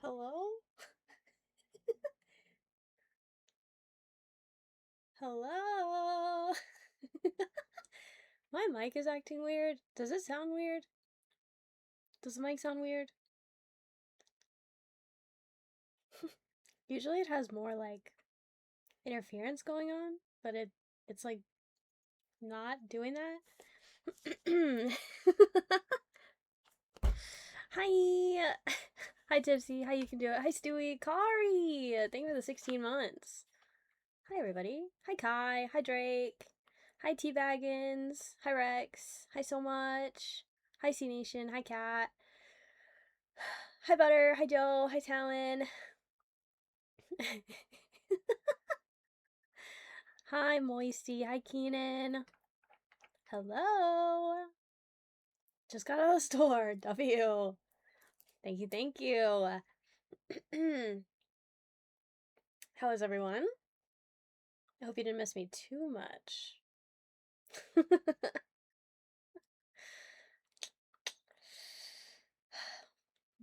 Hello? Hello? My mic is acting weird. Does it sound weird? Does the mic sound weird? Usually it has more like interference going on, but it's like not doing that. Hi. Hi Tipsy, how you can do it? Hi Stewie, Kari. Thank you for the 16 months. Hi everybody. Hi Kai. Hi Drake. Hi T-Baggins. Hi Rex. Hi so much. Hi C Nation. Hi Cat. Hi Butter. Hi Joe. Hi Talon. Hi Moisty. Hi Keenan. Hello. Just got out of the store. W. Thank you. Thank you. How is everyone? I hope you didn't miss me too much.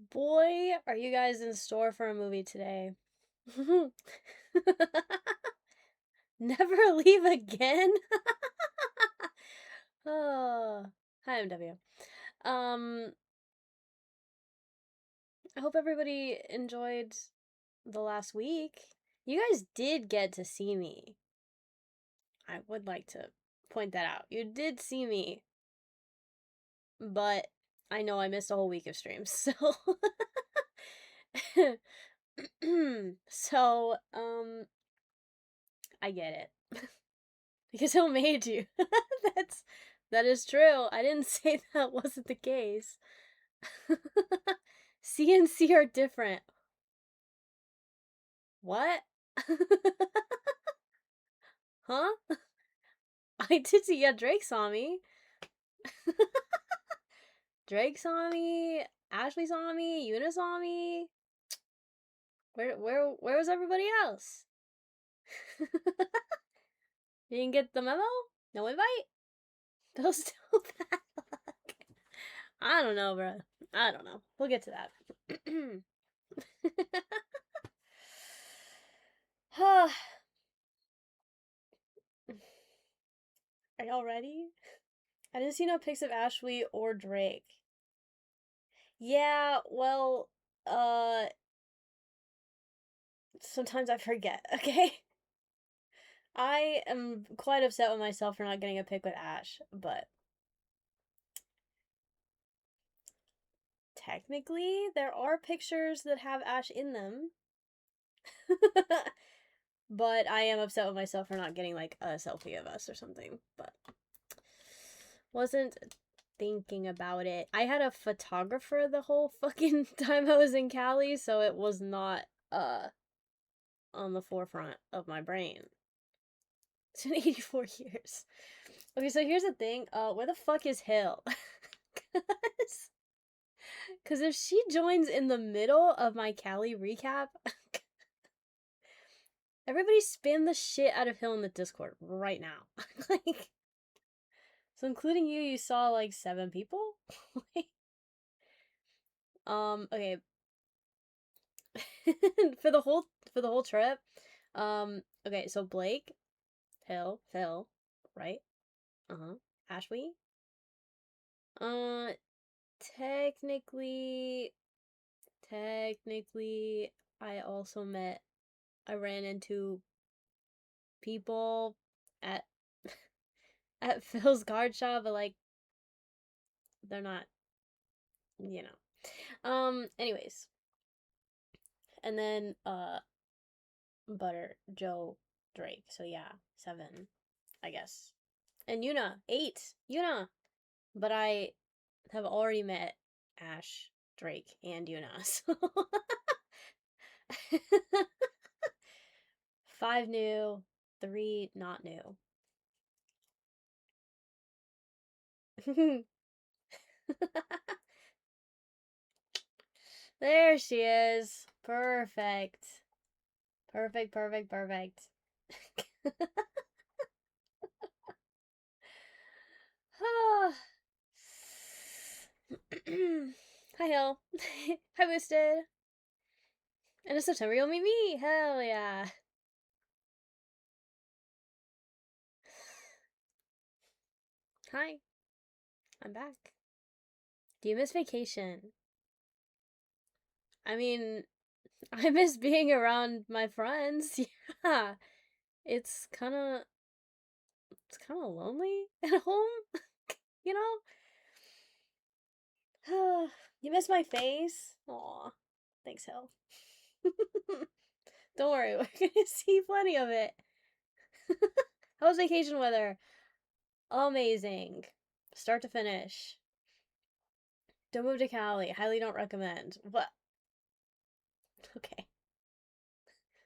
Boy, are you guys in store for a movie today. Never leave again? Oh, hi, MW. I hope everybody enjoyed the last week. You guys did get to see me. I would like to point that out. You did see me. But I know I missed a whole week of streams, so so I get it. Because who made you? That is true. I didn't say that wasn't the case. C and C are different. What? Huh? I did see. Yeah, Drake saw me. Drake saw me. Ashley saw me. Yuna saw me. Where was everybody else? You didn't get the memo? No invite? They'll still bad luck. I don't know, bro. I don't know. We'll get to that. Are y'all ready? I didn't see no pics of Ashley or Drake. Yeah, well, sometimes I forget, okay? I am quite upset with myself for not getting a pic with Ash, but technically, there are pictures that have Ash in them. But I am upset with myself for not getting like a selfie of us or something. But wasn't thinking about it. I had a photographer the whole fucking time I was in Cali, so it was not on the forefront of my brain. It's been 84 years. Okay, so here's the thing. Where the fuck is Hill? Cause if she joins in the middle of my Cali recap, everybody spam the shit out of Hill in the Discord right now. Like, so including you, you saw like 7 people. Okay. for the whole trip. Okay, so Blake, Hill, Phil, right? Uh-huh. Ashley. Uh, technically, I also I ran into people at at Phil's card shop, but like they're not, you know. Anyways, and then Butter, Joe, Drake. So yeah, 7, I guess. And Yuna, 8. Yuna. But I have already met Ash, Drake, and Yuna. So 5 new, 3 not new. There she is. Perfect. Perfect. Hi, Hill. Hi, Boosted. And in September you'll meet me. Hell yeah. Hi, I'm back. Do you miss vacation? I mean, I miss being around my friends. Yeah. It's kind of lonely at home, you know? You miss my face? Aw. Thanks, Hell. Don't worry, we're gonna see plenty of it. How was vacation weather? Amazing. Start to finish. Don't move to Cali. Highly don't recommend. What? Okay.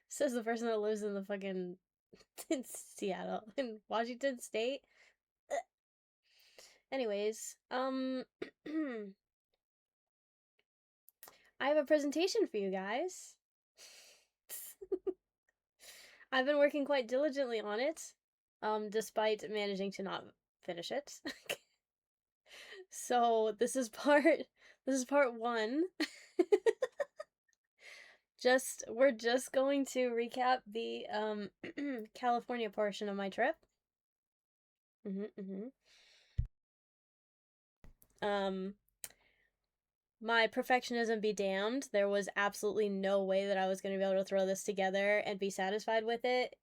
Says the person that lives in the fucking in Seattle, in Washington State. Anyways, I have a presentation for you guys. I've been working quite diligently on it, despite managing to not finish it. So this is part one. We're just going to recap the California portion of my trip. My perfectionism be damned. There was absolutely no way that I was going to be able to throw this together and be satisfied with it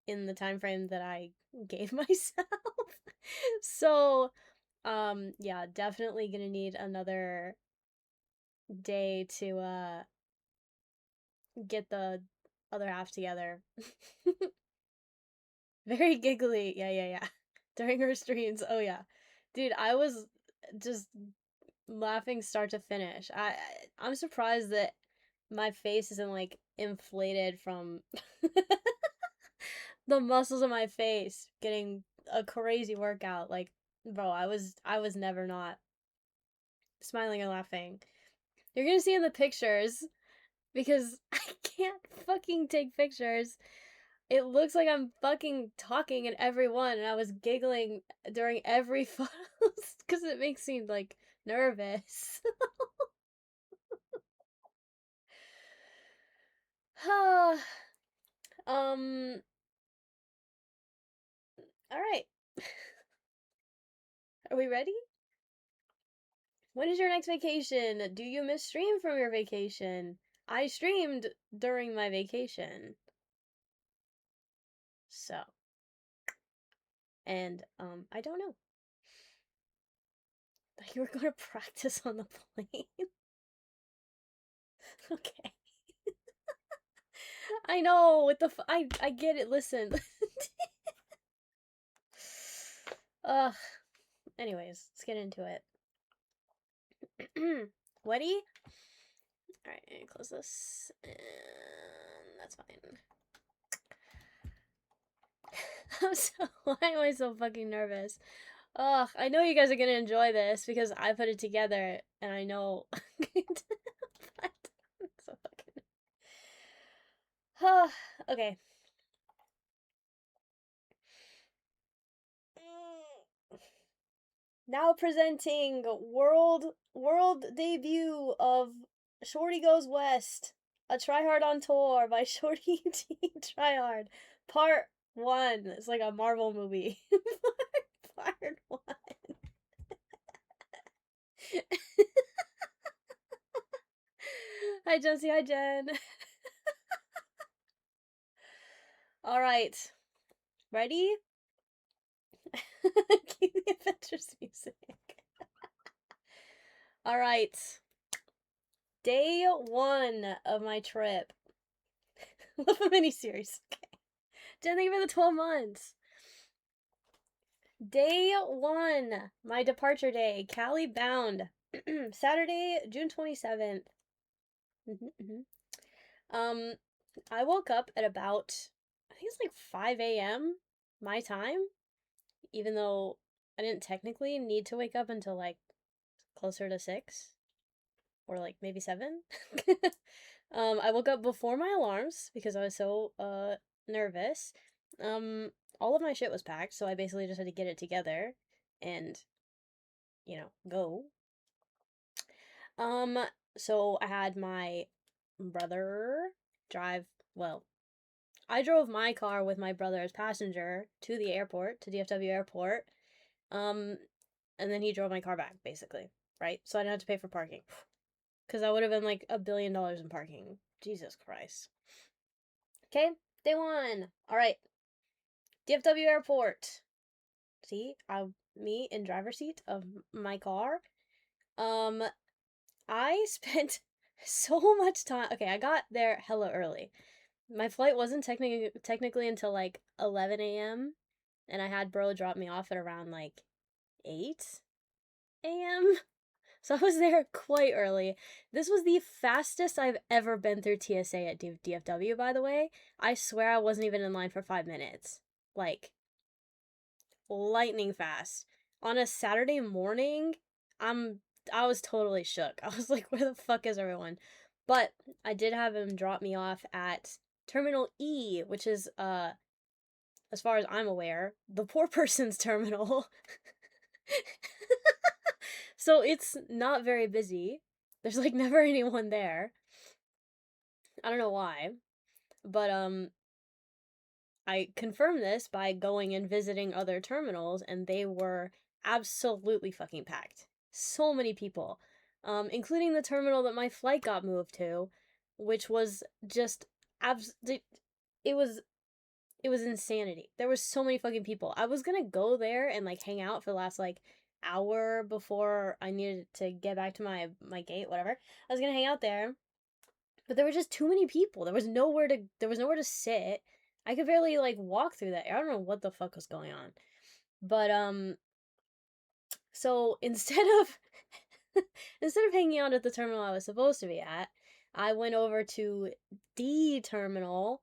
in the time frame that I gave myself. So, yeah, definitely going to need another day to get the other half together. Very giggly. Yeah. During her streams. Oh yeah. Dude, I was just laughing start to finish. I'm surprised that my face isn't like inflated from the muscles of my face getting a crazy workout. Like, bro, I was never not smiling or laughing. You're gonna see in the pictures because I can't fucking take pictures. It looks like I'm fucking talking in every one, and I was giggling during every photo because it makes me like nervous. um. All right. Are we ready? When is your next vacation? Do you miss stream from your vacation? I streamed during my vacation. So, and I don't know. You were going to practice on the plane. Okay. I know with the I get it. Listen. Ugh. Anyways, let's get into it. Ready? Alright, close this. And that's fine. Why am I so fucking nervous? Ugh, I know you guys are gonna enjoy this because I put it together and I know. So fucking. Okay. Now presenting world debut of Shorty Goes West, a Try Hard on Tour by Shorty T Tryhard, Part 1. It's like a Marvel movie. Part 1. Hi Josie, hi Jen. Alright. Ready? Keep the adventures music. Alright. Day 1 of my trip. Love a miniseries. Okay. Didn't think about the 12 months. Day 1. My departure day. Cali bound. Saturday, June 27th. I woke up at about, I think it's like 5 a.m. my time, even though I didn't technically need to wake up until like closer to 6 or like maybe 7. I woke up before my alarms because I was so nervous. All of my shit was packed, so I basically just had to get it together and go. So I had my brother drive, well, I drove my car with my brother as passenger to the airport, to DFW airport. And then he drove my car back, basically, right? So I didn't have to pay for parking. Because that would have been like $1 billion in parking. Jesus Christ. Okay, day one. All right, DFW airport. See, me in driver's seat of my car. I spent so much time. Okay, I got there hella early. My flight wasn't technically until like 11 a.m. and I had bro drop me off at around like 8 a.m. So I was there quite early. This was the fastest I've ever been through TSA at DFW, by the way. I swear I wasn't even in line for 5 minutes. Like, lightning fast. On a Saturday morning, I was totally shook. I was like, where the fuck is everyone? But I did have him drop me off at Terminal E, which is as far as I'm aware, the poor person's terminal. So it's not very busy. There's like never anyone there. I don't know why. But I confirmed this by going and visiting other terminals, and they were absolutely fucking packed. So many people, including the terminal that my flight got moved to, which was just it was it was insanity. There was so many fucking people. I was gonna go there and like hang out for the last like hour before I needed to get back to my gate, whatever. I was gonna hang out there, but there were just too many people. There was nowhere to sit. I could barely like walk through that. I don't know what the fuck was going on. But so instead of hanging out at the terminal I was supposed to be at, I went over to D terminal,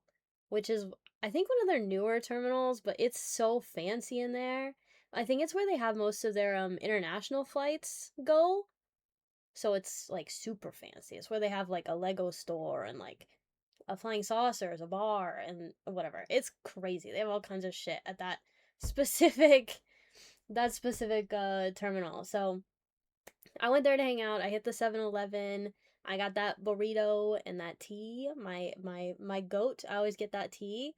which is I think one of their newer terminals, but it's so fancy in there. I think it's where they have most of their international flights go. So it's like super fancy. It's where they have like a Lego store and like a flying saucers, a bar, and whatever. It's crazy. They have all kinds of shit at specific terminal. So I went there to hang out. I hit the 7-Eleven. I got that burrito and that tea. My goat. I always get that tea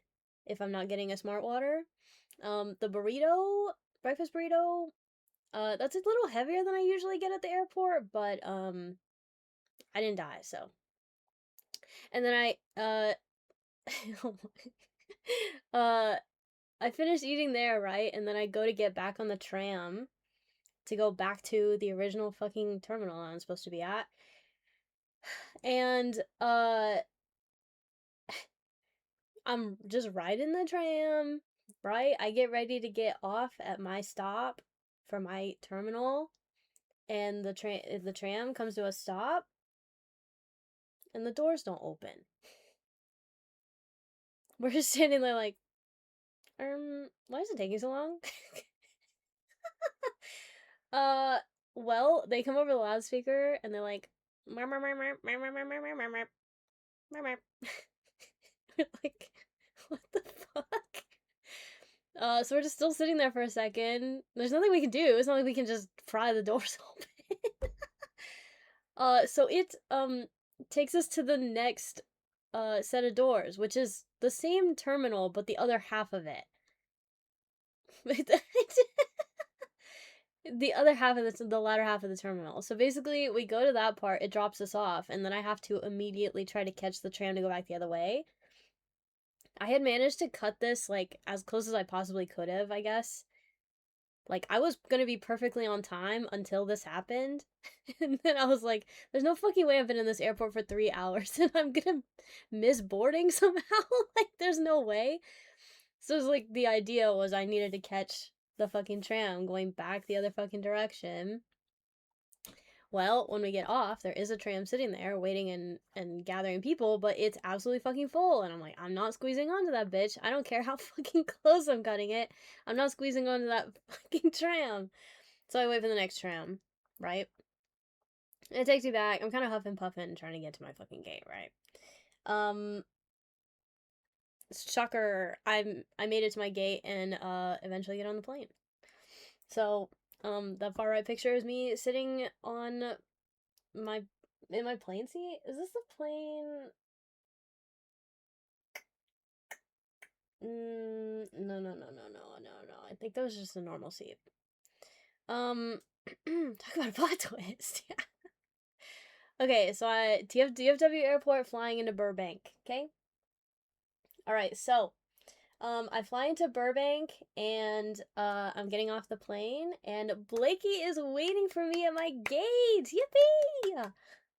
if I'm not getting a smart water. The burrito, breakfast burrito, that's a little heavier than I usually get at the airport, but I didn't die, so. And then I finished eating there, right? And then I go to get back on the tram to go back to the original fucking terminal I'm supposed to be at. And I'm just riding the tram, right? I get ready to get off at my stop for my terminal, and the tram comes to a stop and the doors don't open. We're just standing there like, why is it taking so long? Well, they come over the loudspeaker and they're like, like, what the fuck? So we're just still sitting there for a second. There's nothing we can do. It's not like we can just pry the doors open. So it takes us to the next set of doors, which is the same terminal but the other half of it. The other half of the latter half of the terminal. So basically, we go to that part, it drops us off, and then I have to immediately try to catch the tram to go back the other way. I had managed to cut this, like, as close as I possibly could have, I guess. Like, I was gonna be perfectly on time until this happened. And then I was like, there's no fucking way I've been in this airport for 3 hours and I'm gonna miss boarding somehow. Like, there's no way. So it's like, the idea was I needed to catch the fucking tram going back the other fucking direction. Well, when we get off, there is a tram sitting there waiting and gathering people, but it's absolutely fucking full. And I'm like, I'm not squeezing onto that bitch. I don't care how fucking close I'm cutting it. I'm not squeezing onto that fucking tram. So I wait for the next tram, right? And it takes me back. I'm kind of huffing puffing trying to get to my fucking gate, right? Shocker, I made it to my gate and eventually get on the plane. So, the far right picture is me sitting on my In my plane seat? Is this the plane? No. I think that was just a normal seat. Talk about a plot twist. Yeah. Okay, so DFW Airport flying into Burbank. Okay. All right, so I fly into Burbank and I'm getting off the plane and Blakey is waiting for me at my gate. Yippee!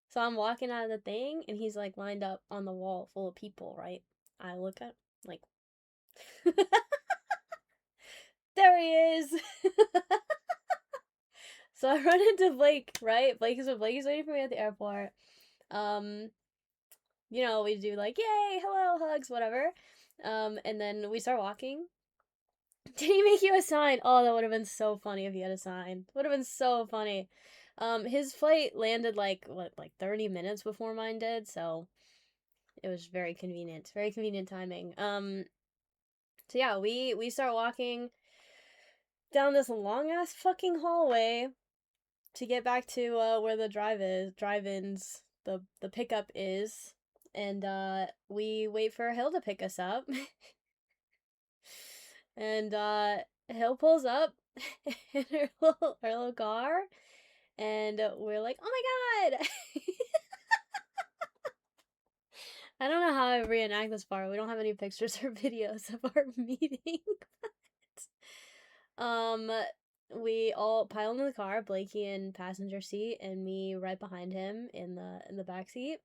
So I'm walking out of the thing and he's like lined up on the wall full of people, right? I look at like there he is. So I run into Blake, right? Blake's waiting for me at the airport. You know, we do like, yay, hello, hugs, whatever. And then we start walking. Did he make you a sign? Oh, that would have been so funny if he had a sign. Would have been so funny. His flight landed like 30 minutes before mine did, so it was very convenient. Very convenient timing. So yeah, we start walking down this long ass fucking hallway to get back to where the drive-ins, the pickup is, and we wait for Hill to pick us up. And Hill pulls up in her little car, and we're like, oh my god. I don't know how I reenact this part. We don't have any pictures or videos of our meeting. But, we all pile into the car, Blakey in passenger seat and me right behind him in the back seat.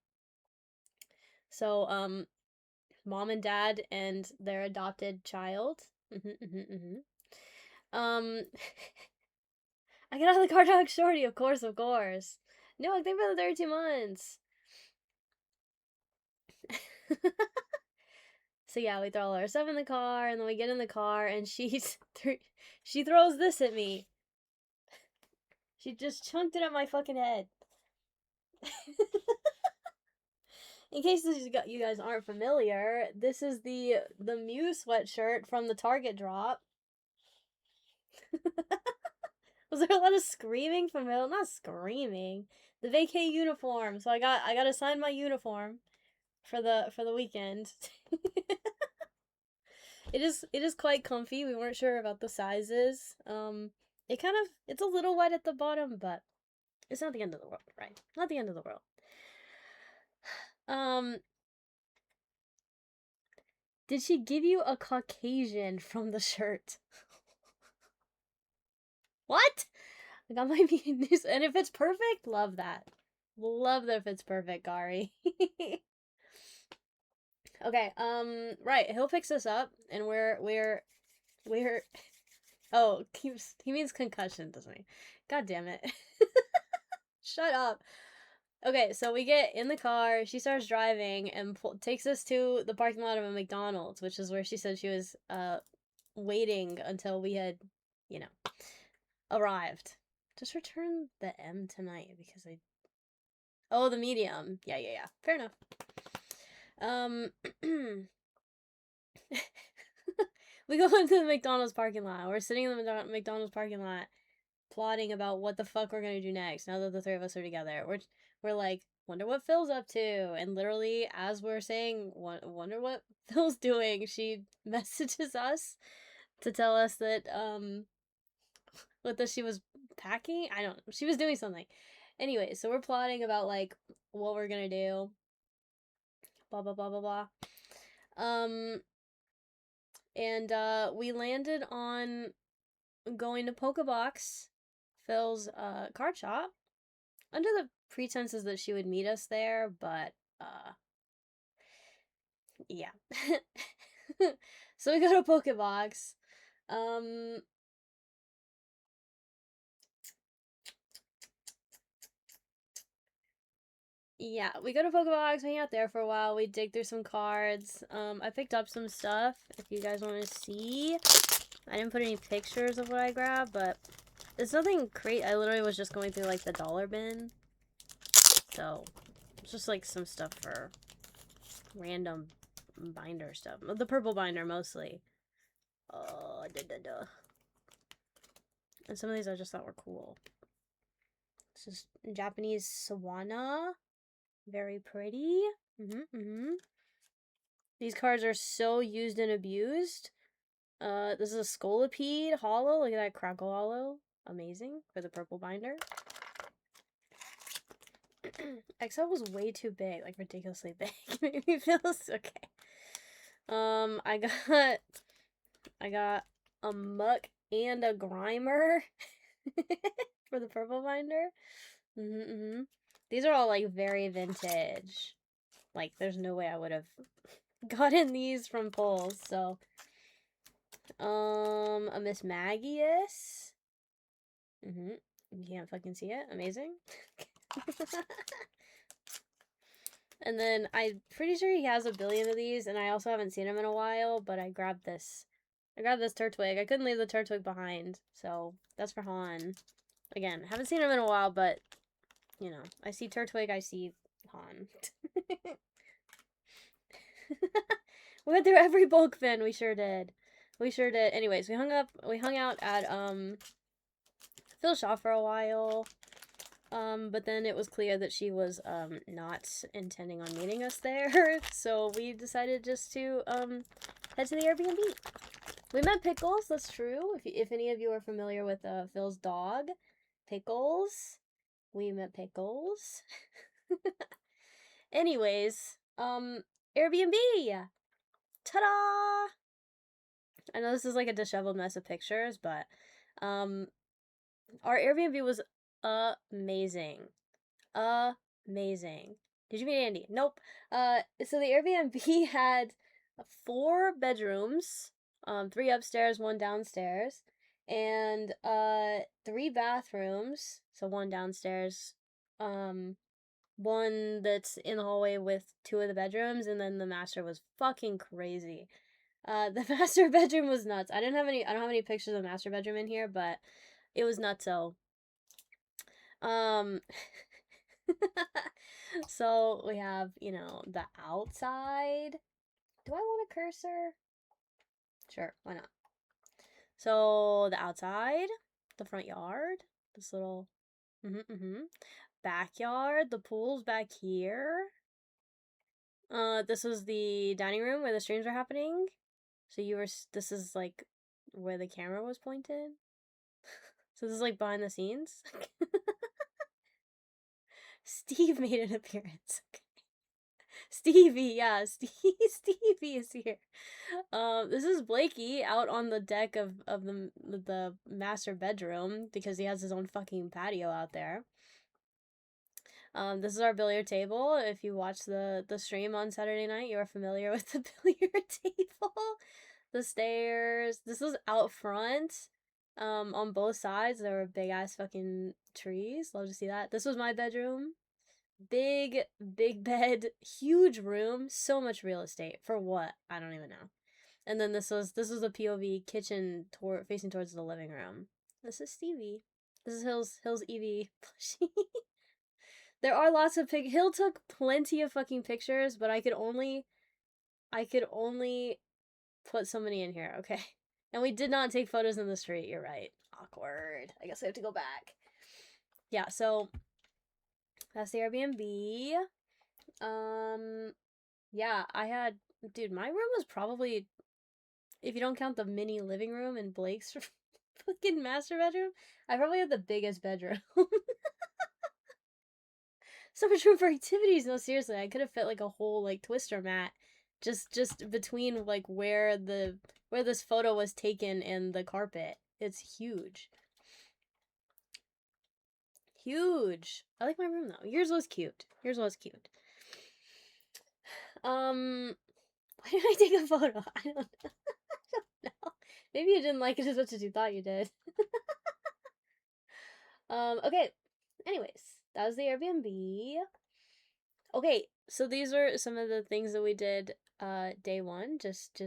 So mom and dad and their adopted child. I get out of the car to hug Shorty, of course. No, I think for the 32 months. So yeah, we throw all our stuff in the car, and then we get in the car, and she throws this at me. She just chunked it at my fucking head. In case you guys aren't familiar, this is the Mew sweatshirt from the Target drop. Was there a lot of screaming from Hill? Not screaming. The vacay uniform. So I got assigned my uniform for the weekend. It is quite comfy. We weren't sure about the sizes. It's a little wet at the bottom, but it's not the end of the world, right? Not the end of the world. Did she give you a Caucasian from the shirt? What? I got my news, and if it's perfect, love that. Love that if it's perfect, Gary. Okay, right, Hill picks us up, and we're oh, he means concussion, doesn't he? God damn it. Shut up. Okay, so we get in the car, she starts driving, and takes us to the parking lot of a McDonald's, which is where she said she was, waiting until we had, you know, arrived. Just return the M tonight, because I... Oh, the medium. Yeah. Fair enough. We go into the McDonald's parking lot. We're sitting in the McDonald's parking lot, plotting about what the fuck we're gonna do next. Now that the three of us are together, we're like, wonder what Phil's up to. And literally, as we're saying, wonder what Phil's doing, she messages us to tell us that she was packing. I don't know. She was doing something. Anyway, so we're plotting about like what we're gonna do. Blah blah blah blah blah. And we landed on going to Pokebox, Phil's card shop, under the pretenses that she would meet us there, but yeah. So we go to Pokebox. Yeah, we go to Pokebox, hang out there for a while, we dig through some cards. I picked up some stuff, if you guys want to see. I didn't put any pictures of what I grabbed, but it's nothing crazy. I literally was just going through, like, the dollar bin. So, it's just, like, some stuff for random binder stuff. The purple binder, mostly. And some of these I just thought were cool. This is Japanese Sawana. Very pretty. These cards are so used and abused. This is a Scolipede holo. Look at that Crackle holo. Amazing for the purple binder. XL was way too big, like ridiculously big. Made me feel okay. I got a Muck and a Grimer for the purple binder. These are all like very vintage. Like, there's no way I would have gotten these from polls. So, a Miss Magius. You can't fucking see it. Amazing. And then I'm pretty sure he has a billion of these, and I also haven't seen him in a while, but I grabbed this. I grabbed this Turtwig. I couldn't leave the Turtwig behind, so that's for Han. Again, haven't seen him in a while, but, you know, I see Turtwig, I see Han. We went through every bulk bin. We sure did. We sure did. Anyways, we hung out at, Phil's shop for a while. But then it was clear that she was, not intending on meeting us there, so we decided just to, head to the Airbnb. We met Pickles, that's true. If any of you are familiar with, Phil's dog, Pickles. We met Pickles. Anyways, Airbnb! Ta-da! I know this is like a disheveled mess of pictures, but, our Airbnb was amazing. Amazing. Did you meet Andy? Nope. So the Airbnb had 4 bedrooms, 3 upstairs, 1 downstairs, and 3 bathrooms, so 1 downstairs, 1 that's in the hallway with 2 of the bedrooms, and then the master was fucking crazy. The master bedroom was nuts. I don't have any pictures of the master bedroom in here, but it was nutso. So we have, you know, the outside. Do I want a cursor? Sure, why not? So the outside, the front yard, this little, backyard, the pool's back here. This was the dining room where the streams were happening. So this is like where the camera was pointed. So this is like behind the scenes. Steve made an appearance. Okay. Stevie, yeah, Stevie is here. This is Blakey out on the deck of the master bedroom because he has his own fucking patio out there. This is our billiard table. If you watch the stream on Saturday night, you are familiar with the billiard table. The stairs. This was out front. On both sides, there were big ass fucking trees. Love to see that. This was my bedroom. Big bed, huge room, so much real estate. For what? I don't even know. And then this was a POV kitchen facing towards the living room. This is Stevie. This is Hill's Eevee plushie. There are lots of Hill took plenty of fucking pictures, but I could only put so many in here, okay? And we did not take photos in the street, you're right. Awkward. I guess I have to go back. Yeah, so that's the Airbnb. Yeah, dude, my room was probably, if you don't count the mini living room and Blake's fucking master bedroom, I probably had the biggest bedroom. So much room for activities. No, seriously, I could have fit like a whole like twister mat just between like where this photo was taken and the carpet. It's huge. Huge. I like my room though. Yours was cute. Why did I take a photo? I don't know. I don't know. Maybe you didn't like it as much as you thought you did. Okay. Anyways, that was the Airbnb. Okay, so these were some of the things that we did day 1. Just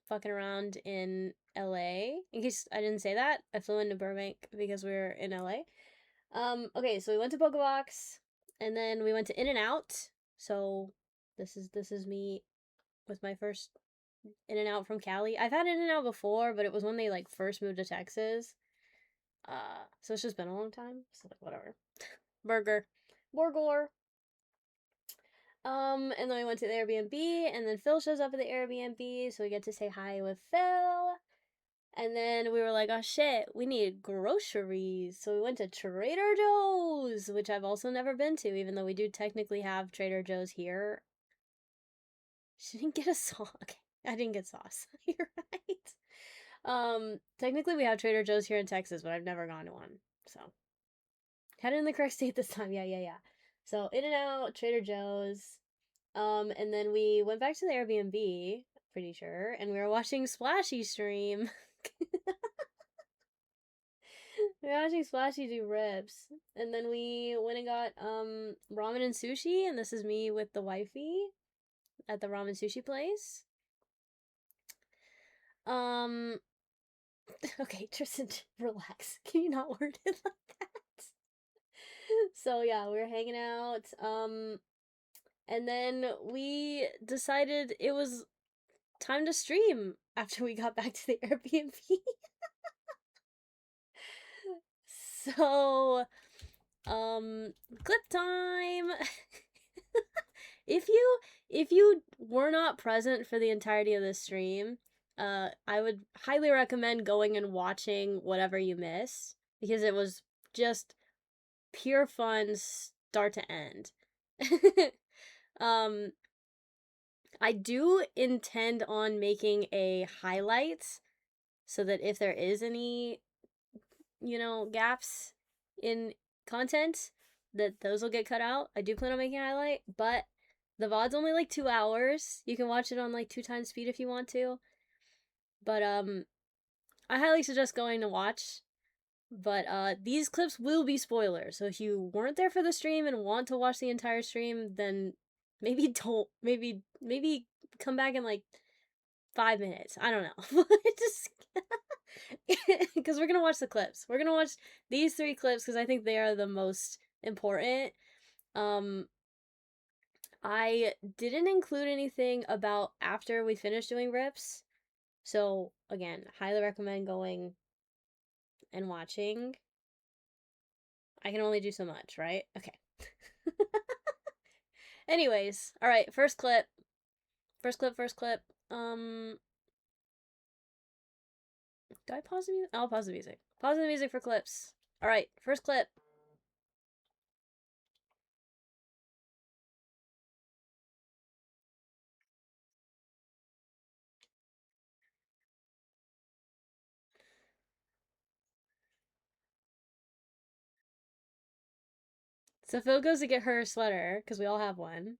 fucking around in LA. In case I didn't say that, I flew into Burbank because we were in LA. Okay, so we went to Pokébox, and then we went to In-N-Out. So this is me with my first In-N-Out from Cali. I've had In-N-Out before, but it was when they like first moved to Texas. So it's just been a long time. So like whatever. Burger. More gore. And then we went to the Airbnb, and then Phil shows up at the Airbnb, so we get to say hi with Phil. And then we were like, oh shit, we need groceries. So we went to Trader Joe's, which I've also never been to, even though we do technically have Trader Joe's here. She didn't get a sauce. Okay, I didn't get sauce. You're right. Technically we have Trader Joe's here in Texas, but I've never gone to one. So headed in the correct state this time. Yeah. So In-N-Out, Trader Joe's. And then we went back to the Airbnb, pretty sure, and we were watching Splashy stream. We were watching Splashy do ribs. And then we went and got ramen and sushi, and this is me with the wifey at the ramen sushi place. Okay, Tristan, relax. Can you not word it like that? So yeah, we were hanging out. And then we decided it was time to stream after we got back to the Airbnb. So, clip time. If you were not present for the entirety of this stream, I would highly recommend going and watching whatever you miss, because it was just pure fun start to end. I do intend on making a highlights so that if there is any, gaps in content, that those will get cut out. I do plan on making a highlight, but the VOD's only like 2 hours. You can watch it on like 2 times speed if you want to. But I highly suggest going to watch. But these clips will be spoilers. So if you weren't there for the stream and want to watch the entire stream, then maybe don't. Maybe come back in like 5 minutes. I don't know. Just because we're gonna watch the clips. We're gonna watch these 3 clips because I think they are the most important. I didn't include anything about after we finished doing rips. So again, highly recommend going and watching. I can only do so much, right? Okay. Anyways, alright, first clip. Do I pause the music? I'll pause the music. Pause the music for clips. Alright, first clip. So Phil goes to get her sweater, because we all have one.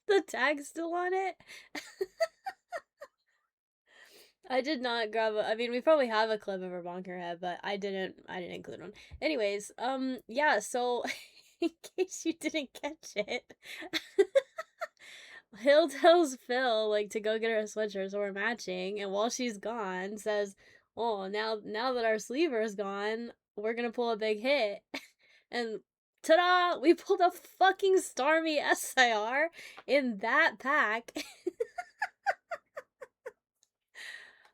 The tag's still on it. I did not grab I mean, we probably have a clip of her bonker head, but I didn't include one. Anyways, yeah, so in case you didn't catch it, Hill tells Phil, like, to go get her a sweatshirt so we're matching, and while she's gone, says, oh, now that our sleever is gone, we're gonna pull a big hit. And ta-da! We pulled a fucking Starmie SIR in that pack.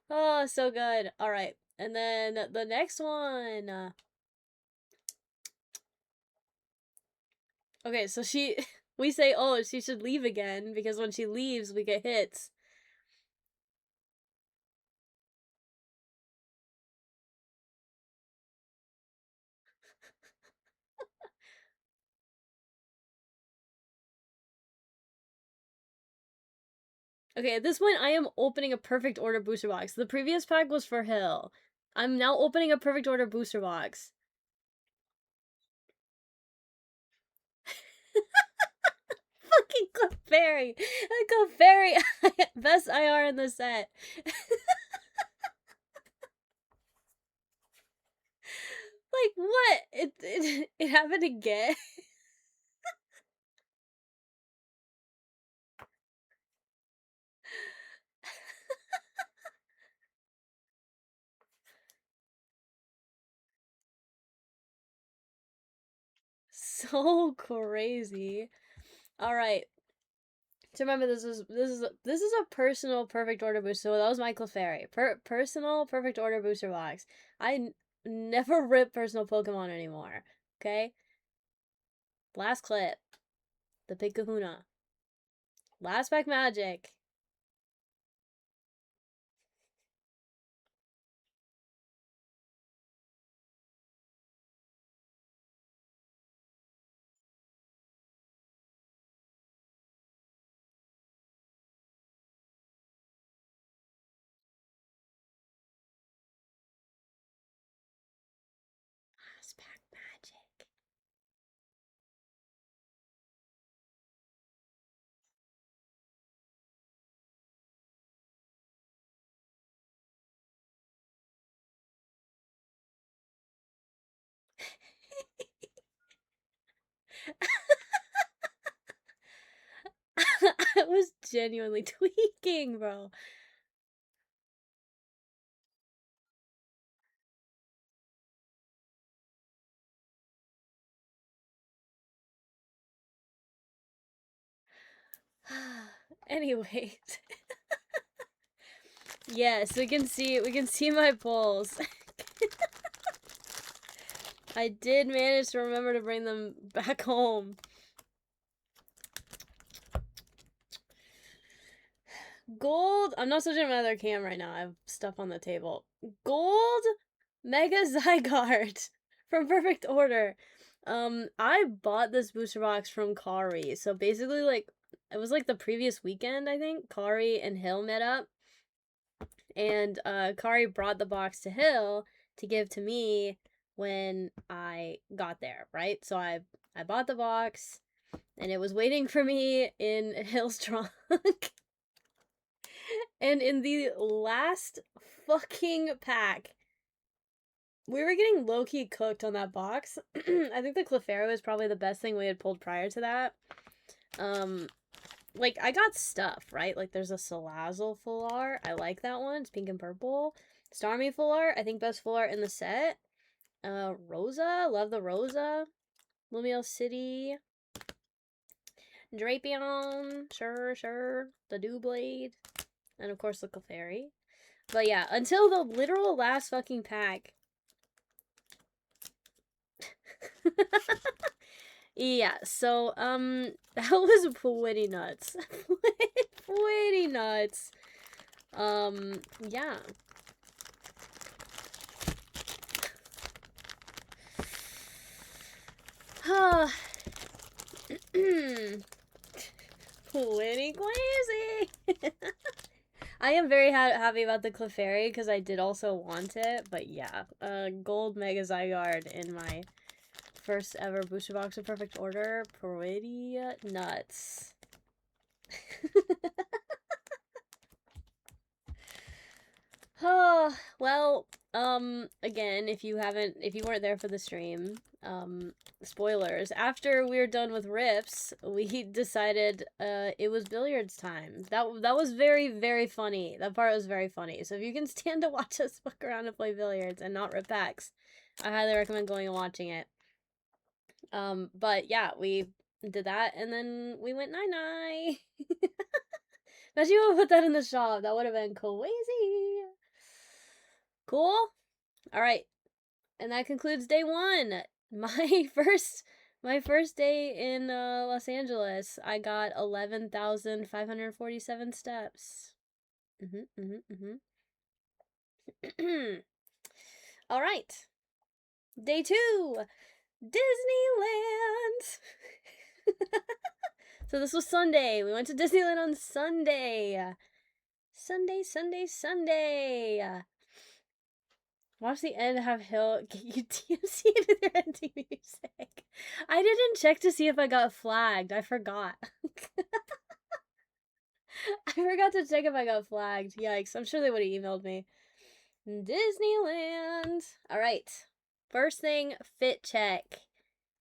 Oh, so good. Alright, and then the next one. Okay, so we say, oh, she should leave again, because when she leaves, we get hits. Okay, at this point, I am opening a perfect order booster box. The previous pack was for Hill. I'm now opening a perfect order booster box. Fucking Clefairy! Clefairy! Best IR in the set. Like, what? It happened again? So crazy. All right. So remember, this is a personal perfect order booster. So that was my Clefairy. Personal perfect order booster box. Never rip personal Pokemon anymore. Okay. Last clip. The Big Kahuna. Last pack magic. Last pack magic. I was genuinely tweaking, bro. Anyways. Yes, we can see my polls. I did manage to remember to bring them back home. Gold. I'm not switching my other cam right now. I have stuff on the table. Gold Mega Zygarde from Perfect Order. I bought this booster box from Kari. So basically, like, it was like the previous weekend, I think. Kari and Hill met up. And Kari brought the box to Hill to give to me when I got there, right? So I bought the box and it was waiting for me in Hill's trunk. And in the last fucking pack, we were getting low-key cooked on that box. I think the Clefairy was probably the best thing we had pulled prior to that. Like, I got stuff, right? Like, there's a Salazzle full art. I like that one. It's pink and purple. Starmie full art. I think best full art in the set. Rosa. Love the Rosa. Lumiose City. Drapion. Sure. The Doublade. And, of course, the Clefairy. But, yeah, until the literal last fucking pack. Yeah, so, that was pretty nuts. Pretty nuts. Yeah. Pretty crazy. I am very happy about the Clefairy because I did also want it, but yeah, gold Mega Zygarde in my first ever booster box of Perfect Order. Pretty nuts. Oh, well, again, if you weren't there for the stream, spoilers. After we were done with rips, we decided, it was billiards time. That was very, very funny. That part was very funny. So if you can stand to watch us fuck around and play billiards and not rip packs, I highly recommend going and watching it. But yeah, we did that, and then we went night-night. Imagine you would put that in the shop. That would have been crazy. Cool? Alright. And that concludes day one. My first day in Los Angeles. I got 11,547 steps. Alright. Day two. Disneyland. So this was Sunday. We went to Disneyland on Sunday. Sunday. Watch the end, have Hill get you DMC to their ending music. I didn't check to see if I got flagged. I forgot. I forgot to check if I got flagged. Yikes. I'm sure they would have emailed me. Disneyland. Alright. First thing, fit check.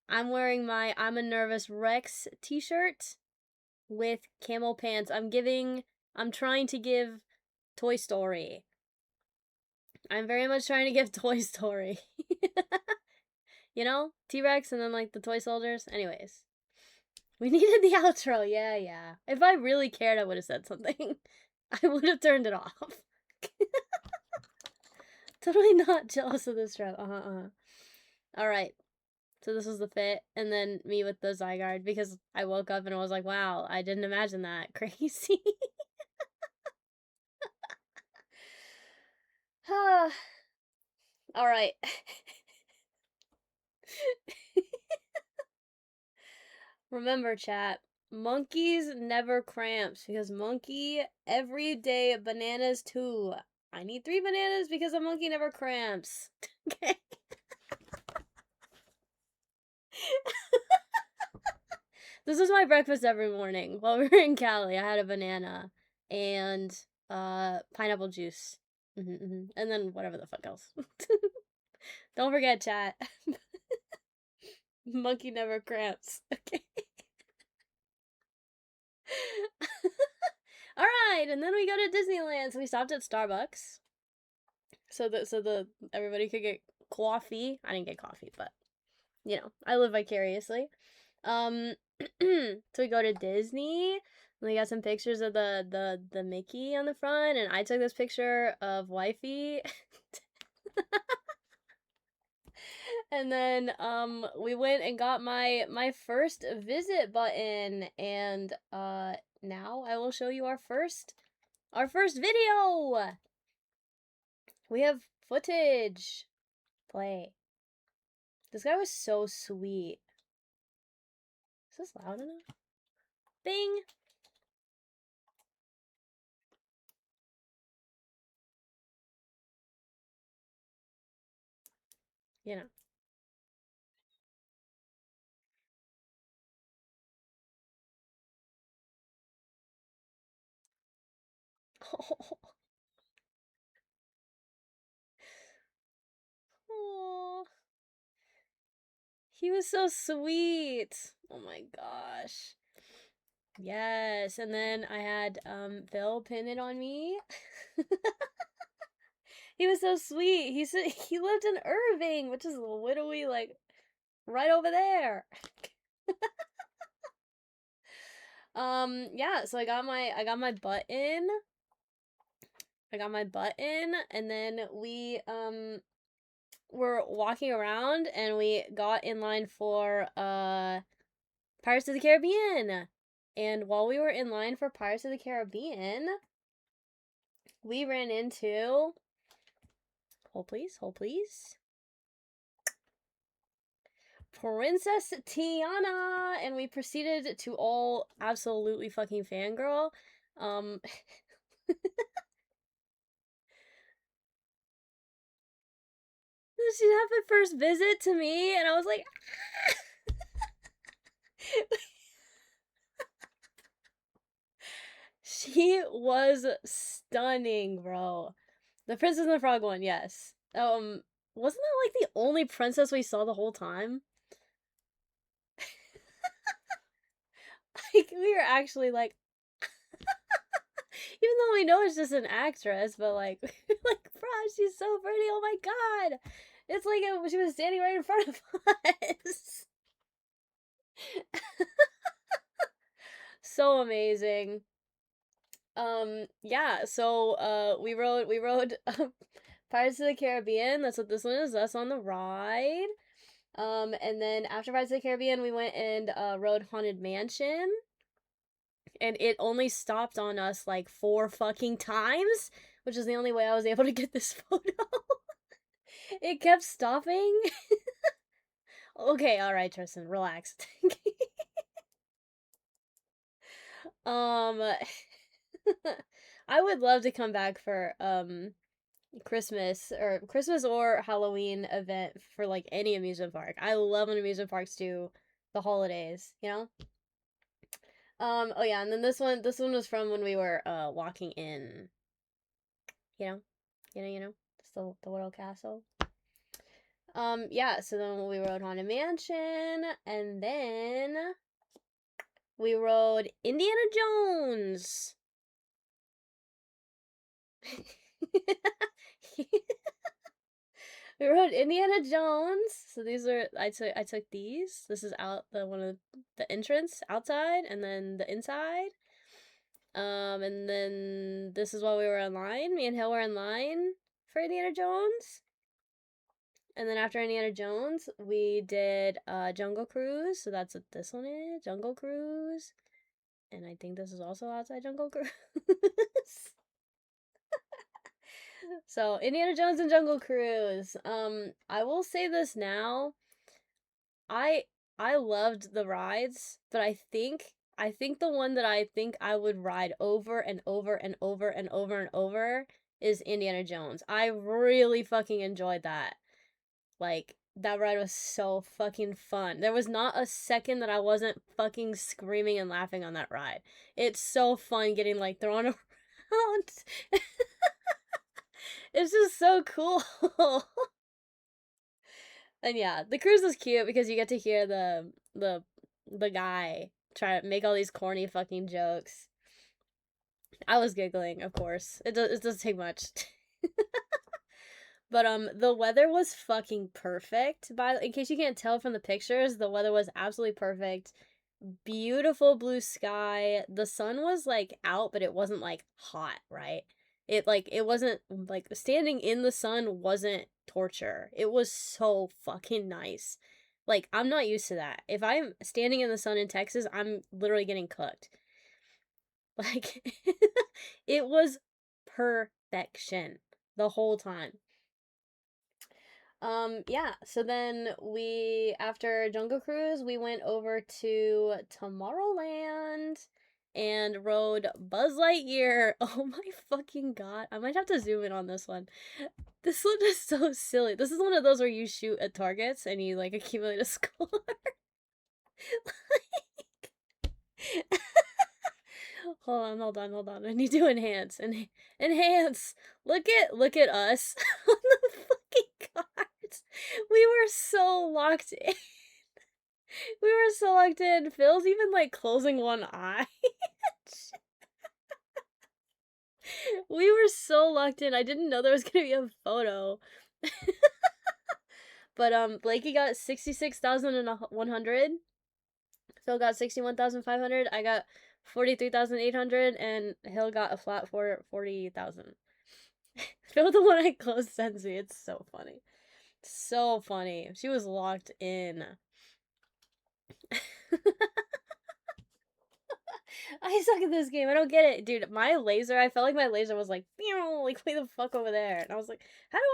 I'm wearing my I'm a Nervous Rex t-shirt with camel pants. I'm trying to give Toy Story. I'm very much trying to give Toy Story. You know? T-Rex and then, like, the toy soldiers. Anyways. We needed the outro. Yeah. If I really cared, I would have said something. I would have turned it off. Totally not jealous of this show. Alright. So this was the fit. And then me with the Zygarde. Because I woke up and I was like, wow, I didn't imagine that. Crazy. Alright. Remember, chat, monkeys never cramps because monkey every day bananas too. I need 3 bananas because a monkey never cramps. Okay. This was my breakfast every morning while we were in Cali. I had a banana and pineapple juice. And then whatever the fuck else. Don't forget, chat. Monkey never cramps. Okay. Alright, and then we go to Disneyland. So we stopped at Starbucks. So the everybody could get coffee. I didn't get coffee, but you know, I live vicariously. So we go to Disney. And we got some pictures of the Mickey on the front, and I took this picture of wifey. And then we went and got my first visit button, and now I will show you our first video. We have footage. Play. This guy was so sweet. Is this loud enough? Bing. You know. Oh. He was so sweet. Oh my gosh. Yes, and then I had Phil pin it on me. He was so sweet. He said he lived in Irving, which is literally like right over there. Yeah, so I got my button. And then we were walking around and we got in line for Pirates of the Caribbean. And while we were in line for Pirates of the Caribbean, we ran into hold please. Princess Tiana, and we proceeded to all absolutely fucking fangirl. She had my first visit to me, and I was like, she was stunning, bro. The Princess and the Frog one, yes. Wasn't that like the only princess we saw the whole time? Like, we were actually like, even though we know it's just an actress, but like, like, bro, she's so pretty. Oh my god, it's like she was standing right in front of us. So amazing. Yeah. So we rode Pirates of the Caribbean. That's what this one is. That's on the ride. And then after Pirates of the Caribbean, we went and rode Haunted Mansion. And it only stopped on us like 4 fucking times, which is the only way I was able to get this photo. It kept stopping. Okay, alright, Tristan, relax. I would love to come back for Christmas or Halloween event for like any amusement park. I love when amusement parks do the holidays, you know? Oh yeah, and then this one was from when we were walking in. You know? Just the little castle. Yeah, so then we rode Haunted Mansion, and then we rode Indiana Jones. We rode Indiana Jones. So these are I took these. This is out the one of the entrance outside, and then the inside. And then this is while we were in line. Me and Hill were in line for Indiana Jones. And then after Indiana Jones, we did Jungle Cruise. So that's what this one is, Jungle Cruise. And I think this is also outside Jungle Cruise. So Indiana Jones and Jungle Cruise. I will say this now. I I loved the rides, but I think the one that I think I would ride over and over and over and over and over is Indiana Jones. I really fucking enjoyed that. Like, that ride was so fucking fun. There was not a second that I wasn't fucking screaming and laughing on that ride. It's so fun getting, like, thrown around. It's just so cool. And yeah, the cruise is cute because you get to hear the guy try to make all these corny fucking jokes. I was giggling, of course. It doesn't take much. But the weather was fucking perfect. In case you can't tell from the pictures, the weather was absolutely perfect. Beautiful blue sky. The sun was like out, but it wasn't like hot, right? It wasn't like standing in the sun wasn't torture. It was so fucking nice. Like, I'm not used to that. If I'm standing in the sun in Texas, I'm literally getting cooked. Like, it was perfection the whole time. Yeah, so then after Jungle Cruise, we went over to Tomorrowland and rode Buzz Lightyear. Oh my fucking god. I might have to zoom in on this one. This one is so silly. This is one of those where you shoot at targets and you, like, accumulate a score. Hold on. I need to enhance. Enhance! Look at us on the fucking cards. We were so locked in. We were so locked in. Phil's even, like, closing one eye. We were so locked in. I didn't know there was gonna be a photo. But Blakey got 66,100. Phil got 61,500. I got 43,800, and Hill got a flat for 40,000. Phil, the one I closed, sends me. It's so funny. So funny. She was locked in. I suck at this game. I don't get it. Dude, my laser, I felt like my laser was like, like, way the fuck over there. And I was like, how do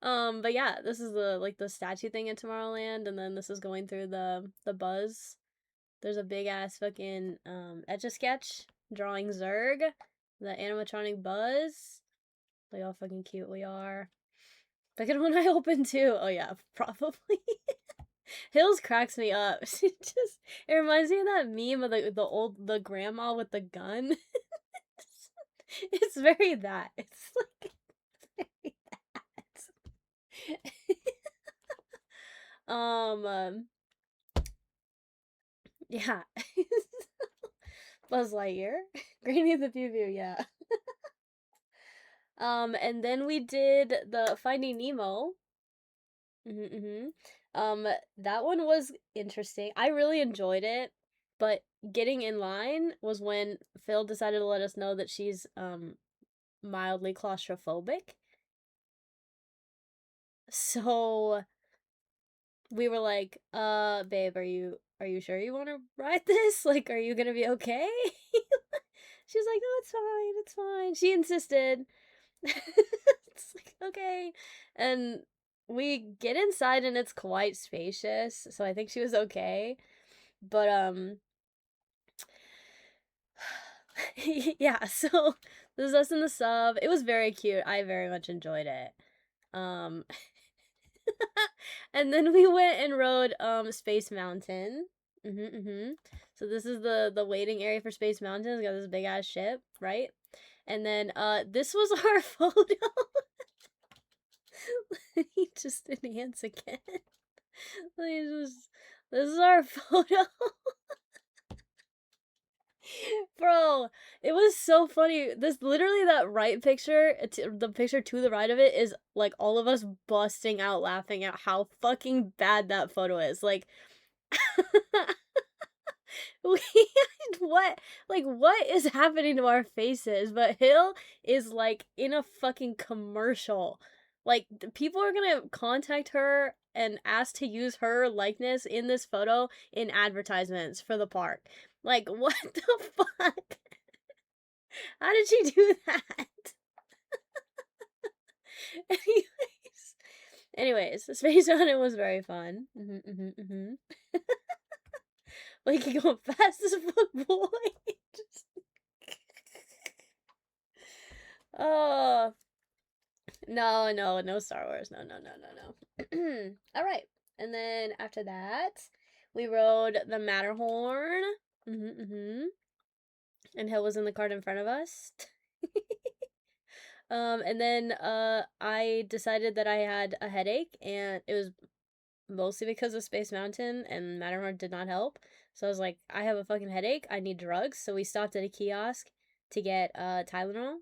I... But yeah, this is the statue thing in Tomorrowland, and then this is going through the buzz. There's a big ass fucking, Etch-a-Sketch drawing Zurg, the animatronic Buzz. Look how fucking cute we are. Look at when I open too. Oh yeah, probably. Hills cracks me up. It reminds me of that meme of the grandma with the gun. It's very that. It's like very that. Yeah. Buzz Lightyear. Granny the Pew Pew, yeah. And then we did the Finding Nemo. That one was interesting. I really enjoyed it, but getting in line was when Phil decided to let us know that she's mildly claustrophobic. So we were like, babe, are you sure you want to ride this? Like, are you gonna be okay? She's like, oh, it's fine. She insisted. It's like, okay. And we get inside and it's quite spacious, so I think she was okay. But yeah, so this is us in the sub. It was very cute. I very much enjoyed it. Um and then we went and rode Space Mountain. So this is the waiting area for Space Mountain. It's got this big ass ship, right? And then this was our photo. He just enhance again. This is our photo. Bro, it was so funny. This literally that right picture, the picture to the right of it is like all of us busting out laughing at how fucking bad that photo is. Like we what is happening to our faces? But Hill is like in a fucking commercial. Like people are gonna contact her and ask to use her likeness in this photo in advertisements for the park. Like what the fuck? How did she do that? Anyways, the Space Mountain was very fun. Like you go fast as fuck, boy. Oh no Star Wars. No. All right, and then after that, we rode the Matterhorn. And Hill was in the cart in front of us. And then I decided that I had a headache, and it was mostly because of Space Mountain, and Matterhorn did not help. So I was like, I have a fucking headache. I need drugs. So we stopped at a kiosk to get Tylenol.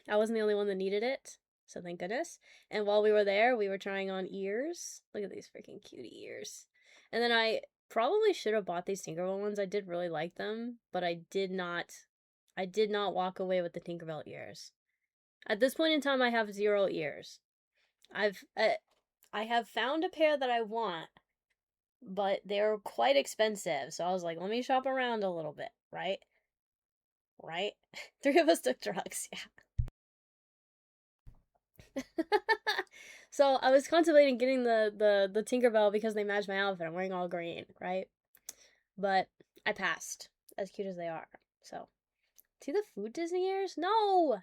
I wasn't the only one that needed it, so thank goodness. And while we were there, we were trying on ears. Look at these freaking cutie ears. And then I probably should have bought these Tinkerbell ones. I did really like them, but I did not walk away with the Tinkerbell ears. At this point in time, I have 0 ears. I have found a pair that I want, but they're quite expensive. So I was like, let me shop around a little bit, right? Right? 3 of us took drugs, yeah. So I was contemplating getting the Tinkerbell because they match my outfit. I'm wearing all green, right? But I passed, as cute as they are. So, see the food Disney ears? No!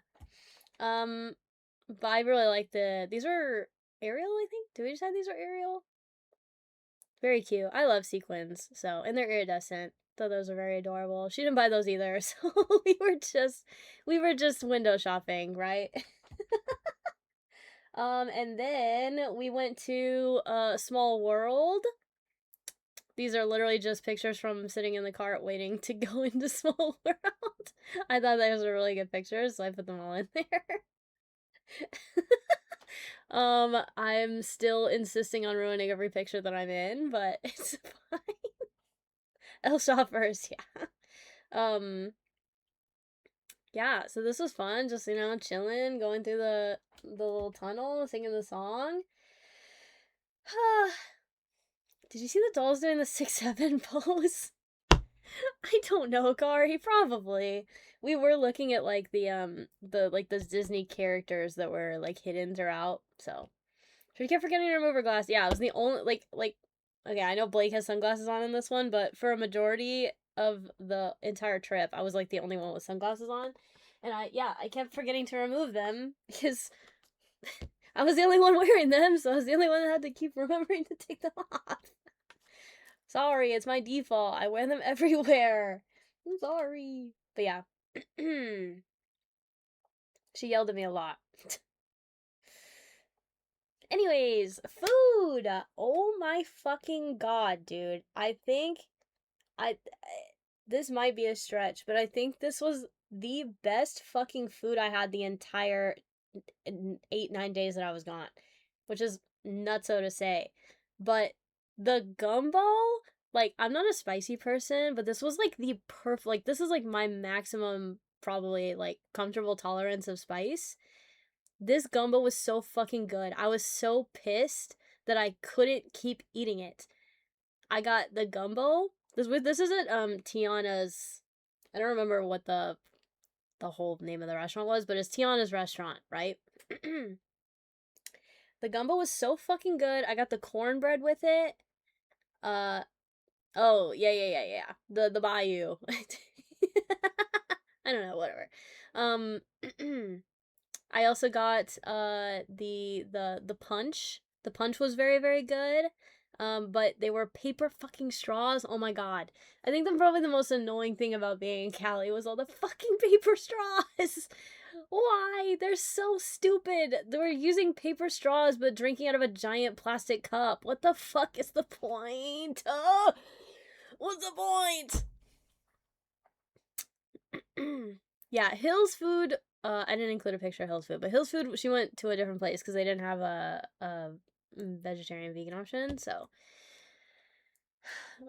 But I really like these are Ariel, I think? Did we decide these are Ariel? Very cute. I love sequins, so, and they're iridescent. So those are very adorable. She didn't buy those either, so we were just window shopping, right? And then we went to Small World. These are literally just pictures from sitting in the cart waiting to go into Small World. I thought those were really good pictures, so I put them all in there. I'm still insisting on ruining every picture that I'm in, but it's fine. I'll shop first, yeah. Yeah, so this was fun, just, chilling, going through the little tunnel, singing the song. Did you see the dolls doing the 6-7 pose? I don't know, Kari, probably. We were looking at, like, those Disney characters that were, like, hidden throughout, so. She kept forgetting to remove her glasses. Yeah, it was the only, okay, I know Blake has sunglasses on in this one, but for a majority of the entire trip, I was, like, the only one with sunglasses on. And I kept forgetting to remove them because I was the only one wearing them, so I was the only one that had to keep remembering to take them off. Sorry, it's my default. I wear them everywhere. I'm sorry. But yeah. She yelled at me a lot. Anyways, food! Oh my fucking god, dude. I think this might be a stretch, but I think this was the best fucking food I had the entire 8-9 days that I was gone, which is nutso to say. But the gumbo, like, I'm not a spicy person, but this was like the perfect, like, this is like my maximum probably like comfortable tolerance of spice. This gumbo was so fucking good. I was so pissed that I couldn't keep eating it. I got the gumbo. This isn't Tiana's. I don't remember what the whole name of the restaurant was, but it's Tiana's restaurant, right? The gumbo was so fucking good. I got the cornbread with it. Oh, yeah. The Bayou. I don't know, whatever. I also got the punch. The punch was very, very good. But they were paper fucking straws. Oh my god. I think probably the most annoying thing about being in Cali was all the fucking paper straws. Why? They're so stupid. They were using paper straws but drinking out of a giant plastic cup. What the fuck is the point? What's the point? Yeah, Hill's food. I didn't include a picture of Hill's food, but Hill's food, she went to a different place because they didn't have a vegetarian vegan option, so,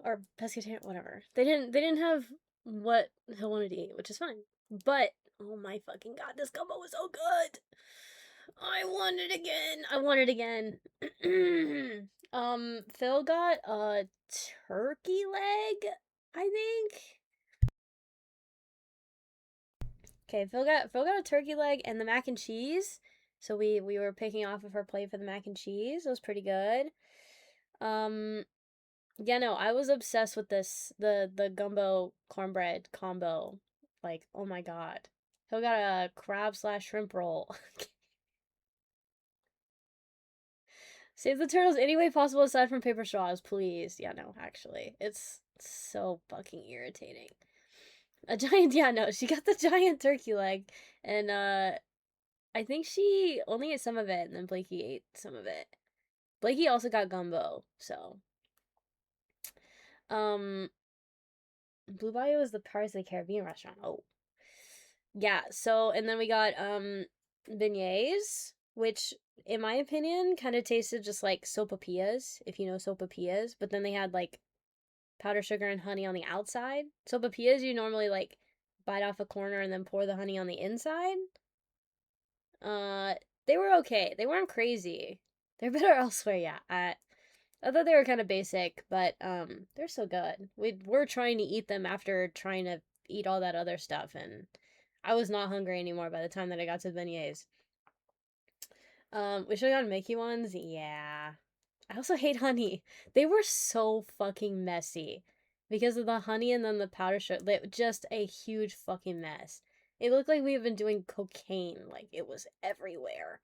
or pescatarian, whatever. They didn't have what Hill wanted to eat, which is fine. But oh my fucking god, this gumbo was so good. I want it again. I want it again. Phil got a turkey leg, I think. Okay, Phil got a turkey leg and the mac and cheese. So we were picking off of her plate for the mac and cheese. It was pretty good. Yeah, no, I was obsessed with the gumbo cornbread combo. Like, oh my god. Phil got a crab/shrimp roll. Save the turtles any way possible aside from paper straws, please. Yeah, no, actually. It's so fucking irritating. A giant, yeah, no, she got the giant turkey leg, and, I think she only ate some of it, and then Blakey ate some of it. Blakey also got gumbo, so. Blue Bayou is the Pirates of the Caribbean restaurant. Oh. Yeah, so, and then we got, beignets, which, in my opinion, kind of tasted just like sopapillas, if you know sopapillas, but then they had, like, powdered sugar and honey on the outside. Sopapillas, you normally, like, bite off a corner and then pour the honey on the inside. They were okay. They weren't crazy. They're better elsewhere, yeah. I thought they were kind of basic, but, they're so good. We're trying to eat them after trying to eat all that other stuff, and I was not hungry anymore by the time that I got to beignets. We should've gotten Mickey ones, yeah. I also hate honey. They were so fucking messy. Because of the honey and then the powder sugar. Just a huge fucking mess. It looked like we had been doing cocaine. Like, it was everywhere.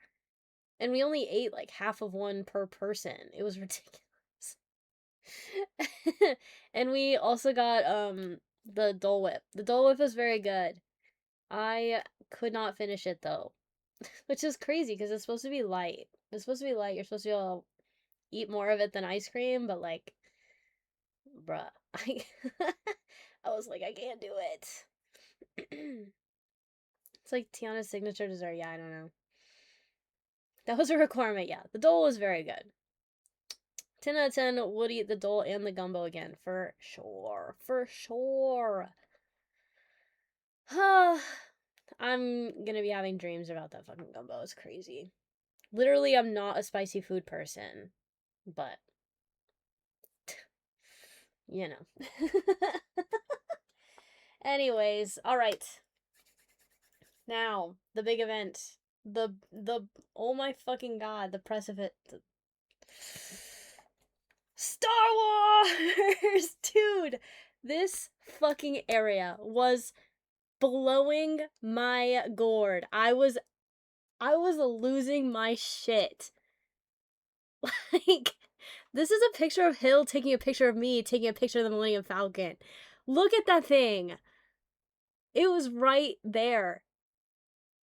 And we only ate, like, half of one per person. It was ridiculous. And we also got, the Dole Whip. The Dole Whip is very good. I could not finish it, though. Which is crazy, because it's supposed to be light. It's supposed to be light. You're supposed to be able to eat more of it than ice cream, but, like, bruh. I was like, I can't do it. It's like Tiana's signature dessert. Yeah, I don't know. That was a requirement, yeah. The Dole was very good. 10 out of 10 would eat the Dole and the gumbo again. For sure. For sure. I'm gonna be having dreams about that fucking gumbo. It's crazy. Literally, I'm not a spicy food person. But, you know. Anyways, alright. Now, the big event. The oh my fucking god, the precipice. Star Wars! Dude, this fucking area was blowing my gourd. I was losing my shit. Like, this is a picture of Hill taking a picture of me taking a picture of the Millennium Falcon. Look at that thing. It was right there.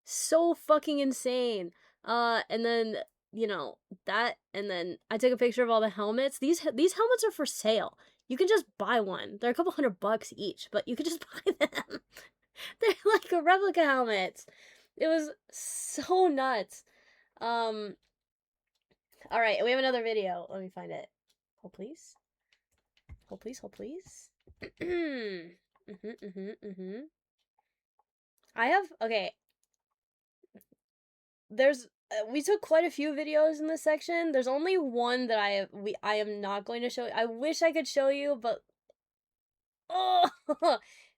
So fucking insane. And then, you know, that, and then I took a picture of all the helmets. These helmets are for sale. You can just buy one. They're a couple $100 each, but you can just buy them. They're like a replica helmets. It was so nuts. Alright, we have another video. Let me find it. Hold please. Hold please, hold please. I have, okay. There's, we took quite a few videos in this section. There's only one that I am not going to show. I wish I could show you, but oh,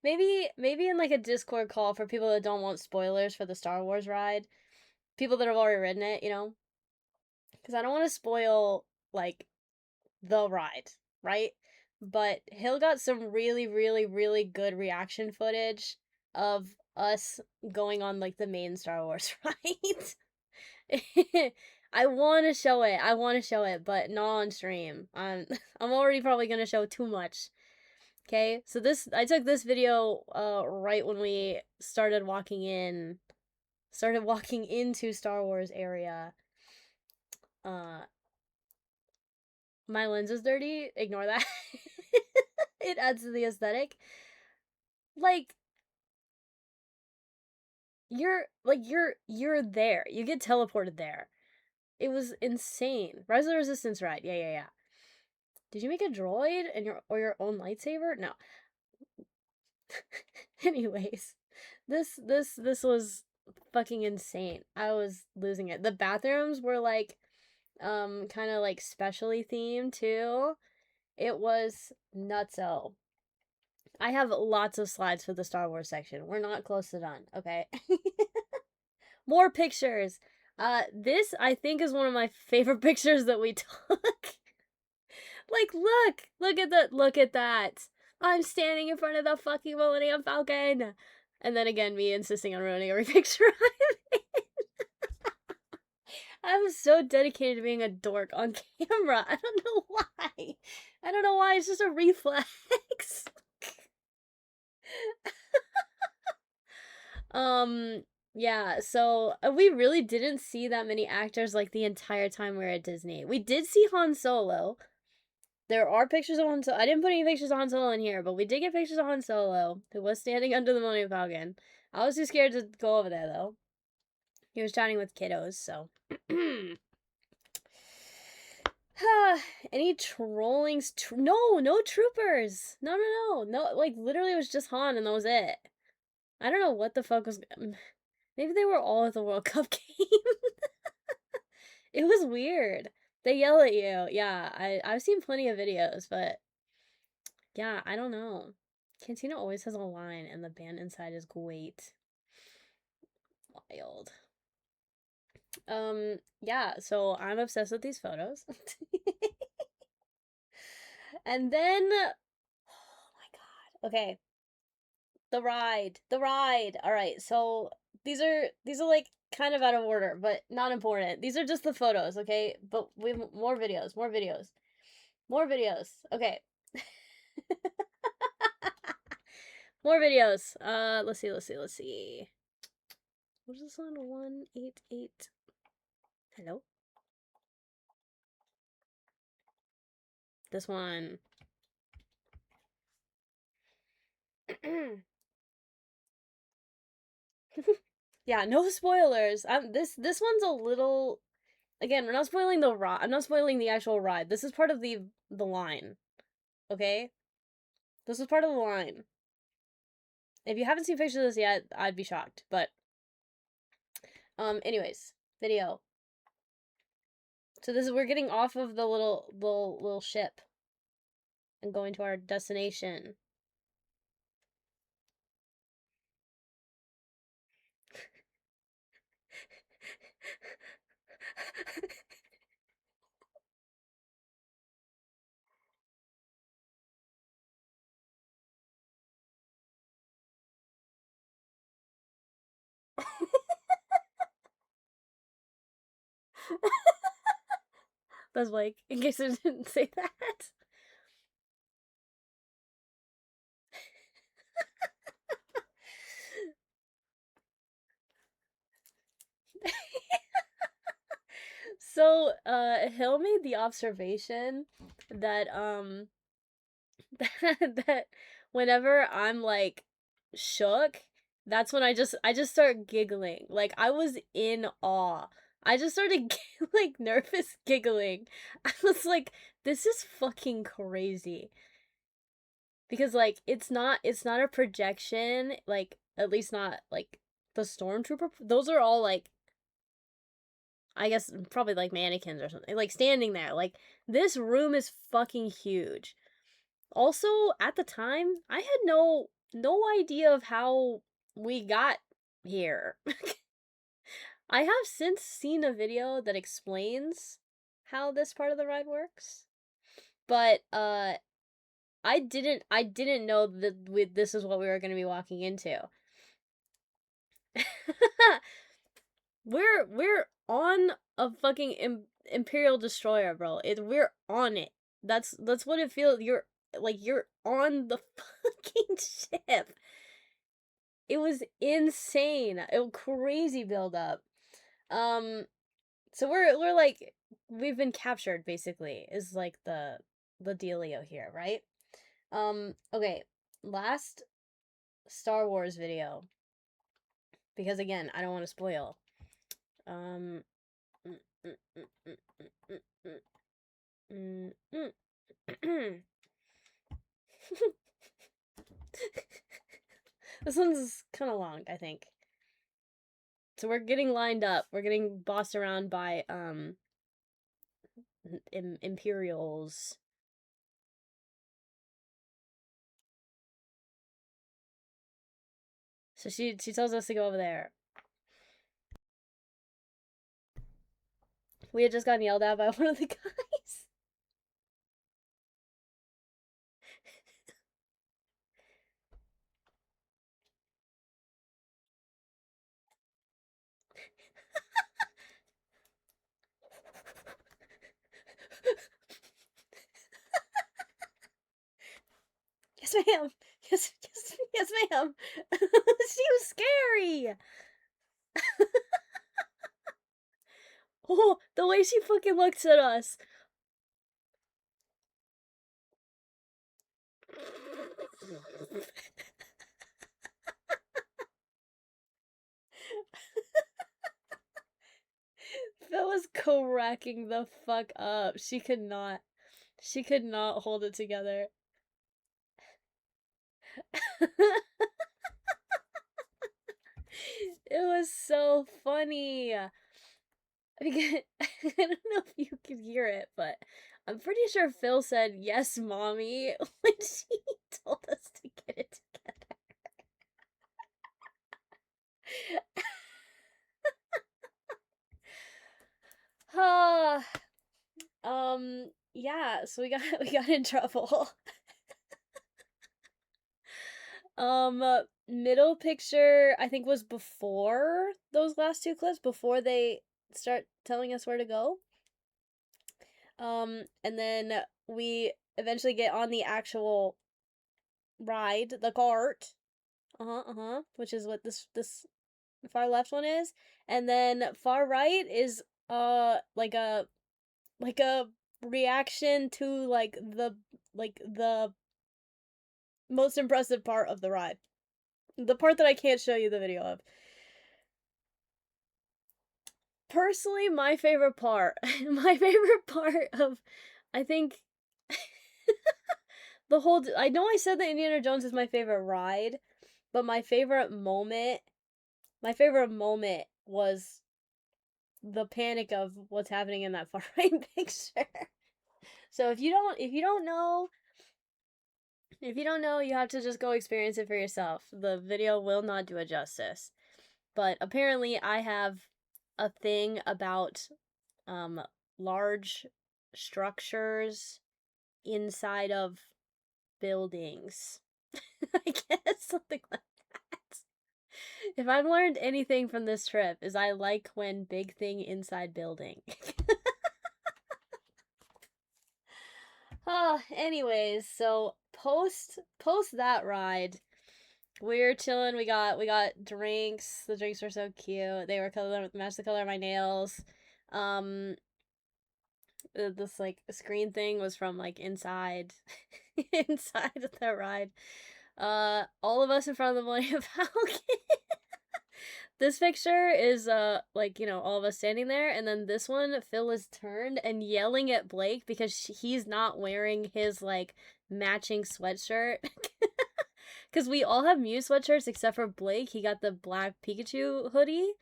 maybe in like a Discord call for people that don't want spoilers for the Star Wars ride. People that have already ridden it, you know? Because I don't want to spoil, like, the ride, right? But Hill got some really, really, really good reaction footage of us going on, like, the main Star Wars ride. I want to show it, but not on stream. I'm already probably gonna show too much. Okay, so I took this video right when we started walking in, started walking into Star Wars area. My lens is dirty. Ignore that. It adds to the aesthetic. Like, you're there. You get teleported there. It was insane. Rise of the Resistance ride. Yeah. Did you make a droid and your own lightsaber? No. Anyways, this was fucking insane. I was losing it. The bathrooms were like kind of like specially themed too. It was nutso. I have lots of slides for the Star Wars section. We're not close to done, okay? More pictures. This I think is one of my favorite pictures that we took. Like, look at that. I'm standing in front of the fucking Millennium Falcon. And then again, me insisting on ruining every picture I made. I was so dedicated to being a dork on camera. I don't know why. It's just a reflex. Yeah, so we really didn't see that many actors like the entire time we were at Disney. We did see Han Solo. There are pictures of Han Solo. I didn't put any pictures of Han Solo in here, but we did get pictures of Han Solo, who was standing under the Millennium Falcon. I was too scared to go over there, though. He was chatting with kiddos, so. Any trollings? No troopers. No. Like, literally, it was just Han, and that was it. I don't know what the fuck was. Maybe they were all at the World Cup game. It was weird. They yell at you. Yeah, I've seen plenty of videos, but yeah, I don't know. Cantina always has a line, and the band inside is great. Wild. Yeah, so I'm obsessed with these photos. And then, oh my god. Okay. The ride. All right. So these are like kind of out of order, but not important. These are just the photos, okay? But we have more videos. Okay. More videos. Let's see. What is this one? 188. Hello? This one. Yeah, no spoilers. This one's a little. Again, we're not spoiling the ride. I'm not spoiling the actual ride. This is part of the line. Okay? This is part of the line. If you haven't seen pictures of this yet, I'd be shocked. But anyways, video. So we're getting off of the little ship and going to our destination. That's like, in case I didn't say that. So, Hill made the observation that, that whenever I'm, like, shook, that's when I just start giggling. Like, I was in awe. I just started, like, nervous giggling. I was like, this is fucking crazy. Because, like, it's not a projection, like, at least not, like, the stormtrooper. Those are all, like, I guess probably like mannequins or something, like standing there. Like, this room is fucking huge. Also, at the time, I had no idea of how we got here. I have since seen a video that explains how this part of the ride works, but I didn't know that this is what we were going to be walking into. We're on a fucking Imperial destroyer, bro. We're on it. That's what it feels. You're on the fucking ship. It was insane. A crazy build up. So we're like, we've been captured basically, is like the dealio here, right? Okay, last Star Wars video, because again, I don't want to spoil. Mm, mm, mm, mm, mm, mm, mm, mm, mm. This one's kind of long, I think. So we're getting lined up. We're getting bossed around by Imperials. So she tells us to go over there. We had just gotten yelled at by one of the guys. Yes, ma'am. Yes, ma'am. She was scary. Oh, the way she fucking looks at us. Phil was cracking the fuck up. She could not hold it together. It was so funny. I don't know if you could hear it, but I'm pretty sure Phil said, "Yes, mommy," when she told us to get it together. Yeah, so we got in trouble. Middle picture, I think, was before those last two clips, before they start telling us where to go. And then we eventually get on the actual ride, the cart. Which is what this far left one is. And then far right is like a reaction to like the most impressive part of the ride. The part that I can't show you the video of. Personally, my favorite part, my favorite part of, I think, the whole, I know I said that Indiana Jones is my favorite ride, but my favorite moment was the panic of what's happening in that far right picture. So if you don't know, you have to just go experience it for yourself. The video will not do it justice. But apparently I have a thing about large structures inside of buildings. I guess something like that. If I've learned anything from this trip is I like when big thing inside building. Anyways, so post that ride, we're chilling. We got drinks. The drinks were so cute. They were matched the color of my nails. This like screen thing was from like inside inside of the ride. All of us in front of the Millennium Falcon. This picture is like, you know, all of us standing there, and then this one Phil is turned and yelling at Blake because he's not wearing his like matching sweatshirt. Because we all have Mew sweatshirts except for Blake. He got the black Pikachu hoodie.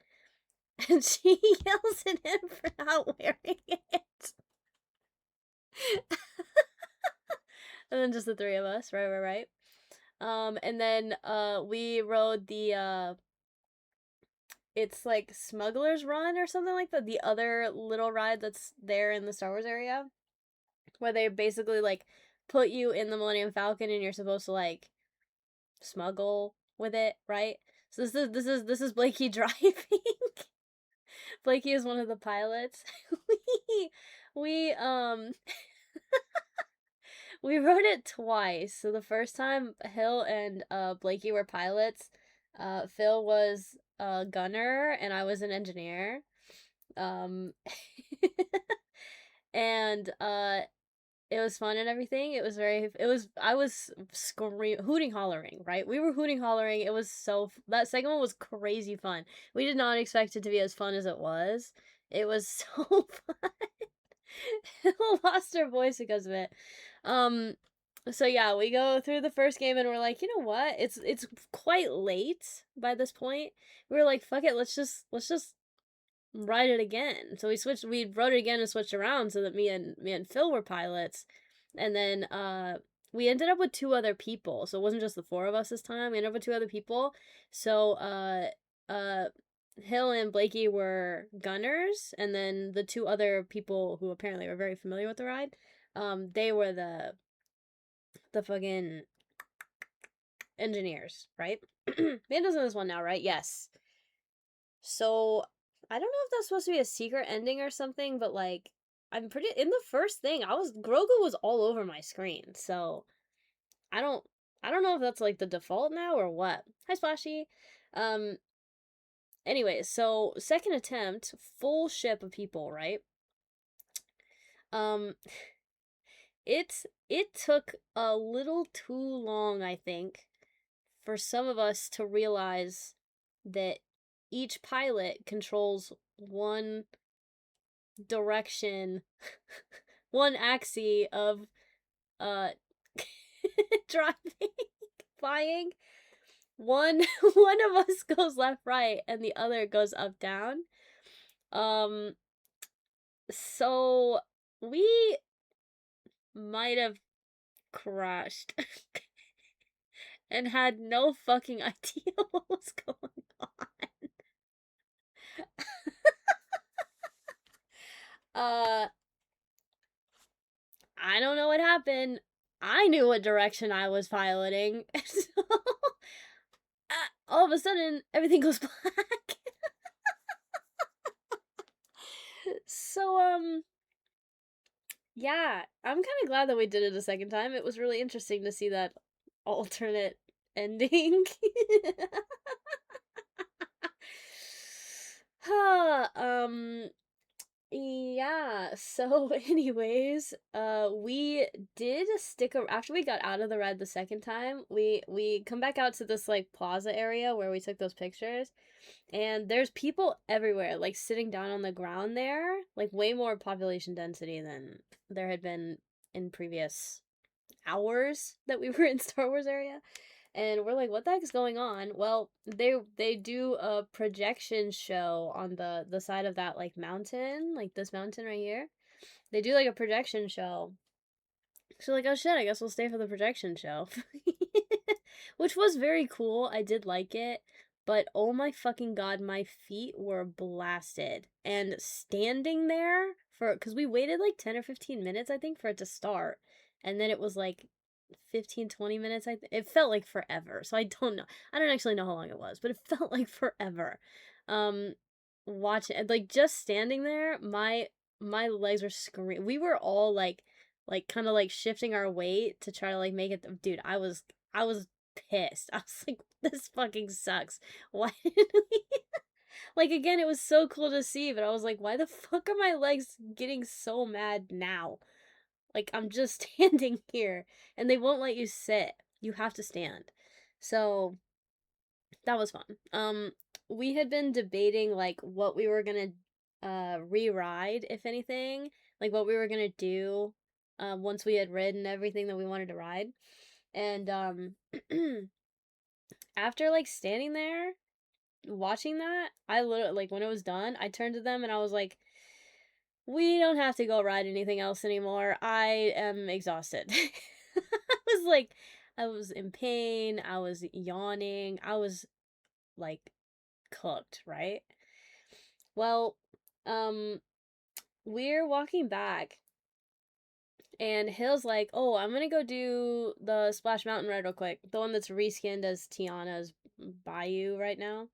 And she yells at him for not wearing it. And then just the three of us, right. And then we rode the it's like Smuggler's Run or something like that. The other little ride that's there in the Star Wars area, where they basically like put you in the Millennium Falcon and you're supposed to like smuggle with it, right? So this is Blakey driving. Blakey is one of the pilots. we we rode it twice. So the first time Hill and Blakey were pilots, Phil was a gunner and I was an engineer. Um, and it was fun and everything. I was hooting, hollering, right? We were hooting, hollering. It was that segment was crazy fun. We did not expect it to be as fun as it was. It was so fun. Lost our voice because of it. Um, so yeah, we go through the first game and we're like, you know what? It's quite late by this point. We were like, fuck it, let's just write it again. So we wrote it again and switched around so that me and Phil were pilots. And then we ended up with two other people. So it wasn't just the four of us this time. We ended up with two other people. So uh Hill and Blakey were gunners, and then the two other people who apparently were very familiar with the ride, they were the fucking engineers, right? Amanda's in this one now, right? Yes. So I don't know if that's supposed to be a secret ending or something, but like I'm pretty in the first thing, Grogu was all over my screen. So I don't I don't know if that's like the default now or what. Hi Splashy. Um anyways, so second attempt, full ship of people, right? Um it took a little too long, I think, for some of us to realize that each pilot controls one direction, one axis of uh driving, flying. One one of us goes left, right, and the other goes up, down. Um, so we might have crashed and had no fucking idea what was going on. Uh, I don't know what happened. I knew what direction I was piloting. So, all of a sudden, everything goes black. So, yeah, I'm kind of glad that we did it a second time. It was really interesting to see that alternate ending. Huh, yeah, so anyways, we did stick after we got out of the ride the second time, we come back out to this like plaza area where we took those pictures, and there's people everywhere, like sitting down on the ground there, like way more population density than there had been in previous hours that we were in Star Wars area. And we're like, what the heck is going on? Well, they do a projection show on the side of that like mountain, like this mountain right here. They do like a projection show. So like, oh shit, I guess we'll stay for the projection show. Which was very cool. I did like it. But oh my fucking god, my feet were blasted. And standing there cuz we waited like 10 or 15 minutes I think for it to start. And then it was like 15, 20 minutes. It felt like forever. So I don't know. I don't actually know how long it was, but it felt like forever. Um Watching, like, just standing there, my legs were screaming. We were all like kind of like shifting our weight to try to like make it. Dude, I was pissed. I was like, this fucking sucks. Why did we like, again, it was so cool to see, but I was like, why the fuck are my legs getting so mad now? Like, I'm just standing here and they won't let you sit. You have to stand. So that was fun. We had been debating like what we were gonna re-ride, if anything, like what we were gonna do once we had ridden everything that we wanted to ride. And after like standing there watching that, I literally, like, when it was done, I turned to them and I was like, we don't have to go ride anything else anymore. I am exhausted. I was like, I was in pain, I was yawning, I was like cooked, right? Well, um, we're walking back, and Hill's like, "Oh, I'm gonna go do the Splash Mountain ride real quick, the one that's reskinned as Tiana's Bayou right now."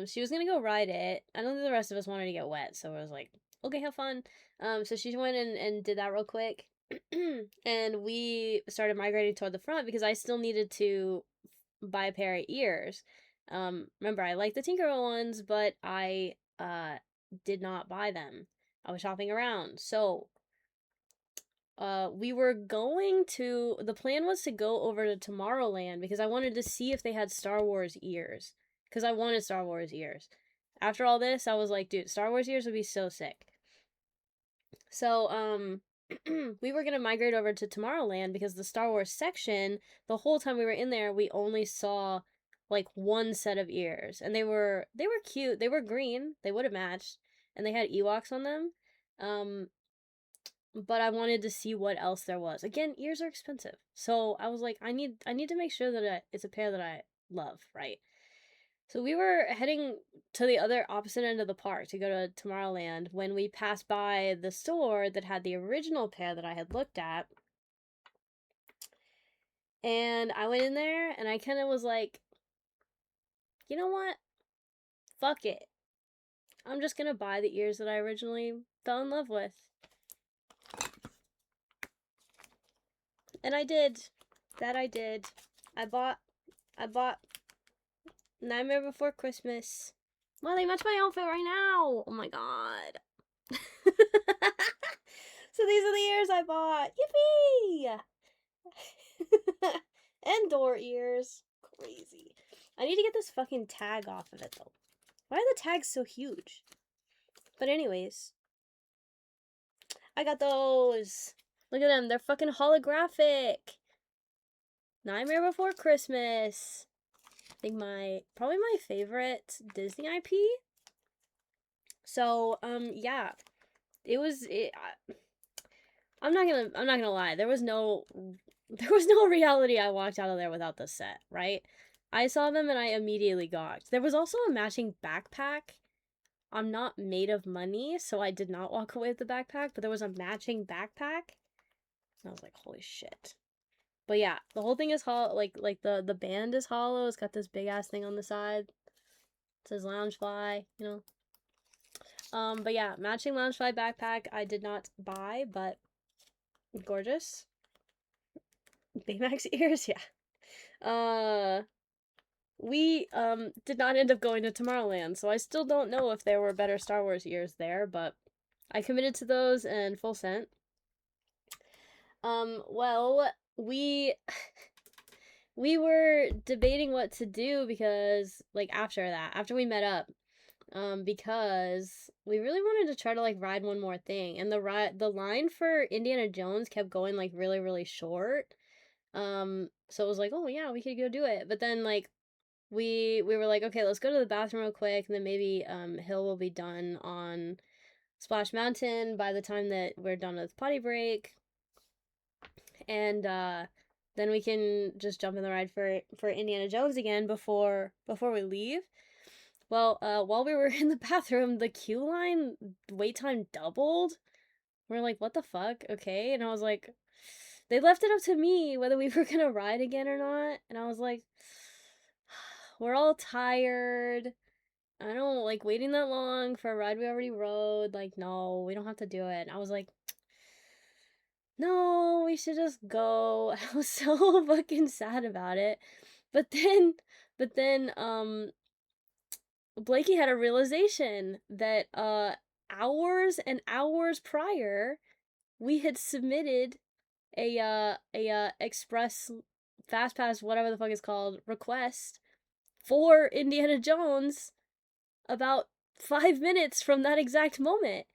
She was gonna go ride it. I don't think the rest of us wanted to get wet, so I was like, "Okay, have fun." So she went and did that real quick, and we started migrating toward the front because I still needed to buy a pair of ears. Remember, I like the Tinkerbell ones, but I did not buy them. I was shopping around. So, we were going to, the plan was to go over to Tomorrowland because I wanted to see if they had Star Wars ears. Because I wanted Star Wars ears. After all this, I was like, dude, Star Wars ears would be so sick. So, we were gonna migrate over to Tomorrowland because the Star Wars section, the whole time we were in there, we only saw like one set of ears, and they were cute. They were green. They would have matched, and they had Ewoks on them. But I wanted to see what else there was. Again, ears are expensive, so I was like, I need to make sure that it's a pair that I love, right? So we were heading to the other opposite end of the park to go to Tomorrowland when we passed by the store that had the original pair that I had looked at. And I went in there and I kind of was like, you know what? Fuck it. I'm just gonna buy the ears that I originally fell in love with. And I did. That I did. I bought Nightmare Before Christmas. Well, they match my outfit right now. Oh my god. So these are the ears I bought. Yippee! And door ears. Crazy. I need to get this fucking tag off of it though. Why are the tags so huge? But anyways. I got those. Look at them. They're fucking holographic. Nightmare Before Christmas. I think probably my favorite Disney IP. So, yeah. I'm not gonna lie. There was no reality I walked out of there without the set, right? I saw them and I immediately gawked. There was also a matching backpack. I'm not made of money, so I did not walk away with the backpack, but there was a matching backpack. And I was like, holy shit. But yeah, the whole thing is hollow, like the band is hollow. It's got this big ass thing on the side. It says Loungefly, you know. But yeah, matching Loungefly backpack I did not buy, but gorgeous. Baymax ears, yeah. We did not end up going to Tomorrowland, so I still don't know if there were better Star Wars ears there, but I committed to those and full sent. Well, we were debating what to do because, like, after we met up, because we really wanted to try to, like, ride one more thing, and the line for Indiana Jones kept going, like, really, really short, so it was like, oh, yeah, we could go do it, but then, like, we were like, okay, let's go to the bathroom real quick, and then maybe, Hill will be done on Splash Mountain by the time that we're done with potty break, and, then we can just jump in the ride for Indiana Jones again before we leave. Well, while we were in the bathroom, the queue line wait time doubled. We're like, what the fuck? Okay. And I was like, they left it up to me whether we were gonna ride again or not. And I was like, we're all tired. I don't like waiting that long for a ride we already rode. Like, no, we don't have to do it. And I was like, no, we should just go. I was so fucking sad about it. But then, Blakey had a realization that, hours and hours prior, we had submitted a express fast pass, whatever the fuck it's called, request for Indiana Jones about 5 minutes from that exact moment.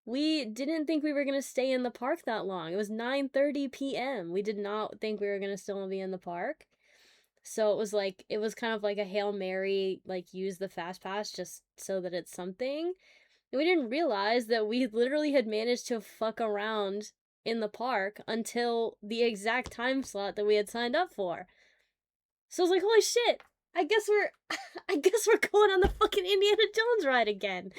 We didn't think we were going to stay in the park that long. It was 9:30 p.m. We did not think we were going to still be in the park. So it was kind of like a Hail Mary, like, use the fast pass just so that it's something. And we didn't realize that we literally had managed to fuck around in the park until the exact time slot that we had signed up for. So I was like, holy shit, I guess we're going on the fucking Indiana Jones ride again.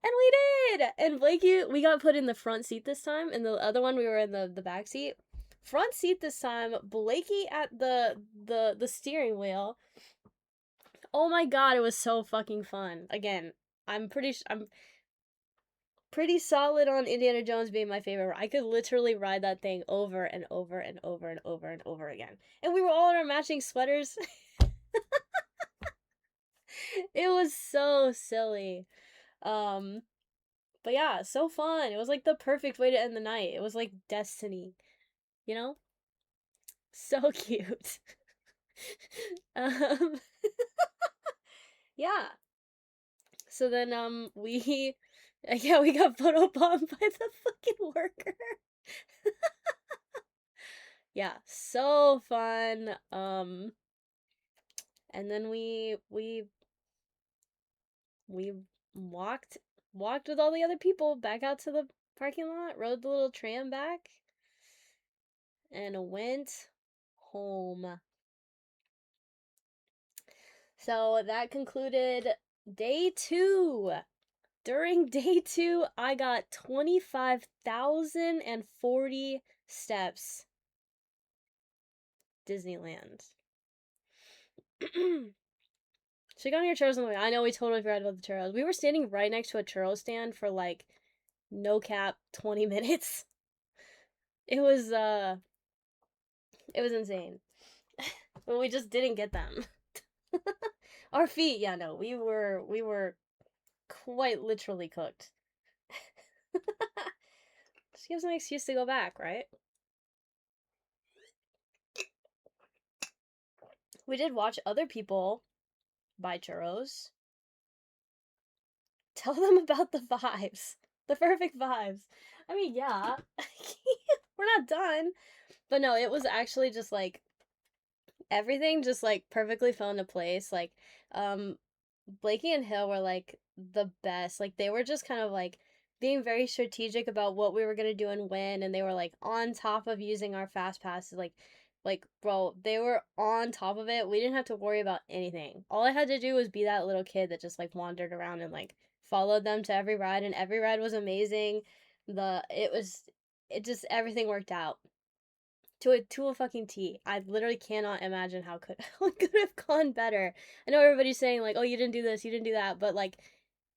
And we did! And Blakey, we got put in the front seat this time, and the other one we were in the back seat. Front seat this time, Blakey at the steering wheel. Oh my god, it was so fucking fun. Again, I'm pretty solid on Indiana Jones being my favorite. I could literally ride that thing over and over and over and over and over again. And we were all in our matching sweaters. It was so silly. But yeah, so fun. It was like the perfect way to end the night. It was like destiny, you know? So cute. um yeah. So then we yeah, we got photobombed by the fucking worker. Yeah, so fun. And then we walked walked with all the other people back out to the parking lot, rode the little tram back, and went home. So that concluded day 2. During day 2, I got 25,040 steps. Disneyland. So you got on your churros on the way. I know we totally forgot about the churros. We were standing right next to a churro stand for like no cap 20 minutes. It was insane. But we just didn't get them. Our feet, yeah, no, we were quite literally cooked. Just gives an excuse to go back, right? We did watch other people buy churros. Tell them about the vibes. The perfect vibes. I mean, yeah. We're not done. But no, it was actually just like everything just like perfectly fell into place. Like, um, Blakey and Hill were like the best. Like they were just kind of like being very strategic about what we were gonna do and when, and they were like on top of using our fast passes. Like bro, they were on top of it. We didn't have to worry about anything. All I had to do was be that little kid that just like wandered around and like followed them to every ride, and every ride was amazing. It just everything worked out to a fucking T. I literally cannot imagine how could how it could have gone better. I know everybody's saying like, "Oh, you didn't do this, you didn't do that," but like,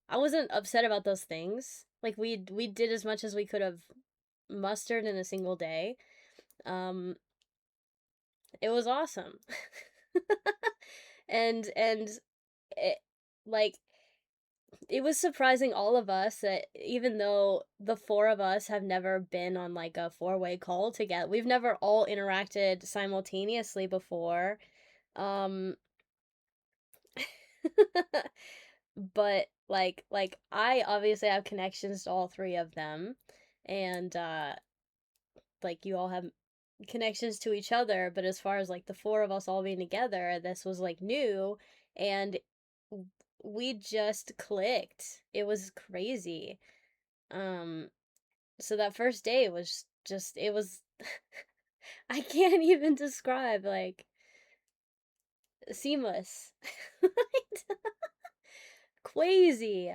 I wasn't upset about those things. Like we did as much as we could have mustered in a single day. Um, it was awesome, and it like it was surprising all of us that even though the four of us have never been on like a four-way call together, we've never all interacted simultaneously before. Um but like I obviously have connections to all three of them, and like you all have connections to each other, but as far as like the four of us all being together, this was like new, and we just clicked. It was crazy. Um so that first day was just it was I can't even describe, like, seamless. Crazy.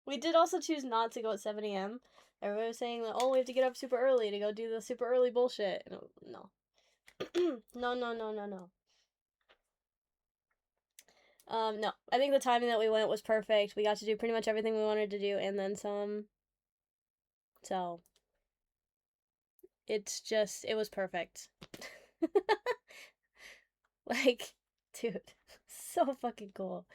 We did also choose not to go at 7 a.m. Everybody was saying that, oh, we have to get up super early to go do the super early bullshit. No. No, no, no, no, no. No. I think the timing that we went was perfect. We got to do pretty much everything we wanted to do and then some. So, it was perfect. Like, dude, so fucking cool.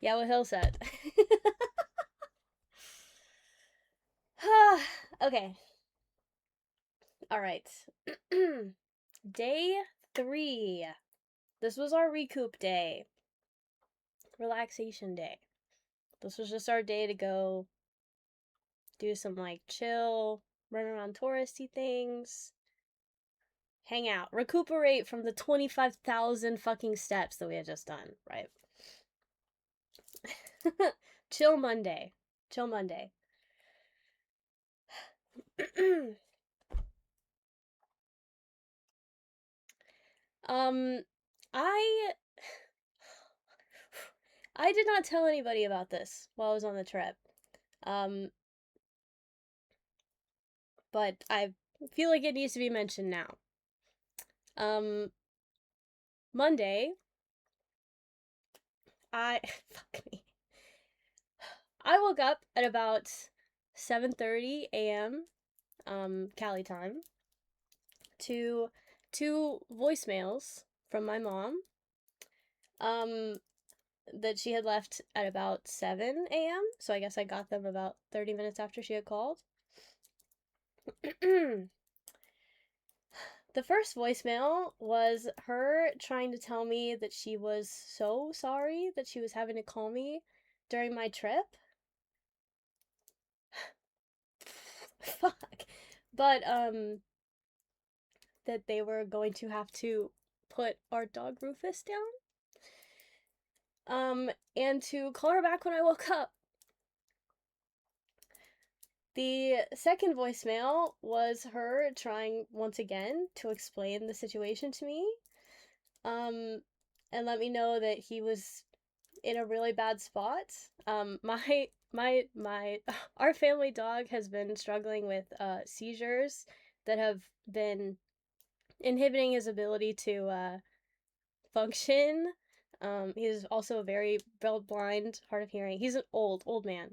Yeah, what Hill said. Okay. All right. Day 3. This was our recoup day. Relaxation day. This was just our day to go do some like chill, run around touristy things, hang out, recuperate from the 25,000 fucking steps that we had just done, right? Chill Monday. Chill Monday. um I I did not tell anybody about this while I was on the trip. Um but I feel like it needs to be mentioned now. Um Monday, I fuck me. I woke up at about 7:30 a.m. Cali time, to two voicemails from my mom, um, that she had left at about 7 a.m. So I guess I got them about 30 minutes after she had called. The first voicemail was her trying to tell me that she was so sorry that she was having to call me during my trip. Fuck. But, that they were going to have to put our dog Rufus down. And to call her back when I woke up. The second voicemail was her trying once again to explain the situation to me. And let me know that he was in a really bad spot. My our family dog has been struggling with seizures that have been inhibiting his ability to function. He's also very blind, hard of hearing. He's an old man.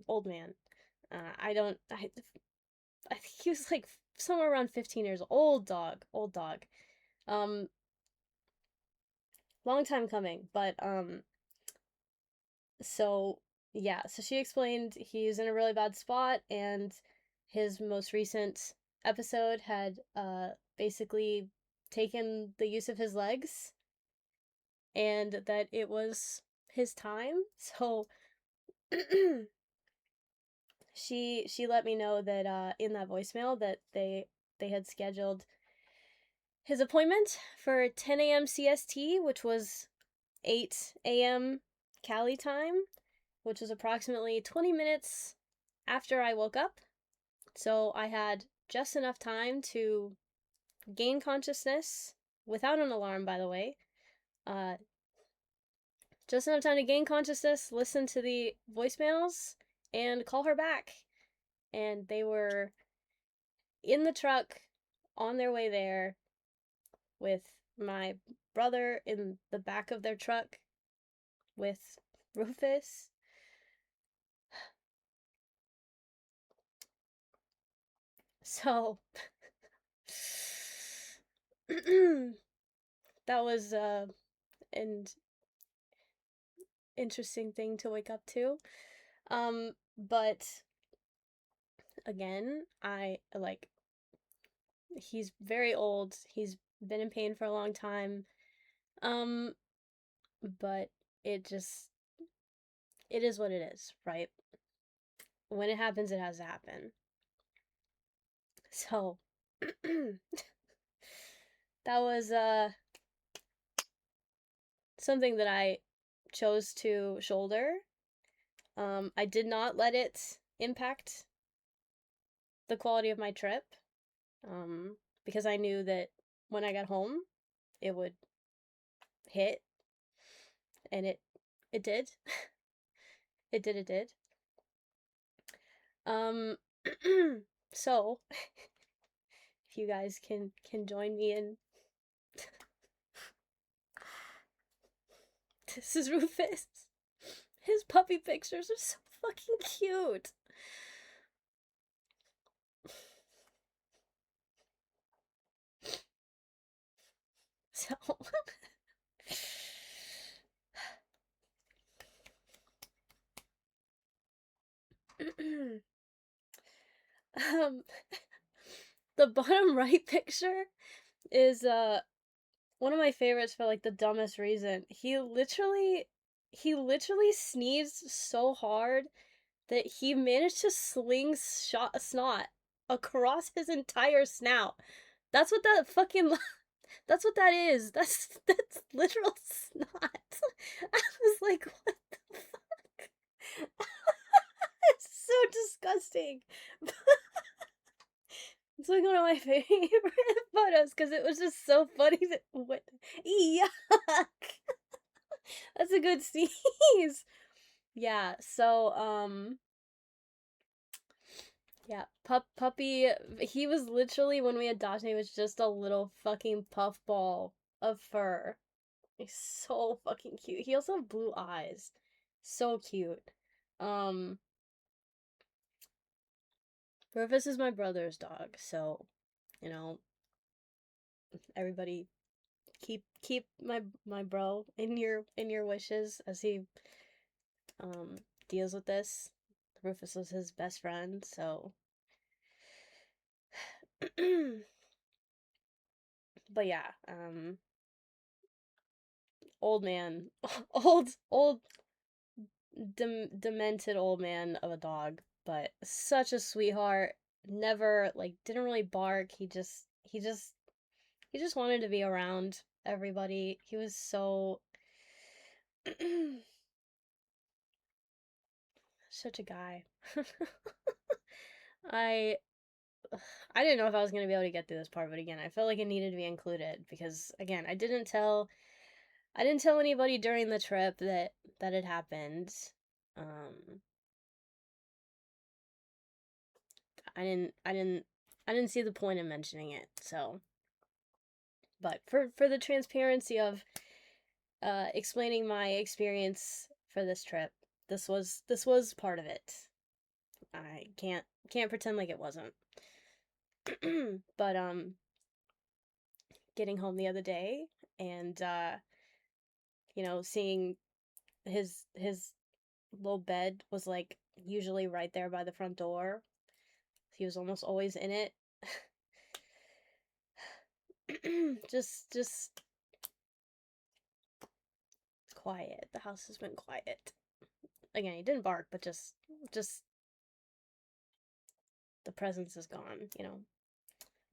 I think he was like somewhere around 15 years old. Old dog. Um, long time coming, but so yeah, so she explained he's in a really bad spot, and his most recent episode had basically taken the use of his legs, and that it was his time. So she let me know that in that voicemail that they had scheduled his appointment for 10 a.m. CST, which was 8 a.m. Cali time, which was approximately 20 minutes after I woke up. So I had just enough time to gain consciousness without an alarm, by the way. Just enough time to gain consciousness, listen to the voicemails, and call her back. And they were in the truck on their way there with my brother in the back of their truck with Rufus. So that was an interesting thing to wake up to. But again, I like he's very old. He's been in pain for a long time. Um, but it is what it is, right? When it happens, it has to happen. So that was something that I chose to shoulder. I did not let it impact the quality of my trip, because I knew that when I got home, it would hit, and it did. It did. Um, so if you guys can join me in, this is Rufus. His puppy pictures are so fucking cute. So um the bottom right picture is one of my favorites for like the dumbest reason. He literally sneezed so hard that he managed to slingshot snot across his entire snout. That's what that fucking that's what that is. That's literal snot. I was like, what the fuck? It's so disgusting. It's like one of my favorite photos because it was just so funny that what yuck. That's a good sneeze. Yeah, so yeah, puppy, he was literally, when we adopted him, he was just a little fucking puffball of fur. He's so fucking cute. He also have blue eyes. So cute. Um Rufus is my brother's dog, so, you know, everybody keep my bro in your wishes as he deals with this. Rufus was his best friend, so but yeah, old man, old demented old man of a dog, but such a sweetheart. Never like didn't really bark. He just wanted to be around everybody. He was so such a guy. I I didn't know if I was gonna be able to get through this part, but again, I felt like it needed to be included because again, I didn't tell anybody during the trip that it happened. Um, I didn't see the point in mentioning it. So, but for the transparency of explaining my experience for this trip, this was part of it. I can't pretend like it wasn't. But getting home the other day and you know, seeing his little bed was like usually right there by the front door. He was almost always in it. just quiet. The house has been quiet. Again, he didn't bark, but just the presence is gone, you know.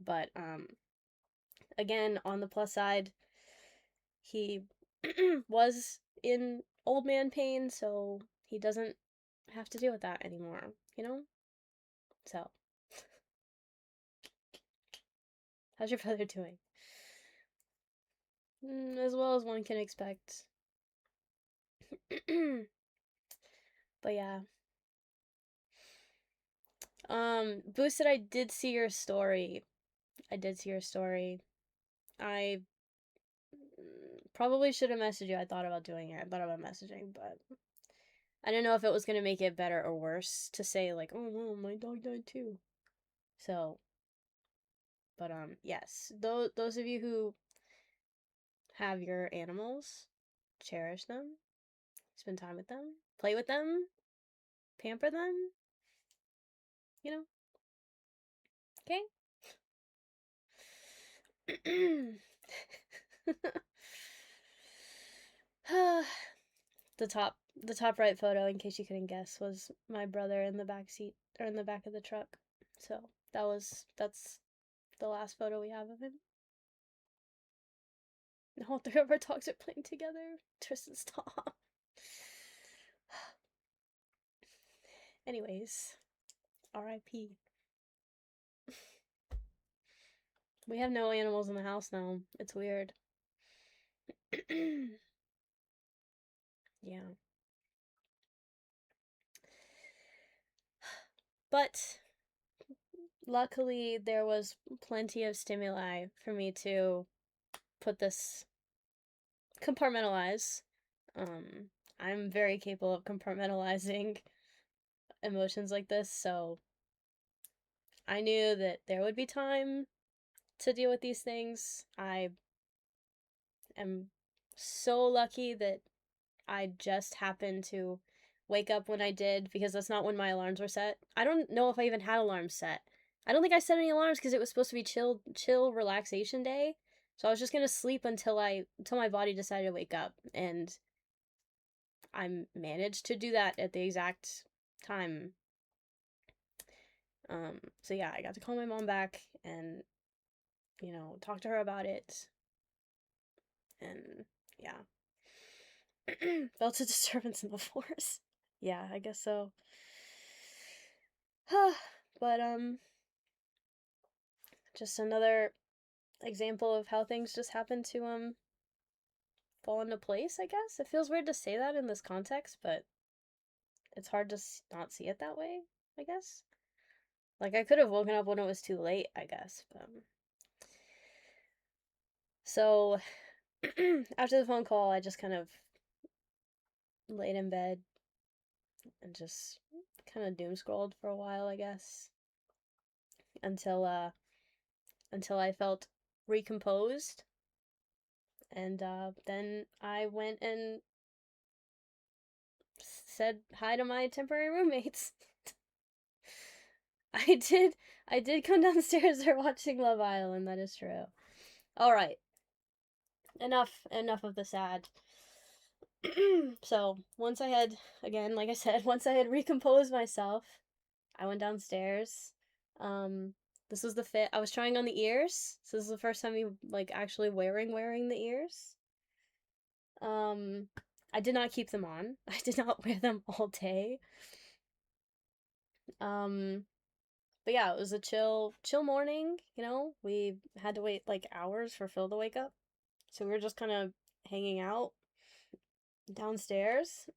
But again, on the plus side, he was in old man pain, so he doesn't have to deal with that anymore, you know? So, how's your brother doing? As well as one can expect. But yeah. Boosted, I did see your story. I did see your story. I probably should have messaged you. I thought about doing it. I thought about messaging, but I didn't know if it was going to make it better or worse to say, like, oh no, my dog died too. So, but, yes. Those of you who have your animals, cherish them, spend time with them, play with them, pamper them, you know? Okay? The top right photo, in case you couldn't guess, was my brother in the back seat or in the back of the truck. So that's the last photo we have of him. All three of our dogs are playing together. Tristan, stop. Anyways, R.I.P. We have no animals in the house now. It's weird. Yeah. But luckily, there was plenty of stimuli for me to put this compartmentalize. I'm very capable of compartmentalizing emotions like this, so I knew that there would be time to deal with these things. I am so lucky that I just happened to wake up when I did because that's not when my alarms were set. I don't know if I even had alarms set. I don't think I set any alarms because it was supposed to be chill relaxation day. So I was just gonna sleep until my body decided to wake up, and I managed to do that at the exact time. So yeah, I got to call my mom back and, you know, talk to her about it. And yeah. Felt a disturbance in the force. Yeah, I guess so. But just another example of how things just happen to fall into place, I guess. It feels weird to say that in this context, but it's hard to not see it that way, I guess. Like, I could have woken up when it was too late, I guess, but so after the phone call, I just kind of laid in bed and just kind of doom scrolled for a while, I guess. until I felt recomposed, and then I went and said hi to my temporary roommates. I did I did come downstairs. They're watching Love Island. That is true. All right. Enough of the sad. So, once I had, again, like I said, once I had recomposed myself, I went downstairs. Um, this was the fit. I was trying on the ears. So this is the first time you like actually wearing the ears. Um, I did not keep them on. I did not wear them all day. Um, but yeah, it was a chill morning, you know. We had to wait like hours for Phil to wake up. So we were just kind of hanging out downstairs.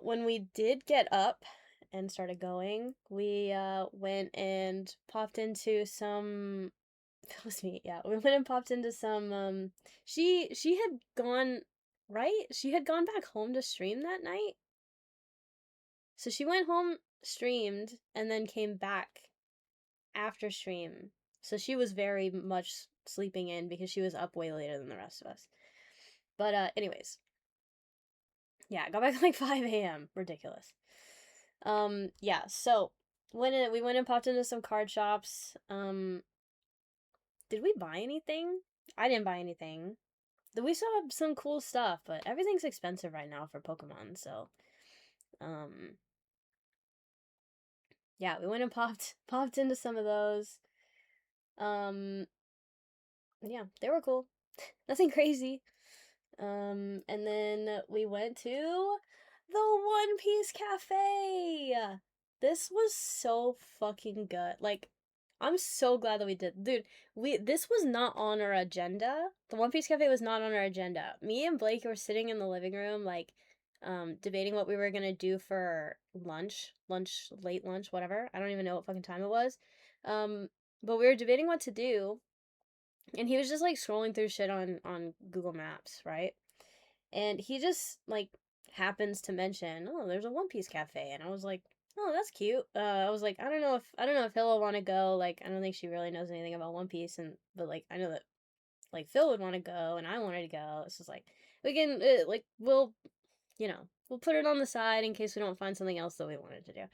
When we did get up and started going, we went and popped into some that was me, yeah. We went and popped into some she had gone, right? She had gone back home to stream that night. So she went home, streamed, and then came back after stream. So she was very much sleeping in because she was up way later than the rest of us. But anyways, yeah, I got back at like 5 a.m. Ridiculous. Yeah, so we went and popped into some card shops. Did we buy anything? I didn't buy anything. We saw some cool stuff, but everything's expensive right now for Pokemon, so um yeah, we went and popped into some of those. Um yeah, they were cool. Nothing crazy. And then we went to the One Piece Cafe. This was so fucking good. Like, I'm so glad that we did. Dude, this was not on our agenda. The One Piece Cafe was not on our agenda. Me and Blake were sitting in the living room, like, debating what we were gonna do for late lunch, whatever. I don't even know what fucking time it was. But we were debating what to do, and he was just like scrolling through shit on Google Maps, right? And he just like happens to mention, oh, there's a One Piece cafe, and I was like, oh, that's cute. I was like, I don't know if Phil will want to go. Like, I don't think she really knows anything about One Piece, and but like I know that like Phil would want to go, and I wanted to go. It's just like we can like we'll put it on the side in case we don't find something else that we wanted to do.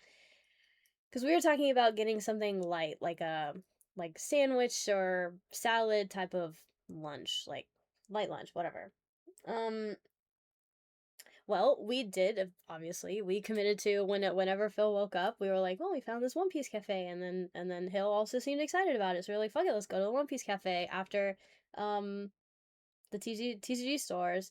Because we were talking about getting something light, like a like sandwich or salad type of lunch, like light lunch, whatever. Um, well, we did, obviously. We committed to whenever Phil woke up, we were like, "Well, we found this One Piece cafe," and then Hill also seemed excited about it. So we were like, "Fuck it, let's go to the One Piece cafe after um the TCG stores."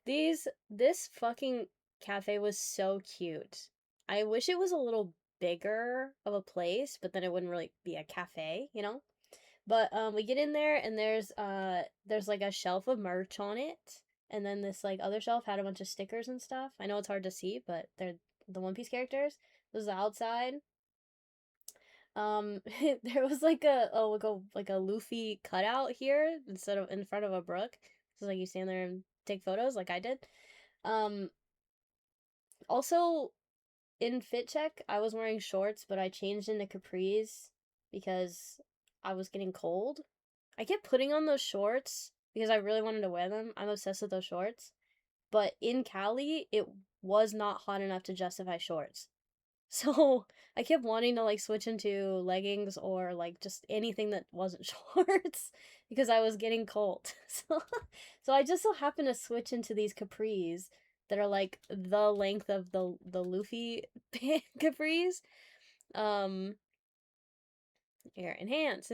This fucking cafe was so cute. I wish it was a little bigger of a place, but then it wouldn't really be a cafe, you know? But we get in there and there's like a shelf of merch on it, and then this like other shelf had a bunch of stickers and stuff. I know it's hard to see, but they're the One Piece characters. This is outside. There was like a Luffy cutout here instead of in front of a brook. So like you stand there and take photos like I did. Um, Also in fit check, I was wearing shorts, but I changed into capris because I was getting cold. I kept putting on those shorts because I really wanted to wear them. I'm obsessed with those shorts. But in Cali, it was not hot enough to justify shorts. So I kept wanting to like switch into leggings or like just anything that wasn't shorts because I was getting cold. So so I just so happened to switch into these capris that are like the length of the Luffy capris. Um Here, enhance.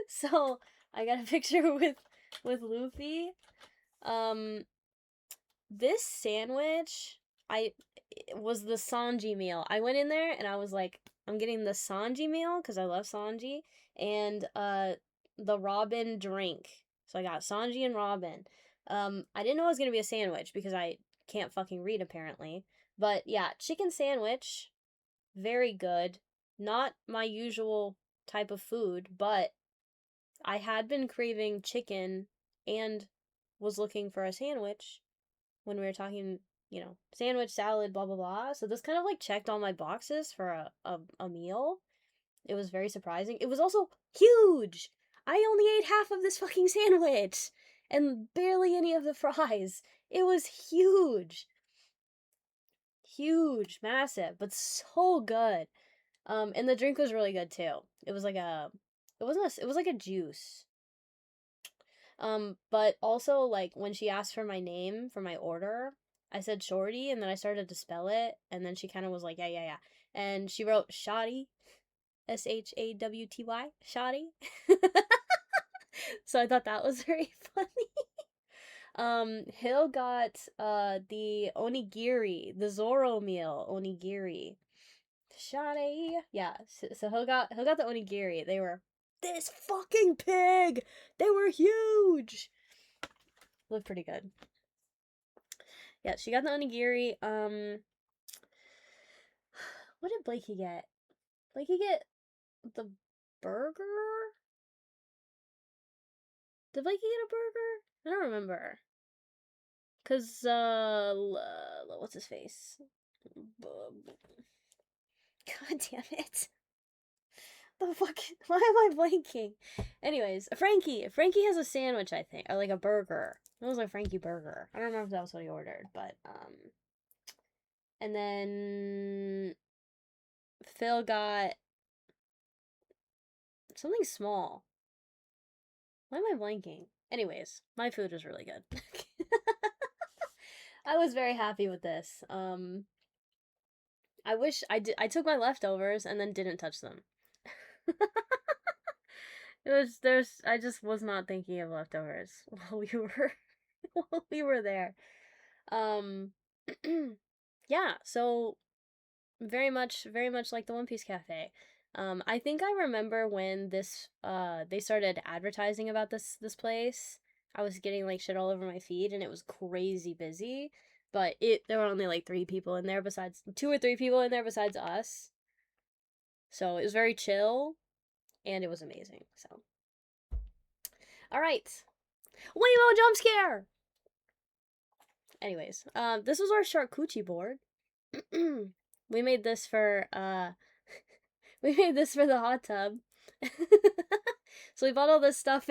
So I got a picture with Luffy. Um, this sandwich, I it was the Sanji meal. I went in there and I was like, I'm getting the Sanji meal because I love Sanji, and the Robin drink. So I got Sanji and Robin. I didn't know it was gonna be a sandwich because I can't fucking read apparently. But yeah, chicken sandwich, very good. Not my usual type of food, but I had been craving chicken and was looking for a sandwich when we were talking you know, sandwich, salad, blah, blah, blah. So this kind of like checked all my boxes for a meal. It was very surprising. It was also huge. I only ate half of this fucking sandwich and barely any of the fries. It was huge. Huge, massive, but so good. And the drink was really good too. It was like it was like a juice. But also like when she asked for my name for my order, I said Shorty and then I started to spell it and then she kind of was like, yeah. And she wrote Shotty, Shawty, Shotty. So I thought that was very funny. Hill got the onigiri, the Zoro meal onigiri. Shotty. Yeah, so Hill got the onigiri. They were this fucking pig. They were huge. Looked pretty good. Yeah, she got the onigiri. What did Blakey get? Blakey get the burger? Did Blakey get a burger? I don't remember. Cause what's his face? God damn it. The fuck? Why am I blanking? Anyways, Frankie has a sandwich, I think, or like a burger. It was like a Frankie burger. I don't remember if that was what he ordered, but and then Phil got something small. Why am I blanking? Anyways, my food was really good. I was very happy with this. I wish I took my leftovers and then didn't touch them. I just was not thinking of leftovers while we were there. Yeah, so very much like the One Piece Cafe. I think I remember when they started advertising about this place. I was getting like shit all over my feed and it was crazy busy, but there were only like 3 people in there besides 2 or 3 people in there besides us. So it was very chill and it was amazing. So all right. Waymo jump scare. Anyways, this was our charcuterie board. We made this for the hot tub. So we bought all this stuff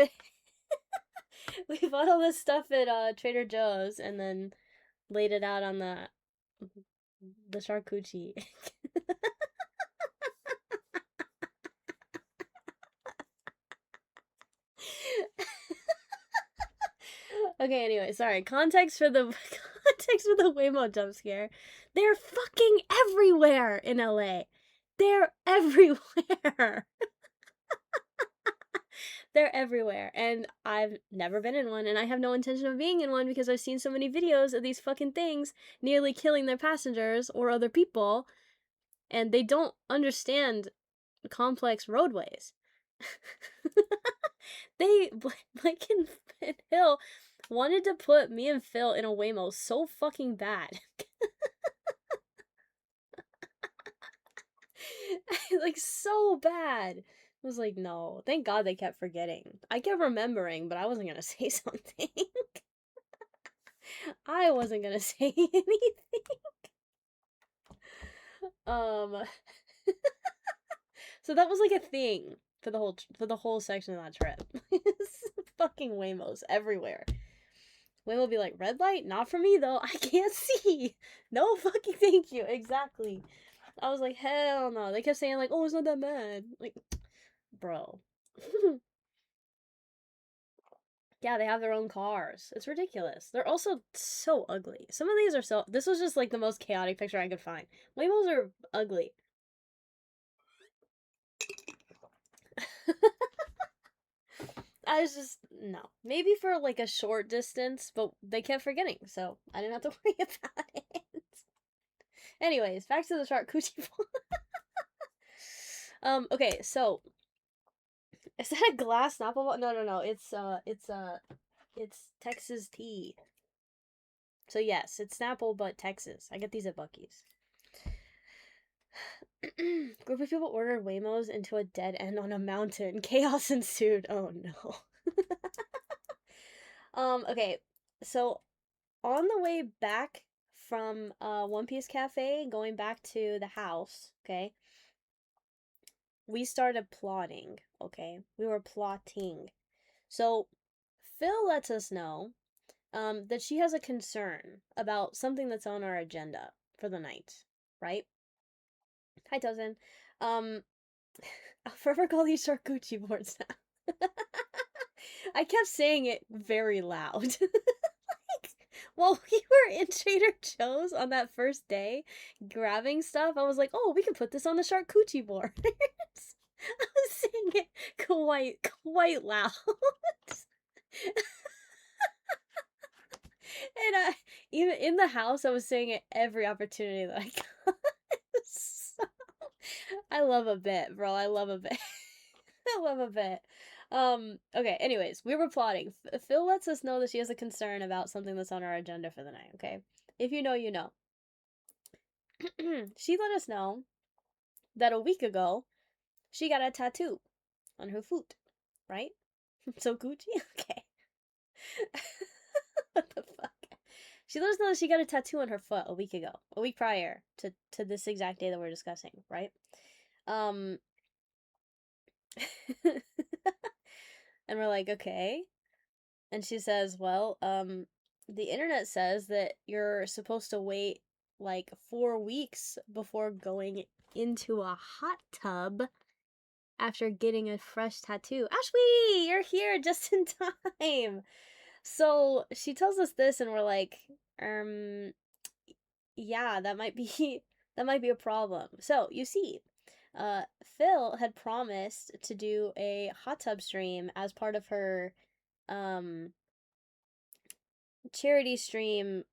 at Trader Joe's and then laid it out on the charcuterie. Okay, anyway, sorry. Context for the Waymo jump scare. They're fucking everywhere in LA. They're everywhere. They're everywhere. And I've never been in one, and I have no intention of being in one because I've seen so many videos of these fucking things nearly killing their passengers or other people, and they don't understand complex roadways. Blake and Hill wanted to put me and Phil in a Waymo so fucking bad. Like, so bad. I was like, no. Thank God they kept forgetting. I kept remembering, but I wasn't gonna say something. I wasn't gonna say anything. So that was like a thing for the whole section of that trip. Fucking Waymos everywhere. Waymo would be like, red light? Not for me though. I can't see. No fucking thank you. Exactly. I was like, hell no. They kept saying like, oh, it's not that bad. Like, bro. Yeah, they have their own cars. It's ridiculous. They're also so ugly. Some of these are so... This was just like the most chaotic picture I could find. Waymos are ugly. I was just... No. Maybe for like a short distance, but they kept forgetting, so I didn't have to worry about it. Anyways, back to the charcuterie board. Okay, so... Is that a glass Snapple bottle? No. It's Texas tea. So yes, it's Snapple, but Texas. I get these at Buc-ee's. Group of people ordered Waymos into a dead end on a mountain. Chaos ensued. Oh no. Okay, so on the way back from One Piece Cafe going back to the house, okay, we started plotting, okay? We were plotting. So Phil lets us know that she has a concern about something that's on our agenda for the night, right? Hi, Tozen. Um, I'll forever call these charcuterie boards now. I kept saying it very loud. Like, while we were in Trader Joe's on that first day, grabbing stuff, I was like, oh, we can put this on the charcuterie board. I was saying it quite loud. And even in the house, I was saying it every opportunity that I got. So, I love a bit, bro. I love a bit. I love a bit. Okay, anyways, we were plotting. Phil lets us know that she has a concern about something that's on our agenda for the night, okay? If you know, you know. She let us know that a week ago, she got a tattoo on her foot, right? So Gucci? Okay. What the fuck? She let us know that she got a tattoo on her foot a week ago, a week prior to this exact day that we're discussing, right? Um, and we're like, okay. And she says, well, the internet says that you're supposed to wait like 4 weeks before going into a hot tub after getting a fresh tattoo. Ashley, you're here just in time. So she tells us this, and we're like, yeah, that might be that might be a problem. So you see, Phil had promised to do a hot tub stream as part of her um charity stream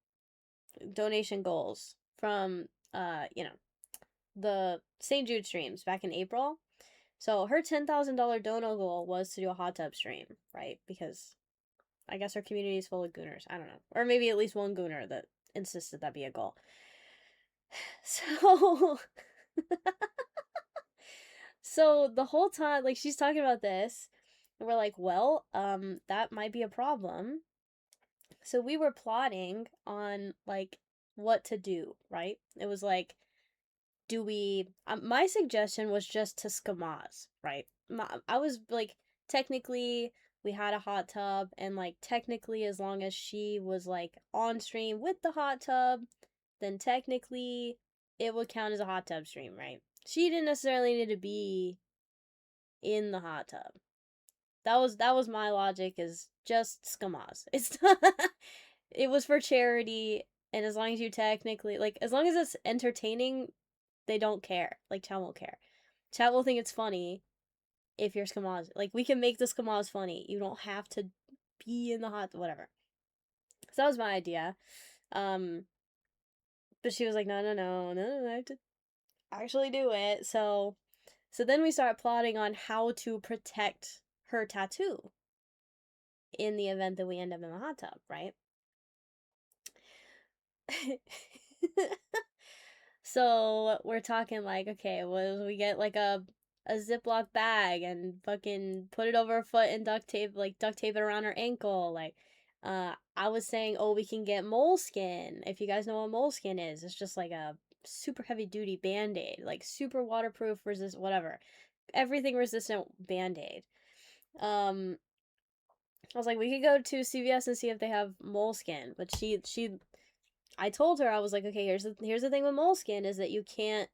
donation goals from the St. Jude streams back in April. So her $10,000 dono goal was to do a hot tub stream, right? Because I guess her community is full of gooners. I don't know. Or maybe at least one gooner that insisted that be a goal. So so the whole time, like, she's talking about this, and we're like, well, that might be a problem. So we were plotting on like what to do, right? It was like, do we my suggestion was just to skamaz, right? I was like, technically we had a hot tub, and like technically as long as she was like on stream with the hot tub, then technically it would count as a hot tub stream, right? She didn't necessarily need to be in the hot tub. That was my logic, is just skamaz. It's not, it was for charity, and as long as you technically, like, as long as it's entertaining, they don't care. Like, chat won't care. Chat will think it's funny if you're skamaz. Like, we can make the skamaz funny. You don't have to be in the hot, whatever. So that was my idea. But she was like, no, I have to actually do it. So then we start plotting on how to protect her tattoo in the event that we end up in the hot tub, right? So we're talking like, okay, well, we get like a Ziploc bag and fucking put it over her foot and duct tape it around her ankle. Like, I was saying, oh, we can get moleskin. If you guys know what moleskin is, it's just like a super heavy duty band-aid, like super waterproof, whatever, everything resistant band-aid. I was like, we could go to CVS and see if they have moleskin, but I told her, I was like, okay, here's the thing with moleskin, is that you can't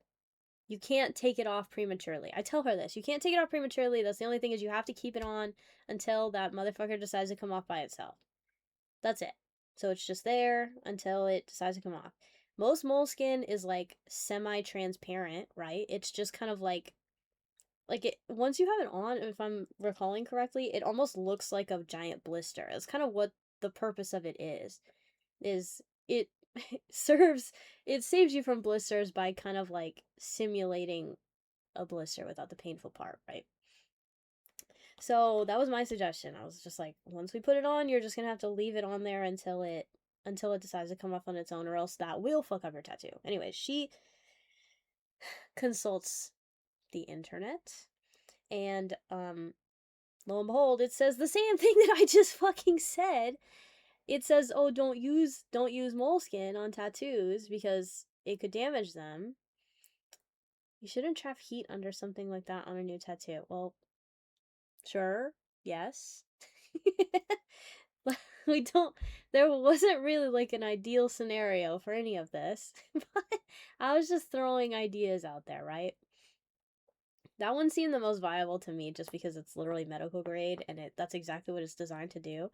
take it off prematurely. I tell her this, you can't take it off prematurely. That's the only thing, is you have to keep it on until that motherfucker decides to come off by itself. That's it. So it's just there until it decides to come off. Most moleskin is like semi-transparent, right? It's just kind of like it, once you have it on, if I'm recalling correctly, it almost looks like a giant blister. That's kind of what the purpose of it is it it saves you from blisters by kind of like simulating a blister without the painful part, right? So that was my suggestion. I was just like, once we put it on, you're just gonna have to leave it on there until it decides to come off on its own, or else that will fuck up your tattoo. Anyways, she consults the internet, and lo and behold, it says the same thing that I just fucking said. it says, oh, don't use moleskin on tattoos because it could damage them. You shouldn't trap heat under something like that on a new tattoo. Well, sure, yes. We don't, there wasn't really like an ideal scenario for any of this, but I was just throwing ideas out there, right? That one seemed the most viable to me just because it's literally medical grade and that's exactly what it's designed to do.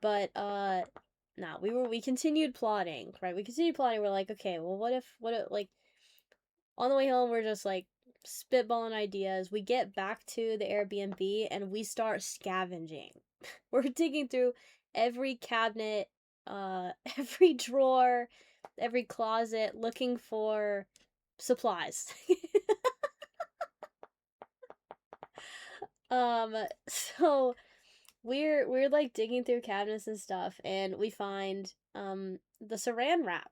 But nah, we continued plotting, right? We continued plotting. We're like, okay, well what if like on the way home we're just like spitballing ideas. We get back to the Airbnb and we start scavenging. We're digging through every cabinet, every drawer, every closet looking for supplies. So we're like digging through cabinets and stuff and we find the saran wrap.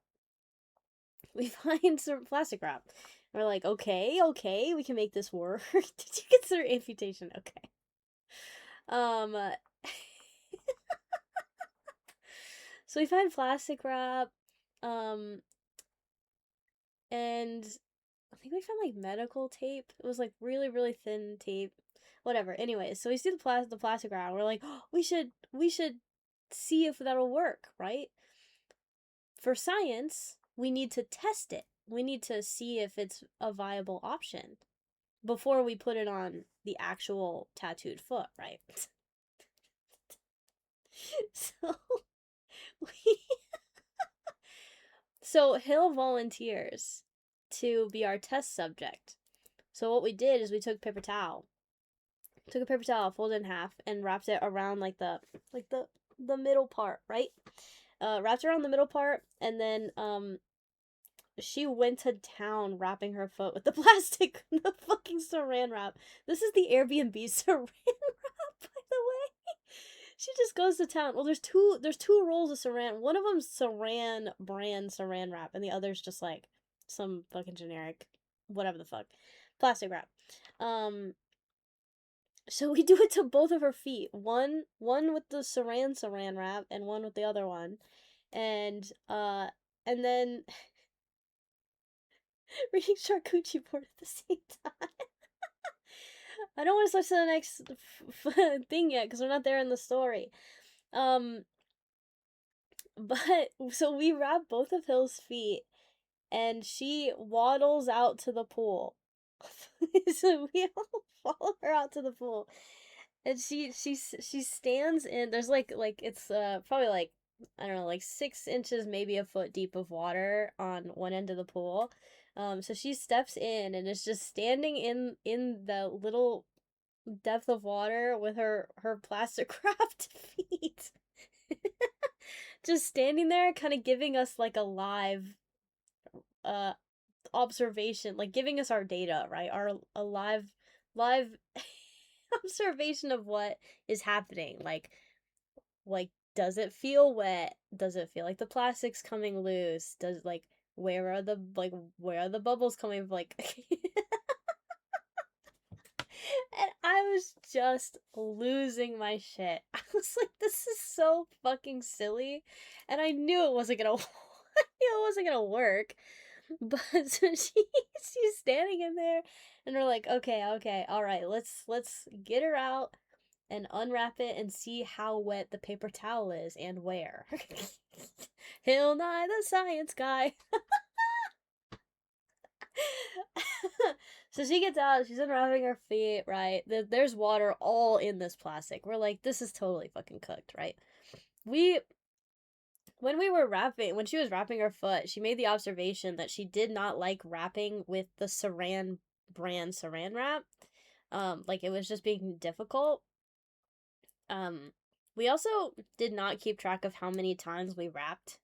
We find some plastic wrap. We're like, okay, we can make this work. Did you consider amputation? Okay. Um so we find plastic wrap, and I think we found like medical tape. It was like really, really thin tape. Whatever. Anyways, so we see the plastic wrap. We're like, oh, we should see if that'll work, right? For science, we need to test it. We need to see if it's a viable option before we put it on the actual tattooed foot, right? So we so Hill volunteers to be our test subject. So what we did is we took a paper towel, folded in half, and wrapped it around like the middle part, right? Wrapped around the middle part, and then she went to town wrapping her foot with the the fucking saran wrap. This is the Airbnb saran wrap, by the way. She just goes to town. Well, there's two rolls of saran. One of them's saran brand saran wrap, and the other's just like some fucking generic, whatever the fuck, plastic wrap. So we do it to both of her feet. One with the saran wrap, and one with the other one, and then reading charcuterie board at the same time. I don't want to switch to the next thing yet because we're not there in the story. But so we wrap both of Hill's feet, and she waddles out to the pool. So we all follow her out to the pool, and she stands in. There's like it's probably like I don't know, like 6 inches, maybe a foot deep of water on one end of the pool. So she steps in and is just standing in the little depth of water with her plastic wrapped feet. Just standing there, kind of giving us like a live observation, like giving us our data, right? A live observation of what is happening. Like does it feel wet? Does it feel like the plastic's coming loose? Does like where are the bubbles coming from? Like and I was just losing my shit. I was like, this is so fucking silly. And I knew it wasn't gonna work. But so she's standing in there and we're like, okay, all right, let's get her out and unwrap it and see how wet the paper towel is and where. Hill Nye the science guy. So she gets out, she's unwrapping her feet, right? There's water all in this plastic. We're like, this is totally fucking cooked, right? When she was wrapping her foot, she made the observation that she did not like wrapping with the saran brand saran wrap. Like it was just being difficult. We also did not keep track of how many times we wrapped.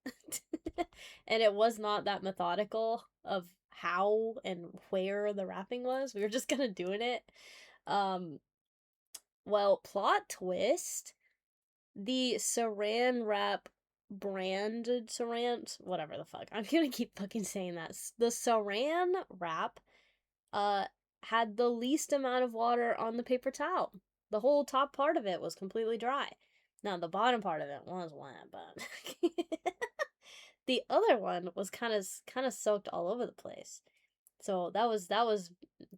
And it was not that methodical of how and where the wrapping was. We were just kind of doing it. Well, plot twist, the saran wrap branded saran, whatever the fuck. I'm gonna keep fucking saying that. The saran wrap had the least amount of water on the paper towel. The whole top part of it was completely dry. Now, the bottom part of it was wet, but the other one was kind of soaked all over the place. So that was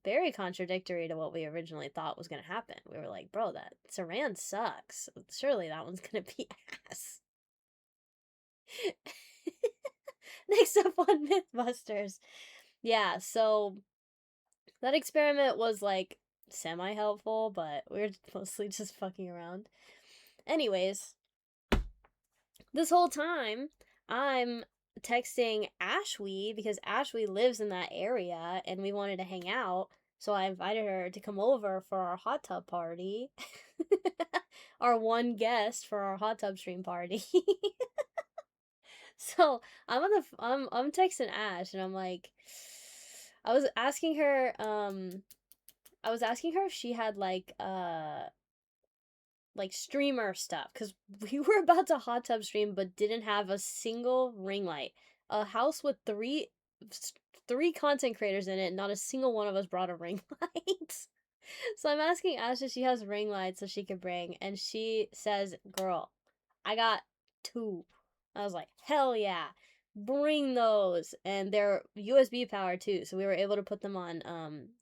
very contradictory to what we originally thought was going to happen. We were like, bro, that Saran sucks. Surely that one's going to be ass. Next up on Mythbusters. Yeah, so that experiment was like semi-helpful, but we were mostly just fucking around. Anyways, this whole time, I'm texting Ashwee because Ashwee lives in that area and we wanted to hang out. So I invited her to come over for our hot tub party. Our one guest for our hot tub stream party. So I'm texting Ash and I'm like, I was asking her if she had like streamer stuff, because we were about to hot tub stream but didn't have a single ring light. A house with three content creators in it, not a single one of us brought a ring light. So I'm asking Ash if she has ring lights so she could bring, and she says, girl, I got 2. I was like, hell yeah, bring those. And they're USB powered too, so we were able to put them on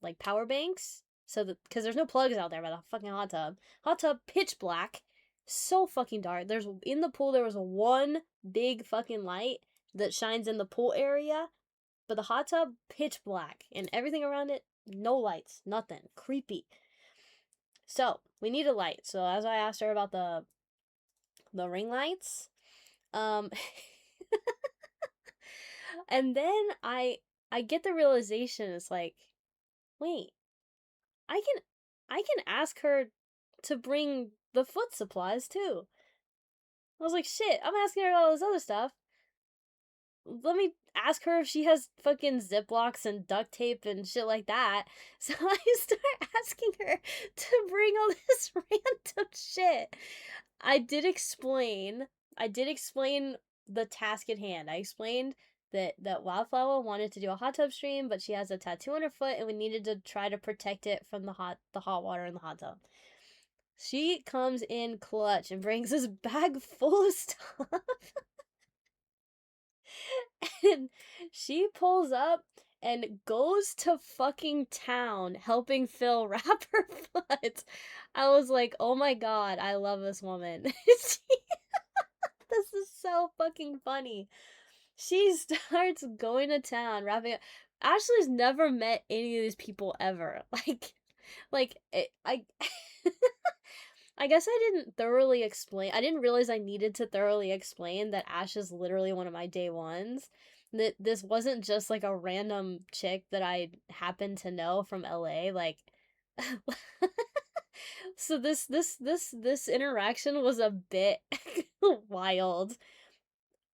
like power banks. So that, because there's no plugs out there by the fucking hot tub pitch black, so fucking dark. There's in the pool there was one big fucking light that shines in the pool area, but the hot tub pitch black and everything around it no lights, nothing, creepy. So we need a light. So as I asked her about the ring lights, and then I get the realization, it's like, wait, I can ask her to bring the foot supplies too. I was like, shit, I'm asking her all this other stuff. Let me ask her if she has fucking Ziplocs and duct tape and shit like that. So I start asking her to bring all this random shit. I did explain the task at hand. I explained that Wildflower wanted to do a hot tub stream, but she has a tattoo on her foot and we needed to try to protect it from the hot water in the hot tub. She comes in clutch and brings this bag full of stuff. And she pulls up and goes to fucking town helping Phil wrap her foot. I was like, oh my god, I love this woman. This is so fucking funny. She starts going to town wrapping up. Ashley's never met any of these people ever. I guess I didn't thoroughly explain. I didn't realize I needed to thoroughly explain that Ash is literally one of my day ones. That this wasn't just like a random chick that I happened to know from LA. Like, so this interaction was a bit wild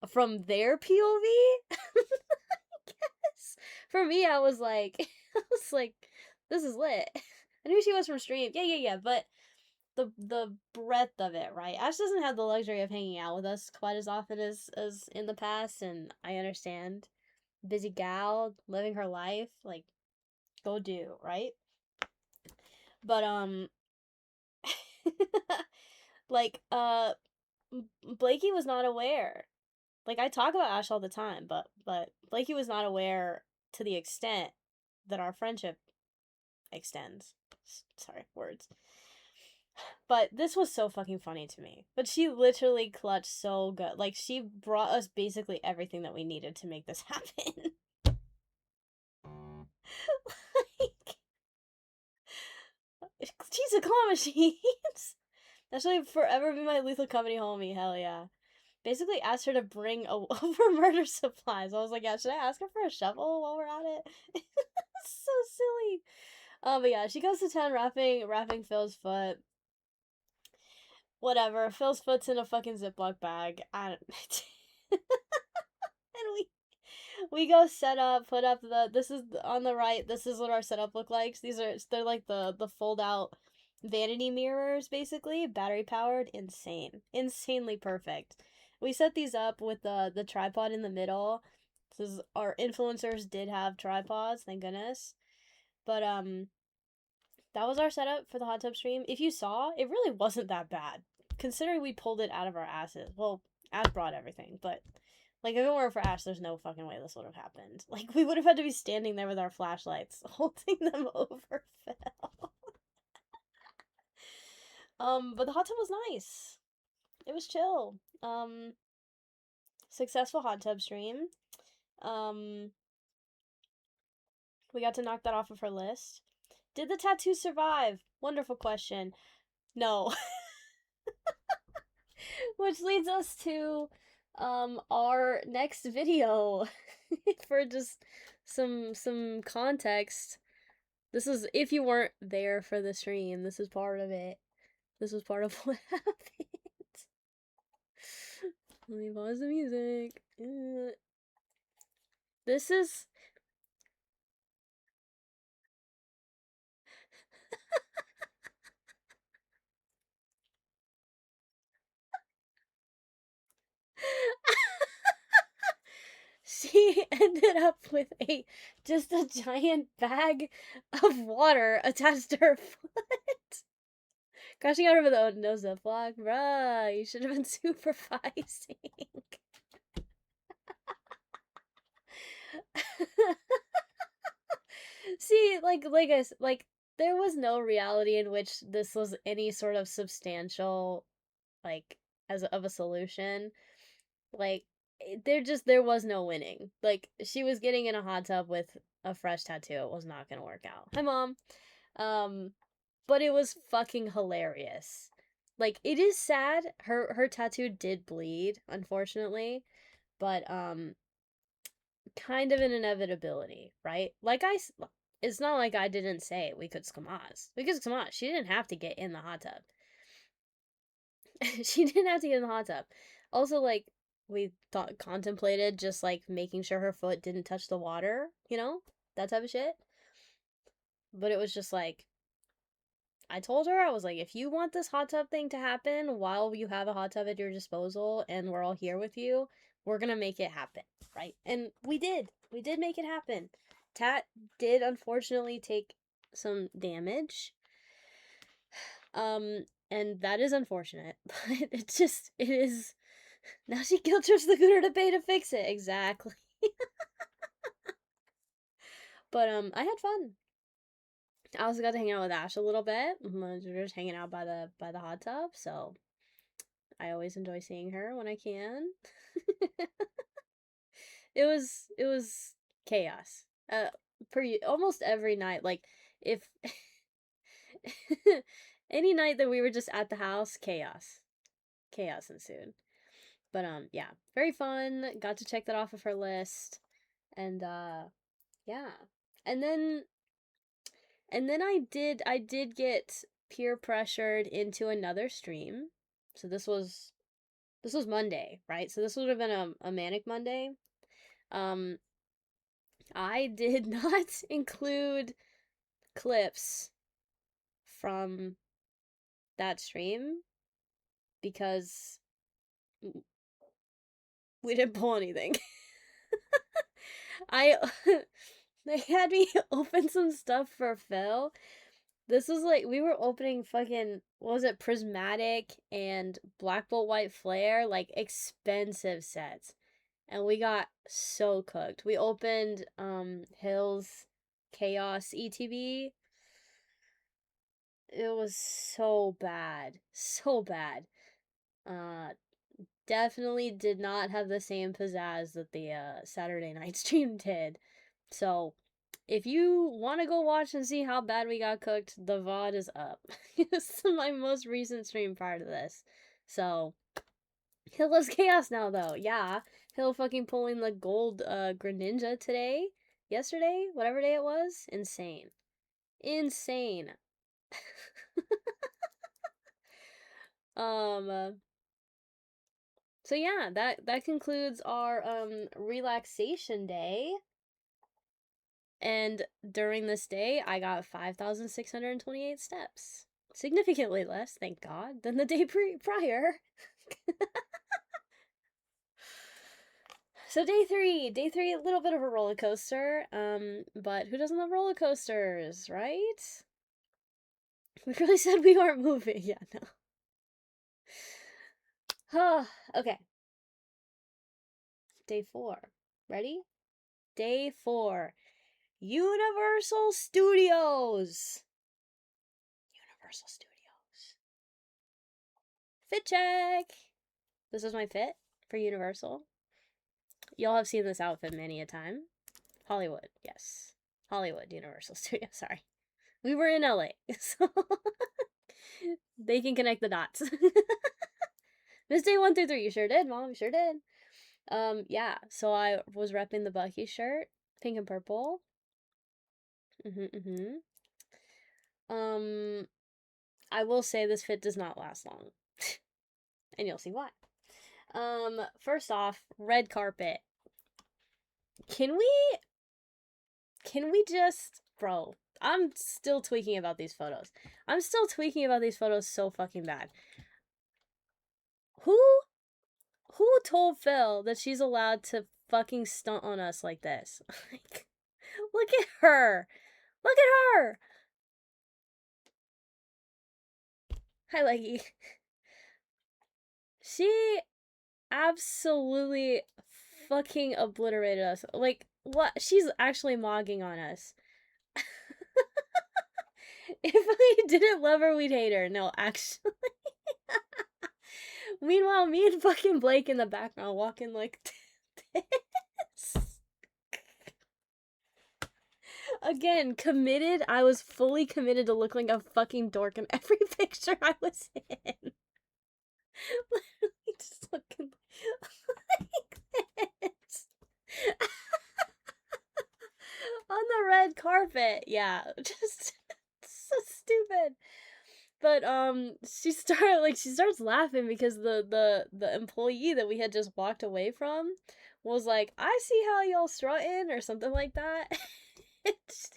from their POV. I guess for me, I was like, this is lit. I knew she was from stream. Yeah, but the breadth of it, right? Ash doesn't have the luxury of hanging out with us quite as often as in the past, and I understand. Busy gal, living her life, like, go do, right? But like Blakey was not aware. Like, I talk about Ash all the time, but Blakey was not aware to the extent that our friendship extends. Sorry, words. But this was so fucking funny to me. But she literally clutched so good. Like, she brought us basically everything that we needed to make this happen. Like, she's a claw machine. That should forever be my Lethal Company homie. Hell yeah. Basically asked her to bring over murder supplies. I was like, yeah, should I ask her for a shovel while we're at it? So silly. But yeah, she goes to town wrapping Phil's foot. Whatever. Phil's foot's in a fucking Ziploc bag. And we go set up, put up this is on the right, this is what our setup look like. They're like the fold out vanity mirrors, basically, battery powered, insanely perfect. We set these up with the tripod in the middle. Our influencers did have tripods, thank goodness. But that was our setup for the hot tub stream. If you saw, it really wasn't that bad considering we pulled it out of our asses. Well, Ash brought everything, but like if it weren't for Ash, there's no fucking way this would have happened. Like we would have had to be standing there with our flashlights, holding them over Phil. But the hot tub was nice. It was chill. Successful hot tub stream. Um, we got to knock that off of her list. Did the tattoo survive? Wonderful question. No. Which leads us to our next video for just some context. This is, if you weren't there for the stream, this is part of it. This was part of what happened. Let me pause the music. This is she ended up with just a giant bag of water attached to her foot. Crashing out over the no ziplock. Bruh, you should have been supervising. See, like there was no reality in which this was any sort of substantial, like, of a solution. Like, there was no winning. Like, she was getting in a hot tub with a fresh tattoo. It was not gonna work out. Hi, Mom. But it was fucking hilarious. Like, it is sad. Her tattoo did bleed, unfortunately, but kind of an inevitability, right? It's not like I didn't say we could skamaz. We could skamaz. She didn't have to get in the hot tub. She didn't have to get in the hot tub. Also, like, we contemplated just like making sure her foot didn't touch the water, you know, that type of shit. But it was just like, I told her, I was like, if you want this hot tub thing to happen while you have a hot tub at your disposal and we're all here with you, we're gonna make it happen, right? And we did. We did make it happen. Tat did unfortunately take some damage. And that is unfortunate, but it is. Now she guilt trips the Gooner to pay to fix it. Exactly. But I had fun. I also got to hang out with Ash a little bit. We were just hanging out by the hot tub, so I always enjoy seeing her when I can. It was chaos. Almost every night. Like, if any night that we were just at the house, chaos ensued. But yeah, very fun. Got to check that off of her list, and yeah, and then I did get peer pressured into another stream. So this was Monday, right? So this would have been a manic Monday. I did not include clips from that stream because we didn't pull anything. They had me open some stuff for Phil. This was like, we were opening fucking, what was it, Prismatic and Black Bolt White Flare, like expensive sets. And we got so cooked. We opened Hill's Chaos ETB. It was so bad. So bad. Definitely did not have the same pizzazz that the Saturday night stream did. So, if you want to go watch and see how bad we got cooked, the VOD is up. It's my most recent stream prior to this. So, Hill loves chaos now, though. Yeah, Hill fucking pulling the gold Greninja today, yesterday, whatever day it was. Insane. Insane. So yeah, that concludes our relaxation day. And during this day, I got 5,628 steps. Significantly less, thank God, than the day prior. So day three, a little bit of a roller coaster. But who doesn't love roller coasters, right? We really said we weren't moving. Yeah, no. Okay. Day 4. Ready? Day 4. Universal Studios. Universal Studios. Fit check. This is my fit for Universal. Y'all have seen this outfit many a time. Hollywood, yes. Hollywood, Universal Studios, sorry. We were in LA, so they can connect the dots. Missed day 1 through 3. You sure did, Mom. You sure did. Yeah, so I was repping the Bucky shirt, pink and purple. I will say this fit does not last long. And you'll see why. First off, red carpet. Can we just, bro, I'm still tweaking about these photos. I'm still tweaking about these photos so fucking bad. Who told Phil that she's allowed to fucking stunt on us like this? Like, look at her. Look at her. Hi, Leggy. She absolutely fucking obliterated us. Like, what? She's actually mogging on us. If we didn't love her, we'd hate her. No, actually. Meanwhile, me and fucking Blake in the background walking like this. Again, committed. I was fully committed to look like a fucking dork in every picture I was in. Literally just looking like this. On the red carpet. Yeah, just so stupid. But she starts laughing because the employee that we had just walked away from was like, "I see how y'all strutting," or something like that. It's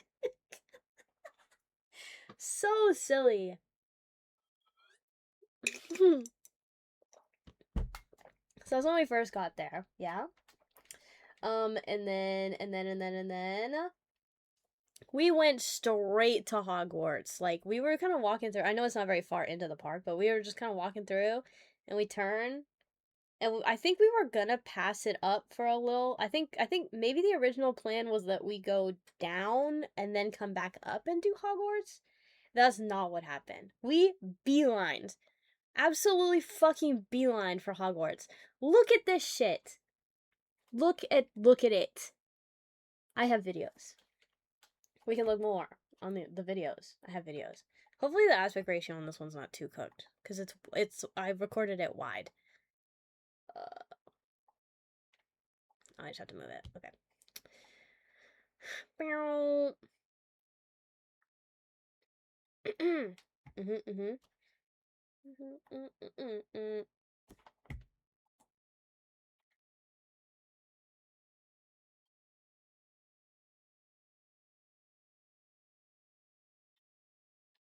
so silly. So that's when we first got there, yeah. And then we went straight to Hogwarts. Like, we were kind of walking through. I know it's not very far into the park, but we were just kind of walking through, and we turn, and I think we were gonna pass it up for a little. I think maybe the original plan was that we go down and then come back up and do Hogwarts. That's not what happened. We beelined. Absolutely fucking beeline for Hogwarts. Look at this shit. Look at it. I have videos. We can look more on the videos. I have videos. Hopefully the aspect ratio on this one's not too cooked, because I recorded it wide. I just have to move it. Okay.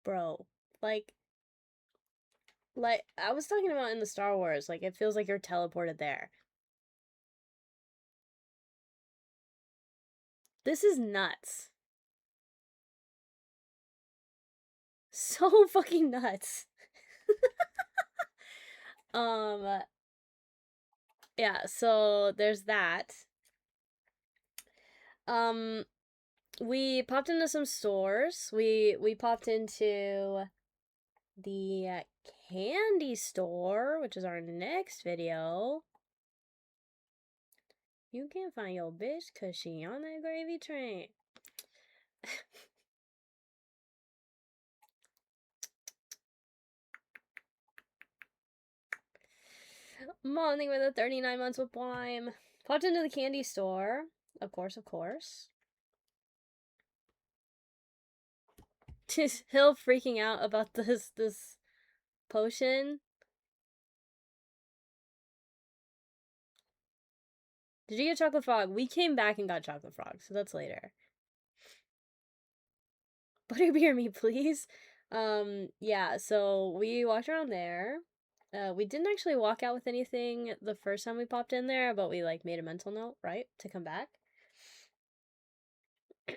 Bro, like I was talking about in the Star Wars, like, it feels like you're teleported there. This is nuts. So fucking nuts. Yeah, so there's that. We popped into some stores. We popped into the candy store, which is our next video. You can't find your bitch cause she on that gravy train. Morning with the 39 months with Prime. Popped into the candy store. Of course. Just Hill freaking out about this potion. Did you get chocolate frog? We came back and got chocolate frog, so that's later. Butterbeer me, please. Yeah, so we walked around there. We didn't actually walk out with anything the first time we popped in there, but we, like, made a mental note, right, to come back.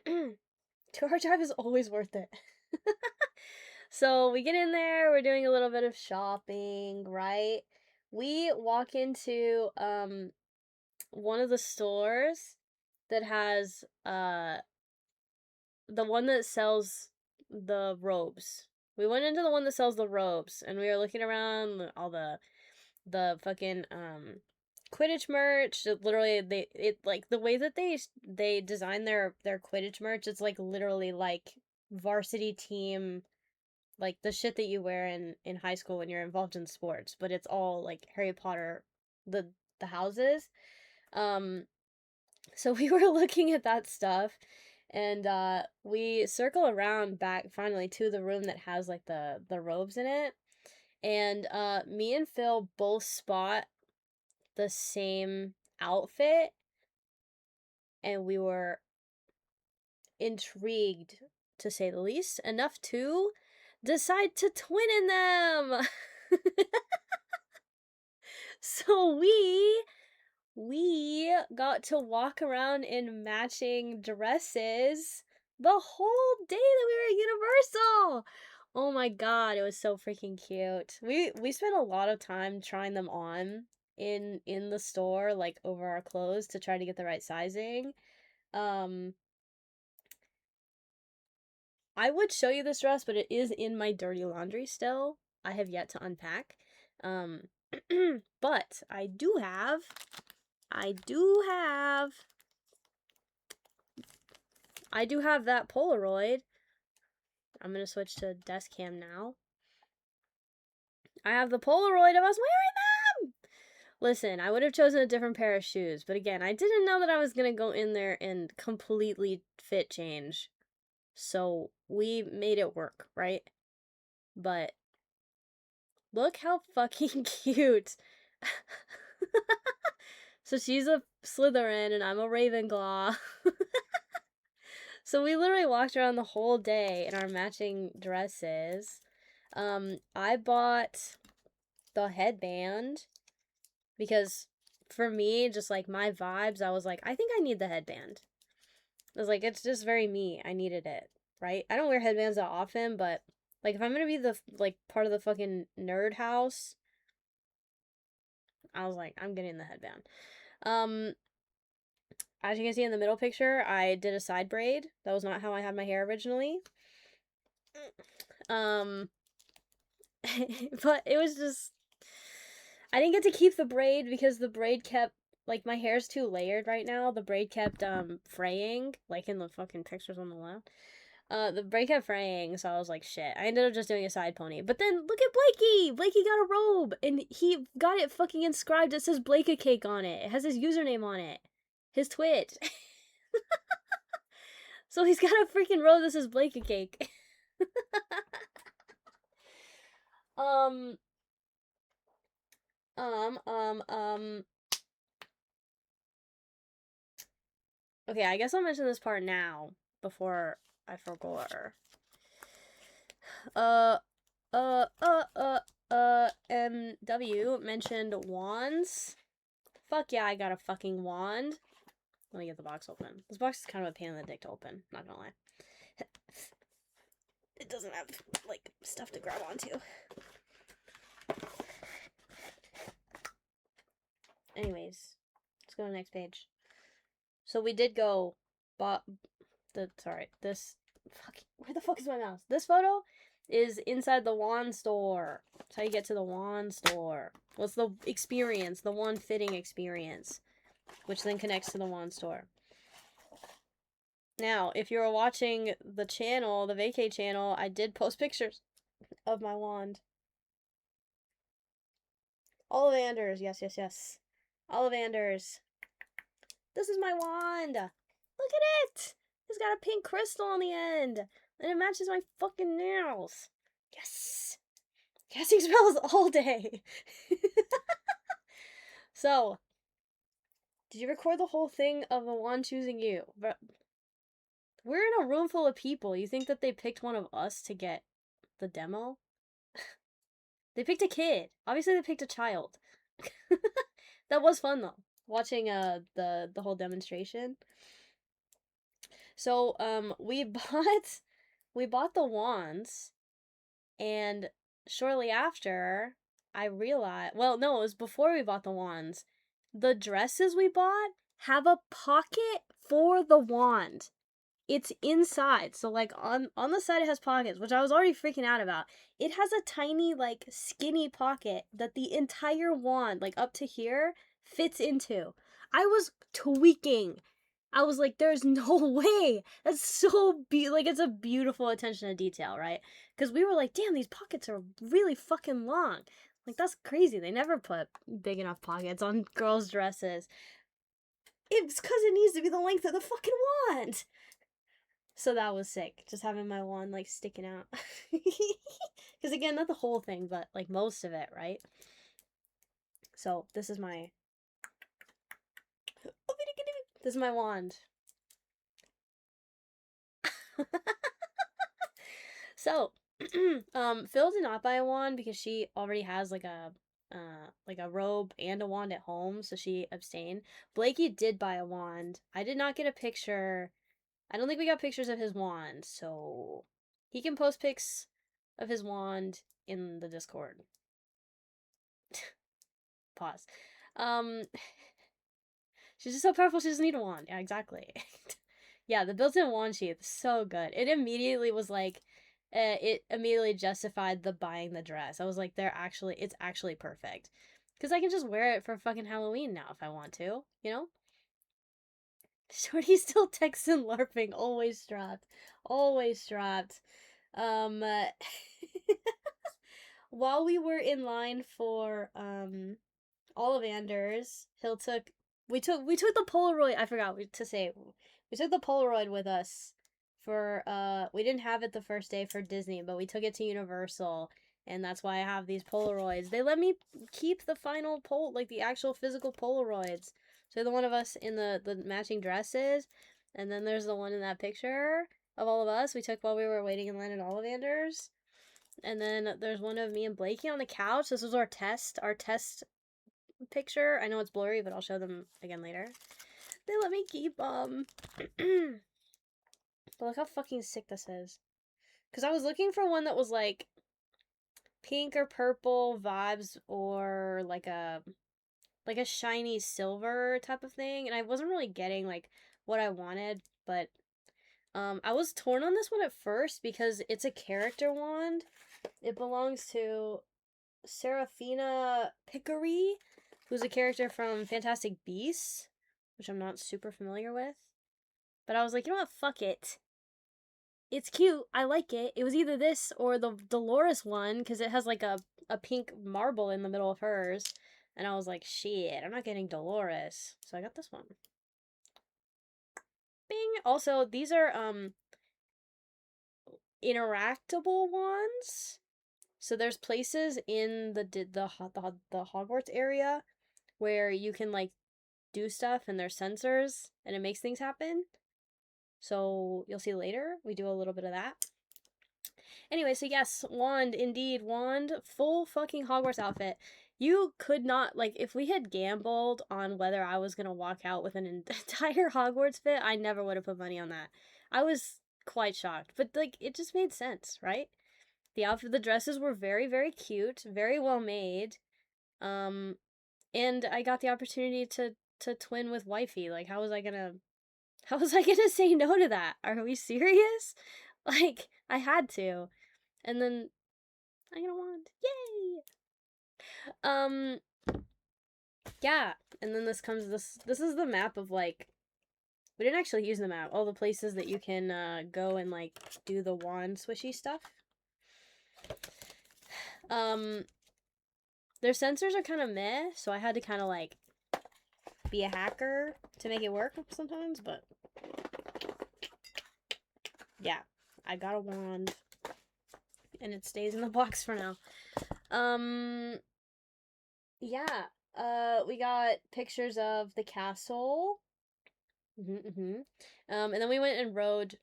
2-hour drive is always worth it. So we get in there, we're doing a little bit of shopping, right? we walk into one of the stores that has the one that sells the robes. We went into the one that sells the robes, and we were looking around all the fucking Quidditch merch. Literally, it like the way that they design their Quidditch merch. It's like literally like varsity team, like the shit that you wear in high school when you're involved in sports. But it's all like Harry Potter, the houses. Um, so we were looking at that stuff, and we circle around back finally to the room that has like the robes in it, and me and Phil both spot the same outfit, and we were intrigued, to say the least, enough to decide to twin in them. So we got to walk around in matching dresses the whole day that we were at Universal. Oh my god, it was so freaking cute. We spent a lot of time trying them on in the store, like over our clothes, to try to get the right sizing. I would show you this dress, but it is in my dirty laundry still. I have yet to unpack. But I do have that Polaroid. I'm gonna switch to desk cam now. I have the Polaroid of us wearing them! Listen, I would have chosen a different pair of shoes, but again, I didn't know that I was gonna go in there and completely fit change. So we made it work, right? But look how fucking cute. So she's a Slytherin and I'm a Ravenclaw. So we literally walked around the whole day in our matching dresses. I bought the headband because for me, just like my vibes, I was like, I think I need the headband. I was like, it's just very me. I needed it, right? I don't wear headbands that often, but like if I'm gonna be the like part of the fucking nerd house, I was like, I'm getting the headband. As you can see in the middle picture, I did a side braid. That was not how I had my hair originally. But it was just, I didn't get to keep the braid because the braid kept, like, my hair's too layered right now. The braid kept fraying, like in the fucking pictures on the left. The braid kept fraying, so I was like, shit. I ended up just doing a side pony. But then look at Blakey! Blakey got a robe, and he got it fucking inscribed. It says Blake Cake on it. It has his username on it. His Twitch. So he's got a freaking robe that says Blake Cake. Okay, I guess I'll mention this part now before I forgot. MW mentioned wands. Fuck yeah, I got a fucking wand. Let me get the box open. This box is kind of a pain in the dick to open, not gonna lie. It doesn't have, like, stuff to grab onto. Anyways, let's go to the next page. So we did go, where the fuck is my mouse? This photo is inside the wand store. That's how you get to the wand store. What's the experience, the wand fitting experience, which then connects to the wand store. Now, if you were watching the channel, the Vacay channel, I did post pictures of my wand. Ollivanders, yes. Ollivanders. This is my wand. Look at it. It's got a pink crystal on the end. And it matches my fucking nails. Yes. Casting spells all day. So, did you record the whole thing of the wand choosing you? But we're in a room full of people. You think that they picked one of us to get the demo? They picked a kid. Obviously, they picked a child. That was fun though, watching the whole demonstration. So we bought the wands, and shortly after, I realized, well, no, it was before we bought the wands. The dresses we bought have a pocket for the wand. It's inside. So like on the side it has pockets, which I was already freaking out about. It has a tiny like skinny pocket that the entire wand, like up to here, fits into. I was tweaking. I was like, there's no way. That's so like it's a beautiful attention to detail, right? Because we were like, damn, these pockets are really fucking long. Like that's crazy. They never put big enough pockets on girls' dresses. It's because it needs to be the length of the fucking wand. So that was sick, just having my wand like sticking out. Because again, not the whole thing, but like most of it, right? So this is my wand. So, Phil did not buy a wand because she already has like a robe and a wand at home, so she abstained. Blakey did buy a wand. I did not get a picture. I don't think we got pictures of his wand, so he can post pics of his wand in the Discord. Pause. She's just so powerful she doesn't need a wand. Yeah, exactly. Yeah, the built-in wand sheath is so good. It immediately was like, it immediately justified the buying the dress. I was like, it's actually perfect. Because I can just wear it for fucking Halloween now if I want to, you know? Shorty still texting LARPing, always strapped. Always strapped. While we were in line for, Ollivanders, we took the Polaroid. I forgot to say, we took the Polaroid with us for we didn't have it the first day for Disney, but we took it to Universal, and that's why I have these Polaroids. They let me keep the final like the actual physical Polaroids. So the one of us in the matching dresses, and then there's the one in that picture of all of us we took while we were waiting in line at Ollivanders. And then there's one of me and Blakey on the couch. This was our test picture. I know it's blurry, but I'll show them again later. They let me keep but look how fucking sick this is. Because I was looking for one that was like pink or purple vibes, or like a shiny silver type of thing, and I wasn't really getting like what I wanted. But I was torn on this one at first because it's a character wand. It belongs to Serafina Pickery, who's a character from Fantastic Beasts, which I'm not super familiar with. But I was like, you know what? Fuck it. It's cute. I like it. It was either this or the Dolores one, because it has like a pink marble in the middle of hers. And I was like, shit, I'm not getting Dolores. So I got this one. Bing! Also, these are interactable wands. So there's places in the Hogwarts area where you can like do stuff, and there's sensors and it makes things happen. So you'll see later we do a little bit of that. Anyway, so yes, wand, indeed, wand, full fucking Hogwarts outfit. You could not, like, if we had gambled on whether I was gonna walk out with an entire Hogwarts fit, I never would have put money on that. I was quite shocked, but like it just made sense, right? The dresses were very, very cute, very well made. And I got the opportunity to twin with wifey. Like, how was I gonna say no to that? Are we serious? Like, I had to. And then I got a wand. Yay! Yeah. And then this is the map of like, we didn't actually use the map. All the places that you can go and like do the wand swishy stuff. Their sensors are kind of meh, so I had to kind of like be a hacker to make it work sometimes, but yeah, I got a wand and it stays in the box for now. Yeah, we got pictures of the castle. And then we went and rode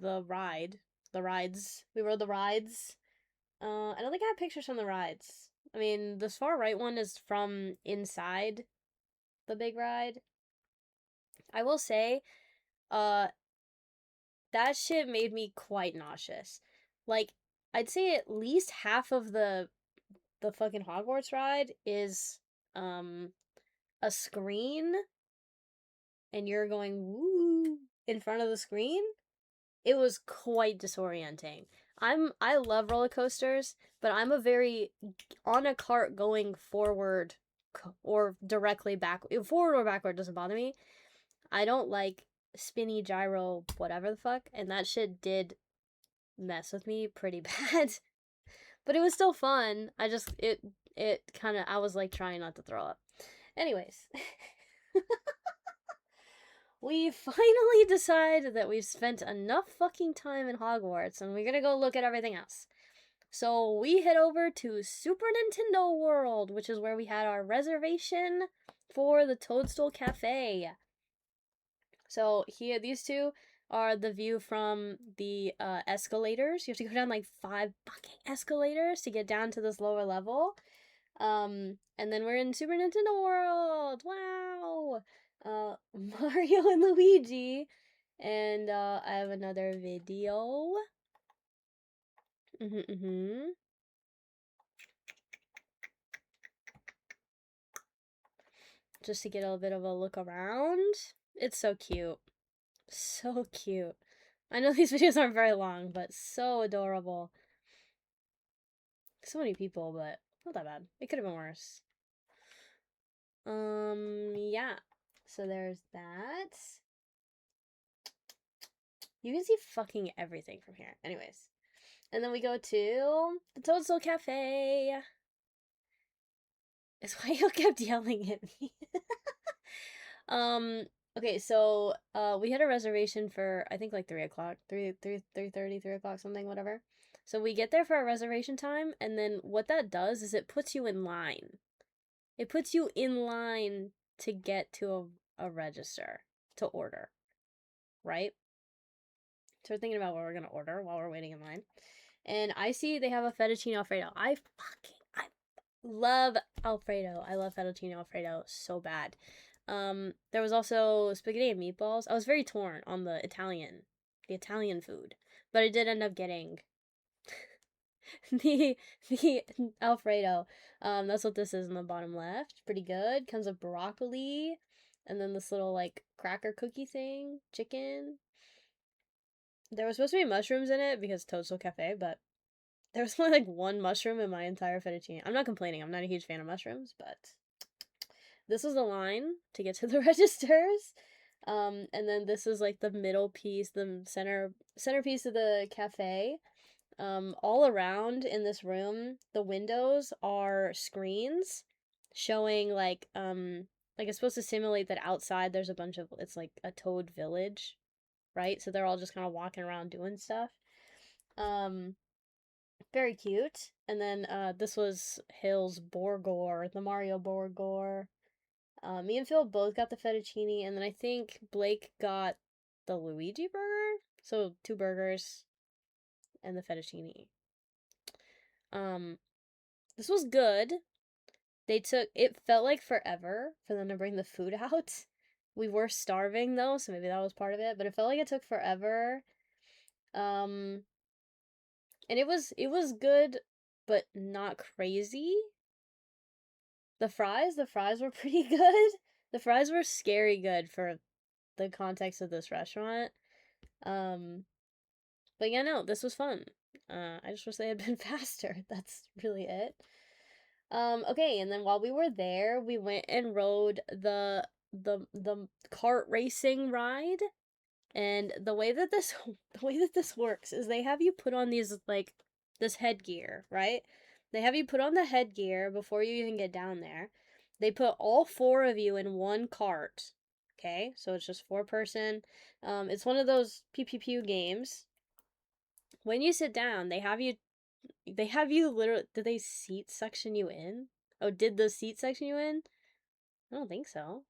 the rides. We rode the rides. I don't think I have pictures from the rides. I mean, this far right one is from inside the big ride. I will say, that shit made me quite nauseous. Like, I'd say at least half of the the fucking Hogwarts ride is a screen and you're going woo in front of the screen. It was quite disorienting. I love roller coasters, but I'm a very on a cart going forward or directly back, forward or backward doesn't bother me. I don't like spinny gyro whatever the fuck, and that shit did mess with me pretty bad. But it was still fun. It kind of, I was like trying not to throw up. Anyways, we finally decided that we've spent enough fucking time in Hogwarts and we're gonna go look at everything else. So we head over to Super Nintendo World, which is where we had our reservation for the Toadstool Cafe. So here, these two are the view from the escalators. You have to go down like 5 fucking escalators to get down to this lower level. And then we're in Super Nintendo World. Wow. Mario and Luigi. And I have another video. Just to get a bit of a look around. It's so cute. So cute. I know these videos aren't very long, but so adorable. So many people, but not that bad. It could have been worse. Yeah. So there's that. You can see fucking everything from here. Anyways. And then we go to the Toadstool Cafe. It's why you kept yelling at me. Okay, so we had a reservation for I think like 3 o'clock, 3:30, 3 o'clock, something, whatever. So we get there for our reservation time, and then what that does is it puts you in line. It puts you in line to get to a register to order, right? So we're thinking about what we're gonna order while we're waiting in line. And I see they have a fettuccine alfredo. I love Alfredo. I love fettuccine Alfredo so bad. There was also spaghetti and meatballs. I was very torn on the Italian food, but I did end up getting the Alfredo. That's what this is in the bottom left. Pretty good. Comes with broccoli, and then this little like cracker cookie thing, chicken. There was supposed to be mushrooms in it because Toadstool Cafe, but there was only like 1 mushroom in my entire fettuccine. I'm not complaining. I'm not a huge fan of mushrooms, but this was the line to get to the registers. And then this is like the middle piece, the centerpiece of the cafe. All around in this room, the windows are screens showing like it's supposed to simulate that outside there's a bunch of, it's like a toad village, right? So they're all just kind of walking around doing stuff. Very cute. And then this was Hill's Borgor, the Mario Borgor. Me and Phil both got the fettuccine, and then I think Blake got the Luigi burger. So 2 burgers and the fettuccine. This was good. It felt like forever for them to bring the food out. We were starving though, so maybe that was part of it, but it felt like it took forever. And it was good, but not crazy. The fries were pretty good. The fries were scary good for the context of this restaurant. But yeah, no, this was fun. I just wish they had been faster. That's really it. Okay, and then while we were there, we went and rode the kart racing ride. And the way that this works is they have you put on these like this headgear, right? They have you put on the headgear before you even get down there. They put all 4 of you in one cart. Okay, so it's just 4-person. It's one of those PPP games. When you sit down, they have you literally, did they seat section you in? Oh, did the seat section you in? I don't think so.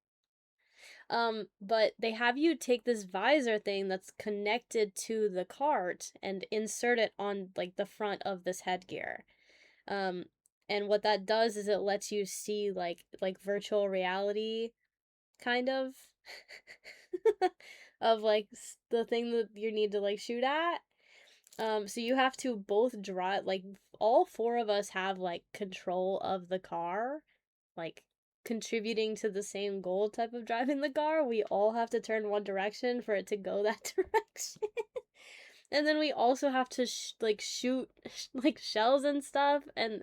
But they have you take this visor thing that's connected to the cart and insert it on like the front of this headgear. And what that does is it lets you see like virtual reality kind of of like the thing that you need to like shoot at. So you have to both drive, like, all four of us have, like, control of the car, like, contributing to the same goal type of driving the car. We all have to turn one direction for it to go that direction. And then we also have to, like, shoot, like, shells and stuff, and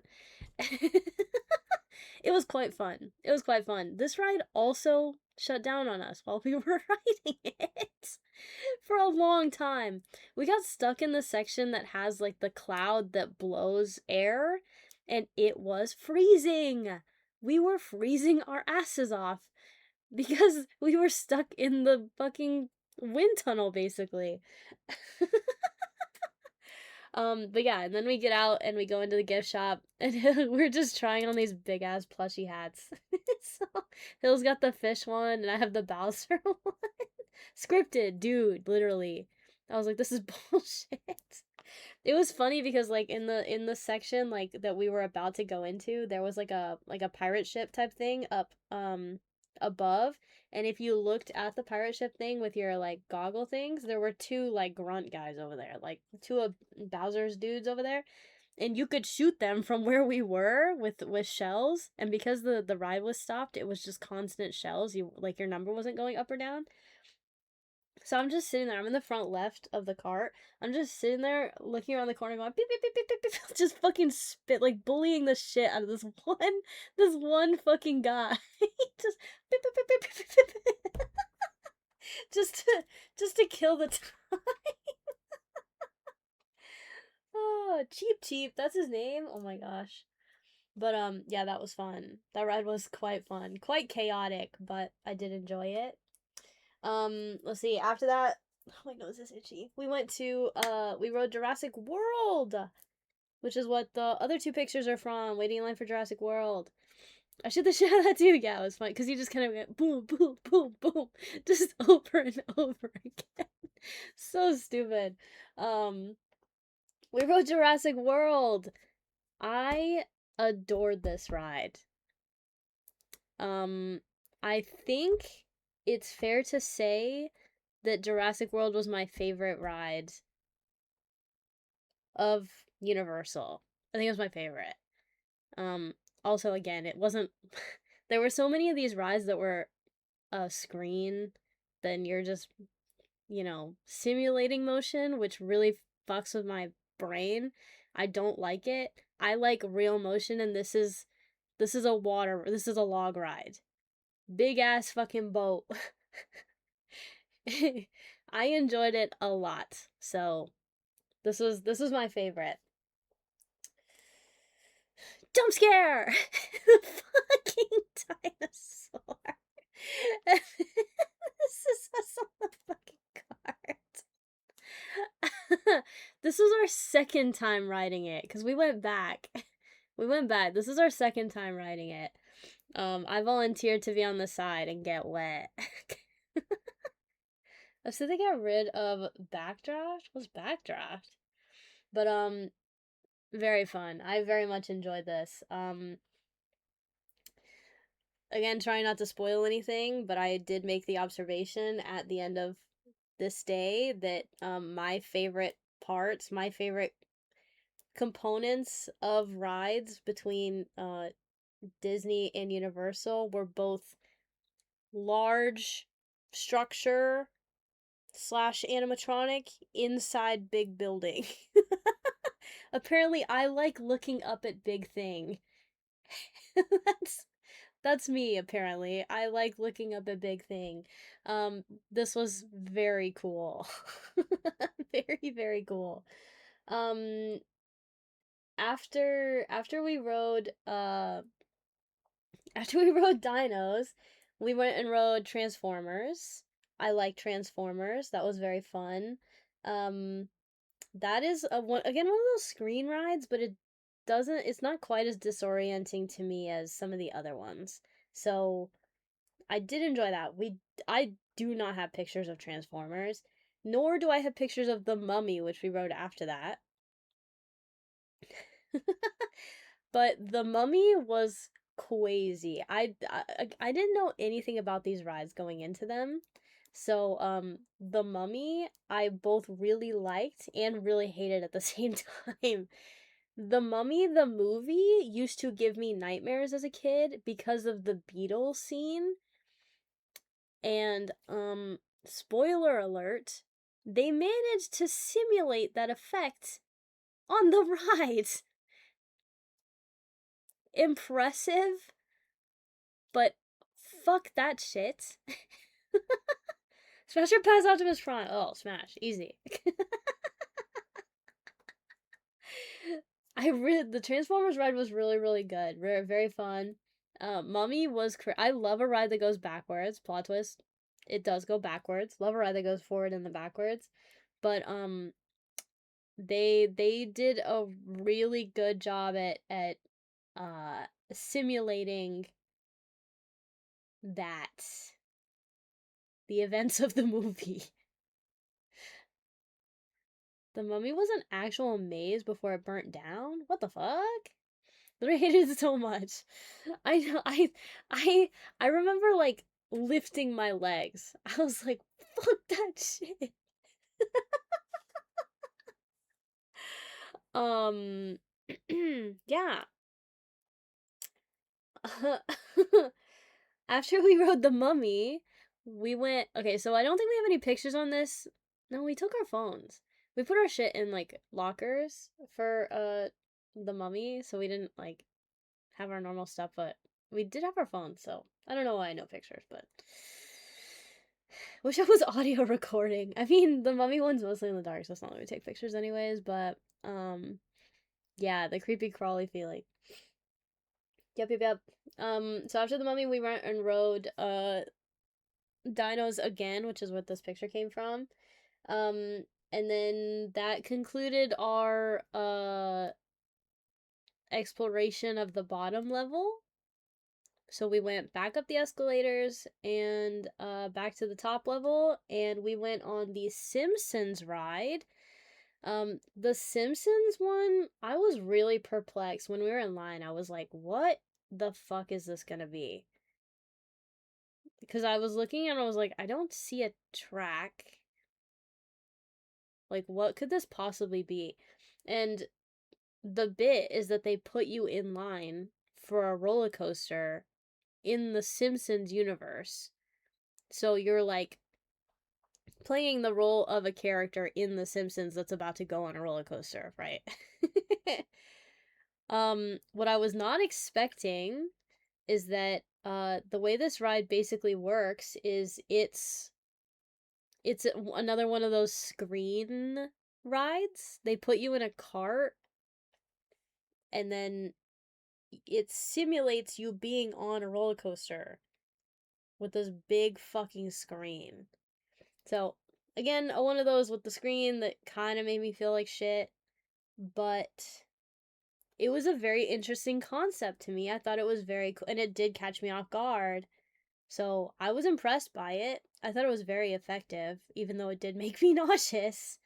it was quite fun. It was quite fun. This ride also shut down on us while we were riding it for a long time. We got stuck in the section that has like the cloud that blows air, and it was freezing. We were freezing our asses off because we were stuck in the fucking wind tunnel basically. But yeah, and then we get out and we go into the gift shop and we're just trying on these big ass plushy hats. So Hill's got the fish one and I have the Bowser one. Scripted, dude, literally. I was like, this is bullshit. It was funny because like in the section like that we were about to go into, there was like a pirate ship type thing up above, and if you looked at the pirate ship thing with your like goggle things, there were two like grunt guys over there, like two of Bowser's dudes over there, and you could shoot them from where we were with shells, and because the ride was stopped, it was just constant shells. You like your number wasn't going up or down. So I'm just sitting there. I'm in the front left of the cart. I'm just sitting there looking around the corner going beep beep beep beep beep beep, just fucking spit like bullying the shit out of this one fucking guy. Just beep beep beep beep beep beep, beep. Just to kill the time. Oh, cheap, that's his name. Oh my gosh. But yeah, that was fun. That ride was quite fun. Quite chaotic, but I did enjoy it. Let's see. After that, oh my nose is itchy. We went to we rode Jurassic World, which is what the other two pictures are from. Waiting in line for Jurassic World. I should the shit out of that too. Yeah, it was fun because you just kind of went boom, boom, boom, boom, just over and over again. So stupid. Um, we rode Jurassic World. I adored this ride. Um, I think it's fair to say that Jurassic World was my favorite ride of Universal. I think it was my favorite. Um, Also, again, it wasn't. There were so many of these rides that were a screen, then you're just, simulating motion, which really fucks with my brain. I don't like it. I like real motion, and this is a log ride. Big ass fucking boat. I enjoyed it a lot. So this was my favorite. Jump scare! Fucking dinosaur. This is us on the fucking cart. This was our second time riding it because we went back. We went back. This is our second time riding it. I volunteered to be on the side and get wet. So they got rid of Backdraft? What's Backdraft? But very fun. I very much enjoyed this. Again, trying not to spoil anything, but I did make the observation at the end of this day that my favorite parts, my favorite components of rides between Disney and Universal were both large structure slash animatronic inside big building. Apparently, I like looking up at big thing. that's that's me. Apparently, I like looking up at big thing. This was very cool. Very cool. Um, after we rode after we rode dinos, we went and rode Transformers. I like Transformers. That was very fun. Um, that is one again one of those screen rides, but it's not quite as disorienting to me as some of the other ones. So I did enjoy that. I do not have pictures of Transformers, nor do I have pictures of the Mummy, which we rode after that. But the Mummy was crazy. I didn't know anything about these rides going into them, So, The Mummy, I both really liked and really hated at the same time. The Mummy, the movie, used to give me nightmares as a kid because of the beetle scene. And, spoiler alert, they managed to simulate that effect on the ride. Impressive, but fuck that shit. Smash or pass Optimus Prime? Oh, smash. Easy. The Transformers ride was really, really good. Very, very fun. Mummy was I love a ride that goes backwards. Plot twist. It does go backwards. Love a ride that goes forward and then backwards. But they did a really good job at simulating that the events of the movie. The Mummy was an actual maze before it burnt down? What the fuck? I hated it so much. I remember like lifting my legs. I was like, fuck that shit. Um yeah. After we rode the Mummy, we went. Okay, so I don't think we have any pictures on this. No, we took our phones. We put our shit in like lockers for the Mummy, so we didn't like have our normal stuff, but we did have our phones, so I don't know why no pictures, but wish I was audio recording. I mean, the Mummy one's mostly in the dark, so it's not like we take pictures anyways, but yeah, the creepy crawly feeling. Yep. So after the Mummy, we went and rode Dinos again, which is what this picture came from. And then that concluded our exploration of the bottom level. So we went back up the escalators and back to the top level, and we went on the Simpsons ride. The Simpsons one, I was really perplexed when we were in line. I was like, what the fuck is this gonna be? Because I was looking and I was like, I don't see a track. Like, what could this possibly be? And the bit is that they put you in line for a roller coaster in the Simpsons universe. So you're like playing the role of a character in The Simpsons that's about to go on a roller coaster, right? What I was not expecting is that the way this ride basically works is it's another one of those screen rides. They put you in a cart and then it simulates you being on a roller coaster with this big fucking screen. So, again, one of those with the screen that kind of made me feel like shit, but it was a very interesting concept to me. I thought it was very cool, and it did catch me off guard. So, I was impressed by it. I thought it was very effective, even though it did make me nauseous.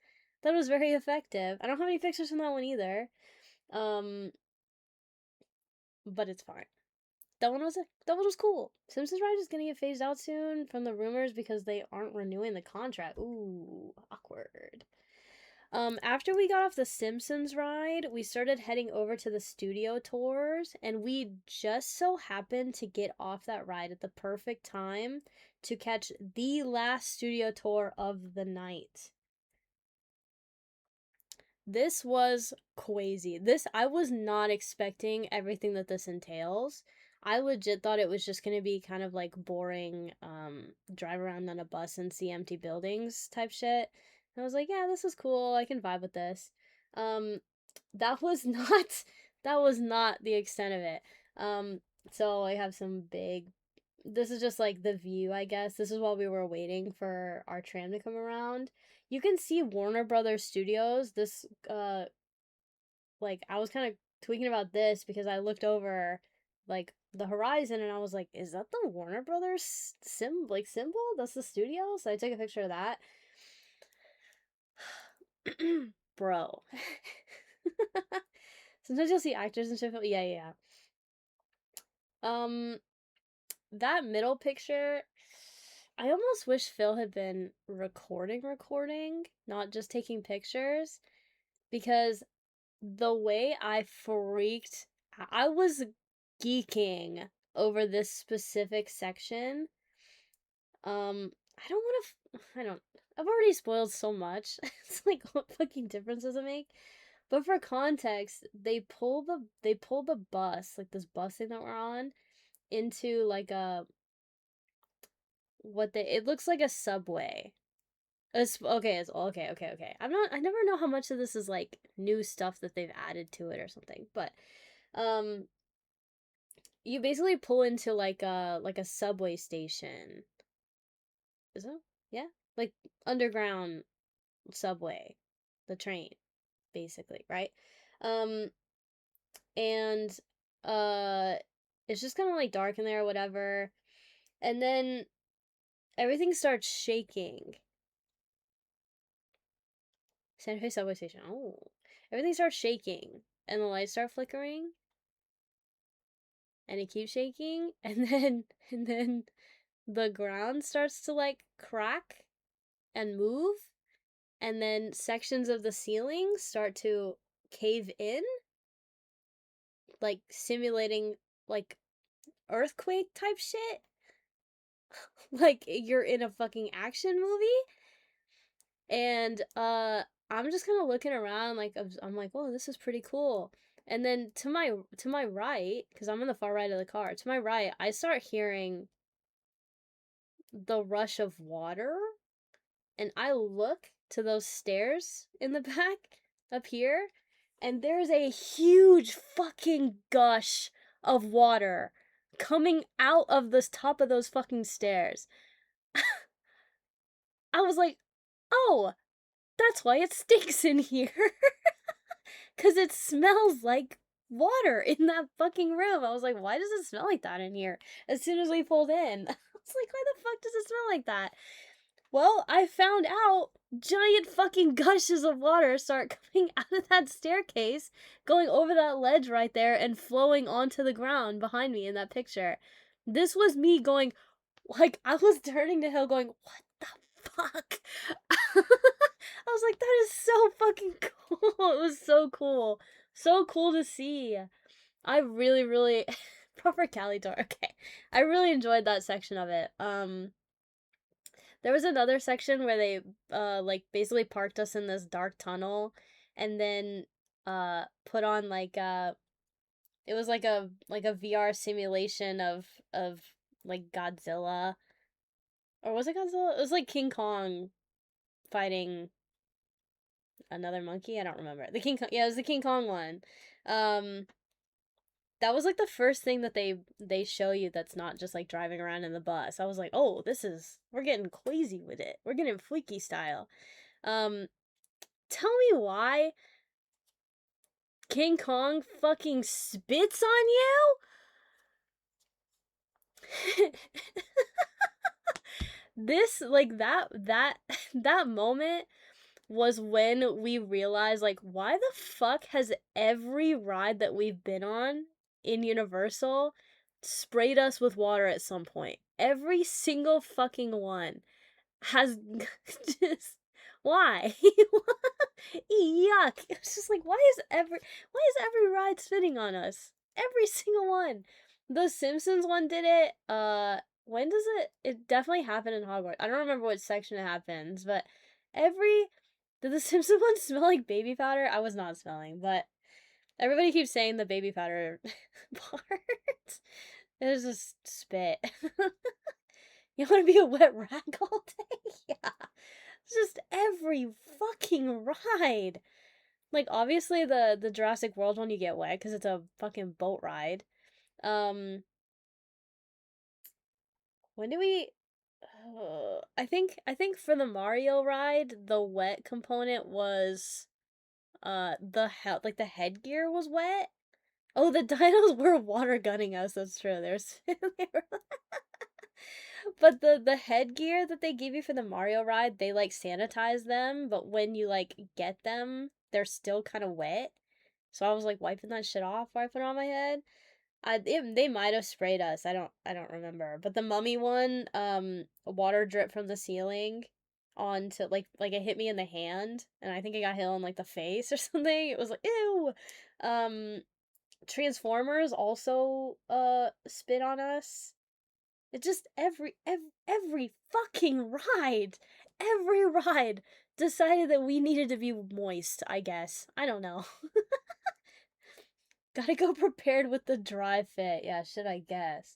I thought it was very effective. I don't have any pictures from that one either. But it's fine. That one was cool. Simpsons Ride is gonna get phased out soon from the rumors because they aren't renewing the contract. Ooh, awkward. After we got off the Simpsons ride, we started heading over to the studio tours, and we just so happened to get off that ride at the perfect time to catch the last studio tour of the night. This was crazy. I was not expecting everything that this entails. I legit thought it was just gonna be kind of like boring, drive around on a bus and see empty buildings type shit. And I was like, yeah, this is cool. I can vibe with this. That was not that was not the extent of it. So I have some big. This is just like the view, I guess. This is while we were waiting for our tram to come around. You can see Warner Brothers Studios. This like I was kind of tweaking about this because I looked over like the horizon and I was like, is that the Warner Brothers symbol? That's the studio. So I took a picture of that. Bro. Sometimes you'll see actors and shit. Yeah. That middle picture, I almost wish Phil had been recording, not just taking pictures, because the way I was geeking over this specific section. I don't want to, I don't, I've already spoiled so much. It's like, what fucking difference does it make? But for context, they pull the bus, like this bus thing that we're on, into like a, it looks like a subway. Okay. I never know how much of this is like new stuff that they've added to it or something. But um you basically pull into like a subway station. Is it? Yeah. Like underground subway, the train, basically, right? Um and uh it's just kind of like dark in there or whatever. And then everything starts shaking. Santa Fe subway station. Oh. Everything starts shaking and the lights start flickering and it keeps shaking and then the ground starts to like crack and move and then sections of the ceiling start to cave in, like simulating like earthquake type shit. Like you're in a fucking action movie. And I'm just kind of looking around like I'm like, "Oh, this is pretty cool." And then to my right, cuz I'm on the far right of the car, to my right, I start hearing the rush of water, and I look to those stairs in the back up here, and there's a huge fucking gush of water coming out of the top of those fucking stairs. I was like, "Oh, that's why it stinks in here." Cuz it smells like water in that fucking room. I was like, "Why does it smell like that in here?" As soon as we pulled in. I was like, "Why the fuck does it smell like that?" Well, I found out giant fucking gushes of water start coming out of that staircase, going over that ledge right there, and flowing onto the ground behind me in that picture. This was me going, like, I was turning to Hill going, "What the fuck?" I was like, "That is so fucking cool." It was so cool. So cool to see. I really, really, proper Cali tour. Okay. I really enjoyed that section of it. There was another section where they like basically parked us in this dark tunnel and then put on like it was like a VR simulation of like Godzilla. Or was it Godzilla? It was like King Kong fighting another monkey. I don't remember. The King Kong, yeah, it was the King Kong one. Um that was like the first thing that they show you that's not just like driving around in the bus. I was like, "Oh, we're getting crazy with it. We're getting freaky style." Um Tell me why King Kong fucking spits on you? This like that moment was when we realized like why the fuck has every ride that we've been on in Universal sprayed us with water at some point. Every single fucking one has just why? Yuck. It's just like why is every ride spitting on us? Every single one. The Simpsons one did it. When does it definitely happened in Hogwarts. I don't remember what section it happens, but every did the Simpsons one smell like baby powder? I was not smelling, but everybody keeps saying the baby powder part. It was just spit. You want to be a wet rag all day? Yeah. It's just every fucking ride. Like obviously the Jurassic World one you get wet because it's a fucking boat ride. Um, when do we? I think for the Mario ride, the wet component was the headgear was wet. Oh, the dinos were water gunning us. That's true. There's they were but the headgear that they give you for the Mario ride, they like sanitize them, but when you like get them, they're still kind of wet. So I was like wiping that shit off before I put it on my head. They might have sprayed us. I don't remember. But the mummy one, water drip from the ceiling onto like it hit me in the hand, and I think I got hit on like the face or something. It was like ew. Um, Transformers also spit on us. It just every fucking ride, every ride decided that we needed to be moist. I guess I don't know. Gotta go prepared with the dry fit. Yeah, should I guess.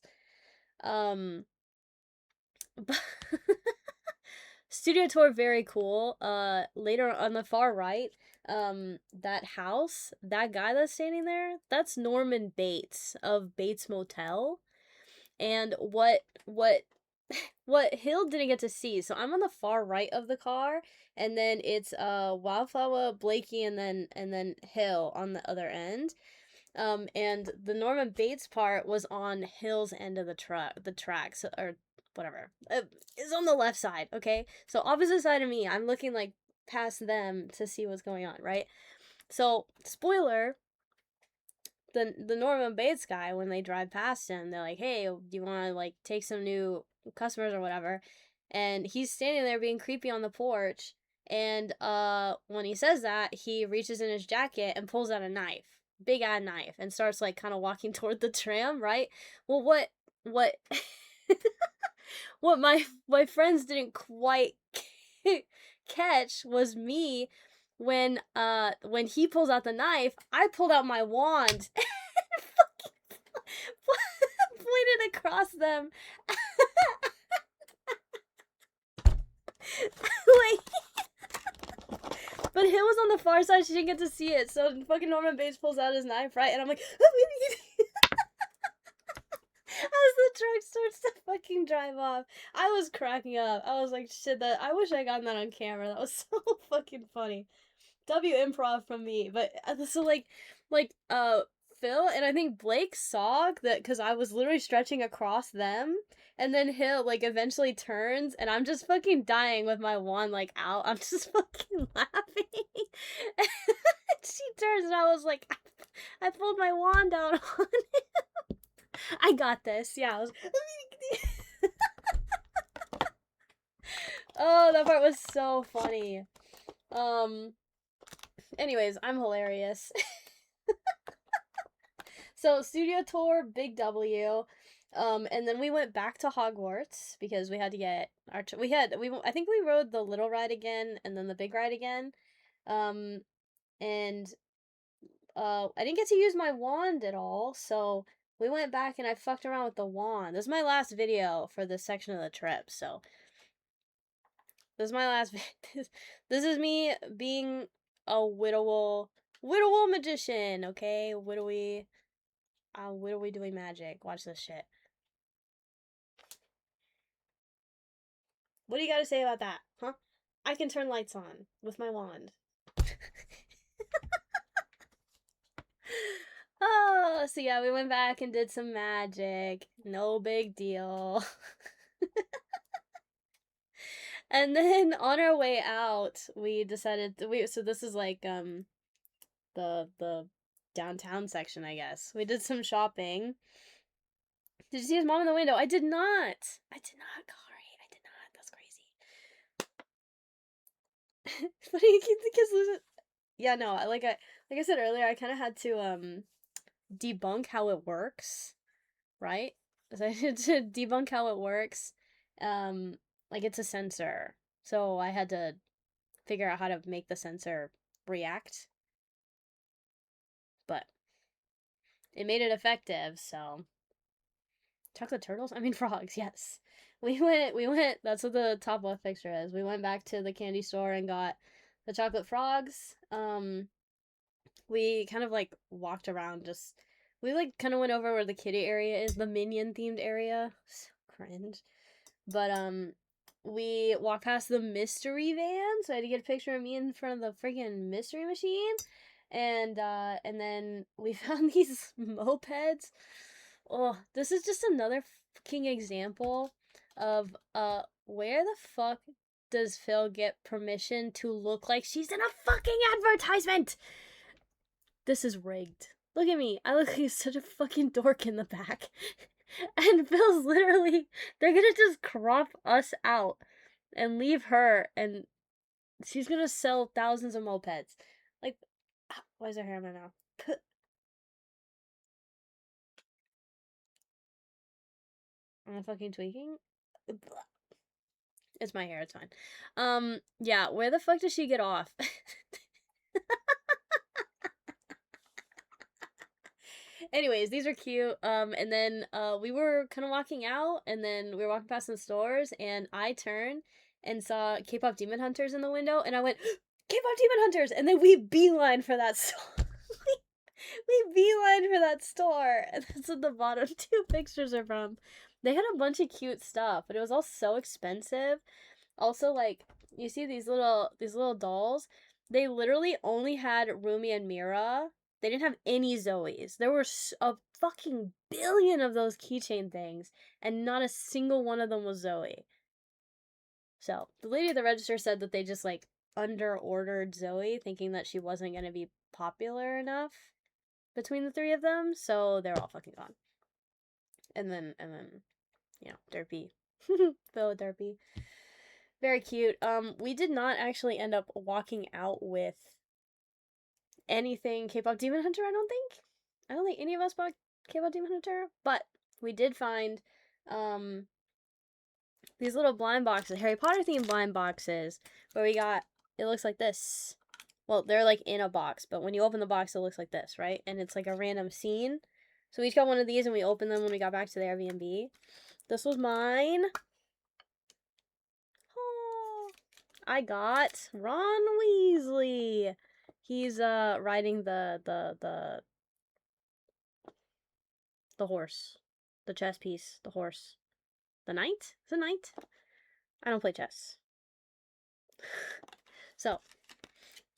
Um, but studio tour very cool. Later on the far right, that house, that guy that's standing there, that's Norman Bates of Bates Motel. And what Hill didn't get to see. So I'm on the far right of the car, and then it's Wildflower, Blakey, and then Hill on the other end. And the Norman Bates part was on Hill's end of the tracks, or whatever. It's on the left side, okay? So opposite side of me, I'm looking like past them to see what's going on, right? So, spoiler, the Norman Bates guy, when they drive past him, they're like, "Hey, do you want to like take some new customers or whatever?" And he's standing there being creepy on the porch, and when he says that, he reaches in his jacket and pulls out a knife, big ass knife, and starts like kind of walking toward the tram, right? Well, what what my friends didn't quite catch was me when he pulls out the knife, I pulled out my wand and pointed across them. Like, but Hill was on the far side, she didn't get to see it, so fucking Norman Bates pulls out his knife, right? And I'm like, as the truck starts to fucking drive off. I was cracking up. I was like, shit, that I wish I got that on camera. That was so fucking funny. W improv from me. But so Phil and I think Blake saw that because I was literally stretching across them, and then Hill like eventually turns, and I'm just fucking dying with my wand like out. I'm just fucking laughing. And she turns, and I was like, I pulled my wand out on him. I got this. Yeah, I was. Oh, that part was so funny. Anyways, I'm hilarious. So studio tour, big W. And then we went back to Hogwarts because we had to get our I think we rode the little ride again and then the big ride again. And I didn't get to use my wand at all, so we went back and I fucked around with the wand. This is my last video for this section of the trip, so this is my last this is me being a widow magician, okay? Widowy doing magic. Watch this shit. What do you gotta say about that, huh? I can turn lights on with my wand. Oh, so yeah, we went back and did some magic. No big deal. And then on our way out, we decided so this is like the downtown section, I guess. We did some shopping. Did you see his mom in the window? I did not. Corey. I did not. That's crazy. But he keeps the kids losing. Yeah, no. Like I said earlier, I kind of had to debunk how it works, right? So I had to debunk how it works. Like it's a sensor, so I had to figure out how to make the sensor react. But it made it effective, so chocolate turtles? I mean frogs, yes. We went, that's what the top left picture is. We went back to the candy store and got the chocolate frogs. We kind of like walked around we like kind of went over where the kitty area is, the minion themed area. So cringe. But we walked past the mystery van, so I had to get a picture of me in front of the freaking mystery machine. And then we found these mopeds. Oh, this is just another fucking example of where the fuck does Phil get permission to look like she's in a fucking advertisement? This is rigged. Look at me. I look like such a fucking dork in the back. And Phil's literally, they're gonna just crop us out and leave her, and she's gonna sell thousands of mopeds. Like, why is there hair in my mouth? Am I fucking tweaking? It's my hair, it's fine. Yeah, where the fuck does she get off? Anyways, these are cute. And then we were kind of walking out, and then we were walking past some stores, and I turned and saw K-pop Demon Hunters in the window, and I went, K-pop Demon Hunters! And then we beeline for that store. we beeline for that store, and that's what the bottom two pictures are from. They had a bunch of cute stuff, but it was all so expensive. Also, like, you see these little dolls? They literally only had Rumi and Mira. They didn't have any Zoes. There were a fucking billion of those keychain things, and not a single one of them was Zoe. So, the lady at the register said that they just, like, under-ordered Zoe, thinking that she wasn't gonna be popular enough between the three of them, so they're all fucking gone. And then, you know, Derpy. Phil Derpy. Very cute. We did not actually end up walking out with anything K-pop Demon Hunter, I don't think. I don't think any of us bought K-pop Demon Hunter, but we did find, these little blind boxes, Harry Potter themed blind boxes, where we got, it looks like this. Well, they're like in a box, but when you open the box, it looks like this, right? And it's like a random scene. So we each got one of these, and we opened them when we got back to the Airbnb. This was mine. I got Ron Weasley. He's riding the horse. The chess piece. The horse. The knight? Is it knight? I don't play chess. So,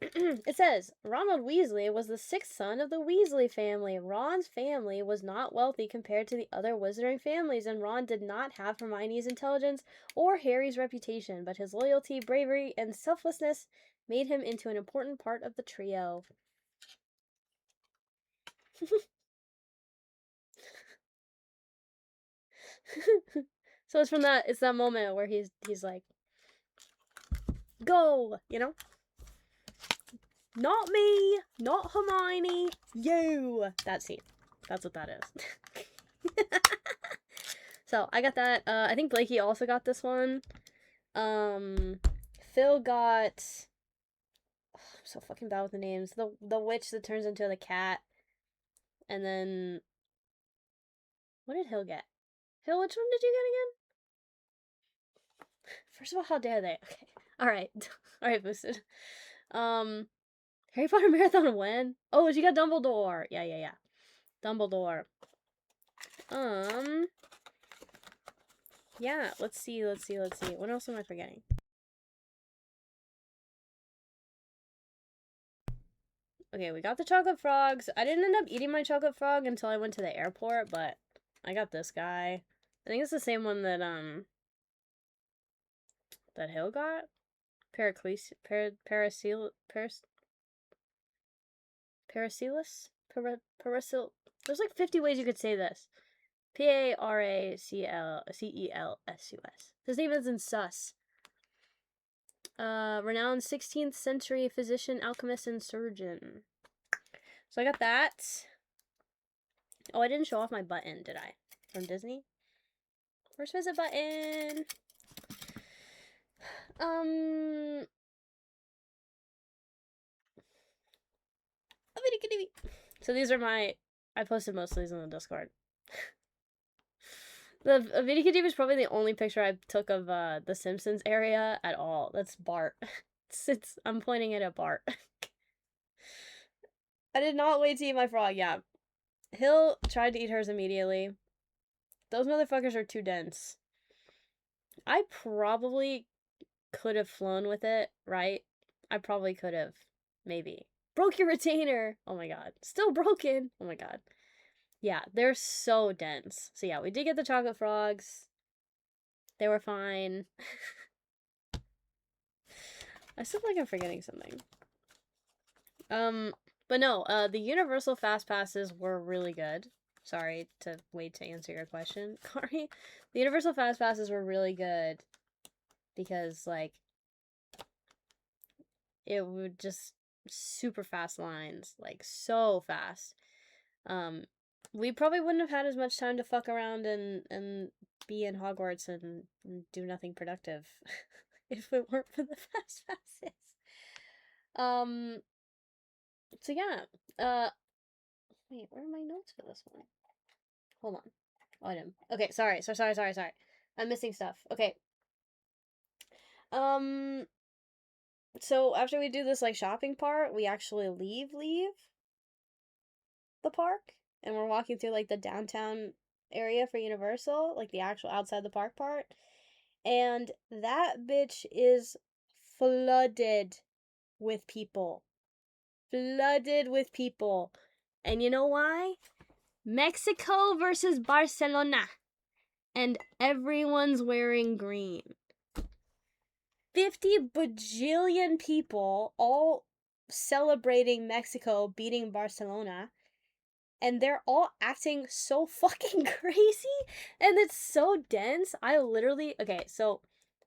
it says, Ronald Weasley was the sixth son of the Weasley family. Ron's family was not wealthy compared to the other wizarding families, and Ron did not have Hermione's intelligence or Harry's reputation, but his loyalty, bravery, and selflessness made him into an important part of the trio. So it's from that, it's that moment where he's like, go, you know? Not me, not Hermione, you. That scene. That's what that is. So, I got that. I think Blakey also got this one. Phil got... Oh, I'm so fucking bad with the names. The witch that turns into the cat. And then... What did Hill get? Hill, which one did you get again? First of all, how dare they? Okay. Alright. Alright, Boosted. Harry Potter Marathon when? Oh, she got Dumbledore. Yeah. Dumbledore. Yeah, let's see. What else am I forgetting? Okay, we got the chocolate frogs. I didn't end up eating my chocolate frog until I went to the airport, but I got this guy. I think it's the same one that Hill got? Paracelsus? There's like 50 ways you could say this. Paracelsus. His name isn't Sus. Renowned 16th century physician, alchemist, and surgeon. So I got that. Oh, I didn't show off my button, did I? From Disney? First visit button. So these are my... I posted most of these on the Discord. The video Kadib is probably the only picture I took of the Simpsons area at all. That's Bart. I'm pointing it at Bart. I did not wait to eat my frog. Yeah. Hill tried to eat hers immediately. Those motherfuckers are too dense. I probably could have flown with it, right? I probably could have. Maybe. Broke your retainer! Oh my god. Still broken! Oh my god. Yeah, they're so dense. So yeah, we did get the chocolate frogs. They were fine. I still feel like I'm forgetting something. But no, the Universal Fast Passes were really good. Sorry to wait to answer your question, Kari. The Universal Fast Passes were really good because, like, it would just super fast lines, like, so fast. We probably wouldn't have had as much time to fuck around and be in Hogwarts and do nothing productive if it weren't for the Fast Passes. So yeah, wait, where are my notes for this one? Hold on. Item. Okay, sorry. I'm missing stuff. Okay. So after we do this, like, shopping part, we actually leave the park, and we're walking through, like, the downtown area for Universal, like, the actual outside the park part, and that bitch is flooded with people. Flooded with people. And you know why? Mexico versus Barcelona. And everyone's wearing green. 50 bajillion people all celebrating Mexico beating Barcelona. And they're all acting so fucking crazy. And it's so dense. Okay, so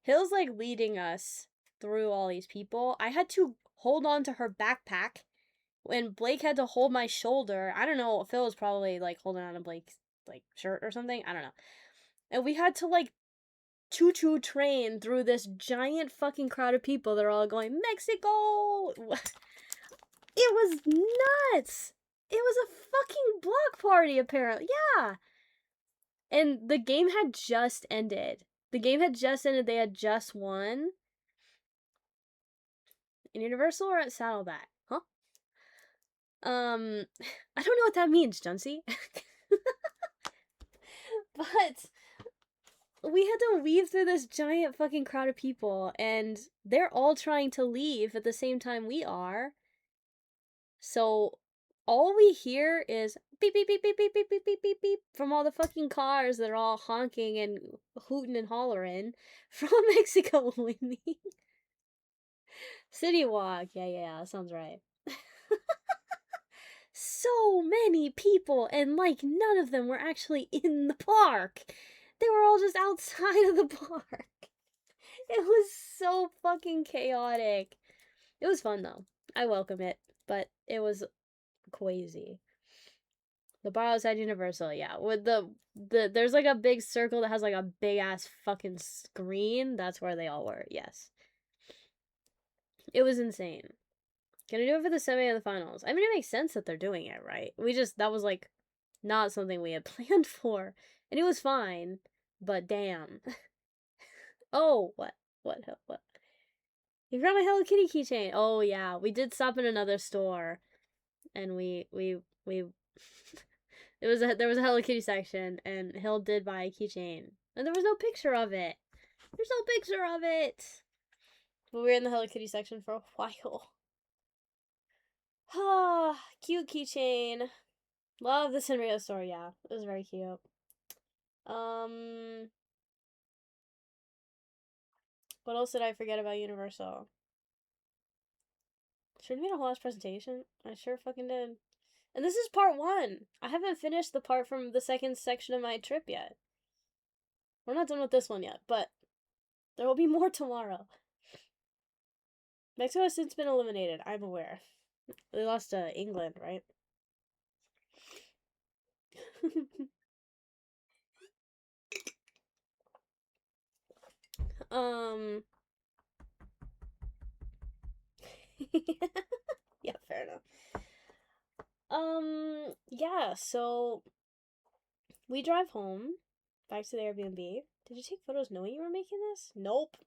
Hill's, like, leading us through all these people. I had to hold on to her backpack. And Blake had to hold my shoulder. I don't know. Phil was probably, like, holding on to Blake's, like, shirt or something. I don't know. And we had to, like, choo-choo train through this giant fucking crowd of people that are all going, Mexico! It was nuts! It was a fucking block party, apparently. Yeah! And the game had just ended. They had just won. In Universal or at Saddleback? Huh? I don't know what that means, Juncy. But we had to weave through this giant fucking crowd of people, and they're all trying to leave at the same time we are. So all we hear is beep beep beep beep beep beep beep beep beep beep from all the fucking cars that are all honking and hooting and hollering from Mexico winning. City Walk, yeah, that sounds right. So many people, and, like, none of them were actually in the park. They were all just outside of the park. It was so fucking chaotic. It was fun, though. I welcome it, but it was crazy. The bar outside Universal, yeah. With there's, like, a big circle that has, like, a big-ass fucking screen. That's where they all were, yes. It was insane. Gonna do it for the semi and the finals. I mean, it makes sense that they're doing it, right? That was, like, not something we had planned for. And it was fine, but damn. Oh, what? You forgot my Hello Kitty keychain. Oh, yeah. We did stop in another store. And we there was a Hello Kitty section, and Hill did buy a keychain. And there was no picture of it. There's no picture of it. But we were in the Hello Kitty section for a while. Ah, cute keychain. Love the Sanrio store, yeah. It was very cute. What else did I forget about Universal? Should have made a whole ass presentation. I sure fucking did. And this is part 1. I haven't finished the part from the second section of my trip yet. We're not done with this one yet, but there will be more tomorrow. Mexico has since been eliminated, I'm aware. They lost to England, right? Yeah, fair enough. Yeah, so we drive home back to the Airbnb. Did you take photos knowing you were making this? Nope.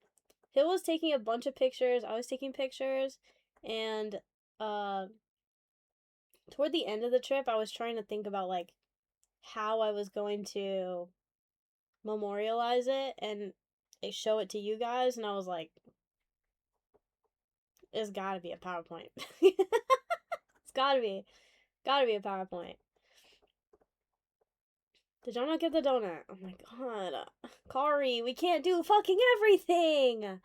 Hill was taking a bunch of pictures, I was taking pictures, and toward the end of the trip, I was trying to think about, like, how I was going to memorialize it and show it to you guys, and I was like, it's gotta be a PowerPoint. It's gotta be a PowerPoint. Did y'all not get the donut? Oh my god. Kari, we can't do fucking everything!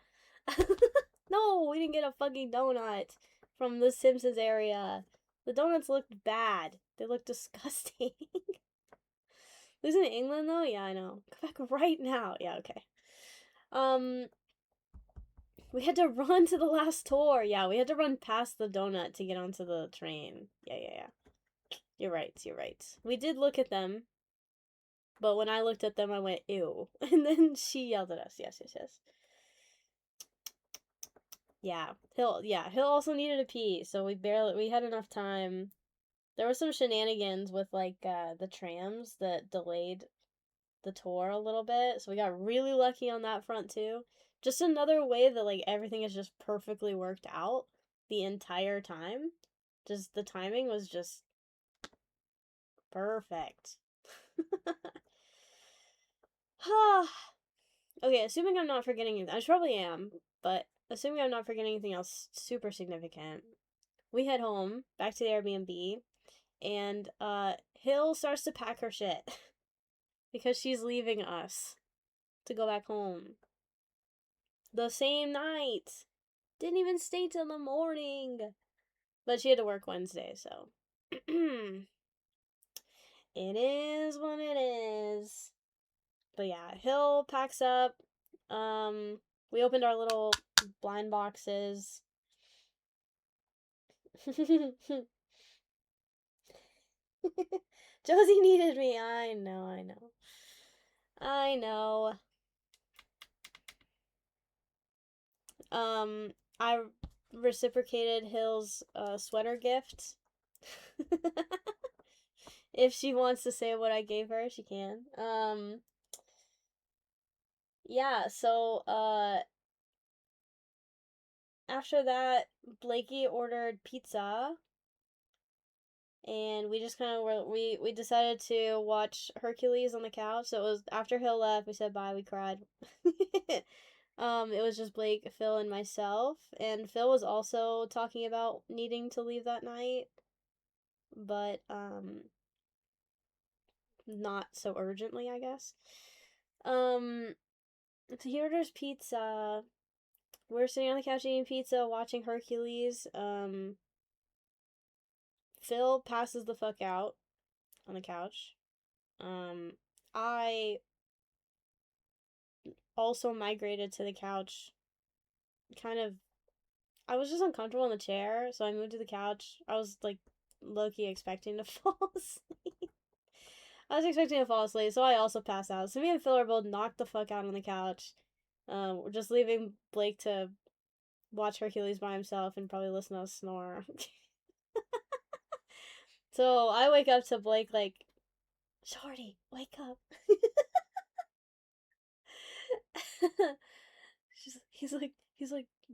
No, we didn't get a fucking donut from the Simpsons area. The donuts looked bad. They looked disgusting. Lives in England though? Yeah, I know. Go back right now. Yeah, okay. We had to run to the last tour. Yeah, we had to run past the donut to get onto the train. Yeah. You're right. We did look at them, but when I looked at them, I went, ew. And then she yelled at us. Yes. Yeah. Hill also needed a pee, so we had enough time. There were some shenanigans with, like, the trams that delayed the tour a little bit, so we got really lucky on that front, too. Just another way that, like, everything is just perfectly worked out the entire time. Just, the timing was just perfect. Okay, assuming I'm not forgetting anything, I probably am, but assuming I'm not forgetting anything else super significant, we head home, back to the Airbnb, and, Hill starts to pack her shit. Because she's leaving us to go back home. The same night. Didn't even stay till the morning. But she had to work Wednesday, so. It is what it is. But yeah, Hill packs up. We opened our little blind boxes. Josie needed me. I know. I reciprocated Hill's sweater gift. If she wants to say what I gave her, she can. Yeah, so after that, Blakey ordered pizza, and we just kind of we decided to watch Hercules on the couch. So it was after Hill left, we said bye, we cried. It was just Blake, Phil, and myself, and Phil was also talking about needing to leave that night, but not so urgently, I guess. So he orders pizza. We're sitting on the couch eating pizza, watching Hercules. Phil passes the fuck out on the couch. I also migrated to the couch. I was just uncomfortable in the chair, so I moved to the couch. I was, like, low-key expecting to fall asleep. I was expecting to fall asleep, so I also passed out. So me and Phil are both knocked the fuck out on the couch. We're just leaving Blake to watch Hercules by himself and probably listen to us snore. So I wake up to Blake like, Shorty, wake up. he's like,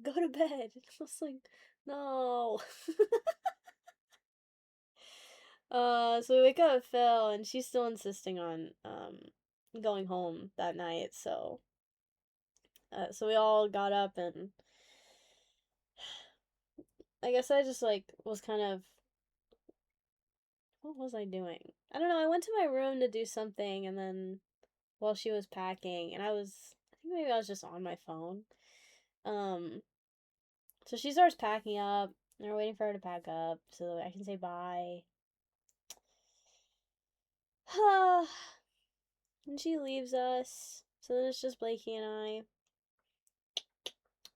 go to bed. I was like, no. So we wake up with Phil, and she's still insisting on going home that night. So we all got up, and I guess I just, like, was kind of, what was I doing? I don't know. I went to my room to do something, and then while she was packing, and I think maybe I was just on my phone. So she starts packing up, and we're waiting for her to pack up so I can say bye. And she leaves us. So then it's just Blakey and I.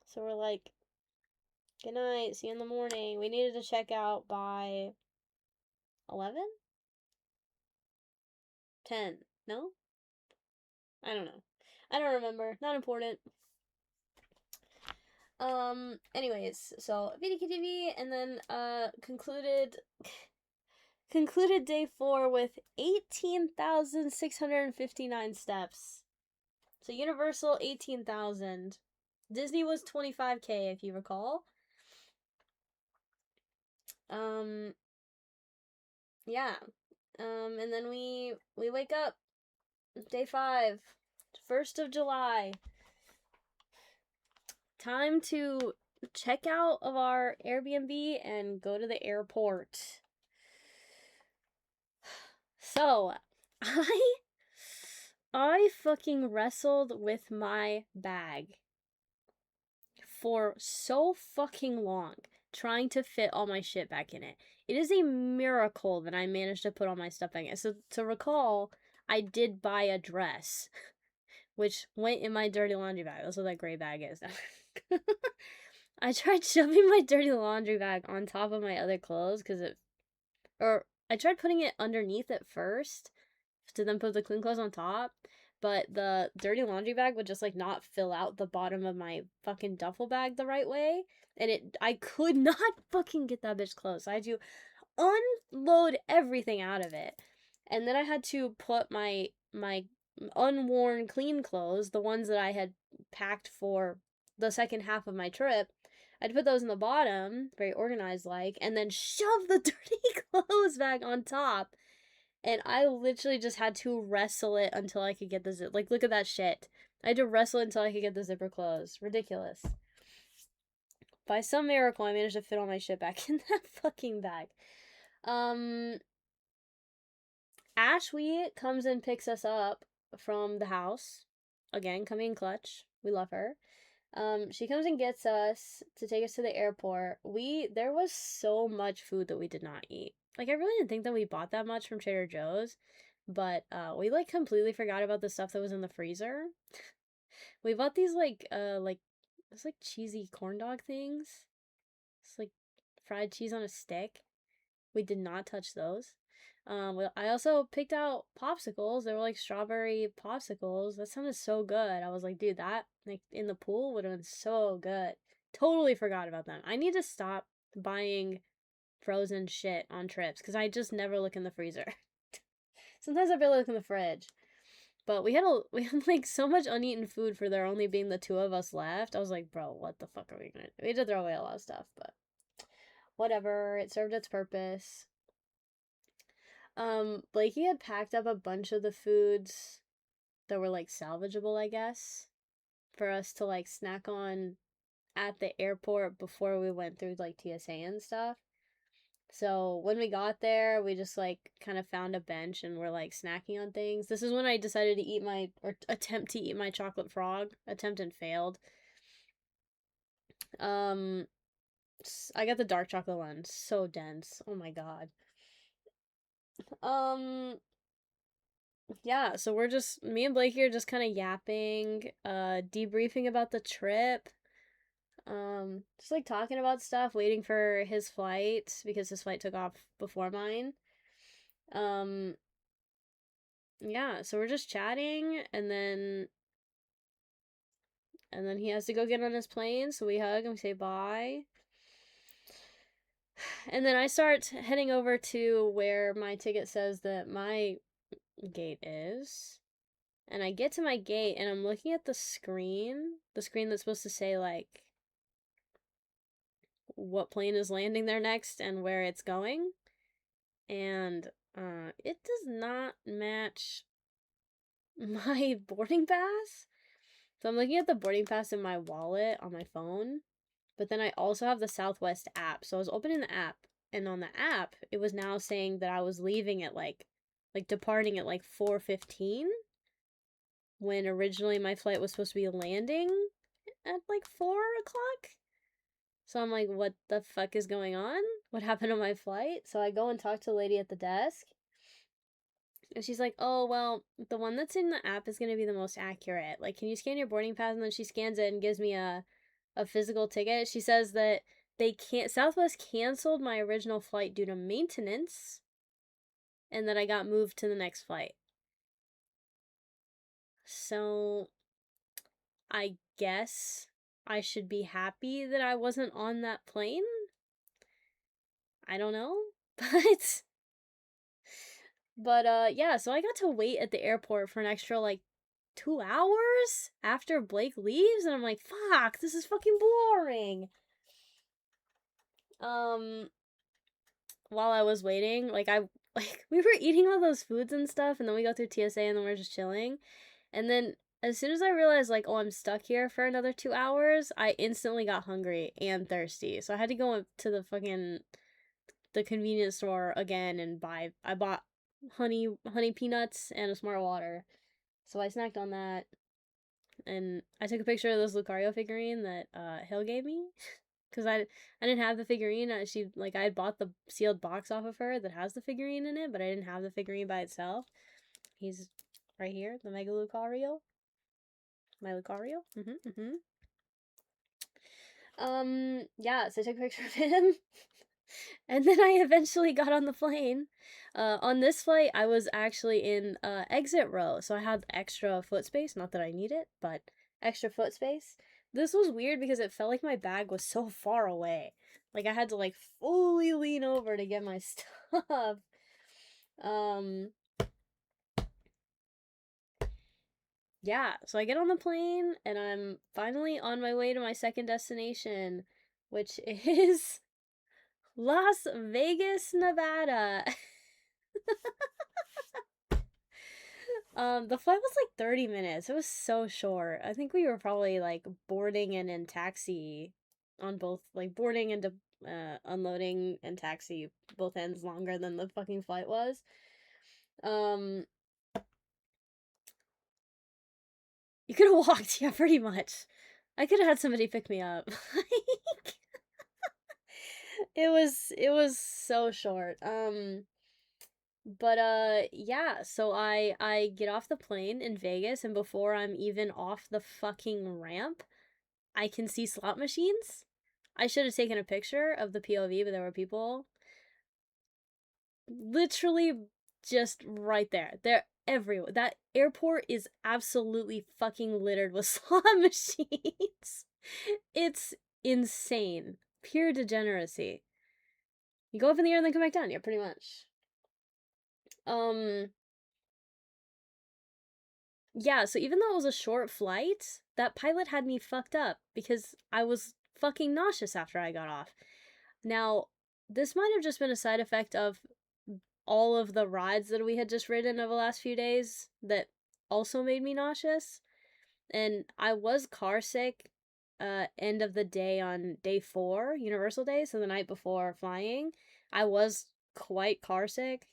So we're like, good night, see you in the morning. We needed to check out by 11? 10. No? I don't know. I don't remember. Not important. Anyways, so VDKTV, and then, concluded day 4 with 18,659 steps. So Universal, 18,000. Disney was 25K, if you recall. Yeah. And then we wake up, day 5, 1st of July. Time to check out of our Airbnb and go to the airport. So, I fucking wrestled with my bag for so fucking long. trying to fit all my shit back in it. It is a miracle that I managed to put all my stuff back in. So to recall, I did buy a dress, which went in my dirty laundry bag. That's what that gray bag is. I tried shoving my dirty laundry bag on top of my other clothes or I tried putting it underneath at first to then put the clean clothes on top, but the dirty laundry bag would just like not fill out the bottom of my fucking duffel bag the right way, and I could not fucking get that bitch closed. So I had to unload everything out of it, and then I had to put my unworn clean clothes, the ones that I had packed for the second half of my trip, I'd put those in the bottom, very organized like, and then shove the dirty clothes bag on top. And I literally just had to wrestle it until I could get the zip. Like, look at that shit. I had to wrestle it until I could get the zipper closed. Ridiculous. By some miracle, I managed to fit all my shit back in that fucking bag. Ashwee comes and picks us up from the house. Again, coming in clutch. We love her. She comes and gets us to take us to the airport. There was so much food that we did not eat. Like, I really didn't think that we bought that much from Trader Joe's, but, we, like, completely forgot about the stuff that was in the freezer. We bought these, it's like cheesy corn dog things. It's like fried cheese on a stick. We did not touch those. I also picked out popsicles. They were like strawberry popsicles. That sounded so good. I was like, dude, that like in the pool would have been so good. Totally forgot about them. I need to stop buying frozen shit on trips because I just never look in the freezer. Sometimes I barely look in the fridge. But we had like so much uneaten food for there only being the two of us left. I was like, bro, what the fuck are we gonna do? We had to throw away a lot of stuff, but whatever. It served its purpose. Blakey had packed up a bunch of the foods that were like salvageable, I guess, for us to like snack on at the airport before we went through like TSA and stuff. So when we got there, we just like kind of found a bench and we're like snacking on things. This is when I decided to attempt to eat my chocolate frog. Attempt and failed. I got the dark chocolate one. So dense. Oh my god. Yeah, so me and Blakey are just kind of yapping, debriefing about the trip. Just like talking about stuff, waiting for his flight because his flight took off before mine. Yeah, so we're just chatting and then he has to go get on his plane, so we hug and we say bye. And then I start heading over to where my ticket says that my gate is. And I get to my gate and I'm looking at the screen that's supposed to say like what plane is landing there next and where it's going. And it does not match my boarding pass. So I'm looking at the boarding pass in my wallet on my phone, but then I also have the Southwest app. So I was opening the app, and on the app, it was now saying that I was leaving at like departing at like 4:15, when originally my flight was supposed to be landing at like 4 o'clock. So I'm like, what the fuck is going on? What happened to my flight? So I go and talk to the lady at the desk. And she's like, oh, well, the one that's in the app is going to be the most accurate. Like, can you scan your boarding pass? And then she scans it and gives me a physical ticket. She says that Southwest canceled my original flight due to maintenance and that I got moved to the next flight. So I guess I should be happy that I wasn't on that plane. I don't know. But yeah, so I got to wait at the airport for an extra like 2 hours after Blake leaves, and I'm like, fuck, this is fucking boring. While I was waiting, we were eating all those foods and stuff, and then we go through TSA, and then we're just chilling. And then as soon as I realized, like, oh, I'm stuck here for another 2 hours, I instantly got hungry and thirsty. So I had to go to the convenience store again and I bought honey peanuts and a Smart Water. So I snacked on that. And I took a picture of this Lucario figurine that Hill gave me. because I didn't have the figurine. I had bought the sealed box off of her that has the figurine in it, but I didn't have the figurine by itself. He's right here, the Mega Lucario. My Lucario. Yeah, so I took a picture of him. And then I eventually got on the plane. On this flight, I was actually in exit row, so I had extra foot space. Not that I need it, but extra foot space. This was weird because it felt like my bag was so far away. Like I had to like fully lean over to get my stuff. Yeah, so I get on the plane and I'm finally on my way to my second destination, which is Las Vegas, Nevada. The flight was like 30 minutes. It was so short. I think we were probably like boarding and in taxi on both, like boarding and unloading and taxi both ends longer than the fucking flight was. You could have walked, yeah, pretty much. I could have had somebody pick me up. It was so short. But yeah, so I get off the plane in Vegas, and before I'm even off the fucking ramp, I can see slot machines. I should have taken a picture of the POV, but there were people literally just right there. They're everywhere. That airport is absolutely fucking littered with slot machines. It's insane. Pure degeneracy. You go up in the air and then come back down, yeah, pretty much. Yeah, so even though it was a short flight, that pilot had me fucked up because I was fucking nauseous after I got off. Now, this might have just been a side effect of all of the rides that we had just ridden over the last few days that also made me nauseous. And I was car sick end of the day on day 4, Universal Day, so the night before flying. I was quite car sick.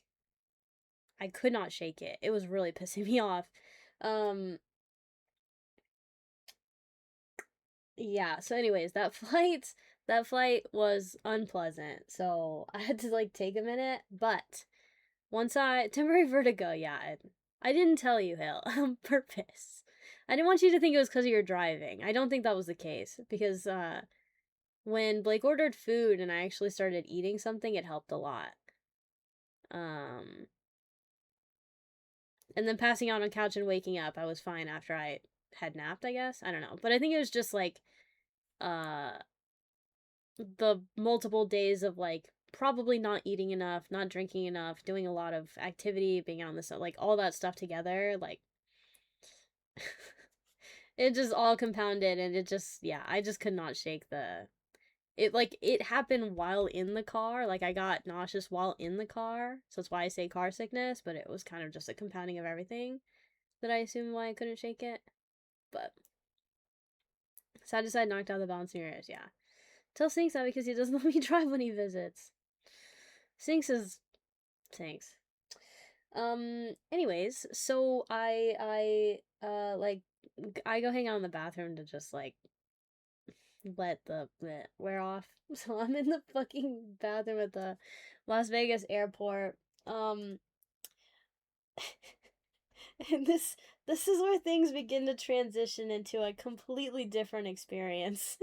I could not shake it. It was really pissing me off. Yeah, so anyways, that flight was unpleasant. So I had to like take a minute, but once temporary vertigo, yeah, I didn't tell you, Hill, on purpose. I didn't want you to think it was because of your driving. I don't think that was the case because when Blake ordered food and I actually started eating something, it helped a lot. And then passing out on couch and waking up, I was fine after I had napped, I guess. I don't know. But I think it was just like the multiple days of like probably not eating enough, not drinking enough, doing a lot of activity, being on this like all that stuff together, like it just all compounded and it just yeah, I just could not shake it happened while in the car. Like I got nauseous while in the car. So that's why I say car sickness, but it was kind of just a compounding of everything that I assumed why I couldn't shake it. But side to side knocked out the balance mirrors, yeah. Tell Sinks that because he doesn't let me drive when he visits. Sinks. Anyways, so I go hang out in the bathroom to just like let the wear off. So I'm in the fucking bathroom at the Las Vegas airport. And this is where things begin to transition into a completely different experience.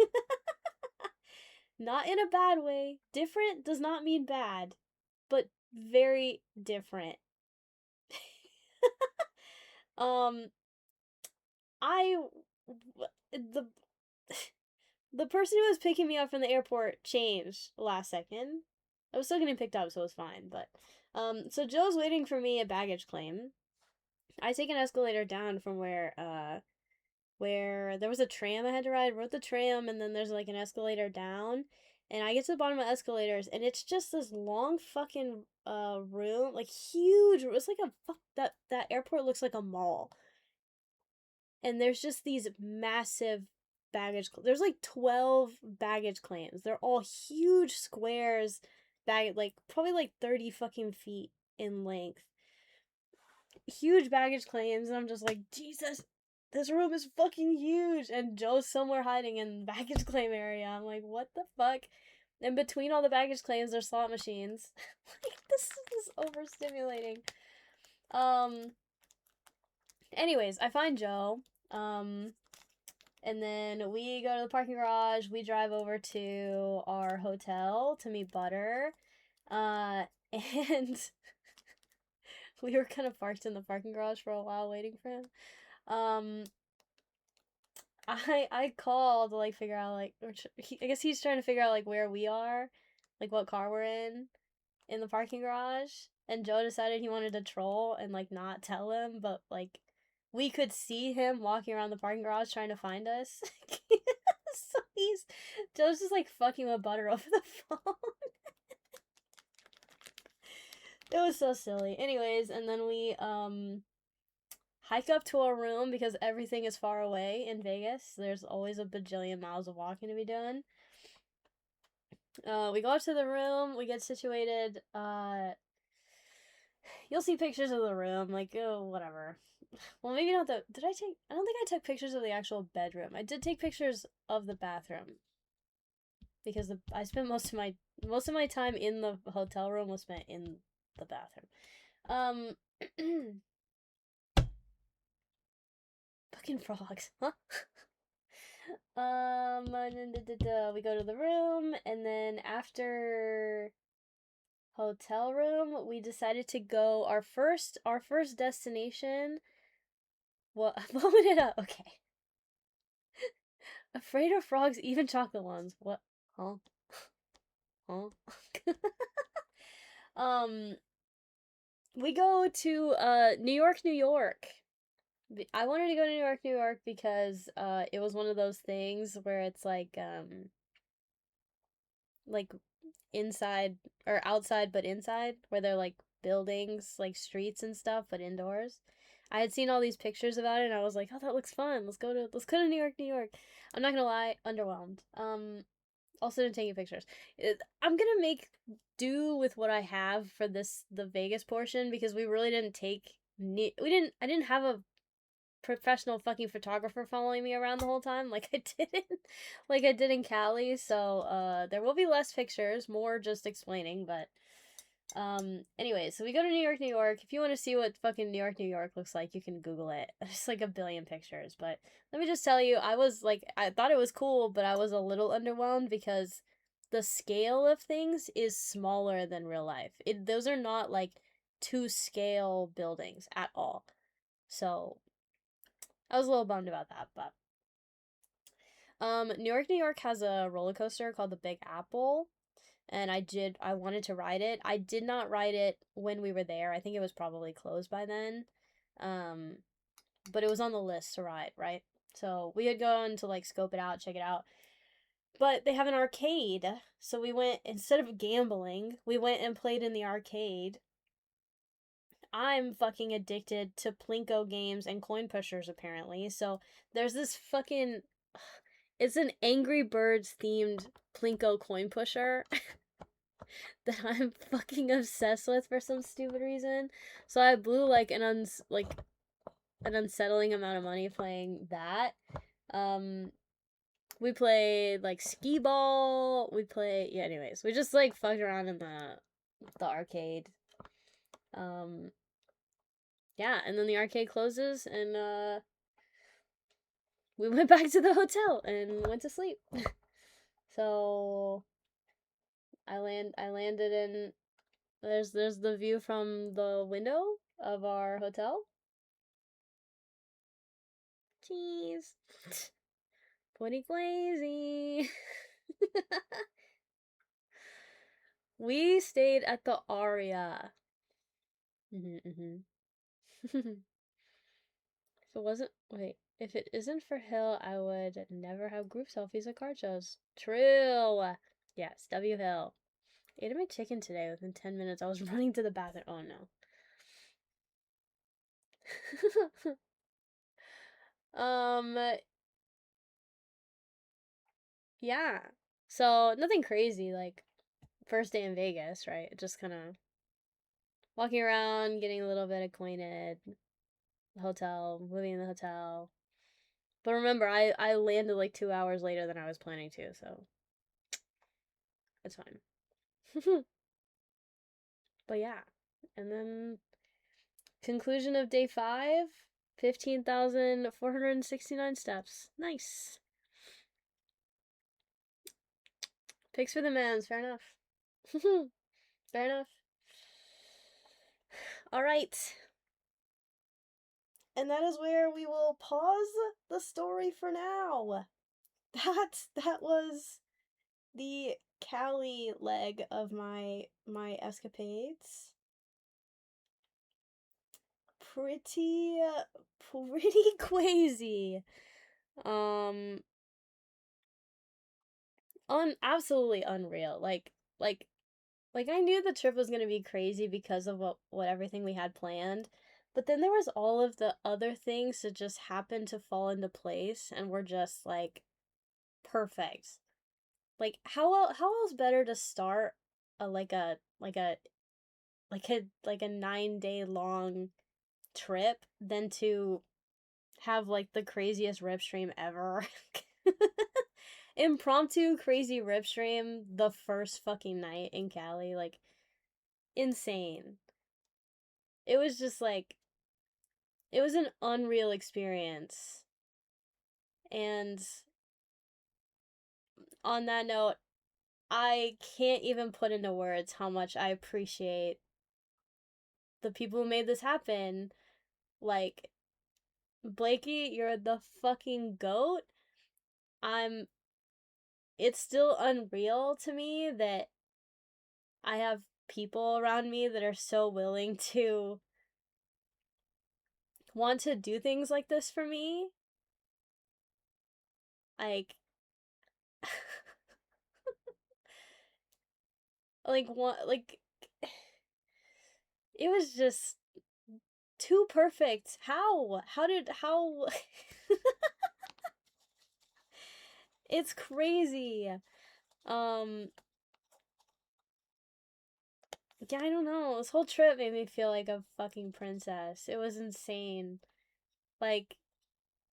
Not in a bad way. Different does not mean bad, but very different. I the the person who was picking me up from the airport changed last second. I was still getting picked up, so it was fine. But so Joe's waiting for me at baggage claim. I take an escalator down from where there was a tram I had to ride. Rode the tram, and then there's like an escalator down. And I get to the bottom of the escalators, and it's just this long fucking room, like huge. It's like that airport looks like a mall. And there's just these massive there's like 12 baggage claims. They're all huge squares, like probably like 30 fucking feet in length. Huge baggage claims, and I'm just like, Jesus. this room is fucking huge, and Joe's somewhere hiding in the baggage claim area. I'm like, what the fuck? And between all the baggage claims, there's slot machines. Like, this is overstimulating. Anyways, I find Joe. And then we go to the parking garage. We drive over to our hotel to meet Butter. And we were kind of parked in the parking garage for a while waiting for him. I called to like figure out like, I guess he's trying to figure out like where we are, like what car we're in the parking garage. And Joe decided he wanted to troll and like not tell him, but like we could see him walking around the parking garage trying to find us. So Joe's just like fucking with Butter over the phone. It was so silly. Anyways, and then we hike up to our room because everything is far away in Vegas. There's always a bajillion miles of walking to be done. We go up to the room, we get situated. You'll see pictures of the room, like, oh, whatever. Well, maybe not the. I don't think I took pictures of the actual bedroom. I did take pictures of the bathroom because I spent most of my time in the hotel room was spent in the bathroom. Fucking frogs, huh? We go to the room, and then after hotel room, we decided to go our first destination. What? What would it up? Okay. Afraid of frogs, even chocolate ones. What? Huh? Huh? We go to New York, New York. I wanted to go to New York, New York because it was one of those things where it's like inside or outside but inside, where they're like buildings, like streets and stuff, but indoors. I had seen all these pictures about it and I was like, oh, that looks fun. Let's go to New York, New York. I'm not gonna lie, underwhelmed. Also didn't take any pictures. I'm gonna make do with what I have for the Vegas portion because we really didn't take I didn't have a professional fucking photographer following me around the whole time like I did in Cali. So there will be less pictures, more just explaining, but anyway, so we go to New York, New York. If you want to see what fucking New York, New York looks like, you can Google it. There's like a billion pictures, but let me just tell you, I thought it was cool, but I was a little underwhelmed because the scale of things is smaller than real life. Those are not like to scale buildings at all. So I was a little bummed about that, but New York, New York has a roller coaster called the Big Apple, and I wanted to ride it. I did not ride it when we were there. I think it was probably closed by then. But it was on the list to ride, right? So we had gone to like scope it out, check it out. But they have an arcade, so we went, instead of gambling, we went and played in the arcade. I'm fucking addicted to Plinko games and coin pushers, apparently. So there's this fucking. It's an Angry Birds themed Plinko coin pusher that I'm fucking obsessed with for some stupid reason. So I blew like an unsettling amount of money playing that. We played like skee ball. Anyways, we just like fucked around in the arcade. Yeah, and then the arcade closes, and we went back to the hotel and went to sleep. So I landed in. There's the view from the window of our hotel. Cheese. Pretty crazy. We stayed at the Aria. If it isn't for Hill, I would never have group selfies at card shows. True. Yes, W Hill. Ate my chicken today within 10 minutes. I was running to the bathroom. Oh no. Yeah. So, nothing crazy, like, first day in Vegas, right? Just kind of walking around, getting a little bit acquainted, the hotel, living in the hotel. But remember, I landed like 2 hours later than I was planning to, so it's fine. But yeah. And then conclusion of day 5, 15,469 steps. Nice. Pics for the mans, fair enough. Fair enough. Alright. And that is where we will pause the story for now. That was the Cali leg of my escapades. Pretty crazy. Absolutely unreal. Like I knew the trip was going to be crazy because of what everything we had planned, but then there was all of the other things that just happened to fall into place and were just like perfect. Like how else better to start a like a 9-day long trip than to have like the craziest rip stream ever. Impromptu crazy rip stream the first fucking night in Cali, like insane. It was just like it was an unreal experience. And on that note, I can't even put into words how much I appreciate the people who made this happen. Like, Blakey, you're the fucking goat. It's still unreal to me that I have people around me that are so willing to want to do things like this for me. Like, like, it was just too perfect. How? It's crazy. Um, yeah, I don't know. This whole trip made me feel like a fucking princess. It was insane. Like,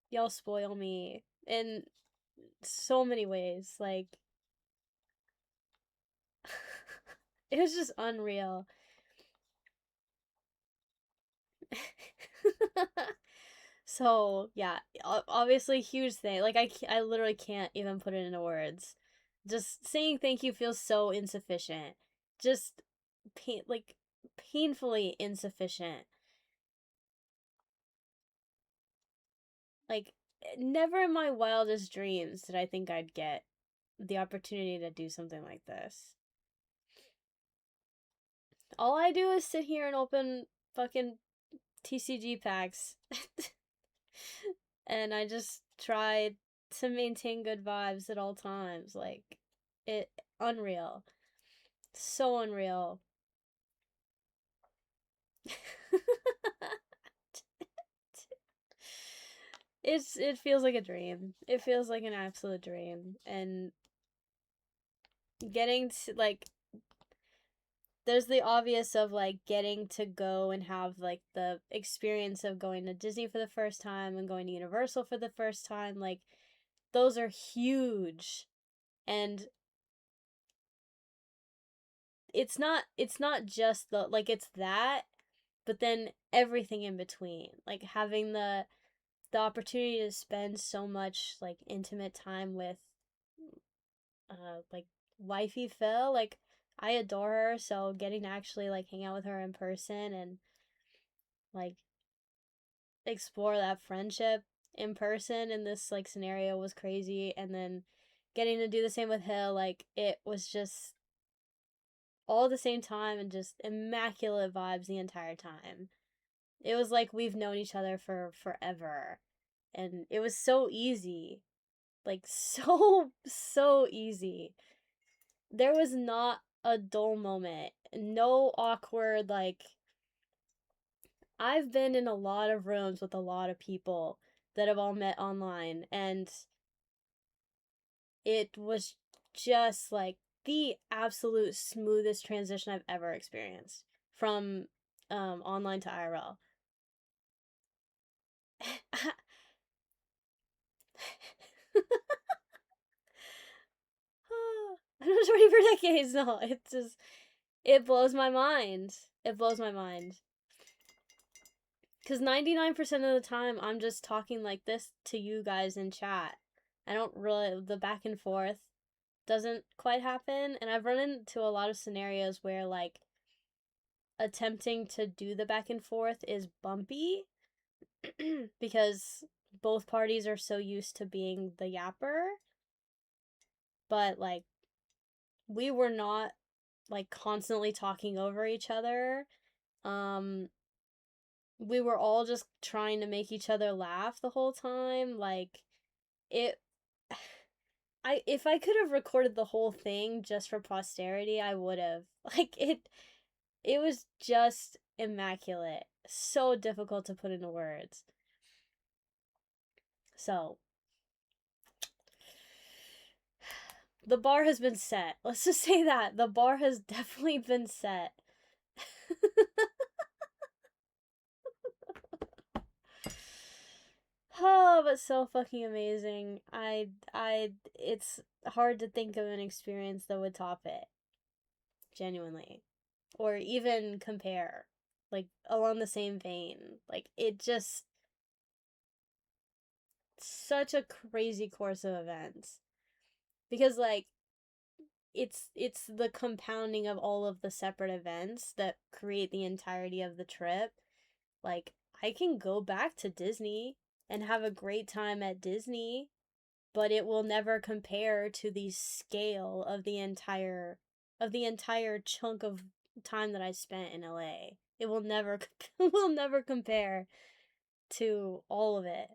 y'all spoil me in so many ways. Like, it was just unreal. So, yeah, obviously, huge thing. Like, I literally can't even put it into words. Just saying thank you feels so insufficient. Just, painfully insufficient. Like, never in my wildest dreams did I think I'd get the opportunity to do something like this. All I do is sit here and open fucking TCG packs. And I just try to maintain good vibes at all times. Like, it, unreal. So unreal. It feels like a dream. It feels like an absolute dream. And getting to, like, there's the obvious of like getting to go and have like the experience of going to Disney for the first time and going to Universal for the first time. Like, those are huge. And it's not just the, like, it's that, but then everything in between. Like, having the opportunity to spend so much like intimate time with like wifey Phil. Like, I adore her, so getting to actually like hang out with her in person and like explore that friendship in person in this like scenario was crazy. And then getting to do the same with Hill, like, it was just all at the same time and just immaculate vibes the entire time. It was like we've known each other for forever. And it was so easy. Like, so easy. There was not a dull moment. No awkward, like, I've been in a lot of rooms with a lot of people that have all met online, and it was just like the absolute smoothest transition I've ever experienced from online to IRL. Okay, no, it blows my mind. It blows my mind. Because 99% of the time, I'm just talking like this to you guys in chat. I don't really, the back and forth doesn't quite happen. And I've run into a lot of scenarios where, like, attempting to do the back and forth is bumpy. Because both parties are so used to being the yapper. But, like, we were not, like, constantly talking over each other. We were all just trying to make each other laugh the whole time. Like, it if I could have recorded the whole thing just for posterity, I would have. Like, it was just immaculate. So difficult to put into words. So, the bar has been set. Let's just say that. The bar has definitely been set. Oh, but so fucking amazing. It's hard to think of an experience that would top it. Genuinely. Or even compare. Like, along the same vein. Like, it just, such a crazy course of events. Because, like, it's the compounding of all of the separate events that create the entirety of the trip. Like, I can go back to Disney and have a great time at Disney, but it will never compare to the scale of the entire chunk of time that I spent in LA. It will never will never compare to all of it.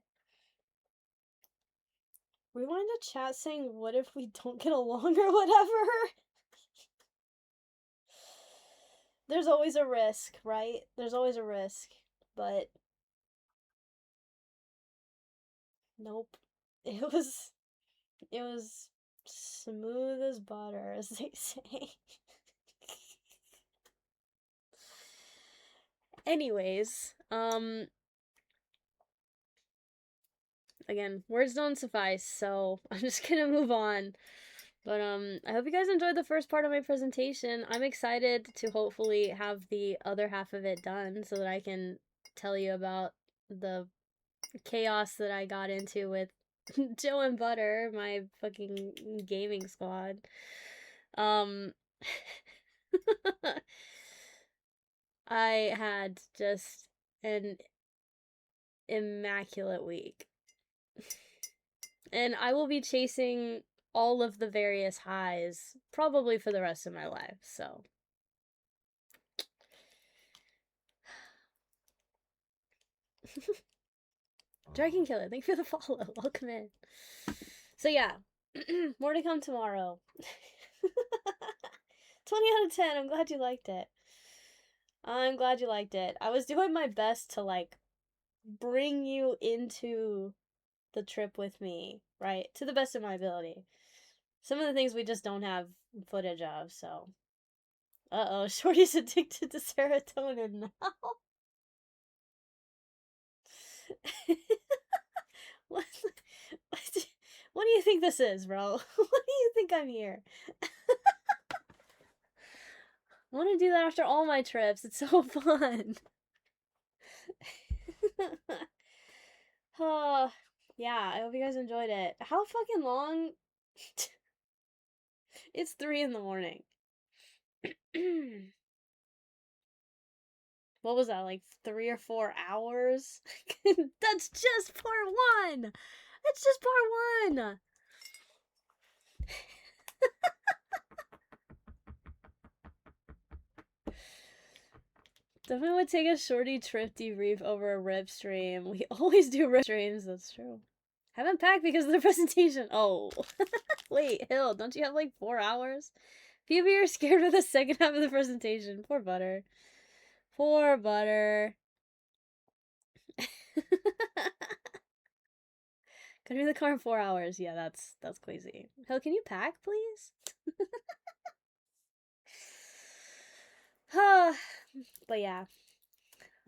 Rewind to chat saying, what if we don't get along or whatever? There's always a risk, right? There's always a risk. But nope. It was smooth as butter, as they say. Anyways, again, words don't suffice, so I'm just gonna move on. But I hope you guys enjoyed the first part of my presentation. I'm excited to hopefully have the other half of it done so that I can tell you about the chaos that I got into with Joe and Butter, my fucking gaming squad. I had just an immaculate week. And I will be chasing all of the various highs probably for the rest of my life, so. Dragon Killer, thank you for the follow. Welcome in. So yeah, more to come tomorrow. 20 out of 10. I'm glad you liked it. I'm glad you liked it. I was doing my best to, like, bring you into the trip with me, right? To the best of my ability. Some of the things we just don't have footage of, so. Uh-oh, Shorty's addicted to serotonin now. what, what do you think this is, bro? What do you think I'm here? I want to do that after all my trips. It's so fun. Oh, yeah, I hope you guys enjoyed it. How fucking long? It's 3 in the morning. What was that, like 3 or 4 hours? That's just part 1! That's just part 1! Definitely would take a shorty trip debrief over a rip stream. We always do rip streams, that's true. Haven't packed because of the presentation. Oh. Wait, Hill, don't you have like 4 hours? Phoebe, you're scared of the second half of the presentation. Poor Butter. Poor Butter. Gonna be in the car in 4 hours. Yeah, that's crazy. Hill, can you pack, please? But yeah.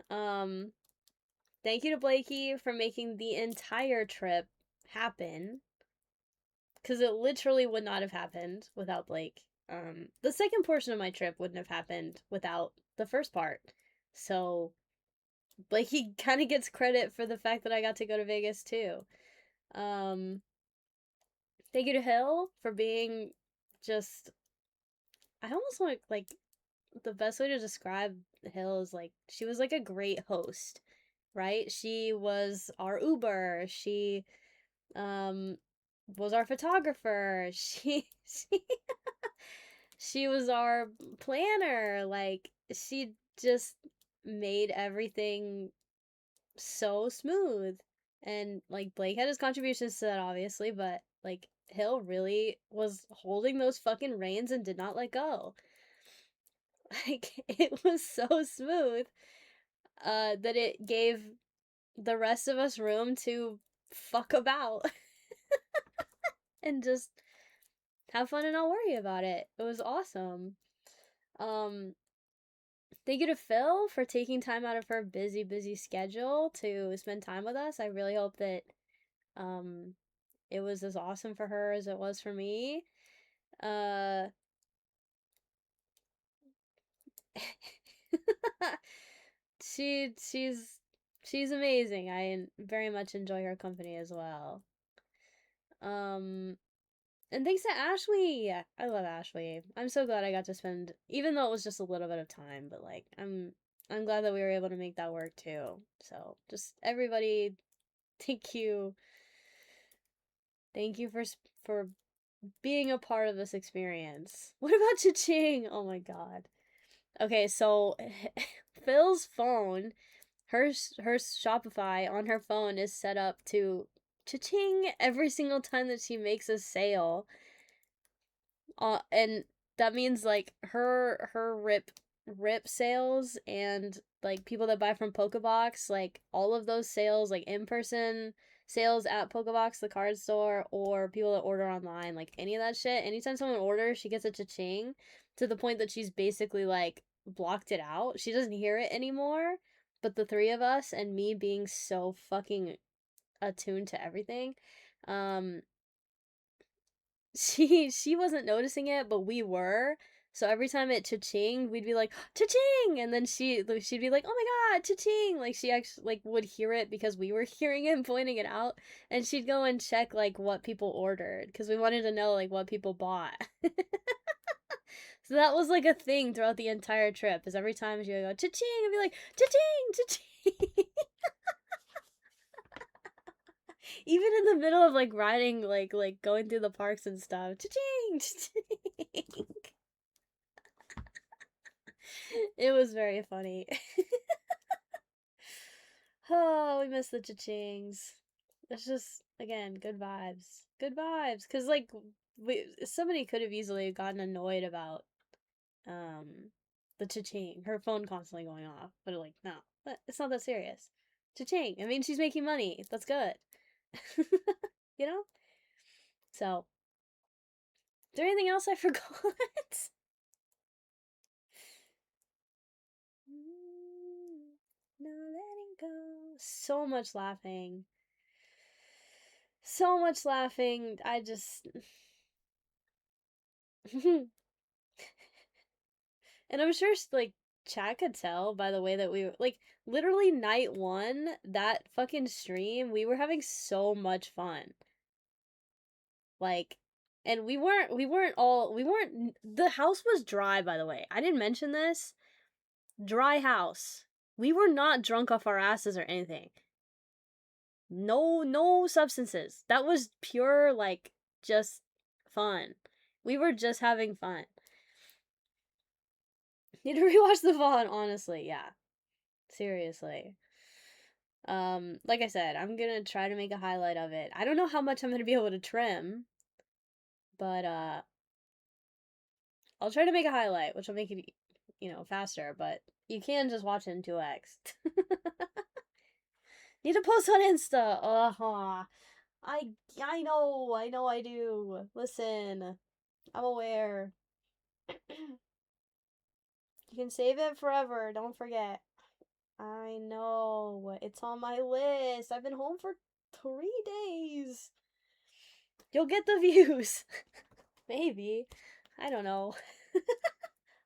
Thank you to Blakey for making the entire trip happen. Because it literally would not have happened without Blake. The second portion of my trip wouldn't have happened without the first part. So, like, he kind of gets credit for the fact that I got to go to Vegas too. Um, thank you to Hill for being just. I almost want to, like, the best way to describe Hill is like, she was like a great host, right? She was our Uber. She, um, was our photographer. She was our planner. Like, she just made everything so smooth. And like Blake had his contributions to that obviously, but like Hill really was holding those fucking reins and did not let go. Like it was so smooth that it gave the rest of us room to fuck about and just have fun and not worry about it. It was awesome. Um Thank you to Phil for taking time out of her busy schedule to spend time with us. I really hope that um it was as awesome for her as it was for me. Uh she's amazing. I very much enjoy her company as well. Um and thanks to Ashley. I love Ashley. I'm so glad I got to spend, even though it was just a little bit of time, but like I'm glad that we were able to make that work too. So, just everybody, thank you. Thank you for being a part of this experience. What about Cha-Ching? Oh my god. Okay, so Phil's phone, her Shopify on her phone is set up to cha-ching every single time that she makes a sale. And that means like her rip sales and like people that buy from Pokebox, like all of those sales, like in-person sales at Pokebox, the card store, or people that order online, like any of that shit. Anytime someone orders, she gets a cha-ching to the point that she's basically like blocked it out. She doesn't hear it anymore. But the three of us and me being so fucking attuned to everything, um, she wasn't noticing it, but we were. So every time it cha-chinged, we'd be like, cha-ching! And then she'd be like, oh my god, cha-ching! Like, she actually, like, would hear it because we were hearing it and pointing it out. And she'd go and check, like, what people ordered. Because we wanted to know, like, what people bought. So that was, like, a thing throughout the entire trip. Is every time she would go, cha-ching! I'd be like, cha-ching! Cha-ching! Even in the middle of, like, riding, like, going through the parks and stuff. Cha-ching! Cha-ching! It was very funny. Oh, we miss the cha-chings. It's just, again, good vibes. Good vibes. Because, like, somebody could have easily gotten annoyed about um, the cha-ching. Her phone constantly going off. But, like, no. It's not that serious. Cha-ching. I mean, she's making money. That's good. You know? So, is there anything else I forgot? No letting go. So much laughing. So much laughing. I just. And I'm sure, like, Chad could tell by the way that we were, like, literally night one, that fucking stream, we were having so much fun. Like, and the house was dry, by the way. I didn't mention this. Dry house. We were not drunk off our asses or anything. No substances. That was pure, like, just fun. We were just having fun. Need to rewatch the VOD, honestly, yeah. Seriously. Like I said, I'm gonna try to make a highlight of it. I don't know how much I'm gonna be able to trim, but I'll try to make a highlight, which will make it, faster, but you can just watch it in 2x. Need to post on Insta. I know I do. Listen, I'm aware. You can save it forever, don't forget. I know. It's on my list. I've been home for 3 days. You'll get the views. Maybe. I don't know.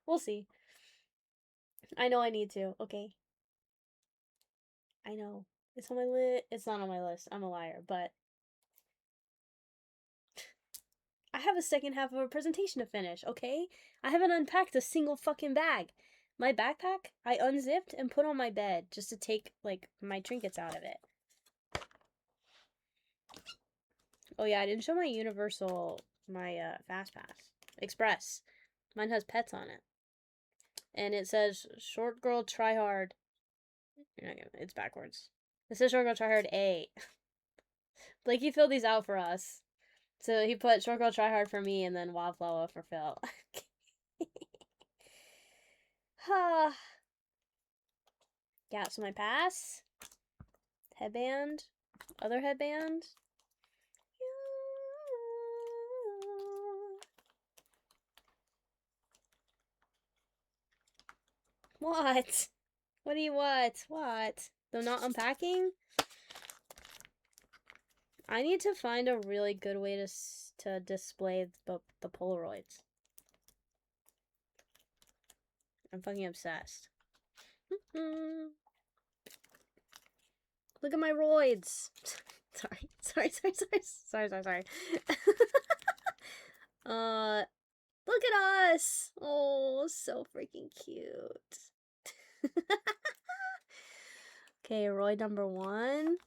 We'll see. I know I need to. Okay. I know. It's on my list. It's not on my list. I'm a liar, but I have a second half of a presentation to finish, okay? I haven't unpacked a single fucking bag. My backpack, I unzipped and put on my bed just to take, like, my trinkets out of it. Oh yeah, I didn't show my Universal, my, Fast Pass. Express. Mine has pets on it. And it says, short girl try hard. You're not gonna, it's backwards. It says short girl try hard A. Blakey filled these out for us. So he put short girl try hard for me and then wildflower for Phil. Yeah, so my pass. Headband. Other headband. What? What do you want? What? They're not unpacking? I need to find a really good way to display the Polaroids. I'm fucking obsessed. Look at my roids. Sorry. Look at us. Oh, so freaking cute. Okay, roid number 1.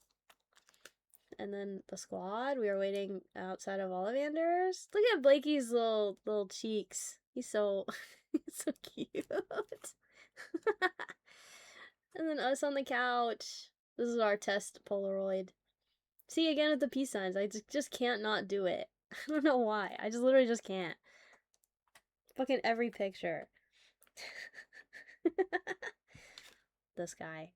And then the squad. We are waiting outside of Ollivander's. Look at Blakey's little cheeks. He's so he's so cute. And then us on the couch. This is our test Polaroid. See, again with the peace signs. I just can't not do it. I don't know why. I just literally just can't. Fucking every picture. This guy.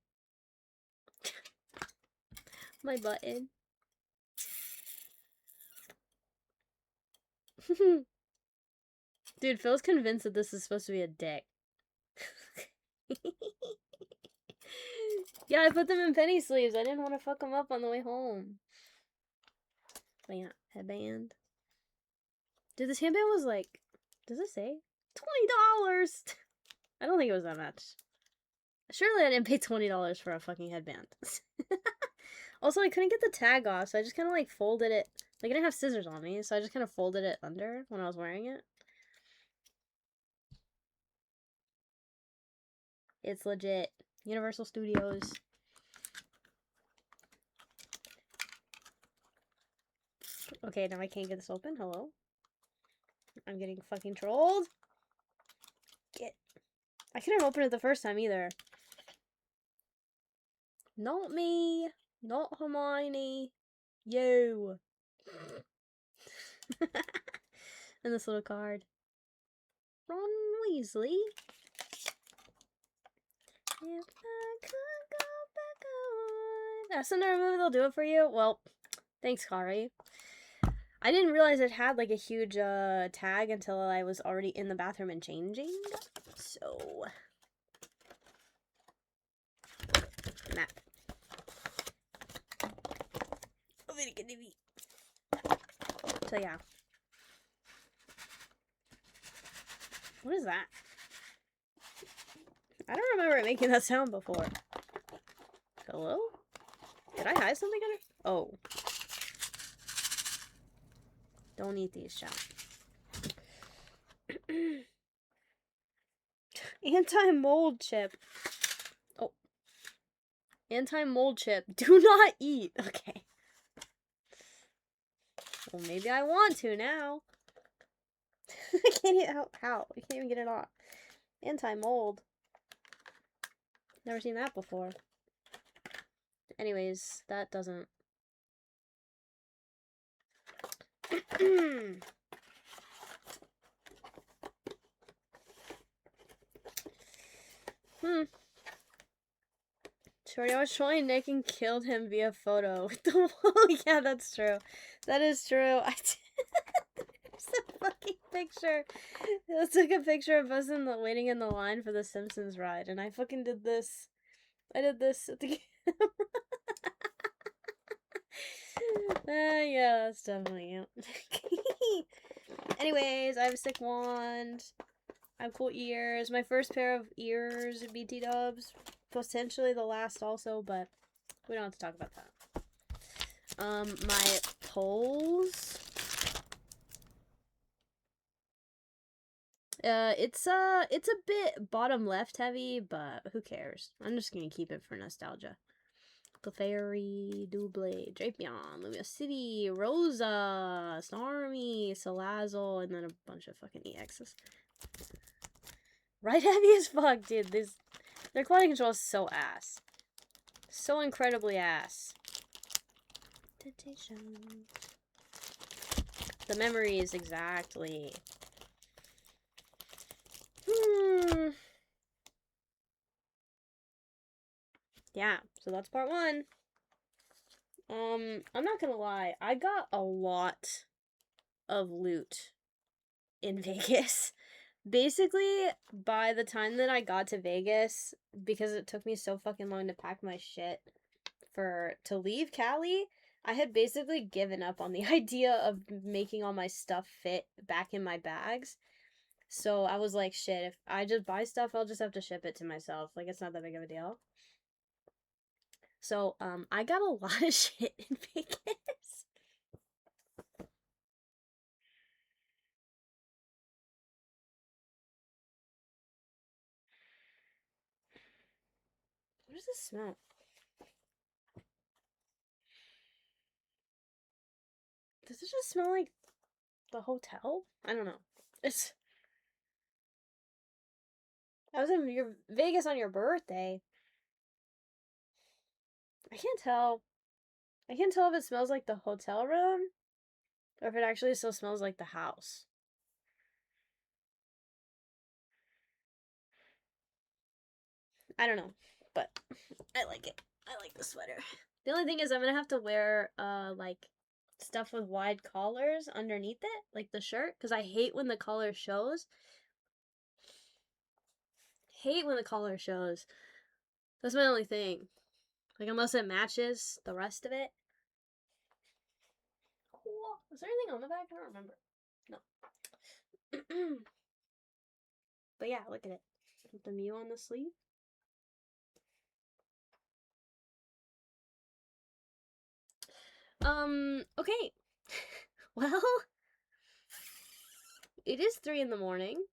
My button. Dude, Phil's convinced that this is supposed to be a dick. Yeah, I put them in penny sleeves. I didn't want to fuck them up on the way home. But yeah, headband. Dude, this headband was like, does it say? $20! I don't think it was that much. Surely I didn't pay $20 for a fucking headband. Also, I couldn't get the tag off, so I just kind of like folded it. Like, I didn't have scissors on me, so I just kind of folded it under when I was wearing it. It's legit. Universal Studios. Okay, now I can't get this open. Hello? I'm getting fucking trolled. I couldn't open it the first time either. Not me. Not Hermione. You. And this little card. Ron Weasley. If I could go back on. That's another movie they'll do it for you? Well, thanks, Kari. I didn't realize it had like a huge tag until I was already in the bathroom and changing. So. Map. So yeah. What is that? I don't remember it making that sound before. Hello? Did I hide something under? Oh. Don't eat these, chat. Anti-mold chip. Oh. Anti-mold chip. Do not eat. Okay. Well, maybe I want to now. I can't eat how? I can't even get it off. Anti-mold. Never seen that before. Anyways, that doesn't. Shorty, I was trolling Nick and killed him via photo. Yeah, that's true. That is true. There's a fucking picture. I took a picture of us waiting in the line for the Simpsons ride, and I fucking did this. I did this at the camera. Yeah, that's definitely it. Anyways, I have a sick wand. I have cool ears. My first pair of ears, BT dubs. Potentially the last also, but we don't have to talk about that. My poles. It's a bit bottom left heavy, but who cares? I'm just gonna keep it for nostalgia. Clefairy, Double, Drapion, Lumia City, Rosa, Snarmy, Salazzle, and then a bunch of fucking EXs. Right heavy as fuck, dude. Their quality control is so ass. So incredibly ass. Temptation. The memories, exactly. Yeah, so that's part 1. I'm not gonna lie, I got a lot of loot in Vegas. Basically, by the time that I got to Vegas, because it took me so fucking long to pack my shit to leave Cali, I had basically given up on the idea of making all my stuff fit back in my bags. So I was like, shit, if I just buy stuff, I'll just have to ship it to myself. Like, it's not that big of a deal. So, I got a lot of shit in Vegas. What does this smell? Does it just smell like the hotel? I don't know. I was in Vegas on your birthday. I can't tell. I can't tell if it smells like the hotel room or if it actually still smells like the house. I don't know, but I like it. I like the sweater. The only thing is I'm gonna have to wear like stuff with wide collars underneath it, like the shirt, because I hate when the collar shows. Hate when the collar shows. That's my only thing. Like, unless it matches the rest of it. Cool. Was there anything on the back? I don't remember. No. But yeah, look at it. With the Mew on the sleeve. Okay. Well, it is 3 in the morning.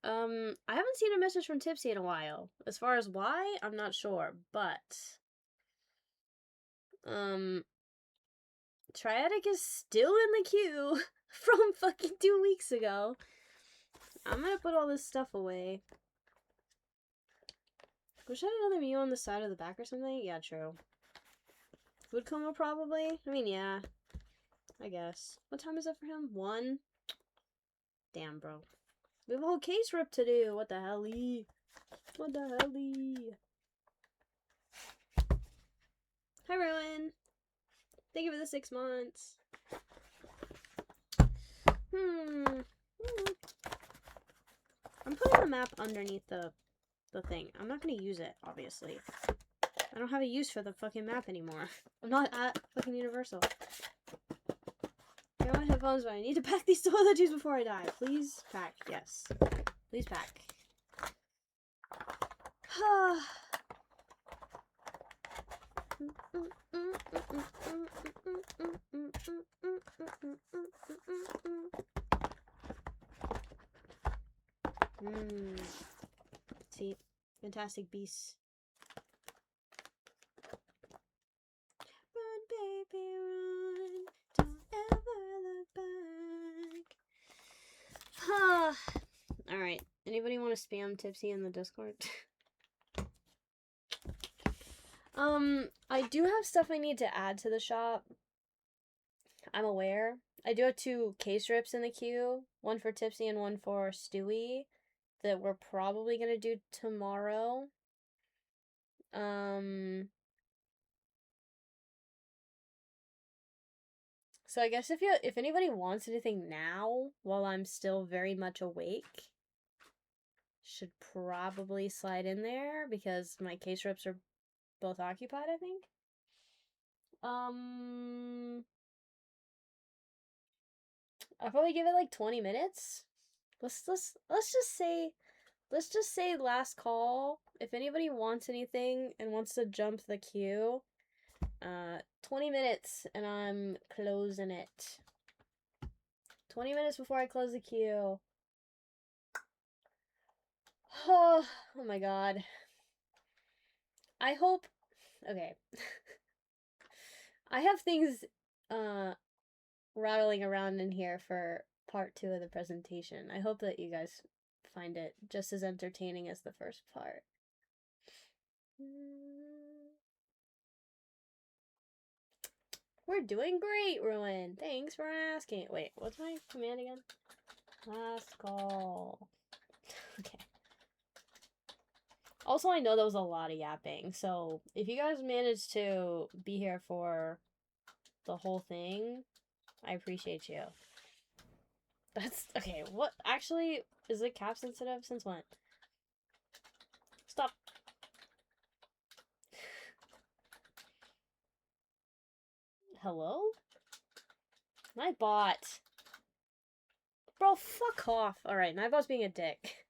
I haven't seen a message from Tipsy in a while. As far as why, I'm not sure, but Triadic is still in the queue from fucking 2 weeks ago. I'm gonna put all this stuff away. Wish I had another Mew on the side of the back or something. Yeah, true. Food coma probably. I mean, yeah. I guess. What time is it for him? 1? Damn, bro. We have a whole case rip to do. What the hell-y? What the hell-y? Hi, Rowan. Thank you for the 6 months. I'm putting the map underneath the thing. I'm not gonna use it, obviously. I don't have a use for the fucking map anymore. I'm not at fucking Universal. I got my headphones, but I need to pack these toilet tubes before I die. Please pack. Yes. Please pack. See, fantastic beasts. Run, baby, run. Don't ever look back. Alright. Anybody want to spam Tipsy in the Discord? I do have stuff I need to add to the shop. I'm aware. I do have 2 case rips in the queue. One for Tipsy and one for Stewie. That we're probably gonna do tomorrow. So I guess if anybody wants anything now, while I'm still very much awake, should probably slide in there because my case rips are both occupied, I think. I'll probably give it like 20 minutes. Let's just say last call. If anybody wants anything and wants to jump the queue, 20 minutes and I'm closing it. 20 minutes before I close the queue. Oh my god. I hope. Okay. I have things rattling around in here for part 2 of the presentation. I hope that you guys find it just as entertaining as the first part. We're doing great, Ruin. Thanks for asking. Wait, what's my command again? Last call. Okay. Also, I know that was a lot of yapping, so if you guys managed to be here for the whole thing, I appreciate you. That's okay. What actually is it cap sensitive? Since when? Stop. Hello? Nightbot. Bro, fuck off. Alright, Nightbot's being a dick.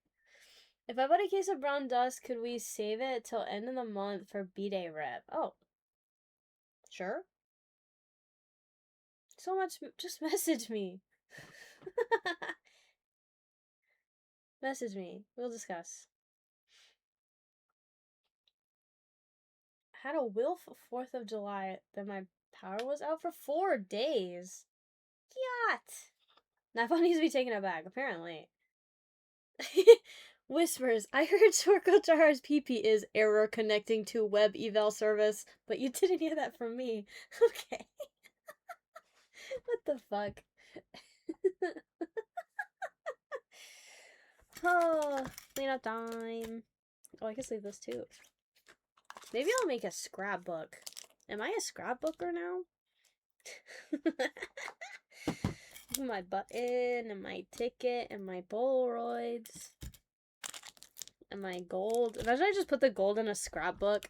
If I bought a case of brown dust, could we save it till end of the month for B-Day rep? Oh. Sure. So much. Just message me. Message me. We'll discuss. I had a will for 4th of July, then my power was out for 4 days. Yacht! Nightbot needs to be taken aback, apparently. Whispers. I heard Sorko Chara's PP is error connecting to web eval service, but you didn't hear that from me. Okay. What the fuck? Oh, cleanup time. Oh, I can leave this too. Maybe I'll make a scrapbook. Am I a scrapbooker now? My button, and my ticket, and my Polaroids. And my gold. Imagine I just put the gold in a scrapbook.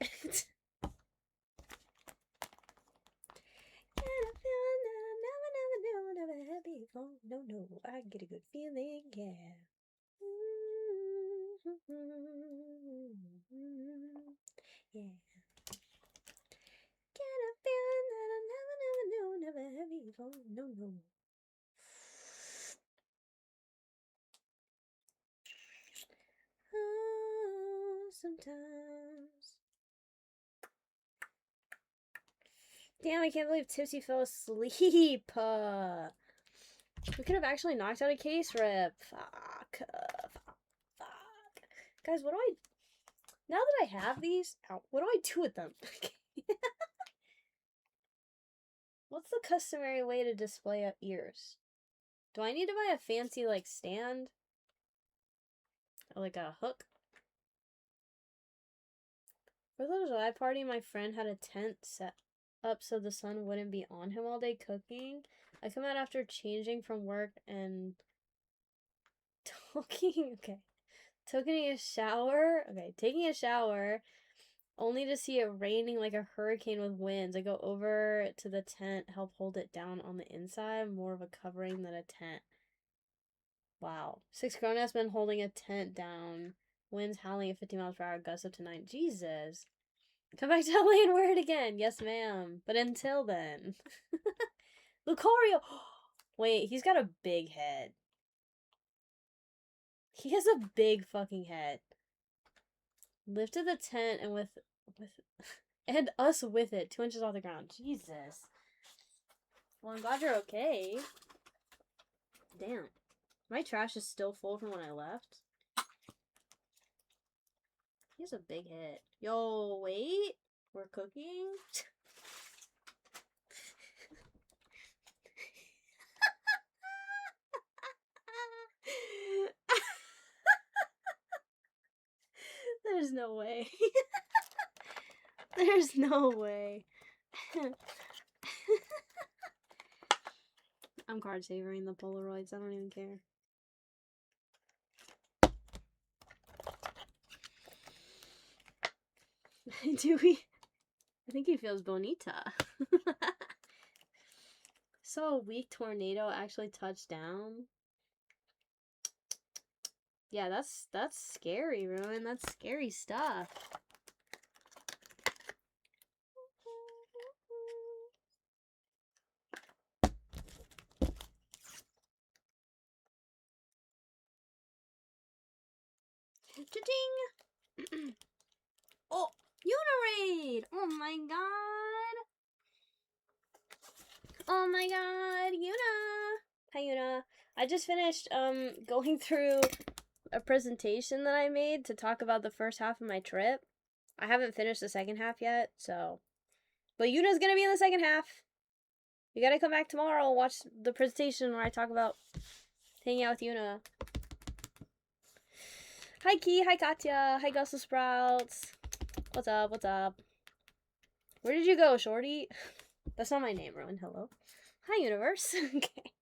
No, I get a good feeling, yeah. Yeah. Get a feeling that I never have before, no. Oh, sometimes. Damn, I can't believe Tipsy fell asleep. We could have actually knocked out a case rip. Fuck. Guys, what do I... Now that I have these, what do I do with them? What's the customary way to display ears? Do I need to buy a fancy, like, stand? Or, like, a hook? For the July party, my friend had a tent set up so the sun wouldn't be on him all day cooking. I come out after changing from work and taking a shower, only to see it raining like a hurricane with winds. I go over to the tent, help hold it down on the inside, more of a covering than a tent. Wow. 6 grown-ass men holding a tent down, winds howling at 50 miles per hour, gusts up to 9. Jesus. Come back to LA and wear it again. Yes, ma'am. But until then. Lucario! Wait, he's got a big head. He has a big fucking head. Lifted the tent and and us with it, 2 inches off the ground. Jesus. Well, I'm glad you're okay. Damn. My trash is still full from when I left. He has a big head. Yo, wait. We're cooking? There's no way. There's no way. I'm card savoring the Polaroids. I don't even care. Do we? I think he feels bonita. saw a weak tornado actually touch down. Yeah, that's scary, Ruin. That's scary stuff. Cha-ching! Oh, Uniraid! Oh my god! Oh my god, Yuna! Hi, Yuna. I just finished going through a presentation that I made to talk about the first half of my trip. I haven't finished the second half yet, so... But Yuna's gonna be in the second half. You gotta come back tomorrow and watch the presentation where I talk about hanging out with Yuna. Hi, Key. Hi, Katya. Hi, Gussel Sprouts. What's up? What's up? Where did you go, Shorty? That's not my name, Rowan. Hello. Hi, Universe. Okay.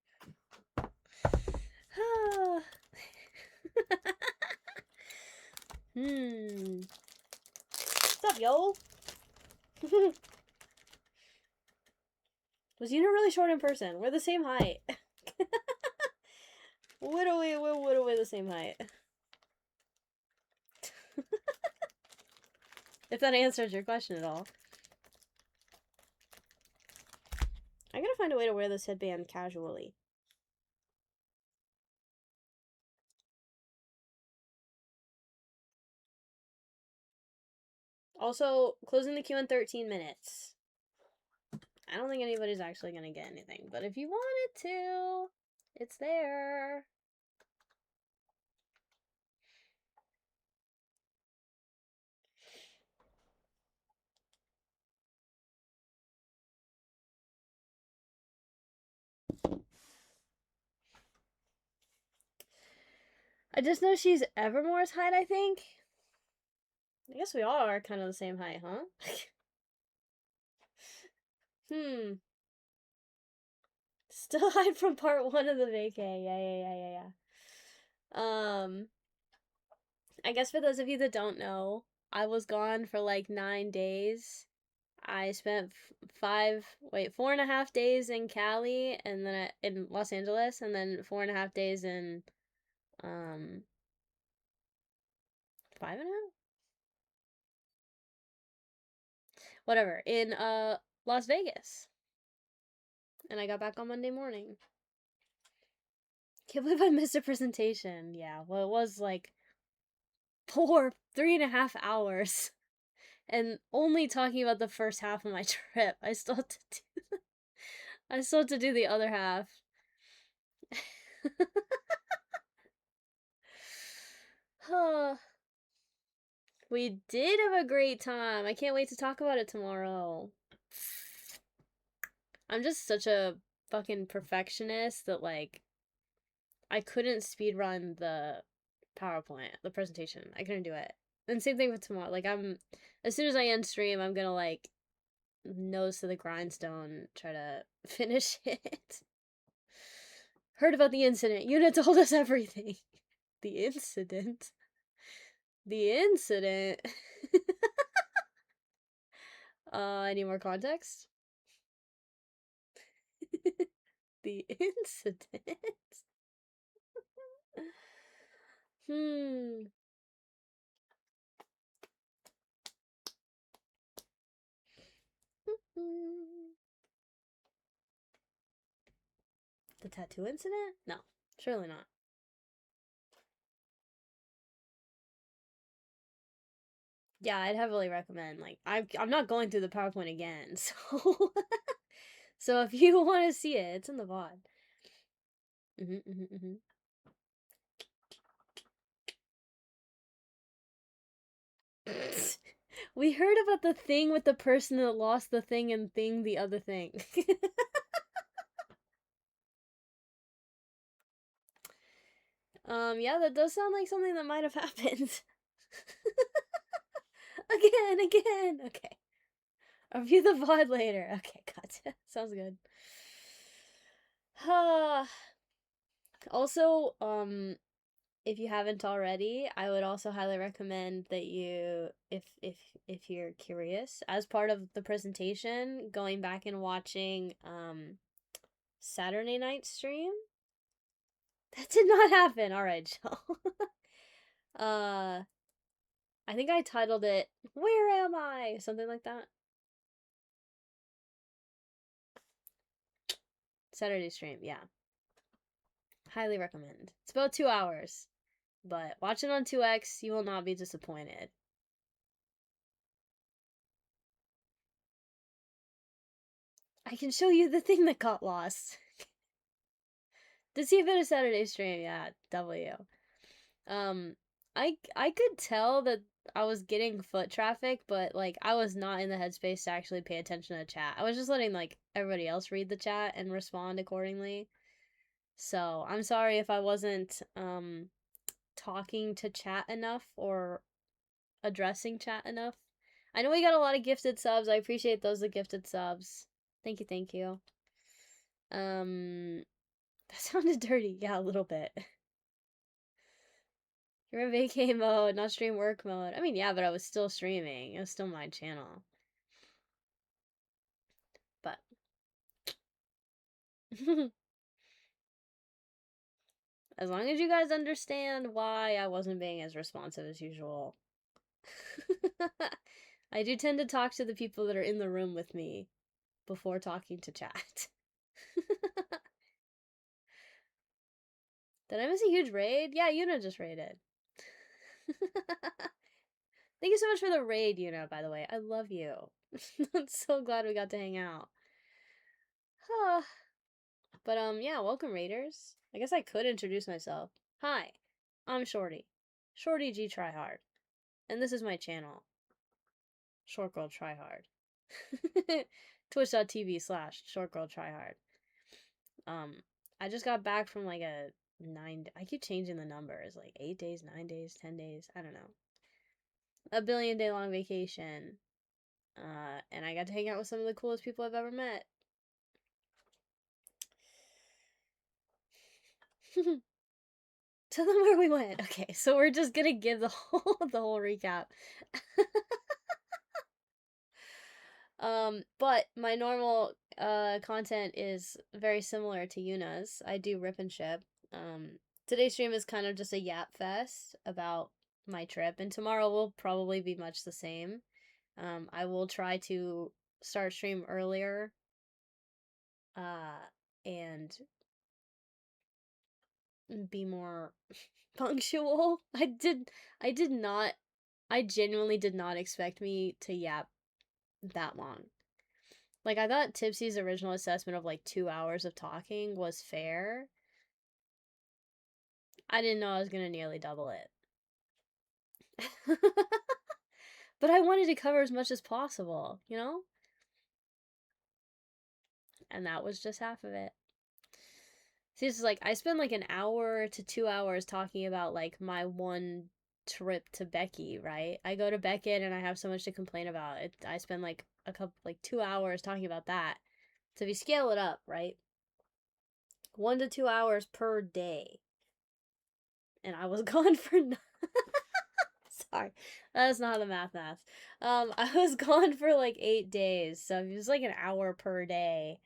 What's up, yo? Was Yuna really short in person? We're the same height. What are we the same height? If that answers your question at all. I gotta find a way to wear this headband casually. Also, closing the queue in 13 minutes. I don't think anybody's actually gonna get anything, but if you wanted to, it's there. I just know she's Evermore's height, I think. I guess we all are kind of the same height, huh? Still hide from part 1 of the vacay. Yeah. I guess for those of you that don't know, I was gone for like 9 days. I spent 4.5 days in Cali, and then in Los Angeles, and then 4.5 days in, 5.5? Whatever, in, Las Vegas. And I got back on Monday morning. Can't believe I missed a presentation. Yeah, well, it was like 3.5 hours. And only talking about the first half of my trip. I still have to do the other half. We did have a great time. I can't wait to talk about it tomorrow. I'm just such a fucking perfectionist that, like, I couldn't speedrun the PowerPoint, the presentation. I couldn't do it. And same thing with tomorrow. Like, as soon as I end stream, I'm gonna, like, nose to the grindstone, try to finish it. Heard about the incident. Yuna told us everything. The incident? The incident? Any more context? The incident? The tattoo incident? No, surely not. Yeah, I'd heavily recommend. Like, I'm not going through the PowerPoint again, so so if you want to see it, it's in the VOD. We heard about the thing with the person that lost the thing and thing the other thing. Yeah, that does sound like something that might have happened. Again. Okay. I'll view the VOD later. Okay, gotcha. Sounds good. Also, if you haven't already, I would also highly recommend that you, if you're curious, as part of the presentation, going back and watching Saturday night stream? That did not happen. Alright, Jill. I think I titled it, Where Am I? Something like that. Saturday stream, yeah. Highly recommend. It's about 2 hours. But watch it on 2x, you will not be disappointed. I can show you the thing that got lost. Did see a bit of Saturday stream, yeah, W. I could tell that I was getting foot traffic, but like I was not in the headspace to actually pay attention to chat. I was just letting like everybody else read the chat and respond accordingly. So I'm sorry if I wasn't talking to chat enough or addressing chat enough. I know we got a lot of gifted subs. I appreciate those that gifted subs. Thank you, thank you. That sounded dirty. Yeah, a little bit. You're in vacay mode, not stream work mode. I mean, yeah, but I was still streaming. It was still my channel. But as long as you guys understand why I wasn't being as responsive as usual. I do tend to talk to the people that are in the room with me before talking to chat. Did I miss a huge raid? Yeah, Yuna just raided. Thank you so much for the raid, Yuna, by the way. I love you. I'm so glad we got to hang out. But, yeah, welcome, raiders. I guess I could introduce myself. Hi, I'm Shorty. Shorty G Tryhard. And this is my channel. Short Girl Tryhard. Twitch.tv/Short Girl Tryhard. I just got back from like a 9. I keep changing the numbers. Like 8 days, 9 days, 10 days. I don't know. A billion day long vacation. And I got to hang out with some of the coolest people I've ever met. Tell them where we went. Okay, so we're just gonna give the whole recap. But my normal content is very similar to Yuna's. I do rip and ship. Today's stream is kind of just a yap fest about my trip, and tomorrow will probably be much the same. I will try to start stream earlier. And be more punctual. I genuinely did not expect me to yap that long. Like, I thought Tipsy's original assessment of like 2 hours of talking was fair. I didn't know I was gonna nearly double it. But I wanted to cover as much as possible, you know? And that was just half of it. See, it's like, I spend like an hour to 2 hours talking about like my one trip to Becky, right? I go to Beckett and I have so much to complain about. I spend like 2 hours talking about that. So if you scale it up, right? 1 to 2 hours per day. And I was gone for sorry, that's not how the math. I was gone for like 8 days, so if it was like an hour per day,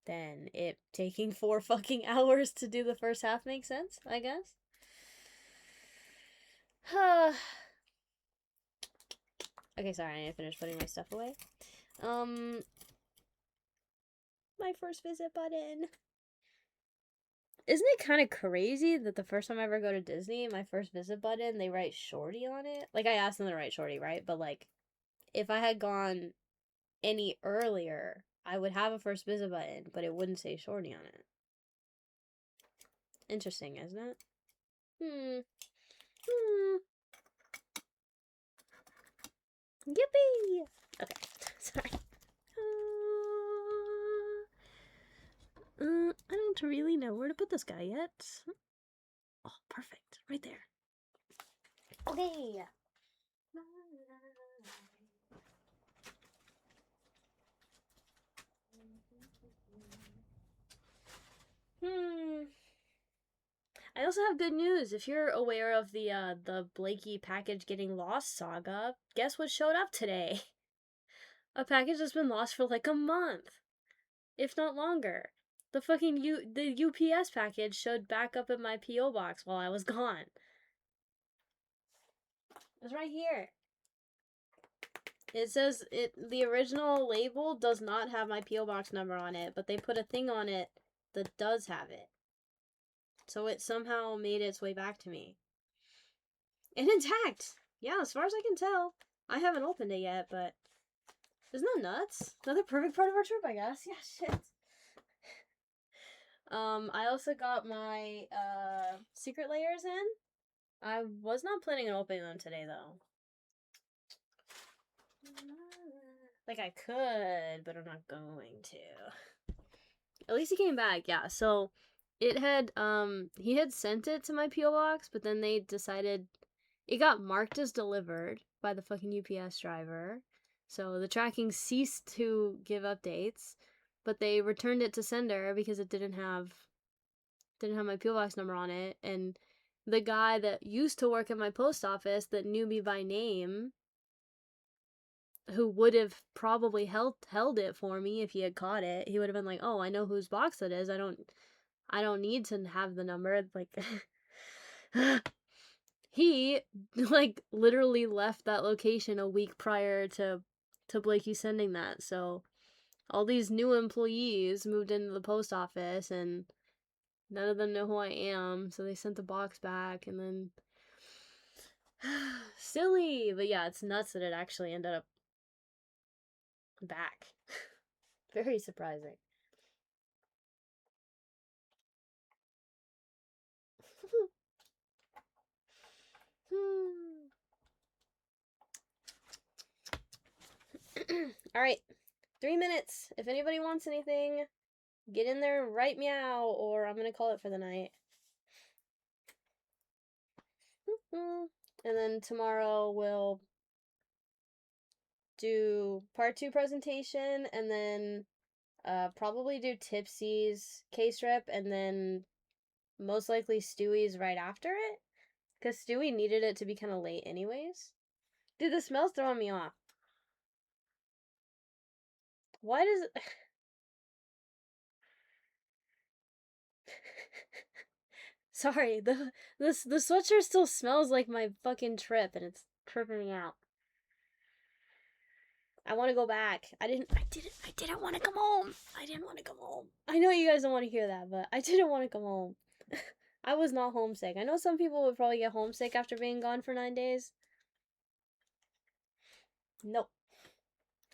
then it taking 4 fucking hours to do the first half makes sense, I guess. Okay, sorry, I need to finish putting my stuff away. My first visit button. Isn't it kind of crazy that the first time I ever go to Disney, my first visit button, they write Shorty on it? Like, I asked them to write Shorty, right? But, like, if I had gone any earlier, I would have a first visit button, but it wouldn't say Shorty on it. Interesting, isn't it? Yippee! Okay, sorry. I don't really know where to put this guy yet. Oh, perfect. Right there. Okay. I also have good news. If you're aware of the Blakey package getting lost saga, guess what showed up today? A package that's been lost for like a month, if not longer. The fucking the UPS package showed back up in my PO box while I was gone. It's right here. It says the original label does not have my PO box number on it, but they put a thing on it that does have it. So it somehow made its way back to me. And intact! Yeah, as far as I can tell. I haven't opened it yet, but... Isn't that nuts? Another perfect part of our trip, I guess. Yeah, shit. I also got my, secret layers in. I was not planning on opening them today, though. Like, I could, but I'm not going to. At least he came back, yeah. So, it had, he had sent it to my P.O. box, but then they decided it got marked as delivered by the fucking UPS driver. So, the tracking ceased to give updates, but they returned it to sender because it didn't have my P.O. box number on it, and the guy that used to work at my post office that knew me by name, who would have probably held it for me if he had caught it, he would have been like, oh, I know whose box it is. I don't need to have the number. Like, he, like, literally left that location a week prior to Blakey sending that. So all these new employees moved into the post office, and none of them know who I am, so they sent the box back, and then... Silly! But yeah, it's nuts that it actually ended up back. Very surprising. Alright, 3 minutes. If anybody wants anything, get in there, write meow, or I'm gonna call it for the night. And then tomorrow we'll do part 2 presentation, and then probably do Tipsy's case rep, and then most likely Stewie's right after it, because Stewie needed it to be kind of late anyways. Dude, the smell's throwing me off. Why does it... Sorry, the sweatshirt still smells like my fucking trip, and it's tripping me out. I want to go back. I didn't want to come home. I didn't want to come home. I know you guys don't want to hear that, but I didn't want to come home. I was not homesick. I know some people would probably get homesick after being gone for 9 days. Nope.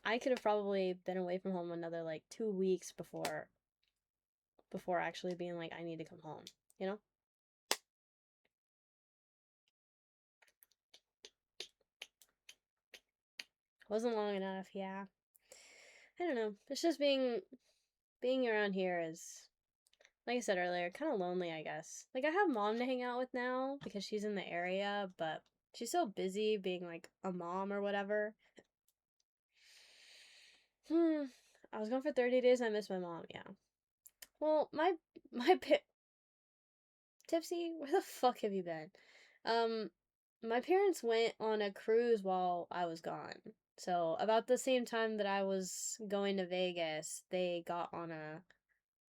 I could have probably been away from home another, like, 2 weeks before actually being like, I need to come home, you know? Wasn't long enough, yeah. I don't know. It's just being around here is, like I said earlier, kind of lonely, I guess. Like, I have mom to hang out with now because she's in the area, but she's so busy being, like, a mom or whatever. I was gone for 30 days, I miss my mom, yeah. Well, my Tipsy, where the fuck have you been? My parents went on a cruise while I was gone. So, about the same time that I was going to Vegas, they got on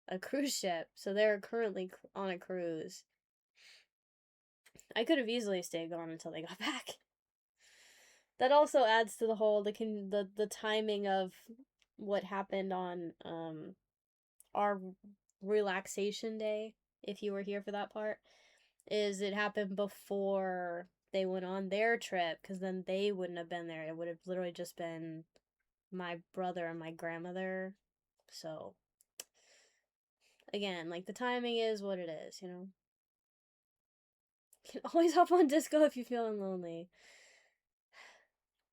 a cruise ship. So, they're currently on a cruise. I could have easily stayed gone until they got back. That also adds to the whole the timing of what happened on our relaxation day, if you were here for that part, is it happened before they went on their trip, because then they wouldn't have been there. It would have literally just been my brother and my grandmother. So, again, like, the timing is what it is, you know? You can always hop on disco if you're feeling lonely.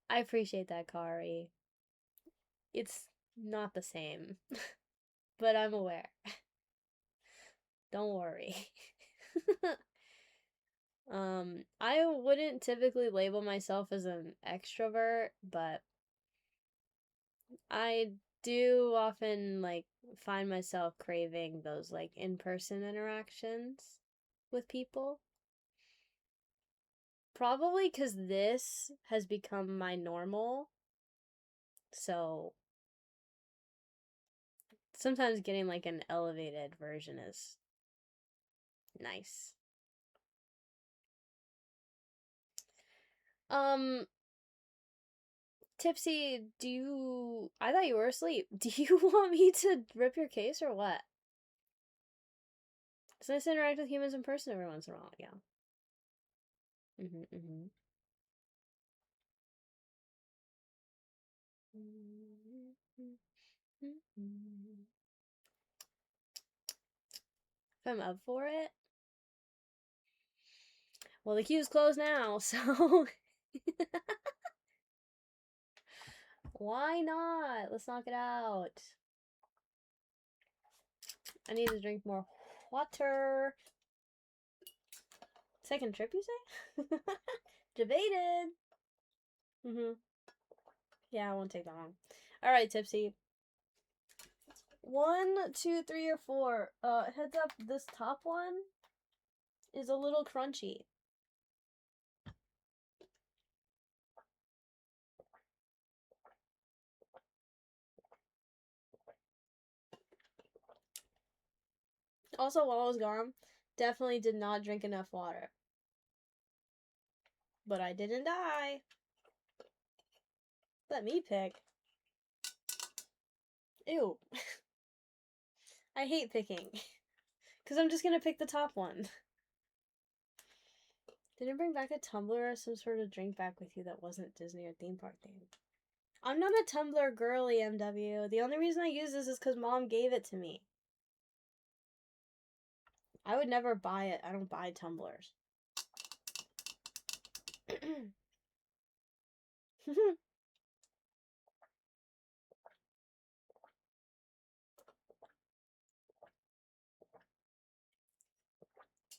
I appreciate that, Kari. It's not the same. But I'm aware. Don't worry. I wouldn't typically label myself as an extrovert, but I do often, like, find myself craving those, like, in-person interactions with people. Probably because this has become my normal. So, Sometimes getting like an elevated version is nice. Tipsy, I thought you were asleep. Do you want me to rip your case or what? It's nice to interact with humans in person every once in a while, yeah. If I'm up for it. Well, the queue's closed now, so why not? Let's knock it out. I need to drink more water. Second trip, you say? Debated. Yeah, it won't take that long. Alright, Tipsy. 1, 2, 3, or 4. Heads up, this top one is a little crunchy. Also, while I was gone, definitely did not drink enough water. But I didn't die. Let me pick. Ew. I hate picking. Because I'm just going to pick the top one. Didn't bring back a tumbler or some sort of drink back with you that wasn't Disney or theme park themed. I'm not a tumbler girly, MW. The only reason I use this is because Mom gave it to me. I would never buy it. I don't buy tumblers.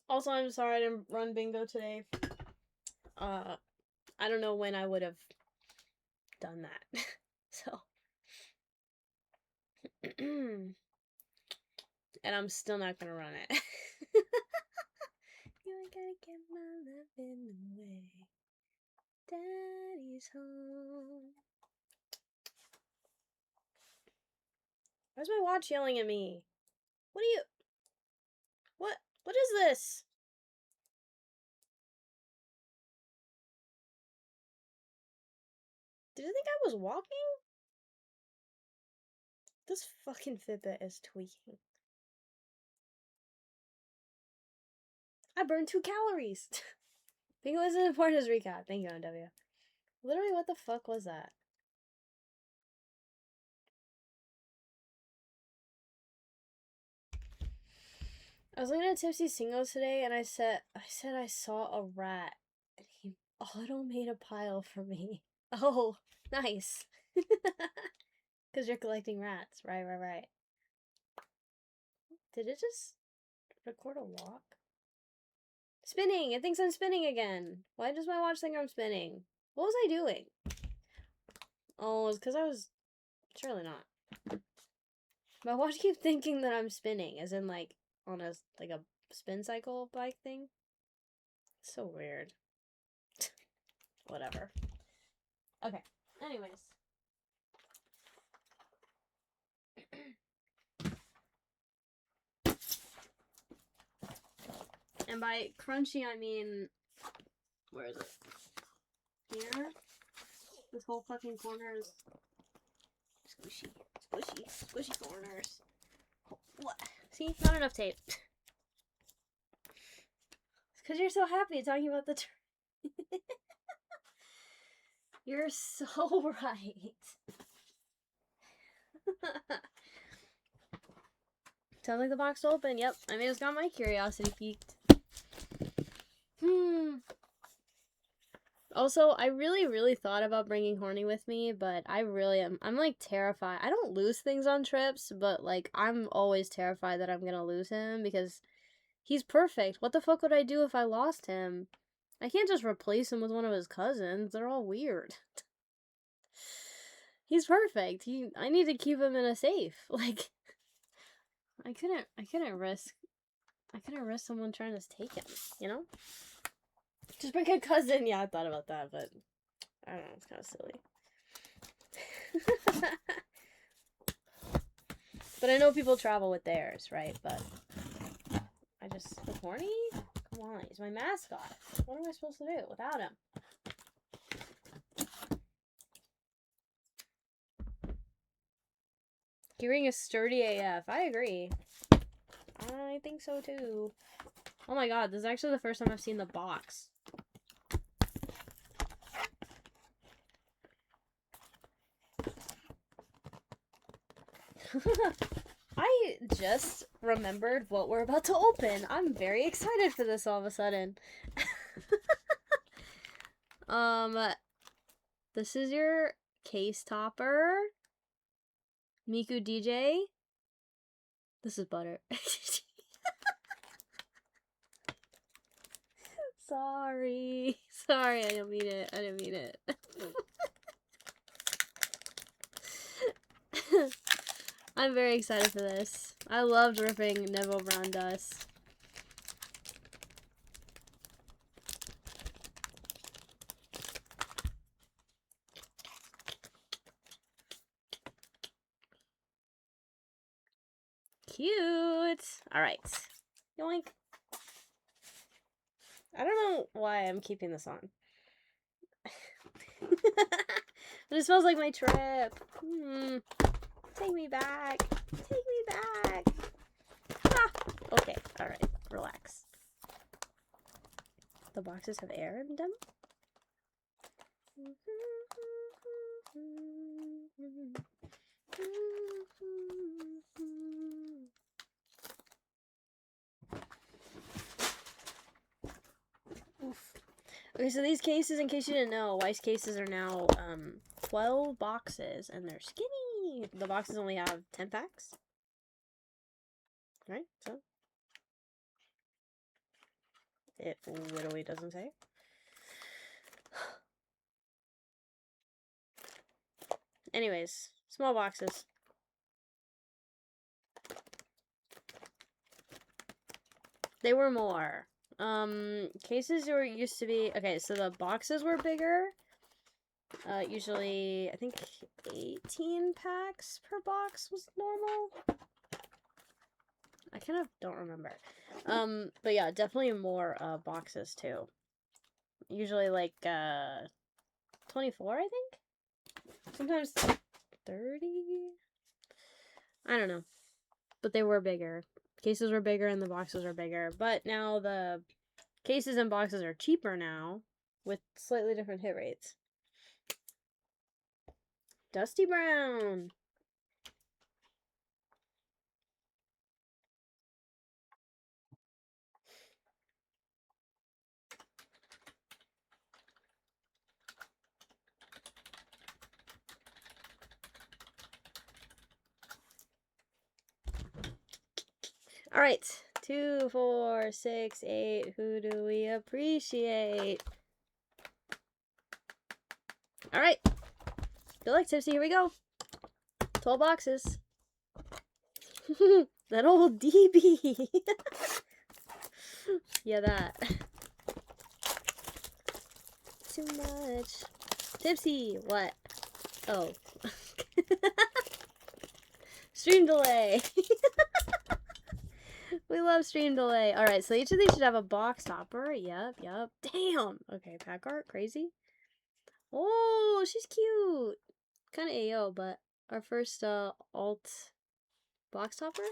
Also, I'm sorry I didn't run bingo today. I don't know when I would have done that. So. And I'm still not gonna run it. You ain't gotta get my love in the way. Daddy's home. Why's my watch yelling at me? What are you... What is this? Did you think I was walking? This fucking Fitbit is tweaking. I burned 2 calories. Bingo isn't important as recap. Thank you, NW. Literally, what the fuck was that? I was looking at Tipsy Singles today, and I said I saw a rat, and he auto made a pile for me. Oh, nice. Because you're collecting rats. Right. Did it just record a walk? Spinning! It thinks I'm spinning again. Why does my watch think I'm spinning? What was I doing? Oh, it's because I was... Surely not. My watch keeps thinking that I'm spinning, as in, like, on a spin cycle bike thing. So weird. Whatever. Okay. Anyways. And by crunchy, I mean... Where is it? Here? This whole fucking corner is... Squishy corners. What? See? Not enough tape. It's because you're so happy talking about the You're so right. Sounds like the box open. Yep. I mean, it's got my curiosity piqued. Also, I really thought about bringing Horny with me, but I really am. I'm like terrified. I don't lose things on trips, but like I'm always terrified that I'm gonna lose him because he's perfect. What the fuck would I do if I lost him? I can't just replace him with one of his cousins. They're all weird. He's perfect. I need to keep him in a safe. Like, I couldn't risk someone trying to take him, you know? Just bring a cousin. Yeah, I thought about that, but I don't know, it's kind of silly. But But I know people travel with theirs, right? But I just... The horny? Come on, he's my mascot. What am I supposed to do without him? Gearing is sturdy AF. I agree. I think so too. Oh my god, this is actually the first time I've seen the box. I just remembered what we're about to open. I'm very excited for this all of a sudden. This is your case topper. Miku DJ. This is butter. Sorry. Sorry, I didn't mean it. I didn't mean it. I'm very excited for this. I loved ripping Neville Brown Dust. Cute. Alright. Yoink. I don't know why I'm keeping this on. But it smells like my trip. Take me back. Take me back. Ah. Okay, alright. Relax. The boxes have air in them? Oof. Okay, so these cases, in case you didn't know, Weiss cases are now 12 boxes, and they're skinny. The boxes only have 10 packs. Right? So it literally doesn't say. Anyways, small boxes. They were more. Cases were used to be... Okay, so the boxes were bigger. Usually, I think 18 packs per box was normal. I kind of don't remember. But yeah, definitely more, boxes, too. Usually, like, 24, I think? Sometimes 30? I don't know. But they were bigger. Cases were bigger and the boxes were bigger. But now the cases and boxes are cheaper now with slightly different hit rates. Dusty Brown. All right. 2, 4, 6, 8. Who do we appreciate? All right. Feel like tipsy. Here we go. 12 boxes. That old DB. Yeah, that. Too much. Tipsy. What? Oh. Stream delay. We love stream delay. Alright, so each of these should have a box topper. Yep. Damn. Okay, pack art. Crazy. Oh, she's cute. Kind of AO, but our first alt box topper.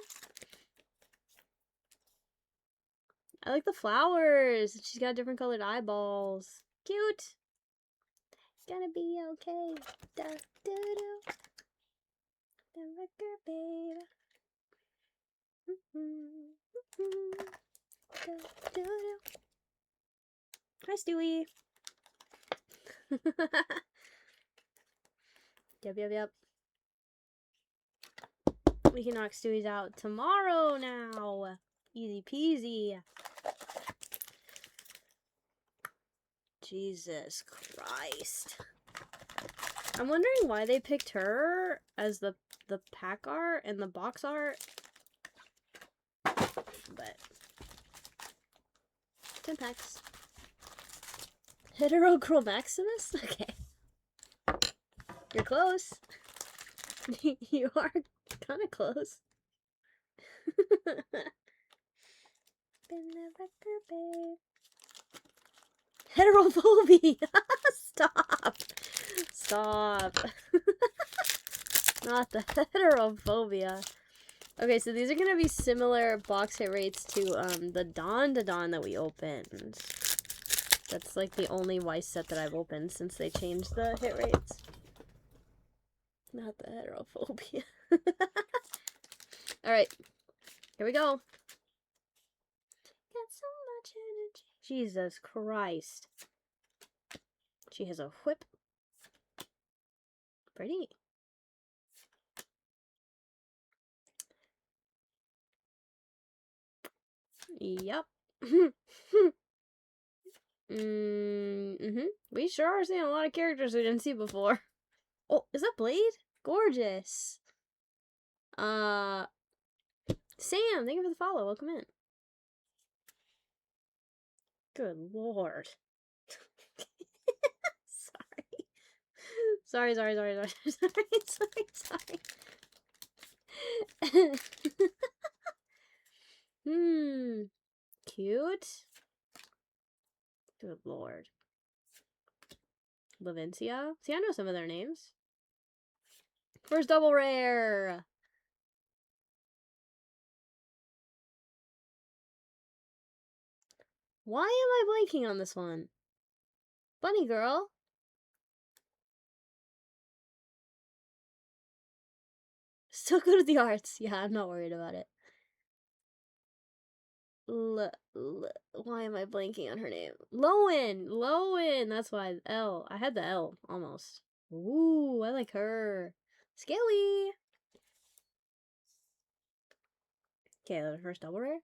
I like the flowers. She's got different colored eyeballs. Cute. Gonna be okay. Da, da, da. Da, babe. Da, da, da. Hi, Stewie. Yep. We can knock Stewie's out tomorrow now. Easy peasy. Jesus Christ. I'm wondering why they picked her as the pack art and the box art. But 10 packs. Hetero Maximus? Okay. You're close. You are kind of close. Been the wrecker, babe. Heterophobia! Stop! Stop. Not the heterophobia. Okay, so these are gonna be similar box hit rates to the Dawn that we opened. That's like the only Weiss set that I've opened since they changed the hit rates. Not the heterophobia. Alright, here we go. Got so much energy. Jesus Christ. She has a whip. Pretty. Yep. We sure are seeing a lot of characters we didn't see before. Oh, is that Blade? Gorgeous. Sam, thank you for the follow. Welcome in. Good lord. Sorry. Sorry. Cute. Good lord. Wdnsdy. See, I know some of their names. First double rare. Why am I blanking on this one? Bunny girl. Still good at the arts. Yeah, I'm not worried about it. Why am I blanking on her name? Lowen. That's why L. I had the L almost. Ooh, I like her. Scaly. Okay, the first double rare.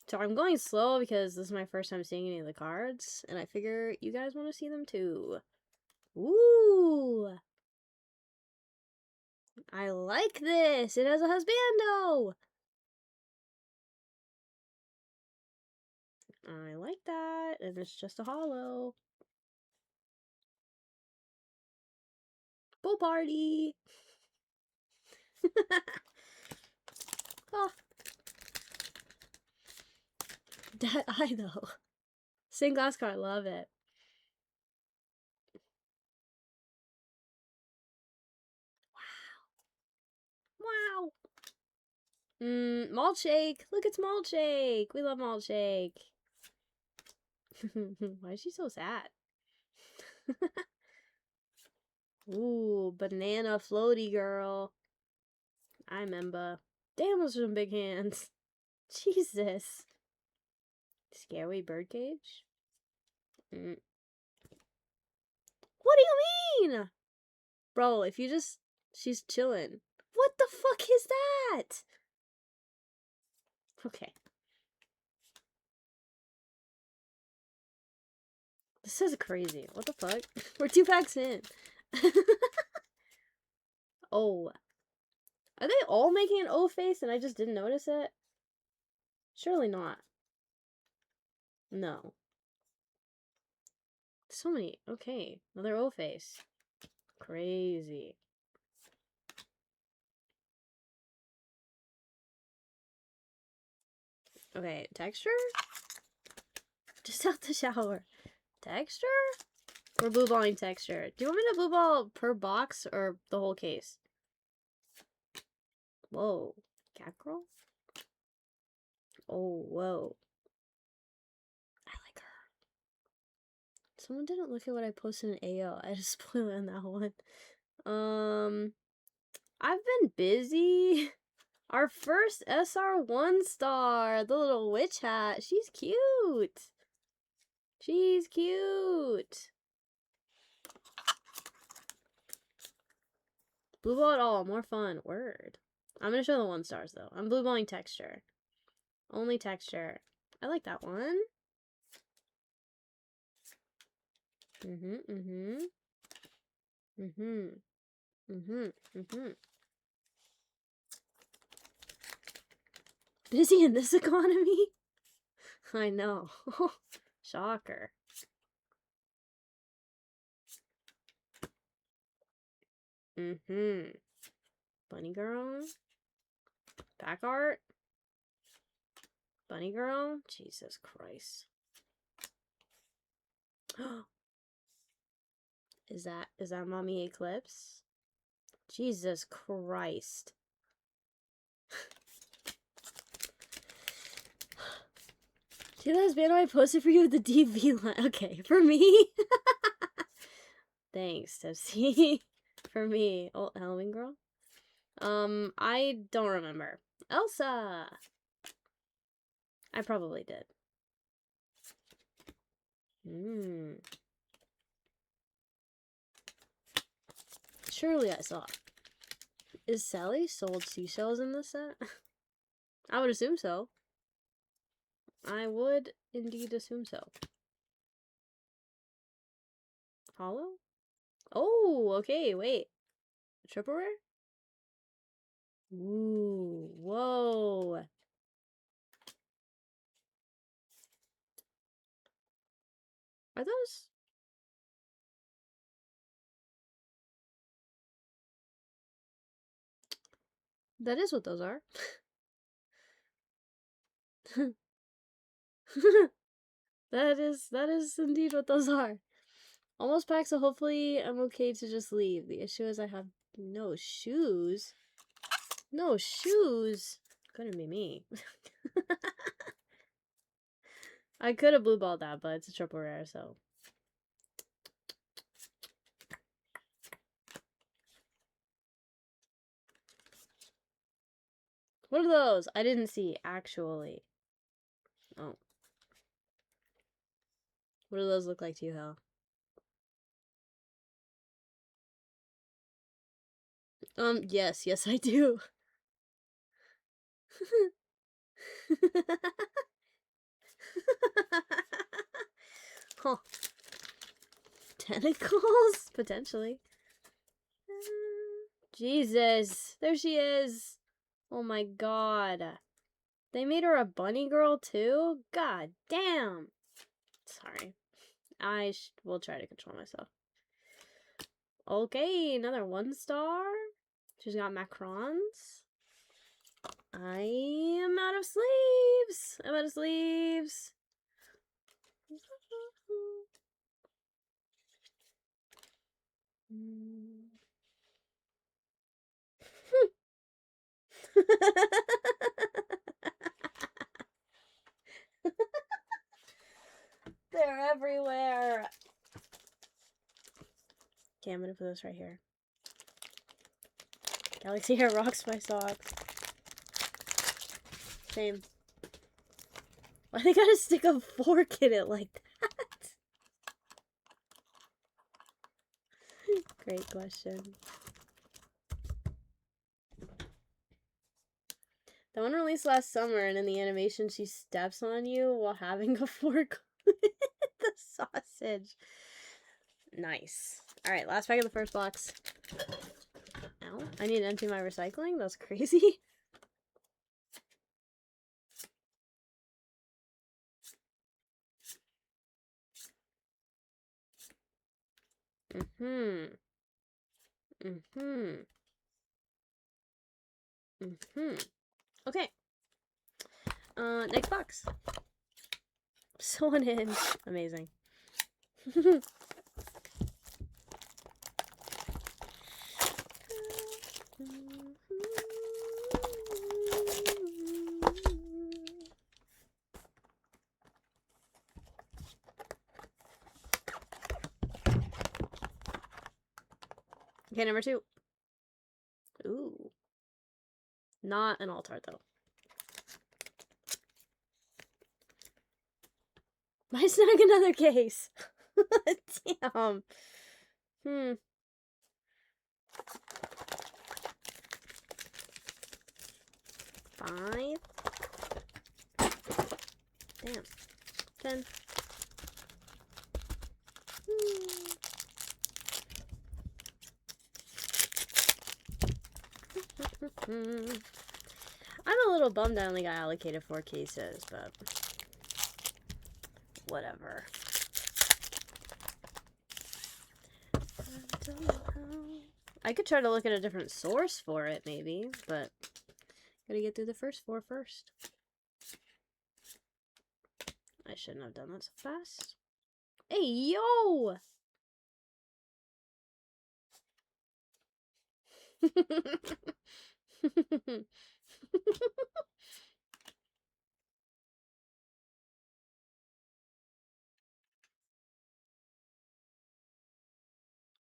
So I'm going slow because this is my first time seeing any of the cards, and I figure you guys want to see them too. Ooh. I like this. It has a husbando. I like that. And it's just a hollow. Bull party. Oh. That eye though. Stained glass card, love it. Wow. Malt shake. Look, it's malt shake. We love malt shake. Why is she so sad? Ooh, banana floaty girl. I remember. Damn, those are some big hands. Jesus. Scary birdcage? What do you mean? Bro, if you just... She's chilling. What the fuck is that? Okay. This is crazy. What the fuck? We're 2 packs in. Oh. Are they all making an O face and I just didn't notice it? Surely not. No. So many. Okay. Another O face. Crazy. Okay. Texture? Just out the shower. Texture? We're blue balling texture. Do you want me to blue ball per box or the whole case? Whoa. Cat girl? Oh, whoa. I like her. Someone didn't look at what I posted in AO. I just spoiled on that one. I've been busy. Our first SR 1-star, the little witch hat. She's cute. She's cute. Blue ball at all, more fun. Word. I'm gonna show the 1-stars though. I'm blue balling texture. Only texture. I like that one. Busy in this economy? I know. Shocker. Bunny girl. Back art? Bunny girl? Jesus Christ. Is that Mommy Eclipse? Jesus Christ. See that band I posted for you with the DV line? Okay, for me? Thanks, Tipsy. For me. Oh, Halloween girl? I don't remember. Elsa! I probably did. Surely I saw it. Is Sally sold seashells in this set? I would assume so. I would indeed assume so. Hollow? Oh, okay, wait. Triple rare? Ooh, whoa. Are those? That is what those are. That is indeed what those are. Almost packed, so hopefully I'm okay to just leave. The issue is I have no shoes. No shoes? Couldn't be me. I could have blue balled that, but it's a triple rare, so. What are those? I didn't see, actually. Oh. What do those look like to you, Hal? Yes, I do. Huh. Tentacles? Potentially. Jesus. There she is. Oh my god. They made her a bunny girl too? God damn. Sorry. I will try to control myself. Okay, another 1 star. She's got macrons. I am out of sleeves. I'm out of sleeves. They're everywhere. Okay, I'm gonna put this right here. Galaxy hair rocks my socks. Same. Why they gotta stick a fork in it like that? Great question. That one released last summer, and in the animation, she steps on you while having a fork with the sausage. Nice. Alright, last pack of the first box. Ow. I need to empty my recycling? That's crazy. Okay. Next box. So unhinged. Amazing. Okay, number 2. Ooh. Not an alt art, though. I snag another case. Damn. 5. Damn. 10. I'm a little bummed I only got allocated 4 cases, but whatever. I could try to look at a different source for it, maybe, but Gotta get through the first 4 first. I shouldn't have done that so fast. Hey, yo!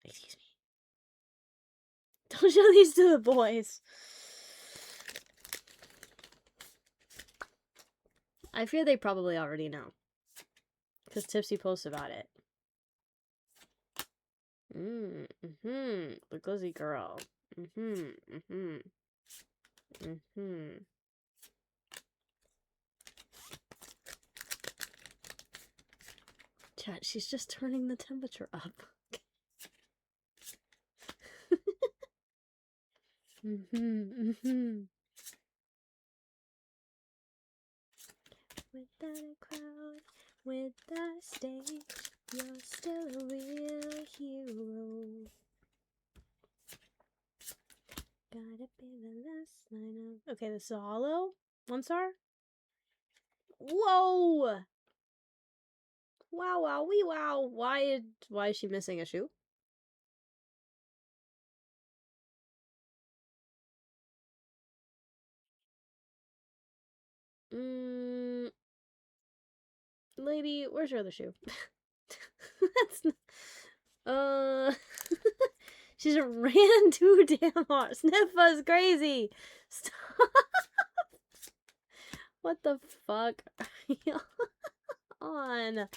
Excuse me. Don't show these to the boys. I fear they probably already know. Because Tipsy posts about it. The glizzy girl. Chat, she's just turning the temperature up. Without a crowd, without a stage, you're still a real hero. Gotta be the last line of... Okay, this is a hollow. 1 star. Whoa! Wow, wow, wee, wow. Why is she missing a shoe? Lady, where's your other shoe? That's not... She's ran too damn hard. Sniffa's crazy. Stop. What the fuck are you on?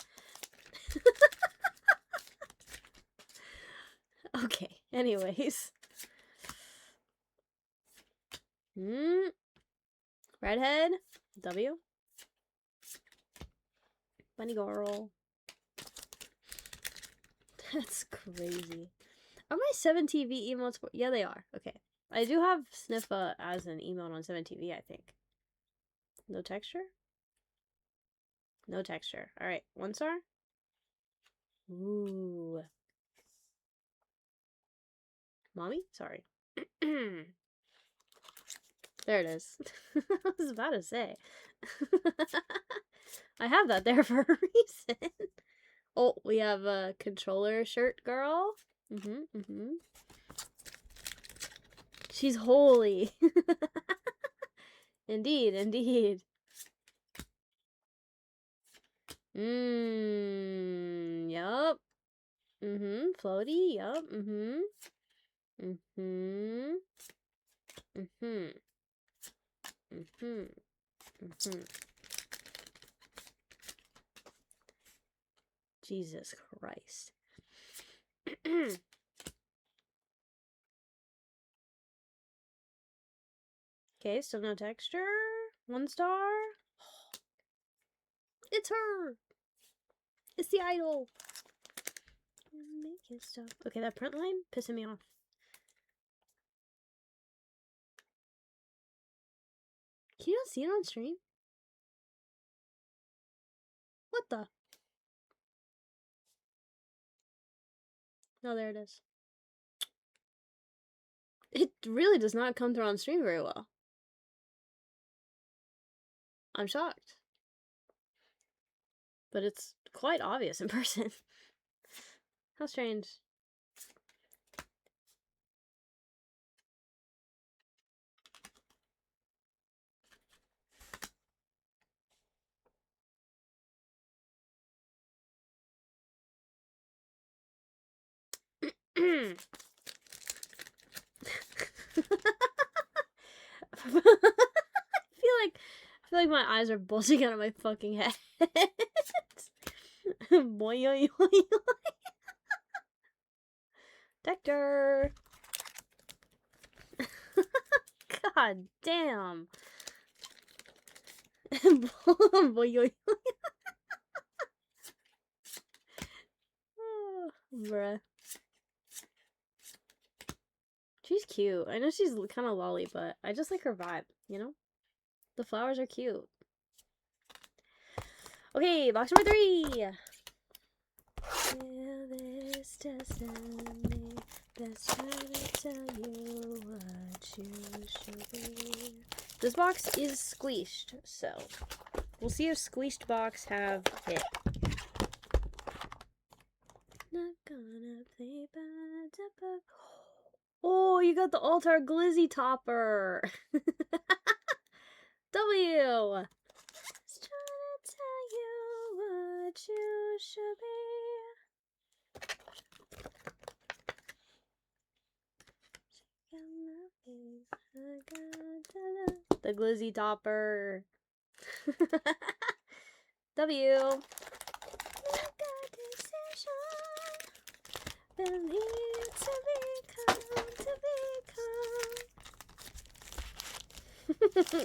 Okay, anyways. Redhead. W. Bunny girl. That's crazy. Are my 7TV emotes? Yeah, they are. Okay. I do have Sniffa as an emote on 7TV, I think. No texture? No texture. Alright, 1 star? Ooh. Mommy? Sorry. There it is. I was about to say. I have that there for a reason. Oh, we have a controller shirt girl. She's holy. Indeed, indeed. Yup. Floaty, yup. Jesus Christ. Okay, still no texture. 1 star. It's her. It's the idol. Make it stop. Okay, that print line pissing me off. Can you not see it on stream? What the? No, there it is. It really does not come through on stream very well. I'm shocked. But it's quite obvious in person. How strange. I feel like my eyes are bulging out of my fucking head. Boy, yo, yo, yo. Dector. God damn. Boy, yo, yo. Oh, bruh. She's cute. I know she's kind of lolly, but I just like her vibe, you know? The flowers are cute. Okay, box number 3. Feel this destiny that's trying to tell you what you should be. This box is squeezed, so we'll see if squeezed box have hit. Not gonna play by the book. Oh, you got the Altar Glizzy Topper. W. Just trying to tell you what you should be. The Glizzy Topper. W. Believe to become. If you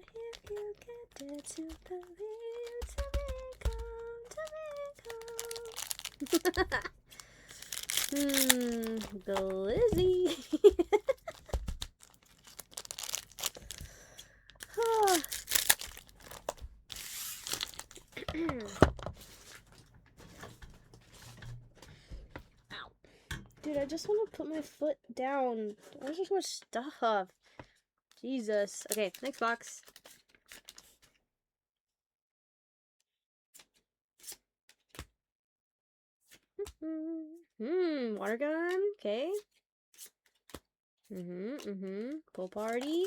get there to believe to become. Glizzy. Ow. Dude, I just want to put my foot down. There's just more stuff. Jesus. Okay, next box. Water gun. Okay. Pool party.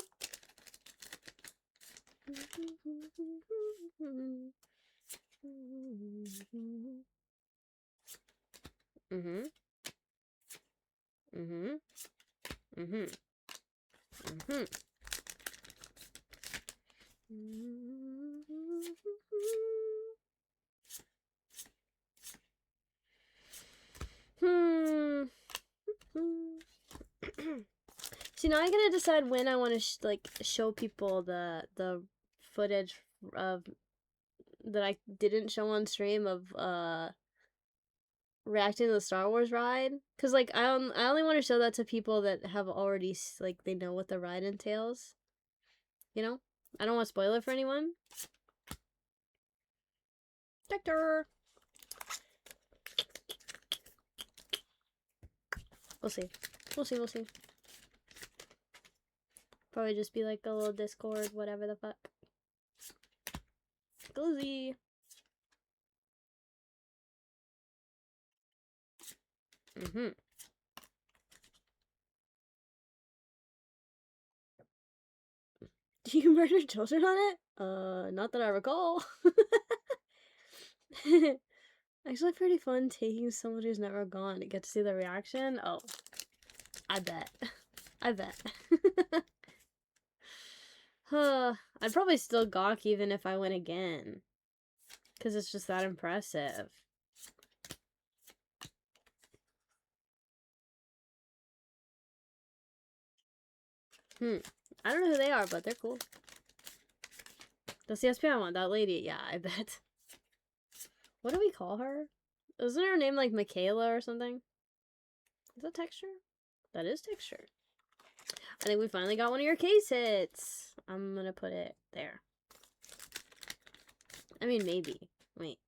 See, now I gotta decide when I want to show people the footage of that I didn't show on stream of reacting to the Star Wars ride, cause like I only want to show that to people that have already they know what the ride entails. You know, I don't want to spoil it for anyone. Detector. We'll see. We'll see. Probably just be like a little Discord, whatever the fuck. Glizzy. Do you murder children on it? Not that I recall. Actually pretty fun taking someone who's never gone to get to see the reaction. Oh, I bet. I'd probably still gawk even if I went again. Because it's just that impressive. I don't know who they are, but they're cool. The CSP one, that lady. Yeah, I bet. What do we call her? Isn't her name like Michaela or something? Is that texture? That is texture. I think we finally got one of your case hits. I'm gonna put it there. I mean, maybe. Wait.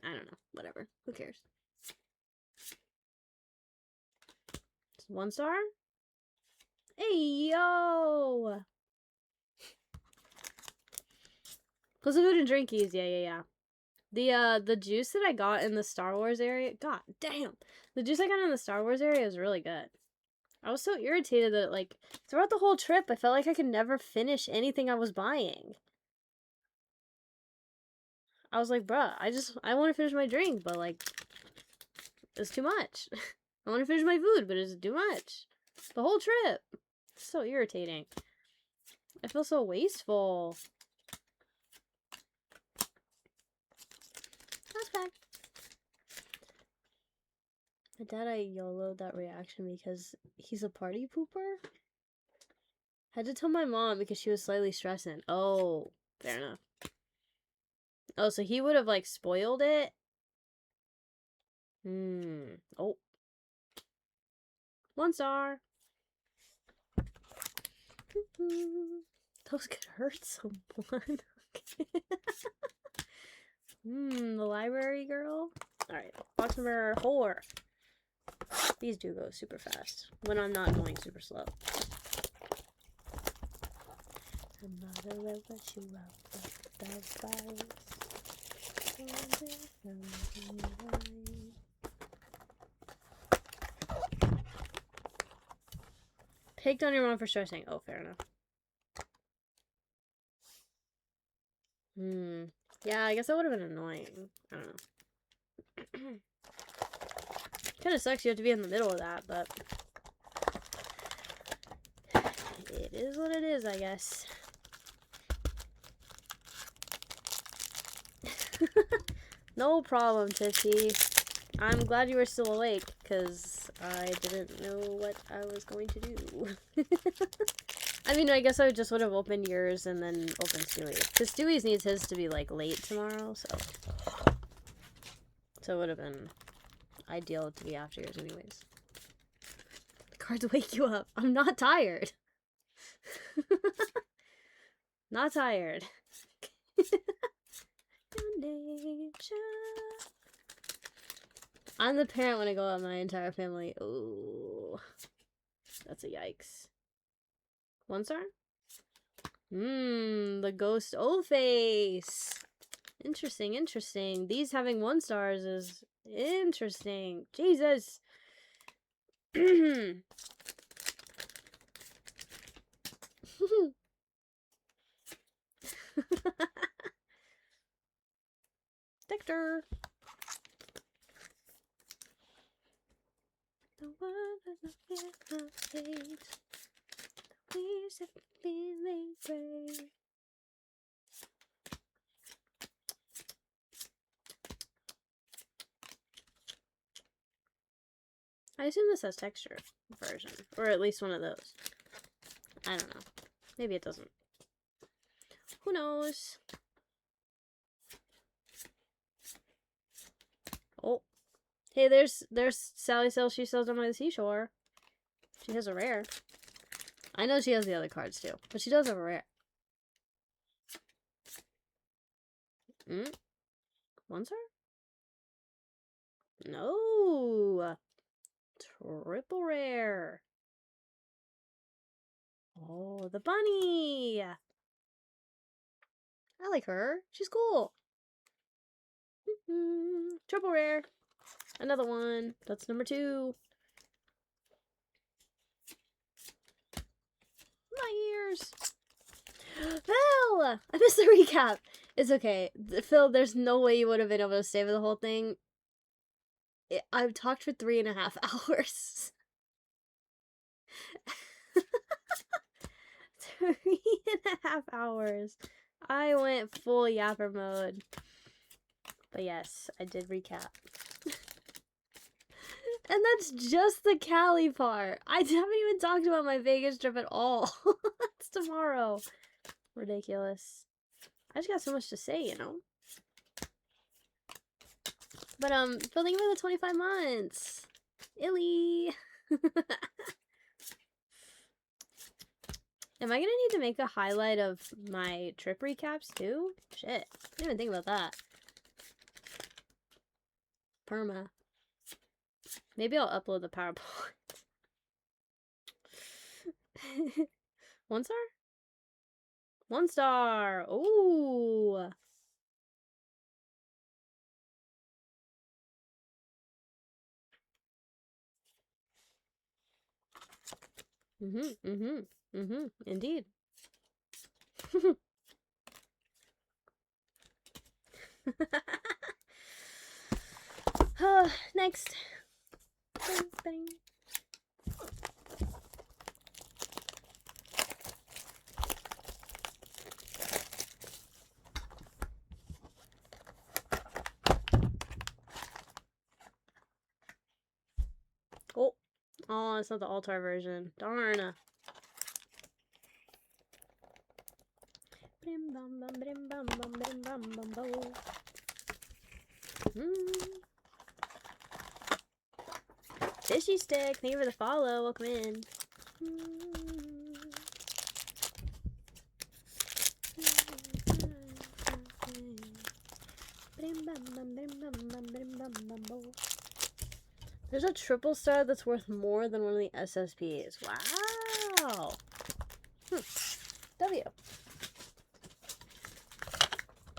I don't know. Whatever. Who cares? It's 1 star? Hey, yo! Plus the food and drinkies. Yeah. The juice that I got in the Star Wars area, god damn. The juice I got in the Star Wars area is really good. I was so irritated that, like, throughout the whole trip, I felt like I could never finish anything I was buying. I was like, bruh, I want to finish my drink, but, like, it's too much. I want to finish my food, but it's too much. The whole trip. It's so irritating. I feel so wasteful. That's fine. My dad, I YOLO'd that reaction because he's a party pooper. Had to tell my mom because she was slightly stressing. Oh, fair enough. Oh, so he would have, like, spoiled it? Oh. 1 star. Those could hurt someone. Okay. The library girl. Alright, box number 4. These do go super fast when I'm not going super slow. Picked on your mom for stressing. Oh, fair enough. Yeah, I guess that would have been annoying. I don't know. Kind of sucks you have to be in the middle of that, but it is what it is, I guess. No problem, Tushy. I'm glad you were still awake, because I didn't know what I was going to do. I mean, I guess I just would have opened yours and then opened Stewie's. Because Stewie's needs his to be, like, late tomorrow, so it would have been ideal to be after yours anyways. The cards wake you up. I'm not tired. Not tired. I'm the parent when I go out my entire family. Ooh. That's a yikes. 1 star? The ghost O-face. Interesting, interesting. These having 1 stars is interesting. Jesus. Victor. The one that I feel of fate. The waves of feeling brave. I assume this has texture version, or at least one of those. I don't know. Maybe it doesn't. Who knows? Oh. Hey, there's Sally sells. She sells them by the seashore. She has a rare. I know she has the other cards too, but she does have a rare. 1 star? No. Triple rare. Oh, the bunny. I like her. She's cool. Triple rare. Another one. That's number 2. My ears. Phil! I missed the recap. It's okay. Phil, there's no way you would have been able to stay for the whole thing. I've talked for 3.5 hours. 3.5 hours. I went full yapper mode. But yes, I did recap. And that's just the Cali part. I haven't even talked about my Vegas trip at all. It's tomorrow. Ridiculous. I just got so much to say, you know? But, Phil, thank you for the 25 months. Illy. Am I gonna need to make a highlight of my trip recaps, too? Shit. I didn't even think about that. Perma. Maybe I'll upload the PowerPoint. 1 star? 1 star. Ooh. Indeed. Next. Bing, bing. Oh, it's not the altar version. Darn. Fishy stick, thank you for the follow. Welcome in. There's a triple star that's worth more than one of the SSPs. Wow. W.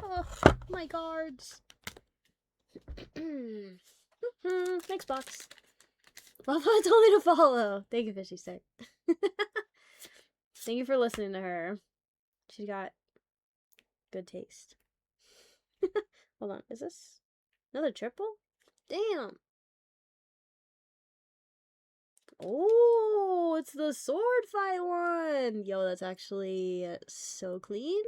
Oh, my guards. Next box. Lava told me to follow. Thank you, Fishy Stick. Thank you for listening to her. She got good taste. Hold on, is this another triple? Damn. Oh, it's the sword fight one. Yo, that's actually so clean.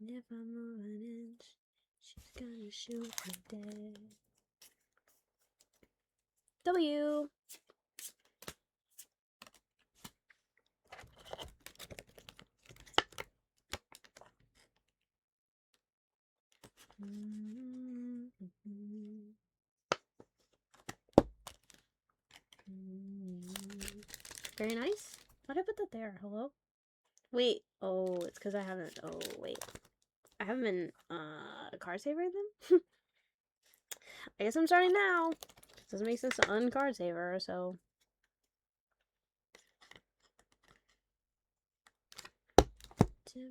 If I move an inch, she's gonna shoot me dead. W. Very nice. Why'd I put that there? Hello? Wait. Oh, it's because I haven't. Oh, wait. I haven't been card saver them? I guess I'm starting now. Doesn't make sense to uncard saver, so. To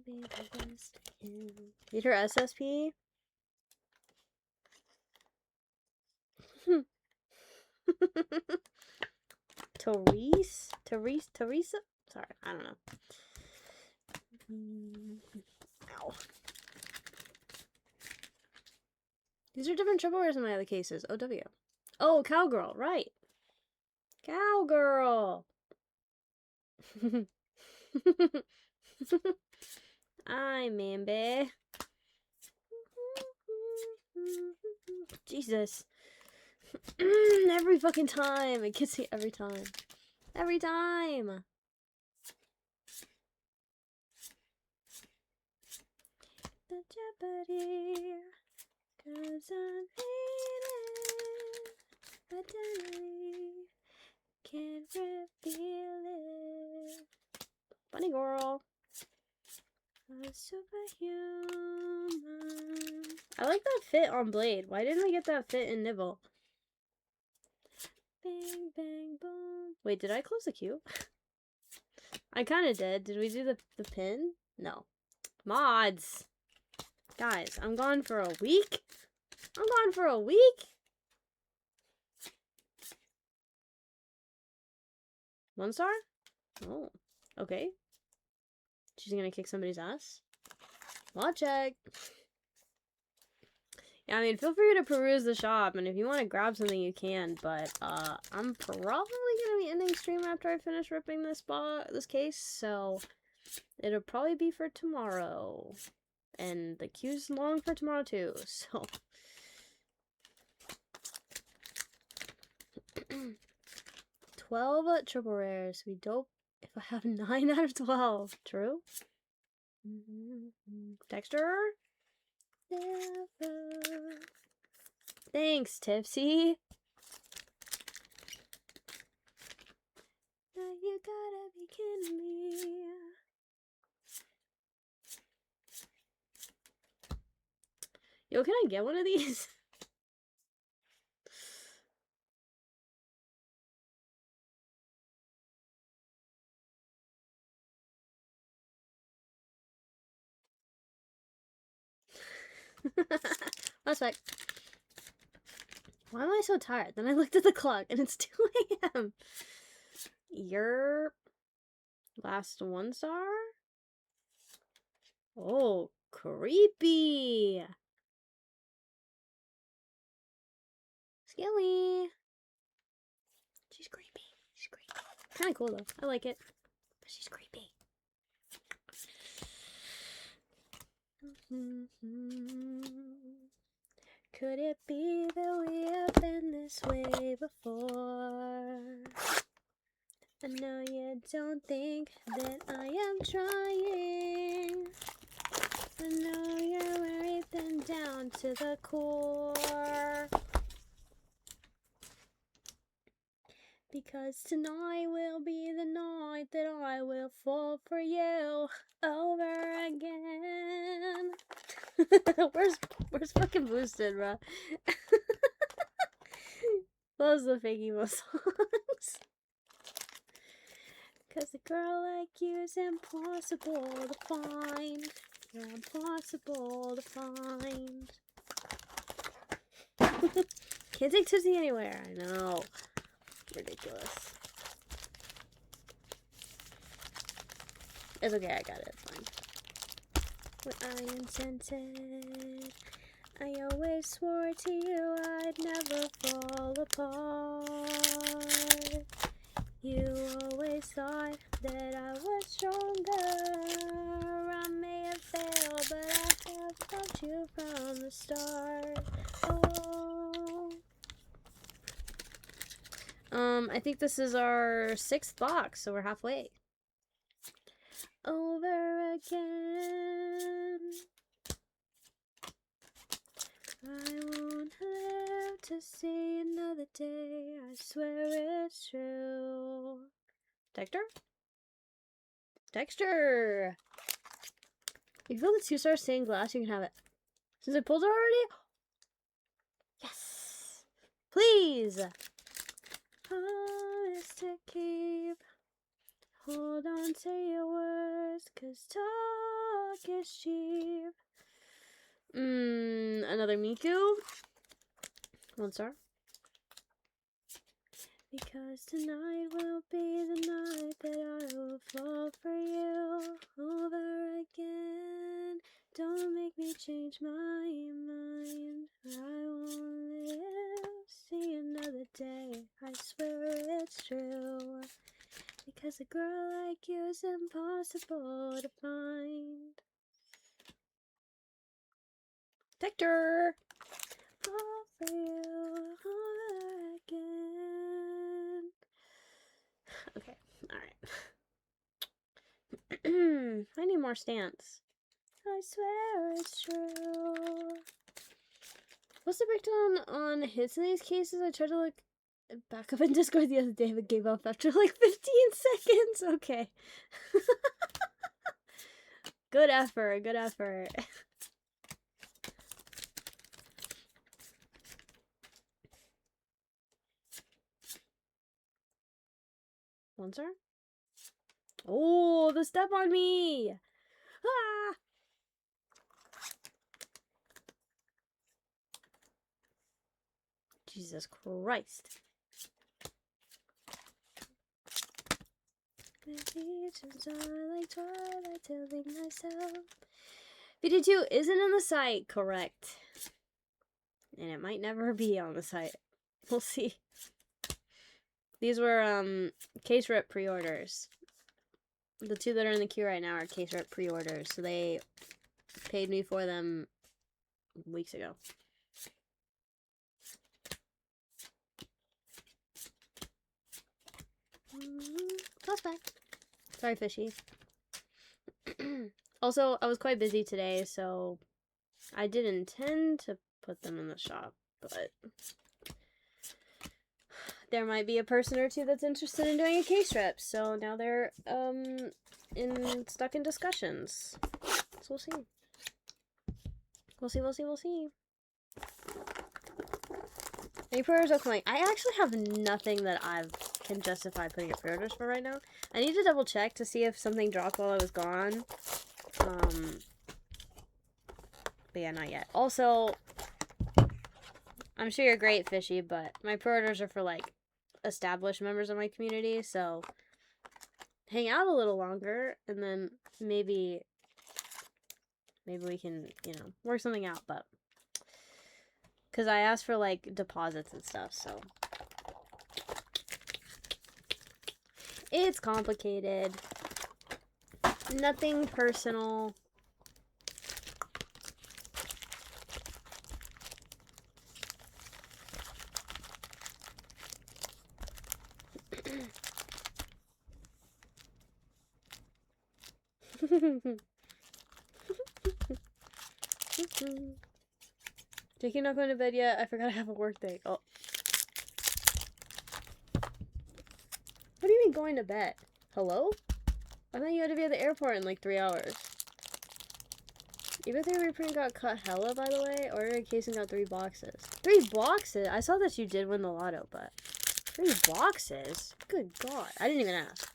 be the best in. Need her SSP? Teresa? Sorry, I don't know. Ow. These are different triple rares in my other cases. OW. Oh, Cowgirl, right. Cowgirl. I'm Mambe. Jesus. Every fucking time. It gets me every time. Every time. The jeopardy. 'Cause I'm hating. Identity. Can't reveal it. Funny girl. A superhuman. I like that fit on Blade. Why didn't we get that fit in Nibble? Bang, bang, boom. Wait, did I close the queue? I kind of did. Did we do the pin? No. Mods. Guys, I'm gone for a week? I'm gone for a week? One star? Oh, okay. She's gonna kick somebody's ass? Well, check. Yeah, I mean, feel free to peruse the shop, and if you want to grab something, you can, but, I'm probably gonna be ending stream after I finish ripping this case, so it'll probably be for tomorrow. And the queue's long for tomorrow, too, so. 12 triple rares. Be dope if I have 9 out of 12. True? Texture? Never. Thanks, Tipsy. Now you gotta be kidding me. Yo, can I get one of these? Last back. Why am I so tired? Then I looked at the clock and it's 2 a.m. Your last 1 star? Oh, creepy. Skilly. She's creepy. She's creepy. Kind of cool though. I like it. But she's creepy. Could it be that we have been this way before? I know you don't think that I am trying. I know you're worried then down to the core. Because tonight will be the night that I will fall for you over again. Where's fucking Boosted, bro? Loves the fake emo songs. Cause a girl like you's impossible to find. You're impossible to find. Can't take Tipsy anywhere. I know. Ridiculous. It's okay, I got it. Fine. When I intended, I always swore to you I'd never fall apart. You always thought that I was stronger. I may have failed, but I have loved you from the start. Oh. I think this is our 6th box, so we're halfway. Over again. I won't live to see another day. I swear it's true. Texture? Texture! If you feel the 2-star stained glass, you can have it. Since I pulled it already? Yes! Please! Promise to keep. Hold on to your words, cause talk is cheap. Another Miku. 1 star. Because tonight will be the night that I will fall for you over again. Don't make me change my mind. I won't live, see another day. I swear it's true. Because a girl like you is impossible to find. Texture! Fall for you over again. Okay, alright. I need more stance. I swear it's true. What's the breakdown on hits in these cases? I tried to look back up in Discord the other day but gave up after like 15 seconds. Okay. Good effort, good effort. One star? Oh, the step on me! Ah! Jesus Christ. Beaches are like twilight, telling myself. BD2 isn't in the site, correct. And it might never be on the site. We'll see. These were case rep pre-orders. The 2 that are in the queue right now are case rep pre-orders, so they paid me for them weeks ago. Toss back. Sorry, fishy. Also, I was quite busy today, so I did intend to put them in the shop, but there might be a person or 2 that's interested in doing a case rep, so now they're stuck in discussions. So we'll see. We'll see. Any pre-orders upcoming? I actually have nothing that I can justify putting up pre-orders for right now. I need to double check to see if something dropped while I was gone. But yeah, not yet. Also, I'm sure you're great, Fishy, but my pre-orders are for like established members of my community, so hang out a little longer and then maybe we can, you know, work something out, but because I asked for like deposits and stuff, so it's complicated. Nothing personal. Jackie, not going to bed yet. I forgot I have a work day. Oh. What do you mean going to bed? Hello? I thought you had to be at the airport in like 3 hours. Even 3 reprint got cut hella, by the way. Ordered a case and got 3 boxes. 3 boxes? I saw that you did win the lotto, but 3 boxes? Good God. I didn't even ask.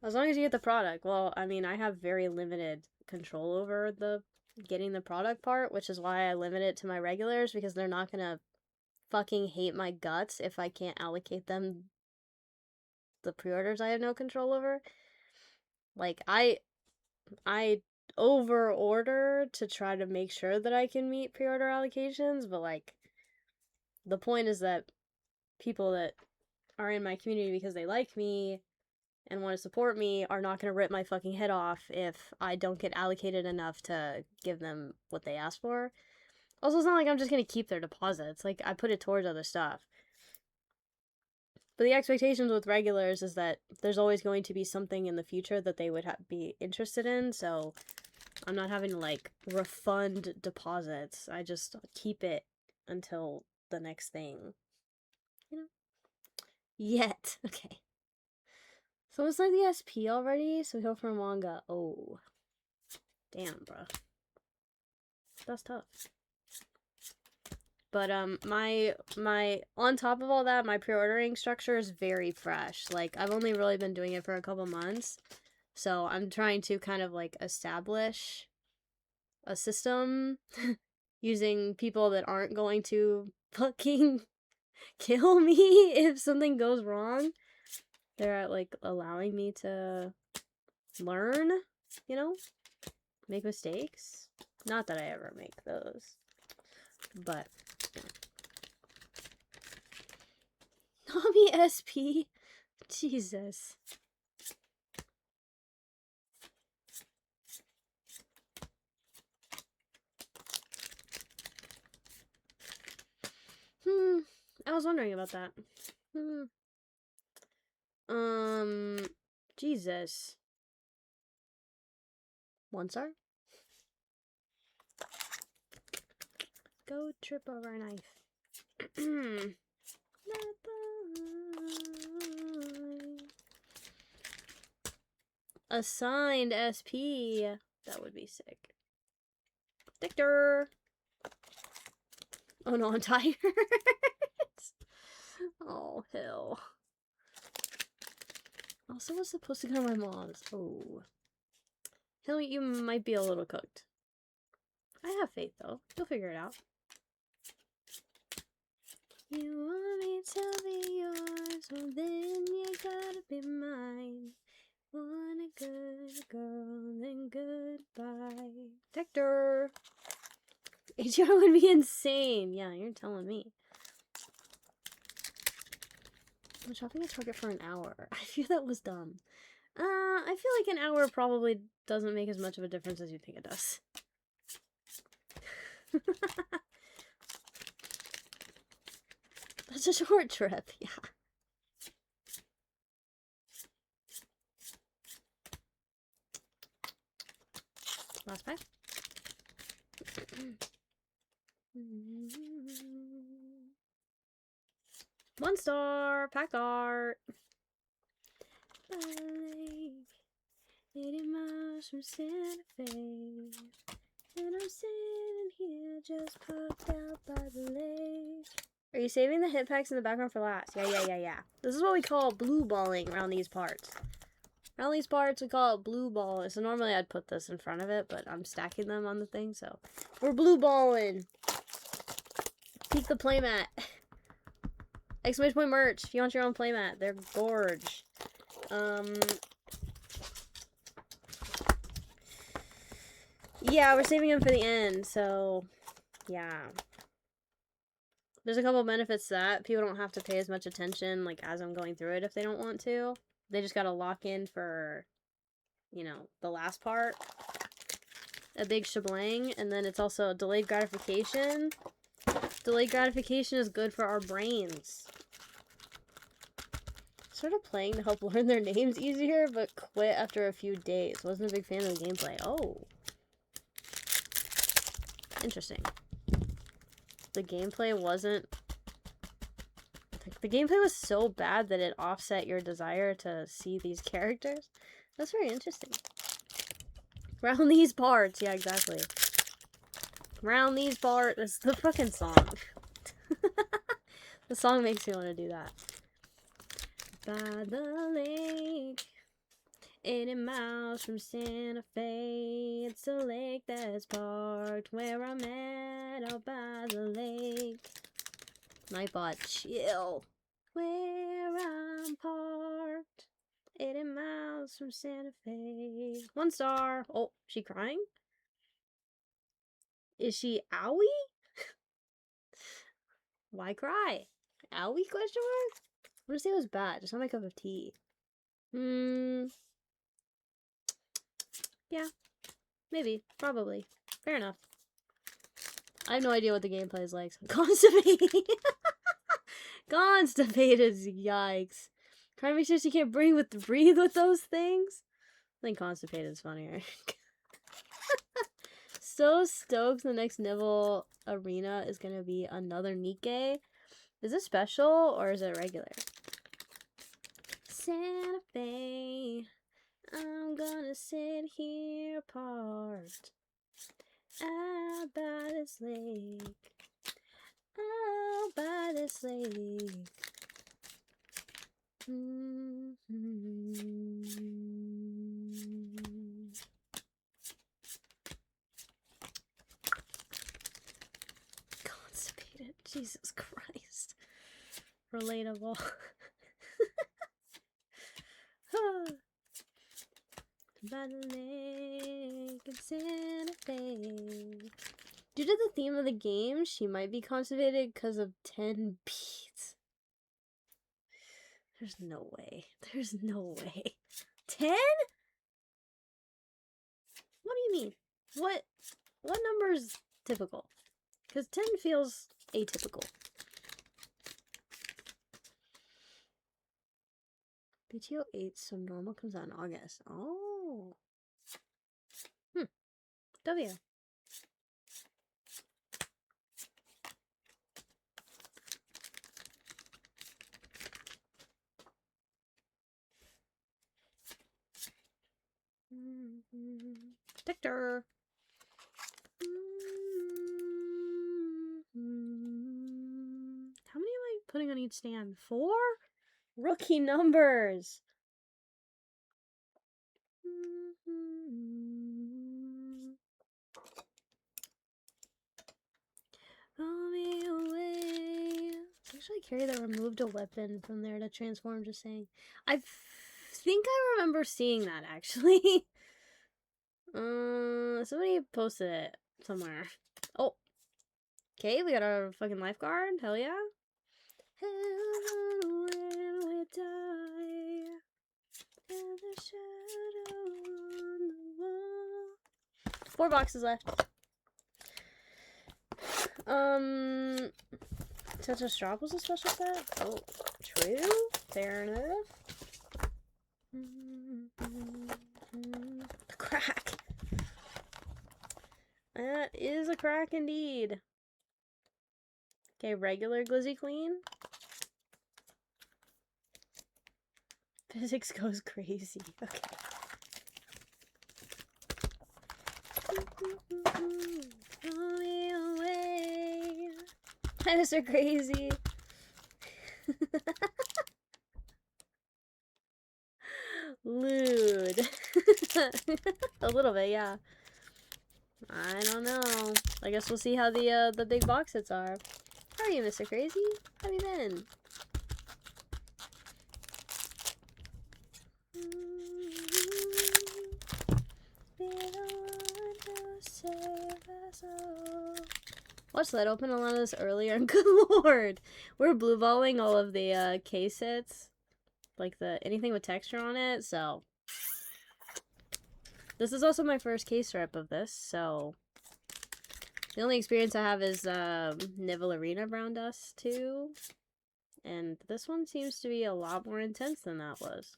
As long as you get the product. Well, I mean, I have very limited control over the getting the product part, which is why I limit it to my regulars, because they're not gonna fucking hate my guts if I can't allocate them the pre-orders I have no control over. Like, I over order to try to make sure that I can meet pre-order allocations, but like, the point is that people that are in my community because they like me and want to support me are not going to rip my fucking head off if I don't get allocated enough to give them what they ask for. Also, it's not like I'm just going to keep their deposits. Like, I put it towards other stuff. But the expectations with regulars is that there's always going to be something in the future that they would be interested in, so I'm not having to, like, refund deposits. I just keep it until the next thing. You know? Yet. Okay. So it's like the SP already, so we hope for manga. Oh. Damn, bro. That's tough. But, my, on top of all that, my pre-ordering structure is very fresh. Like, I've only really been doing it for a couple months. So I'm trying to kind of, like, establish a system using people that aren't going to fucking kill me if something goes wrong. They're, like, allowing me to learn, you know? Make mistakes. Not that I ever make those. But Nami SP? Jesus. I was wondering about that. Jesus. 1 star? Go trip over a knife. Assigned SP. That would be sick. Victor. Oh no, I'm tired. Oh, hell. Also, was supposed to go to my mom's. Oh. Hell, you might be a little cooked. I have faith, though. You'll figure it out. You want me to be yours, well then you gotta be mine. Want a good girl, then goodbye. Victor! HR would be insane. Yeah, you're telling me. I'm shopping at Target for an hour. I feel that was dumb. I feel like an hour probably doesn't make as much of a difference as you think it does. That's a short trip, yeah. Last pack. 1 star, pack art. 80 miles from Santa Fe, and I'm sitting here just parked out by the lake. Are you saving the hit packs in the background for last? Yeah. This is what we call blue balling around these parts. Around these parts, we call it blue ball. So normally I'd put this in front of it, but I'm stacking them on the thing, so we're blue balling. Peek the playmat. Exclamation point merch. If you want your own playmat, they're gorge. Yeah, we're saving them for the end, so yeah. There's a couple benefits to that. People don't have to pay as much attention, like, as I'm going through it if they don't want to. They just gotta lock in for, you know, the last part. A big shebang, and then it's also delayed gratification. Delayed gratification is good for our brains. Started playing to help learn their names easier, but quit after a few days. Wasn't a big fan of the gameplay. Oh. Interesting. The gameplay wasn't... The gameplay was so bad that it offset your desire to see these characters. That's very interesting. Round these parts. Yeah, exactly. Round these parts. That's the fucking song. The song makes me want to do that. By the lake, 80 miles from Santa Fe. It's a lake that's parked where I'm at, out by the lake. Nightbot, chill. Where I'm parked, 80 miles from Santa Fe. 1 star. Oh, she crying? Is she owie? Why cry? Owie, question mark? I'm gonna say it was bad. Just not my cup of tea. Yeah. Maybe. Probably. Fair enough. I have no idea what the gameplay is like. Constipated. Constipated. Yikes. Trying to make sure she can't breathe with those things. I think constipated is funnier. So stoked the next Nibble arena is gonna be another Nikkei. Is it special or is it regular? Santa Fe, I'm gonna sit here apart out by this lake, out by this lake. Constipated, Jesus Christ. Relatable. By the lake in Santa Fe. Due to the theme of the game, she might be constipated because of 10 beats. There's no way. There's no way. 10? What do you mean? What number is typical? Because 10 feels atypical. BTO 8, so normal comes out in August. Oh. W. Victor. How many am I putting on each stand? 4? Rookie numbers. Blow me away. Actually, Carrie that removed a weapon from there to transform. Just saying. I think I remember seeing that actually. Somebody posted it somewhere. Oh. Okay, we got our fucking lifeguard. Hell yeah. When we die, and the shadow on the wall. 4 boxes left. Such a Strap was a special set? Oh, true. Fair enough. A crack. That is a crack indeed. Okay, regular Glizzy Queen. Physics goes crazy. Okay. Blow me away. Mr. Crazy. Lewd. A little bit, yeah. I don't know. I guess we'll see how the big box hits are. How are you, Mr. Crazy? How have you been? Be the one to save us all. Watch that open a lot of this earlier, and good lord, we're blue balling all of the case hits, like anything with texture on it. So this is also my first case rep of this. So the only experience I have is Nibble Arena Brown Dust 2, and this one seems to be a lot more intense than that was.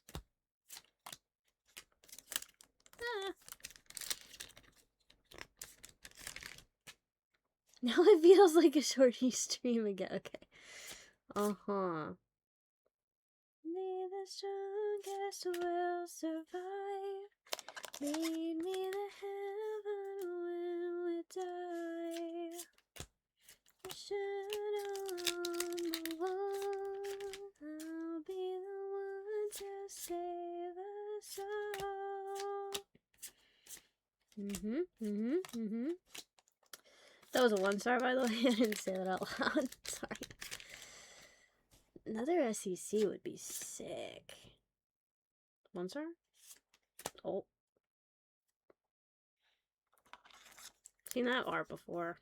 Now it feels like a shorty stream again. Okay. Uh-huh. May the strongest will survive. Lead me to heaven when we die. A shadow on the wall. I'll be the one to save us all. That was a 1-star, by the way. I didn't say that out loud. Sorry. Another SEC would be sick. 1-star? Oh. Seen that art before.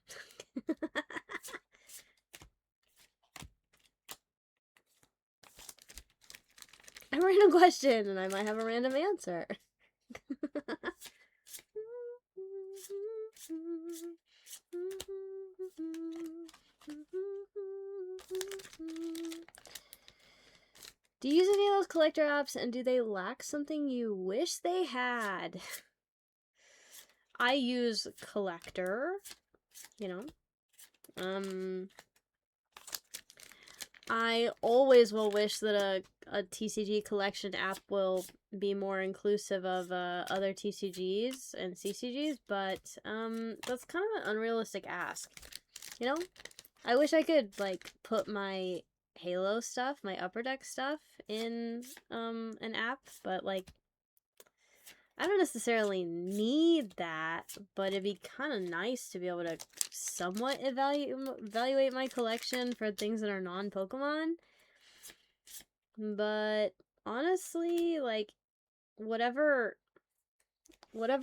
A random question, and I might have a random answer. Do you use any of those collector apps, and do they lack something you wish they had? I use Collector, you know. I always will wish that a TCG collection app will be more inclusive of other TCGs and CCGs, but that's kind of an unrealistic ask, you know? I wish I could, like, put my Halo stuff, my Upper Deck stuff in an app, but, like, I don't necessarily need that, but it'd be kind of nice to be able to somewhat evaluate my collection for things that are non-Pokemon. But honestly, like, whatever, what am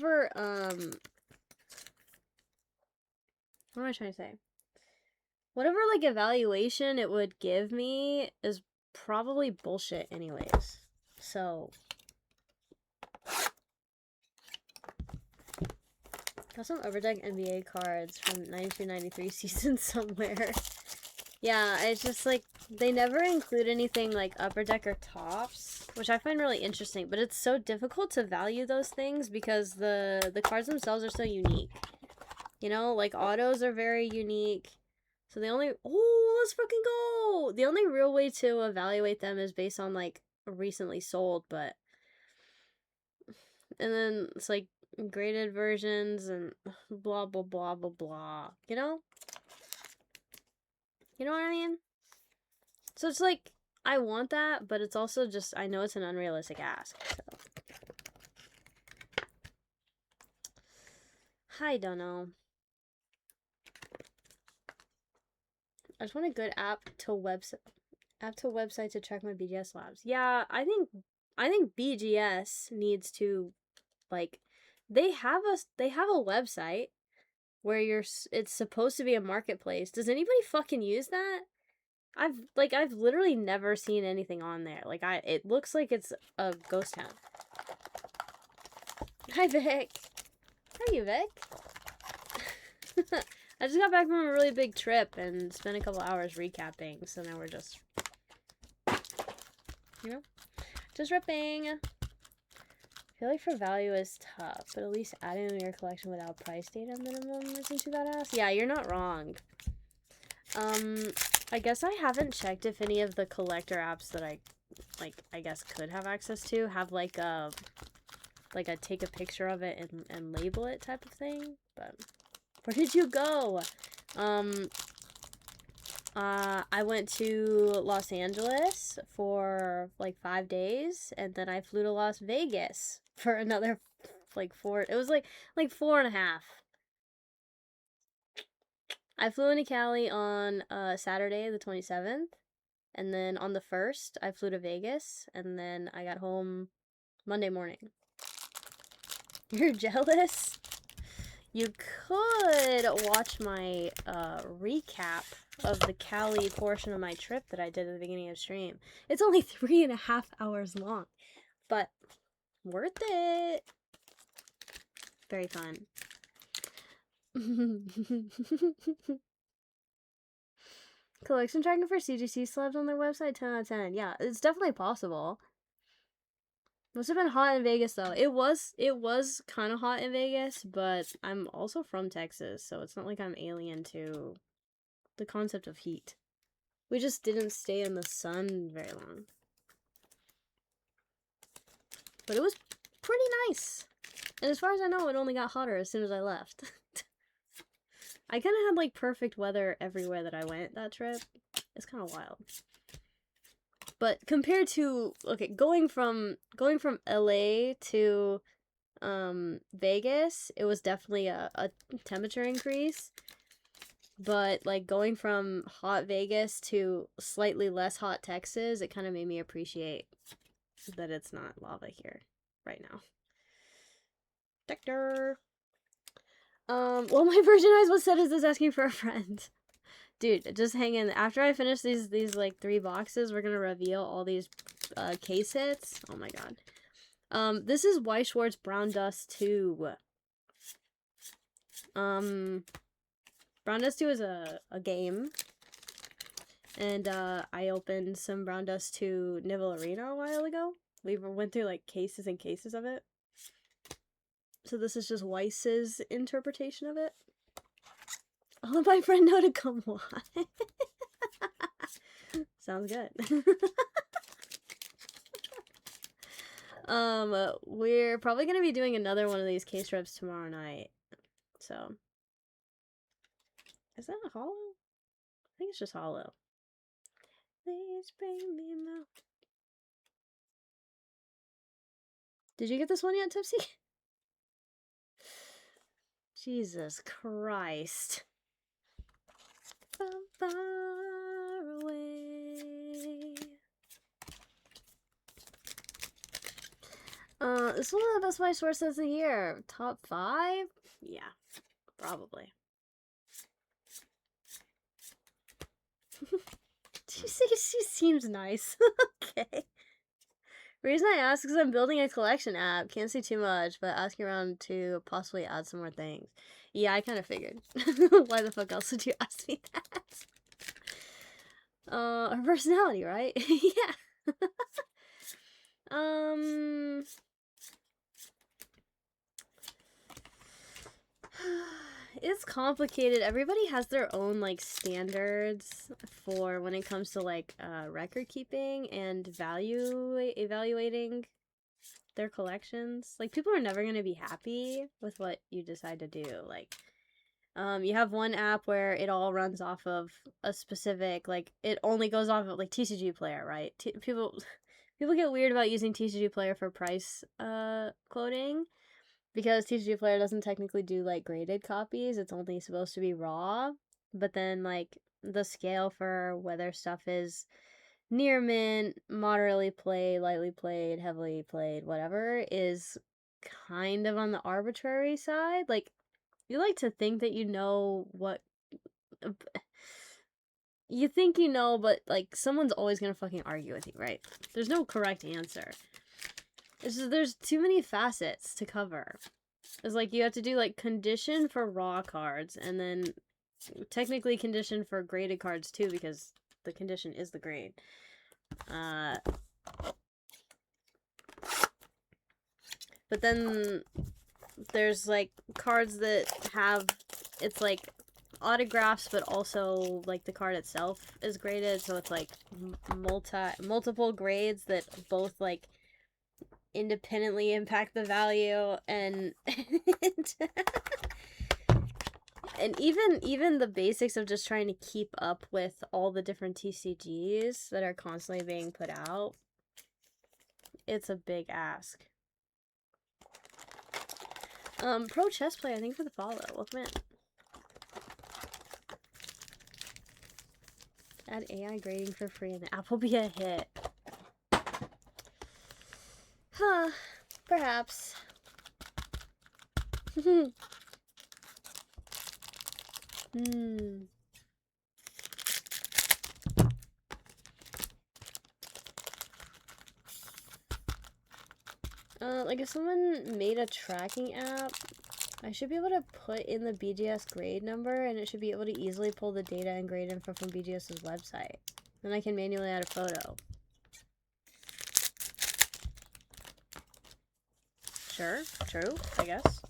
I trying to say? Whatever, like, evaluation it would give me is probably bullshit anyways. So got some Upper Deck NBA cards from 92-93 season somewhere. Yeah, it's just like they never include anything like Upper Deck or Tops, which I find really interesting, but it's so difficult to value those things because the cards themselves are so unique. You know, like autos are very unique. So the only let's fucking go. The only real way to evaluate them is based on like recently sold, but and then it's like graded versions and blah blah blah blah blah, you know what I mean? So it's like I want that, but it's also just I know it's an unrealistic ask. So I don't know. I just want a good app to website to track my BGS labs. Yeah, I think BGS needs to, like, they have a website where it's supposed to be a marketplace. Does anybody fucking use that? I've literally never seen anything on there. Like, it looks like it's a ghost town. Hi, Vic. How are you, Vic? I just got back from a really big trip and spent a couple hours recapping, so now we're just, you know, just ripping. I feel like for value is tough, but at least adding to your collection without price data minimum isn't too badass. Yeah, you're not wrong. I guess I haven't checked if any of the collector apps that I guess could have access to have like a take a picture of it and label it type of thing, but where did you go? I went to Los Angeles for like 5 days, and then I flew to Las Vegas for another like 4. It was like 4.5. I flew into Cali on Saturday the 27th, and then on the 1st I flew to Vegas, and then I got home Monday morning. You're jealous? You could watch my recap of the Cali portion of my trip that I did at the beginning of stream. It's only 3.5 hours long, but worth it. Very fun. Collection tracking for CGC slabs on their website, 10 out of 10. Yeah, it's definitely possible. Must have been hot in Vegas though. It was kind of hot in Vegas, but I'm also from Texas, so it's not like I'm alien to the concept of heat. We just didn't stay in the sun very long. But it was pretty nice. And as far as I know, it only got hotter as soon as I left. I kind of had like perfect weather everywhere that I went that trip. It's kind of wild. But compared to, okay, going from LA to Vegas, it was definitely a temperature increase. But like going from hot Vegas to slightly less hot Texas, it kind of made me appreciate that it's not lava here right now. Dector. Well, my Virgin Eyes was said is this asking for a friend. Dude, just hang in. After I finish these like 3 boxes, we're gonna reveal all these case hits. Oh my god. This is Weiss Brown Dust 2. Brown Dust 2 is a game. And I opened some Brown Dust 2 Nibble Arena a while ago. We went through like cases and cases of it. So this is just Weiss's interpretation of it. I'll let my friend know to come watch. Sounds good. We're probably gonna be doing another one of these case reps tomorrow night. So, is that a hollow? I think it's just hollow. Please bring me out. Did you get this one yet, Tipsy? Jesus Christ. From far away. This is one of the best Weiss sources of the year. Top 5? Yeah, probably. She seems nice. Okay. Reason I ask is I'm building a collection app. Can't say too much, but asking around to possibly add some more things. Yeah, I kind of figured. Why the fuck else would you ask me that? Her personality, right? Yeah. It's complicated. Everybody has their own like standards for when it comes to like record keeping and evaluating their collections. Like people are never going to be happy with what you decide to do. Like you have one app where it all runs off of a specific, like it only goes off of like TCG Player, right? People get weird about using TCG Player for price quoting. Because TCG Player doesn't technically do, like, graded copies. It's only supposed to be raw. But then, like, the scale for whether stuff is near mint, moderately played, lightly played, heavily played, whatever, is kind of on the arbitrary side. Like, you like to think that you know what... You think you know, but, like, someone's always gonna fucking argue with you, right? There's no correct answer. It's just, there's too many facets to cover. It's like you have to do like condition for raw cards and then technically condition for graded cards too because the condition is the grade. But then there's like cards that have, it's like autographs but also like the card itself is graded, so it's like multiple grades that both like independently impact the value and and even the basics of just trying to keep up with all the different TCGs that are constantly being put out, it's a big ask. Pro chess player, thank you for the follow. Welcome in. Add AI grading for free and the app will be a hit. Huh, perhaps. Like if someone made a tracking app, I should be able to put in the BGS grade number and it should be able to easily pull the data and grade info from BGS's website. Then I can manually add a photo. Sure, true, I guess.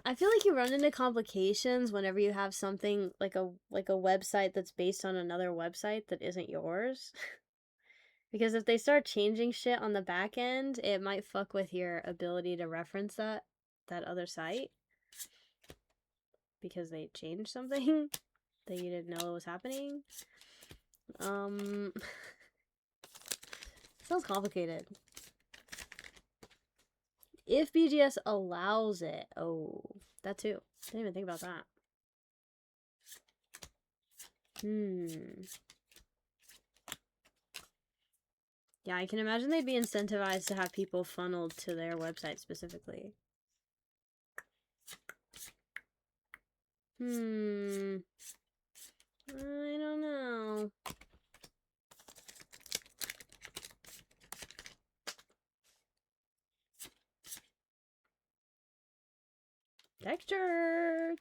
I feel like you run into complications whenever you have something like a website that's based on another website that isn't yours. Because if they start changing shit on the back end, it might fuck with your ability to reference that other site. Because they changed something that you didn't know was happening. Sounds complicated. If BGS allows it. Oh, that too. Didn't even think about that. Yeah, I can imagine they'd be incentivized to have people funneled to their website specifically. I don't know. Texture!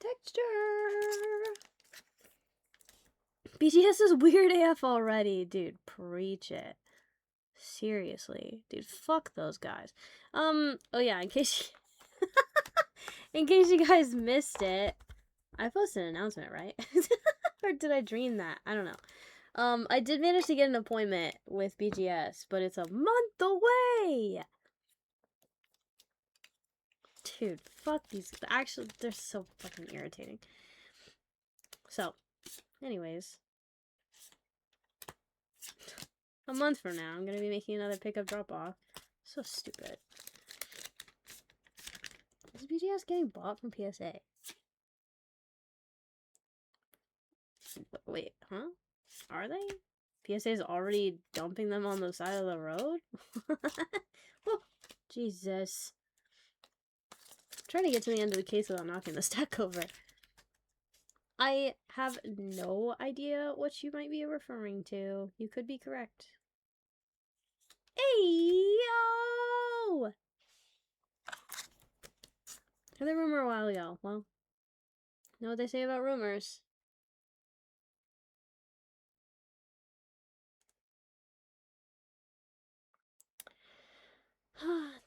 BGS is weird AF already, dude. Preach it. Seriously. Dude, fuck those guys. Oh yeah, in case you guys missed it, I posted an announcement, right? Or did I dream that? I don't know. I did manage to get an appointment with BGS, but it's a month away! Dude, fuck these. Actually, they're so fucking irritating. So, anyways. A month from now, I'm gonna be making another pickup drop-off. So stupid. Is BGS getting bought from PSA? Wait, huh? Are they? PSA's already dumping them on the side of the road? Oh, Jesus. I'm trying to get to the end of the case without knocking the stack over. I have no idea what you might be referring to. You could be correct. Hey, yo! Heard the rumor a while ago. Well, you know what they say about rumors.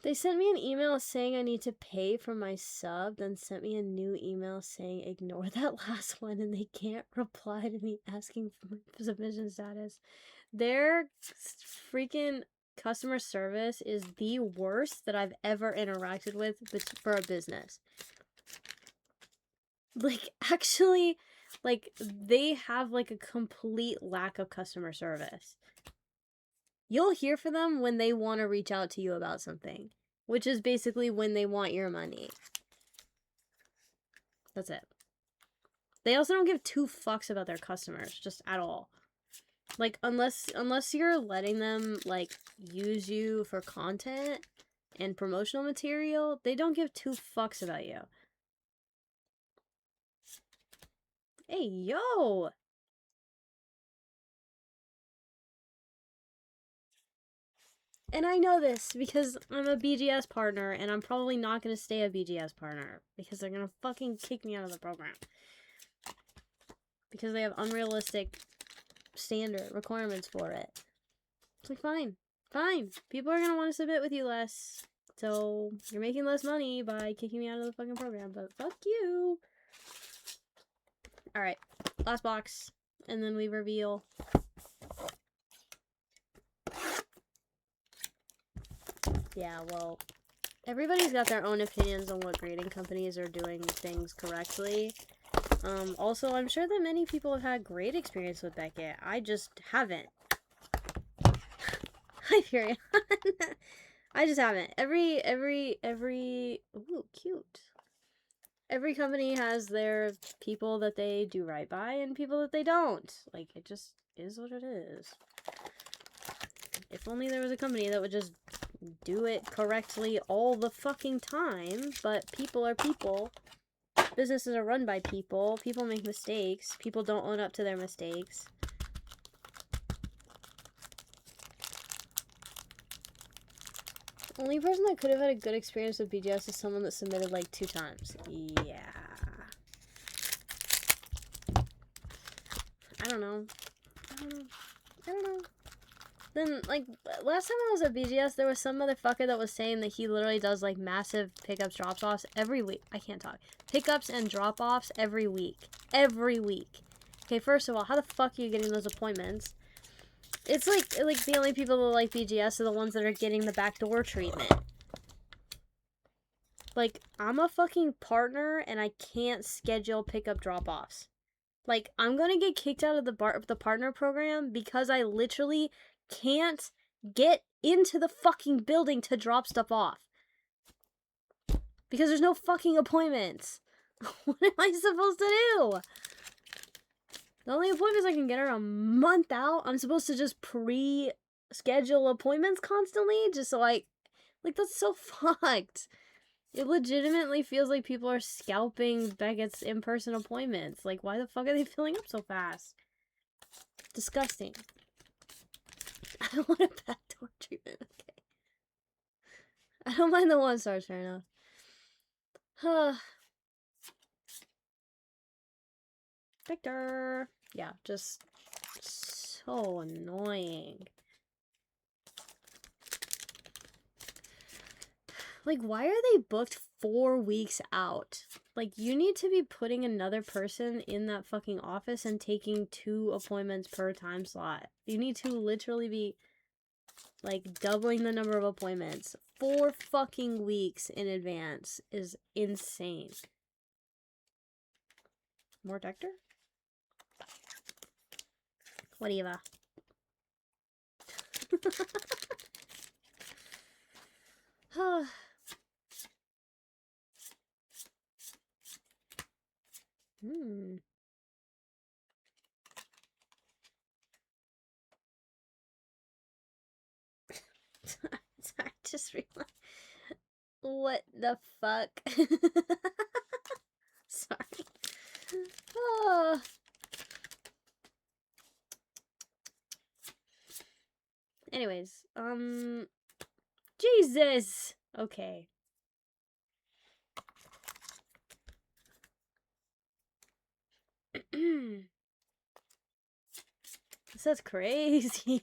They sent me an email saying I need to pay for my sub, then sent me a new email saying ignore that last one, and they can't reply to me asking for my submission status. Their freaking customer service is the worst that I've ever interacted with for a business. Like, actually, like, they have, like, a complete lack of customer service. You'll hear from them when they want to reach out to you about something, which is basically when they want your money. That's it. They also don't give two fucks about their customers, just at all. Like, unless you're letting them, like, use you for content and promotional material, they don't give two fucks about you. Hey, yo! And I know this because I'm a BGS partner, and I'm probably not going to stay a BGS partner because they're going to fucking kick me out of the program. Because they have unrealistic standard requirements for it. It's like, fine. Fine. People are going to want to submit with you less. So, you're making less money by kicking me out of the fucking program, but fuck you. Alright. Last box. And then we reveal. Yeah, well, everybody's got their own opinions on what grading companies are doing things correctly. Also, I'm sure that many people have had great experience with Beckett. I just haven't. Hi, Fury. I just haven't. Ooh, cute. Every company has their people that they do right by and people that they don't. Like, it just is what it is. If only there was a company that would just do it correctly all the fucking time, but people are people. Businesses are run by people. People make mistakes. People don't own up to their mistakes. The only person that could have had a good experience with BGS is someone that submitted like 2 times. Yeah. I don't know. Then, like, last time I was at BGS, there was some motherfucker that was saying that he literally does, like, massive pickups, drop-offs every week. I can't talk. Pickups and drop-offs every week. Every week. Okay, first of all, how the fuck are you getting those appointments? It's like the only people that like BGS are the ones that are getting the backdoor treatment. Like, I'm a fucking partner and I can't schedule pickup drop-offs. Like, I'm gonna get kicked out of the partner program because I literally can't get into the fucking building to drop stuff off. Because there's no fucking appointments. What am I supposed to do? The only appointments I can get are a month out. I'm supposed to just pre-schedule appointments constantly just so like, that's so fucked. It legitimately feels like people are scalping Beckett's in-person appointments. Like, why the fuck are they filling up so fast? Disgusting. I don't want a backdoor treatment, okay. I don't mind the 1 stars, fair enough. Victor! Yeah, just so annoying. Like, why are they booked 4 weeks out? Like, you need to be putting another person in that fucking office and taking 2 appointments per time slot. You need to literally be, like, doubling the number of appointments 4 fucking weeks in advance is insane. More Dector? Whatever. I just realized. What the fuck? Sorry. Oh. Anyways, Jesus! Okay. This is crazy.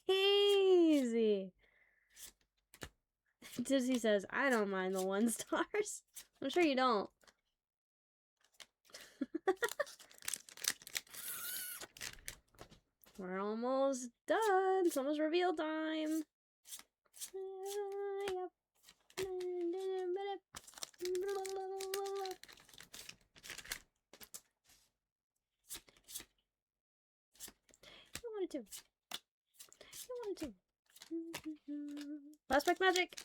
Crazy. Dizzy says, I don't mind the 1 stars. I'm sure you don't. We're almost done. It's almost reveal time. I wanted to. Last Black Magic.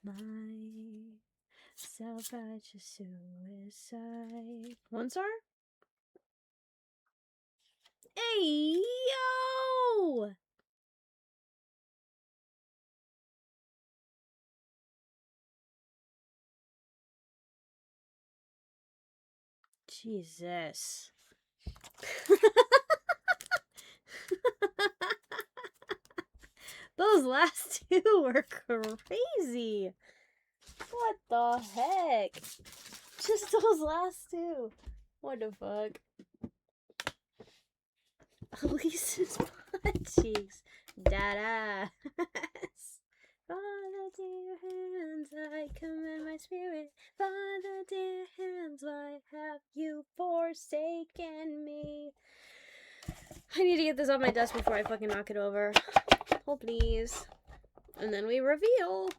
My self-righteous suicide. 1 star? Hey, yo! Jesus. Those last 2 were crazy. What the heck? Just those last 2. What the fuck? Elise's butt cheeks. Dada. Father, dear hands, I commend my spirit. Father, dear hands, why have you forsaken me? I need to get this off my desk before I fucking knock it over. Oh, please. And then we reveal.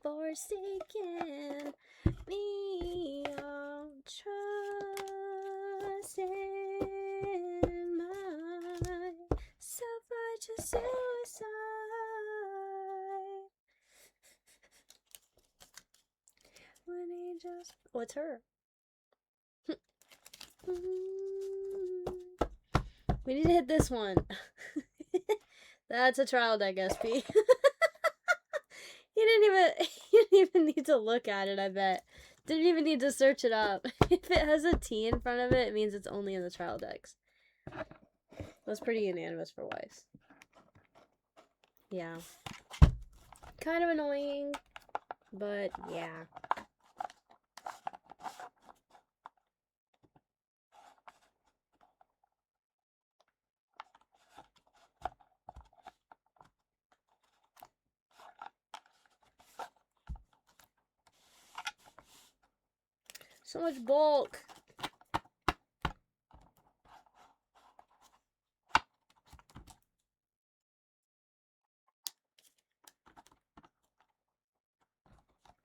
Forsaken me, all trust in my self-righteous suicide. When he just... What's her? We need to hit this one. That's a trial deck SP. You didn't even need to look at it, I bet. Didn't even need to search it up. If it has a T in front of it, it means it's only in the trial decks. That's pretty unanimous for Weiss. Yeah. Kind of annoying, but yeah. So much bulk.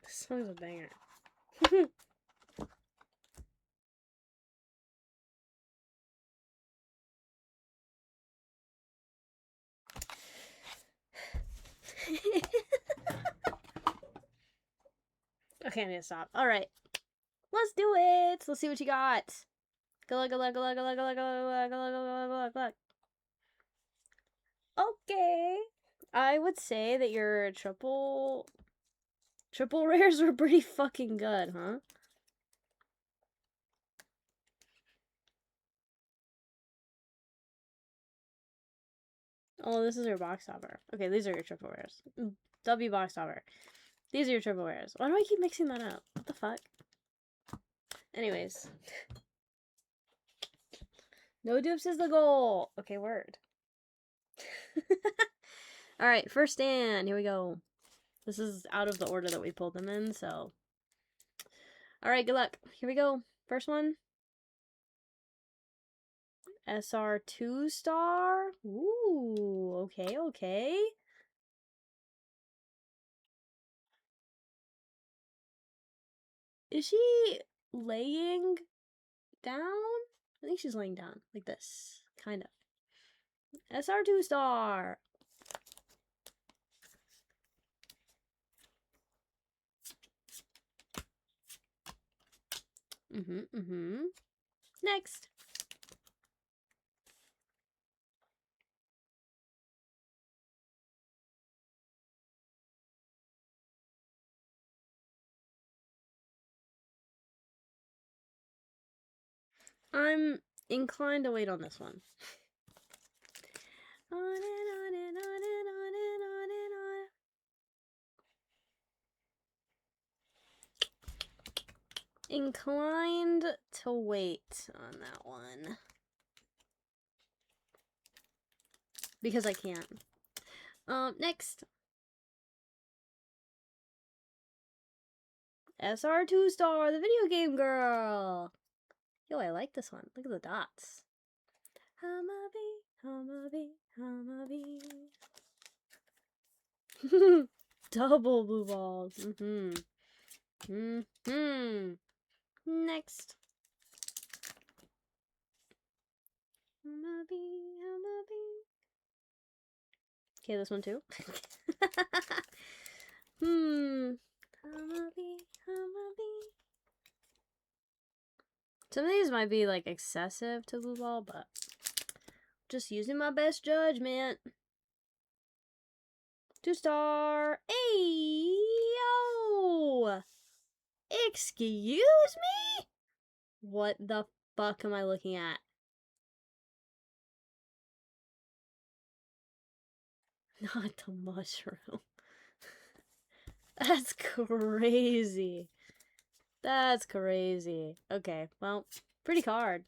This song's a banger. Okay, I need to stop. Alright. Let's do it. Let's see what you got. Good luck, good luck, good luck, good luck, good luck, good luck, good luck, good luck, good luck, good luck. Okay. I would say that your triple rares were pretty fucking good, huh? Oh, this is your box topper. Okay, these are your triple rares. W box topper. These are your triple rares. Why do I keep mixing that up? What the fuck? Anyways. No dupes is the goal. Okay, word. Alright, first stand. Here we go. This is out of the order that we pulled them in, so. Alright, good luck. Here we go. First one. SR2 star. Ooh, okay, okay. Is she laying down? I think she's laying down, like this, kind of. SR2 star. Next. I'm inclined to wait on this one. On and on and on and on and on and on. Inclined to wait on that one. Because I can't. Next. SR2 star, the video game girl. Yo, I like this one. Look at the dots. Humma-bee, humma-bee, humma-bee. Double blue balls. Next. Humma-bee, humma-bee. Okay, this one too. Humma-bee, humma-bee. Some of these might be like excessive to blue ball, but just using my best judgment. 2-star. Hey, yo! Excuse me? What the fuck am I looking at? Not the mushroom. That's crazy. That's crazy. Okay, well, pretty card.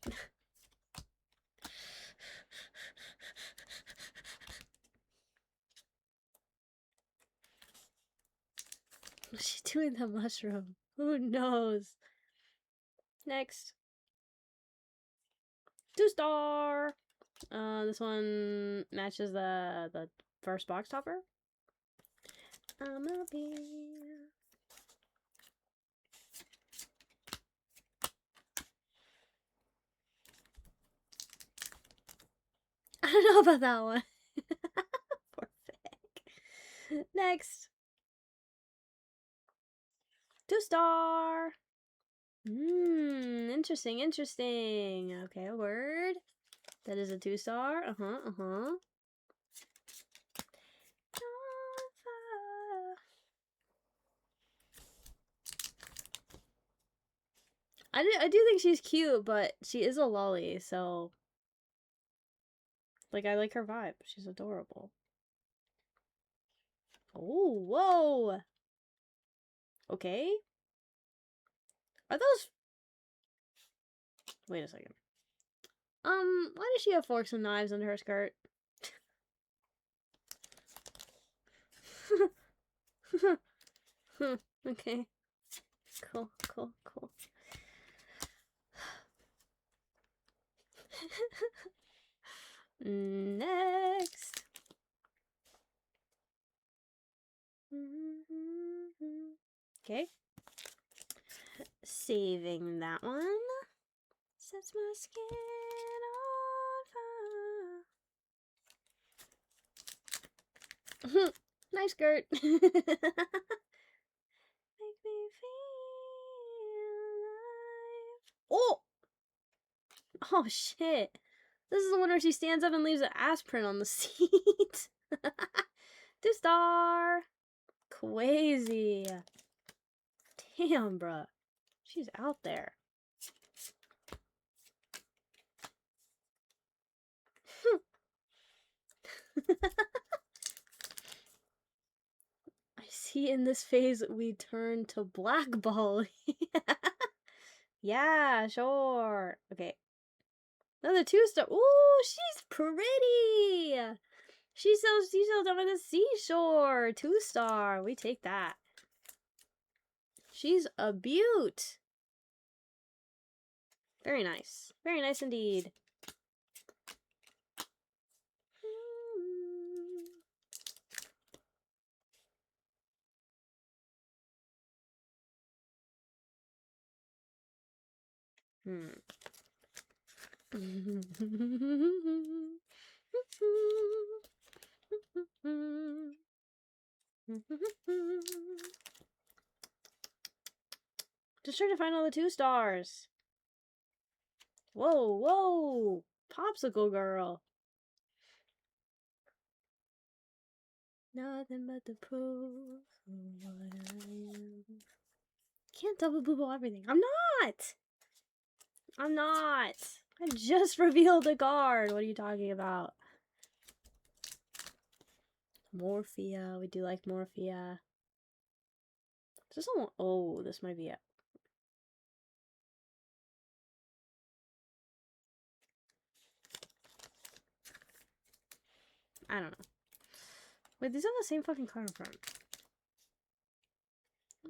What's she doing the mushroom? Who knows? Next. 2-star. This one matches the first box topper. I'ma be. I don't know about that one. Poor Vic. Next. 2-star. Interesting, interesting. Okay, a word. That is a 2-star. I do think she's cute, but she is a lolly, so like I like her vibe. She's adorable. Oh, whoa. Okay. Are those? Wait a second. Why does she have forks and knives under her skirt? Okay. Cool. Next. Okay. Saving that one. Sets my skin on fire. Nice skirt. Make me feel alive. Oh! Oh shit. This is the one where she stands up and leaves an ass print on the seat. 2-star. Crazy. Damn, bruh. She's out there. I see in this phase we turn to blackball. Yeah, sure. Okay. Another 2-star. Ooh, she's pretty. She sells seashells over the seashore. 2-star. We take that. She's a beaut. Very nice. Very nice indeed. Just trying to find all the 2-stars. Whoa, whoa! Popsicle girl. Nothing but the proof of what I am. Can't double booble everything. I'm not! I'm not! I just revealed a card. What are you talking about? Morphia. We do like Morphia. Is this one? Oh, this might be it. I don't know. Wait, these are the same fucking card in front.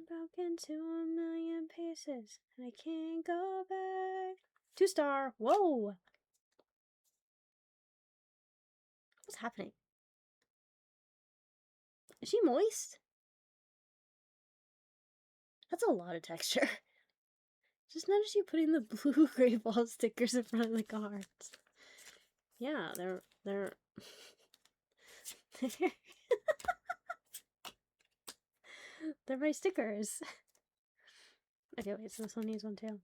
Broken to 1,000,000 pieces, and I can't go back. 2-star. Whoa. What's happening? Is she moist? That's a lot of texture. Just notice you putting the blue gray ball stickers in front of the cards. Yeah, they're they're my stickers. Okay, wait, so this one needs one too.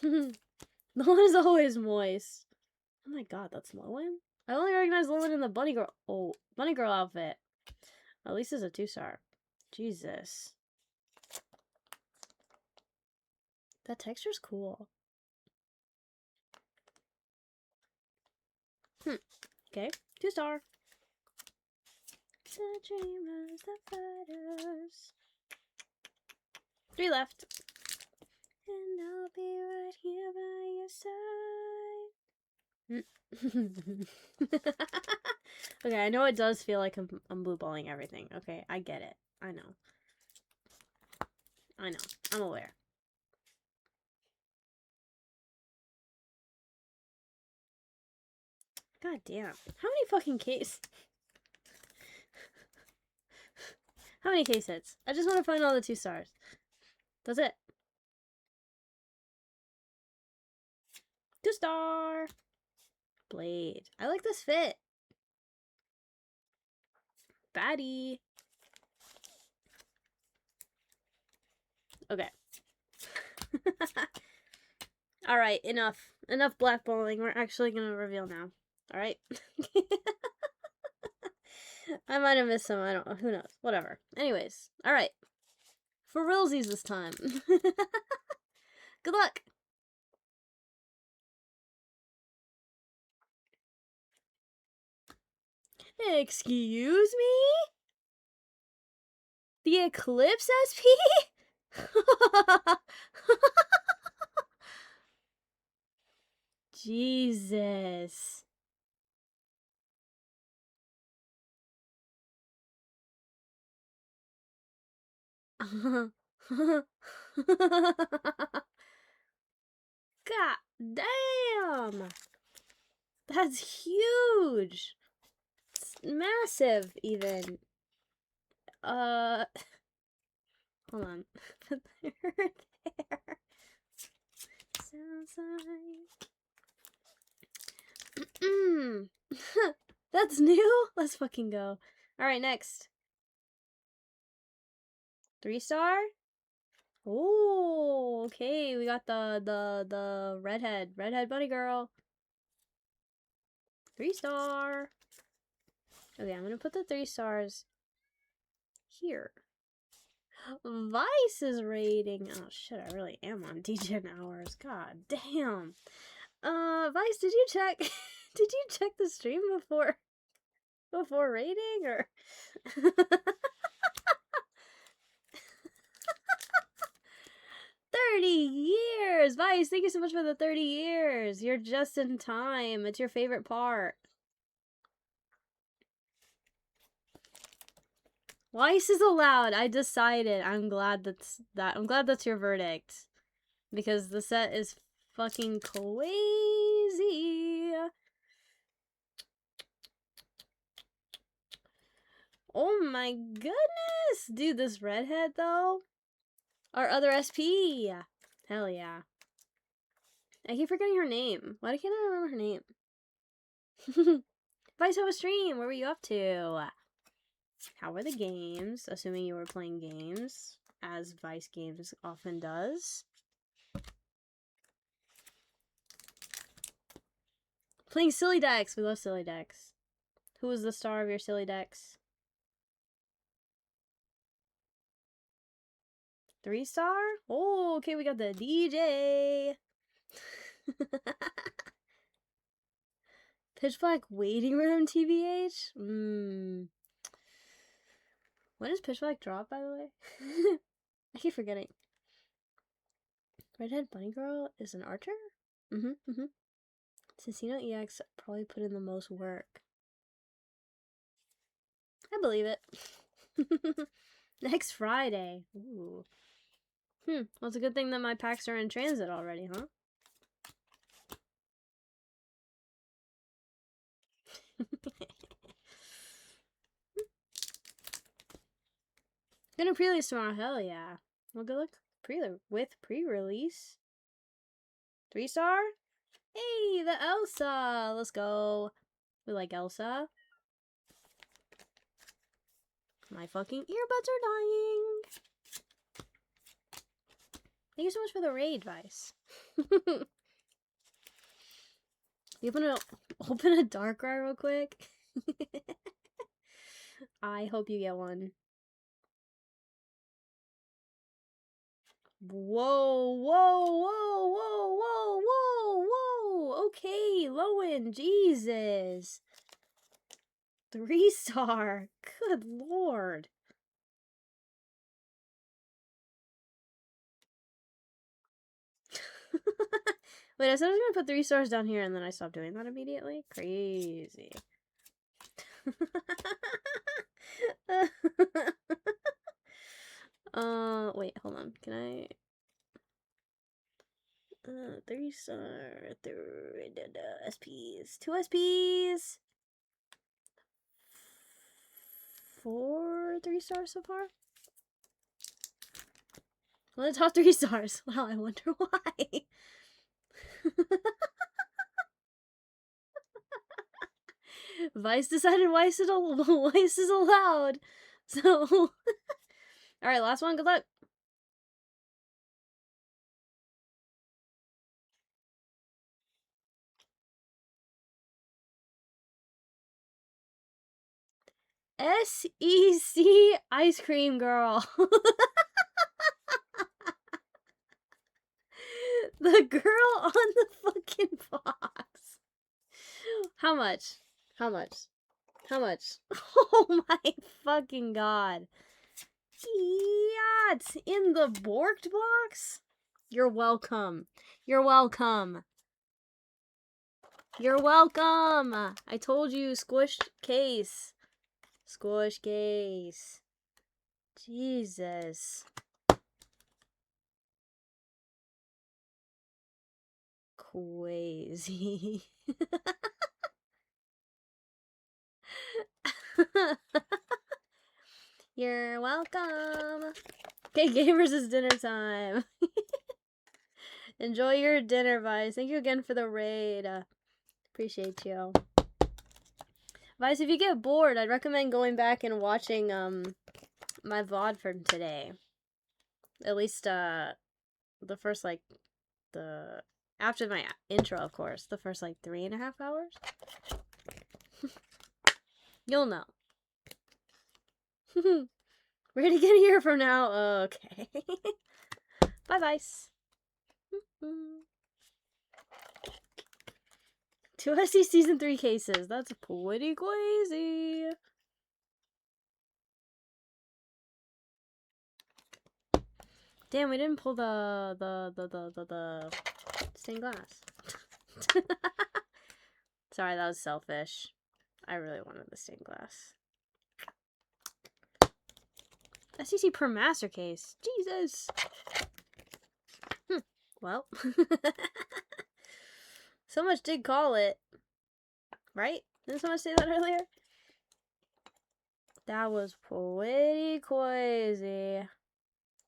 The one is always moist. Oh my god, that's Lowen? I only recognize Lowen in the bunny girl. Oh, bunny girl outfit. At least it's a 2-star. Jesus. That texture's cool. Okay, 2-star. The dreamers, the fighters. 3 left. And I'll be right here by your side. Okay, I know it does feel like I'm blue balling everything. Okay, I get it. I know. I'm aware. God damn. How many fucking case? How many case hits? I just want to find all the 2-stars. That's it. 2-star. Blade. I like this fit. Baddie. Okay. Alright, enough. Enough blackballing. We're actually gonna reveal now. Alright? I might have missed some. I don't know. Who knows? Whatever. Anyways. Alright. For realsies this time. Good luck. Excuse me? The Eclipse SP? Jesus. God damn! That's huge! It's massive, even. Hold on. Put her there. Sounds like... That's new? Let's fucking go. Alright, next. 3-star? Oh, okay. We got the redhead bunny girl. 3-star. Okay, I'm gonna put the 3 stars here. Weiss is rating. Oh shit, I really am on D10 hours. God damn. Weiss, did you check? Did you check the stream before rating or? 30 years! Weiss, thank you so much for the 30 years. You're just in time. It's your favorite part. Weiss is allowed. I decided. I'm glad that's your verdict. Because the set is fucking crazy. Oh my goodness! Dude, this redhead though. Our other SP. Hell yeah. I keep forgetting her name. Why can't I remember her name? Weiss, have a stream. What were you up to? How were the games? Assuming you were playing games, as Weiss Games often does. Playing silly decks. We love silly decks. Who was the star of your silly decks? 3-star? Oh, okay, we got the DJ. Pitch Black waiting room, TBH? When does Pitch Black drop, by the way? I keep forgetting. Redhead Bunny Girl is an archer? Cicino EX probably put in the most work. I believe it. Next Friday. Ooh. Well, it's a good thing that my packs are in transit already, huh? Gonna pre-release tomorrow, hell yeah. Well, good luck with pre-release. 3-star? Hey, the Elsa! Let's go. We like Elsa. My fucking earbuds are dying. Thank you so much for the raid, Weiss. You open a Darkrai real quick? I hope you get one. Whoa, whoa, whoa, whoa, whoa, whoa, whoa. Okay, Lowen, Jesus. 3-star. Good lord. Wait, I said I was gonna put 3 stars down here and then I stopped doing that immediately? Crazy. Wait, hold on. Can I... 3-star, SPs. 2 SPs! 4 3-stars so far? Well, the top 3 stars. Wow, I wonder why. Weiss decided Weiss is allowed. So, alright, last one. Good luck. SEC Ice Cream Girl. The girl on the fucking box. How much? How much? How much? Oh my fucking god. Yacht in the Borked box? You're welcome. You're welcome. You're welcome. I told you, squished case. Squish case. Jesus. crazy. You're welcome. Okay, gamers, it's dinner time. Enjoy your dinner, Weiss. Thank you again for the raid. Appreciate you. Weiss, if you get bored, I'd recommend going back and watching my VOD from today. At least the first after my intro, of course, the first 3.5 hours. You'll know. Ready to get a year from now? Okay. Bye, Weiss. 2SC Season 3 cases. That's pretty crazy. Damn, we didn't pull the stained glass. Sorry, that was selfish. I really wanted the stained glass. SEC per master case. Jesus. Well. So much did call it. Right? Didn't someone say that earlier? That was pretty crazy.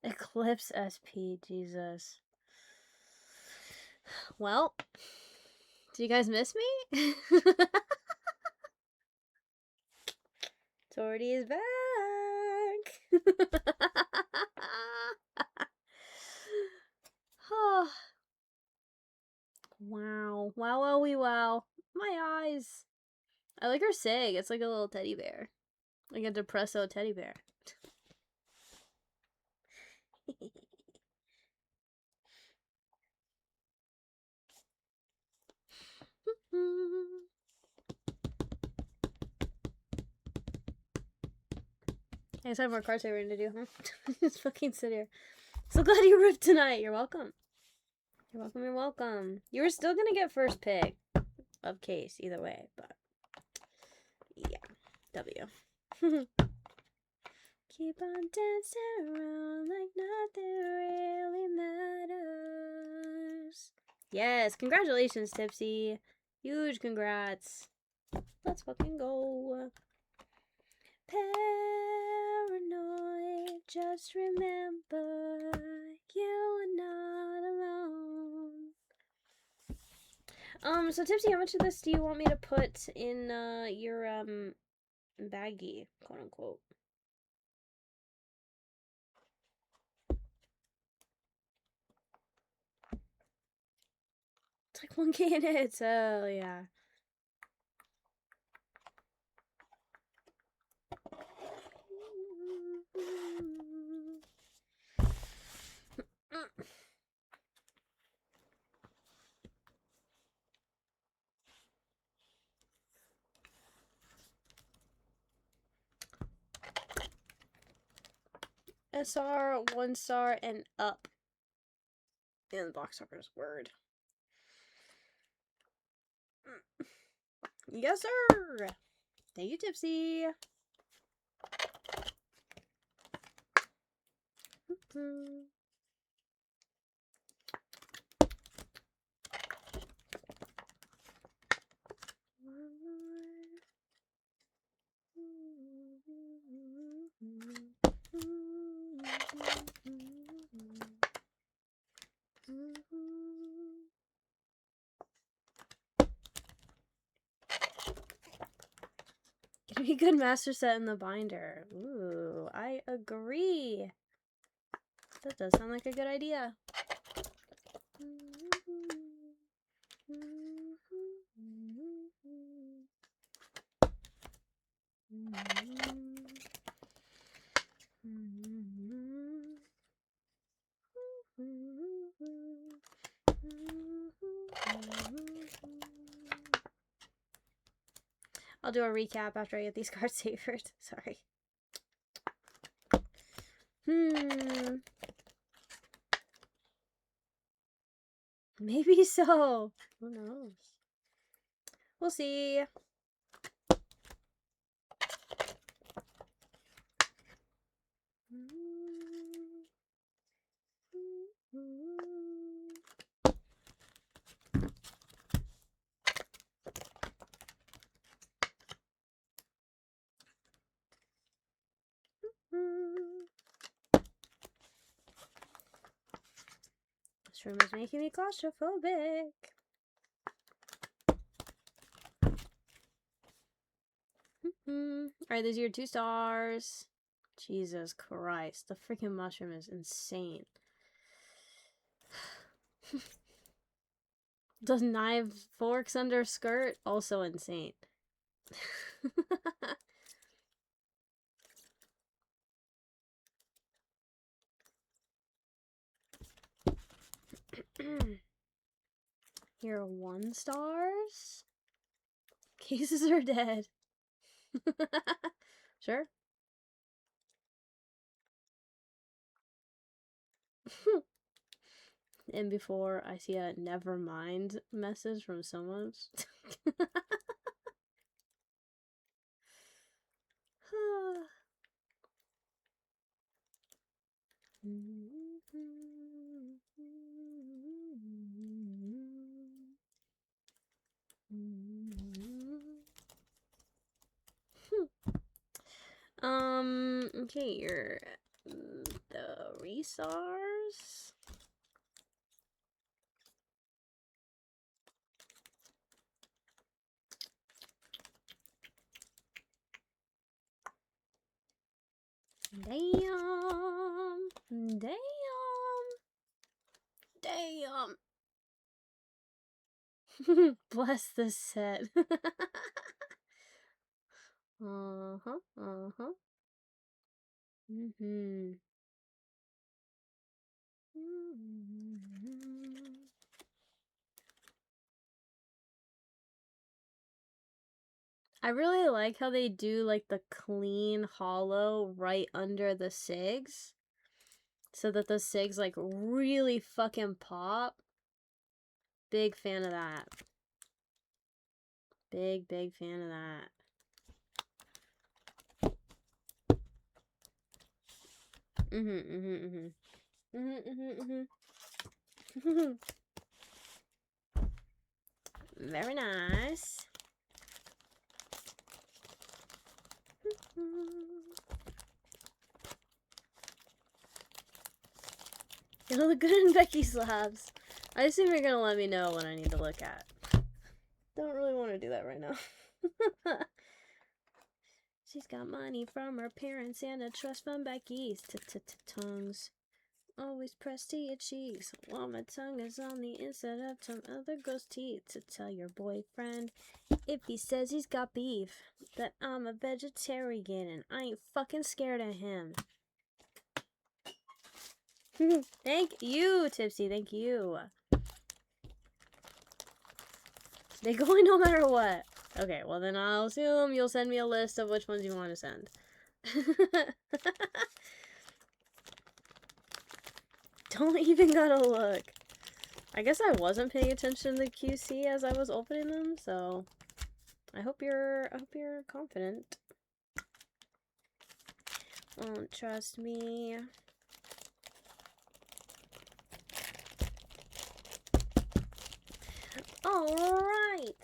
Eclipse SP, Jesus. Well, do you guys miss me? Torty is back. Oh. Wow. Wow, wowie, wow. My eyes. I like her saying it's like a little teddy bear. Like a depresso teddy bear. I guess I have more card saving to do, huh? Just fucking sit here. So glad you ripped tonight. You're welcome. You're welcome, you're welcome. You were still gonna get first pick of case either way, but yeah. W. Keep on dancing around like nothing really matters. Yes, congratulations, Tipsy. Huge congrats. Let's fucking go. Paranoid, just remember you are not alone. So Tipsy, how much of this do you want me to put in your baggie, quote unquote? It's like 1K in it, so yeah. SR, 1 star, and up. And the box sucker's word. Yes, sir! Thank you, Tipsy. Gonna be a good master set in the binder. Ooh, I agree. That does sound like a good idea. I'll do a recap after I get these cards savored. Sorry. Maybe so. Who knows? We'll see. mushroom is making me claustrophobic. Alright, these are your 2 stars. Jesus Christ. The freaking mushroom is insane. Does knife forks under skirt? Also insane. Here are 1 stars. Cases are dead. Sure. And before I see a never mind message from someone. Okay, you're the resource. Damn. Bless this set. I really like how they do like the clean hollow right under the SIGs, so that the SIGs like really fucking pop. Big fan of that. Big fan of that. Very nice. It'll look good in Becky's labs. I assume you're gonna let me know what I need to look at. Don't really want to do that right now. She's got money from her parents and a trust from Becky's tongues. Always pressed to your cheeks while my tongue is on the inside of some other girl's teeth. To tell your boyfriend if he says he's got beef that I'm a vegetarian and I ain't fucking scared of him. Thank you, Tipsy. Thank you. They going no matter what. Okay, well then I'll assume you'll send me a list of which ones you want to send. Don't even gotta look. I guess I wasn't paying attention to the QC as I was opening them, so I hope you're confident. Won't trust me. Alright.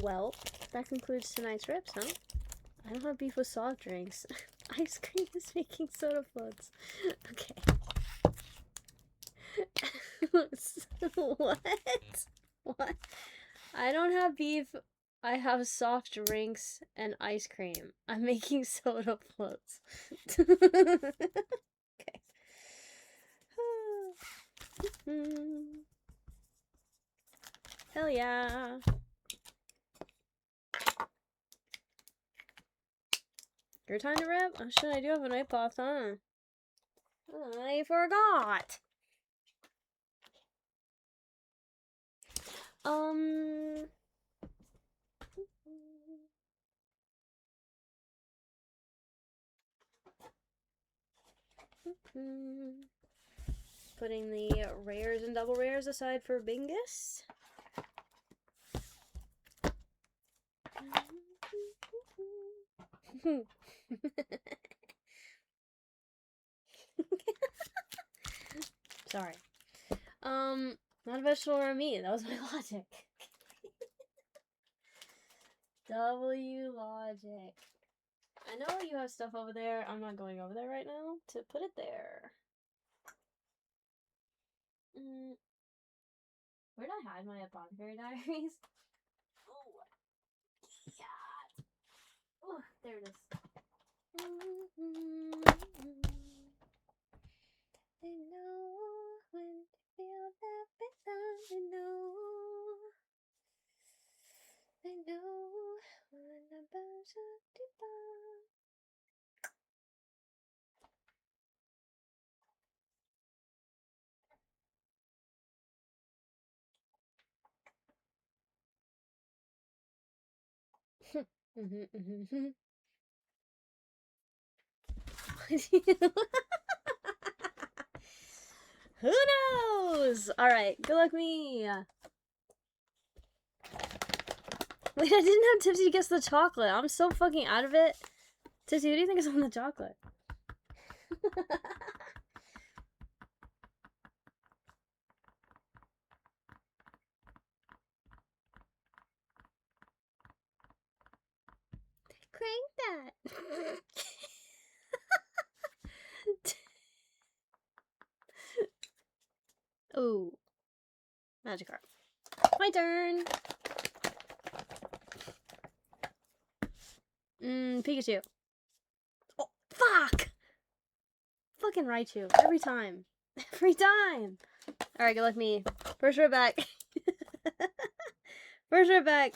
Well, that concludes tonight's rips, huh? I don't have beef with soft drinks. Ice cream is making soda floats. Okay. What? What? I don't have beef. I have soft drinks and ice cream. I'm making soda floats. Okay. Hell yeah. Your time to rip? Oh shit, I do have a night path, huh? I forgot. Putting the rares and double rares aside for Bingus. Sorry. Not a vegetable or a meat. That was my logic. W logic. I know you have stuff over there. I'm not going over there right now to put it there. Where did I hide my apothecary diaries? Oh, yeah. Oh, there it is. They know when to feel that belong. They know. They know when the birds are deep. Who knows? Alright, good luck me. Wait, I didn't have Tipsy guess the chocolate. I'm so fucking out of it. Tipsy, what do you think is on the chocolate? Crank that. Ooh. Magikarp. My turn. Pikachu. Oh, fuck! Fucking Raichu. Every time. Every time! Alright, good luck me. First right back. First right back.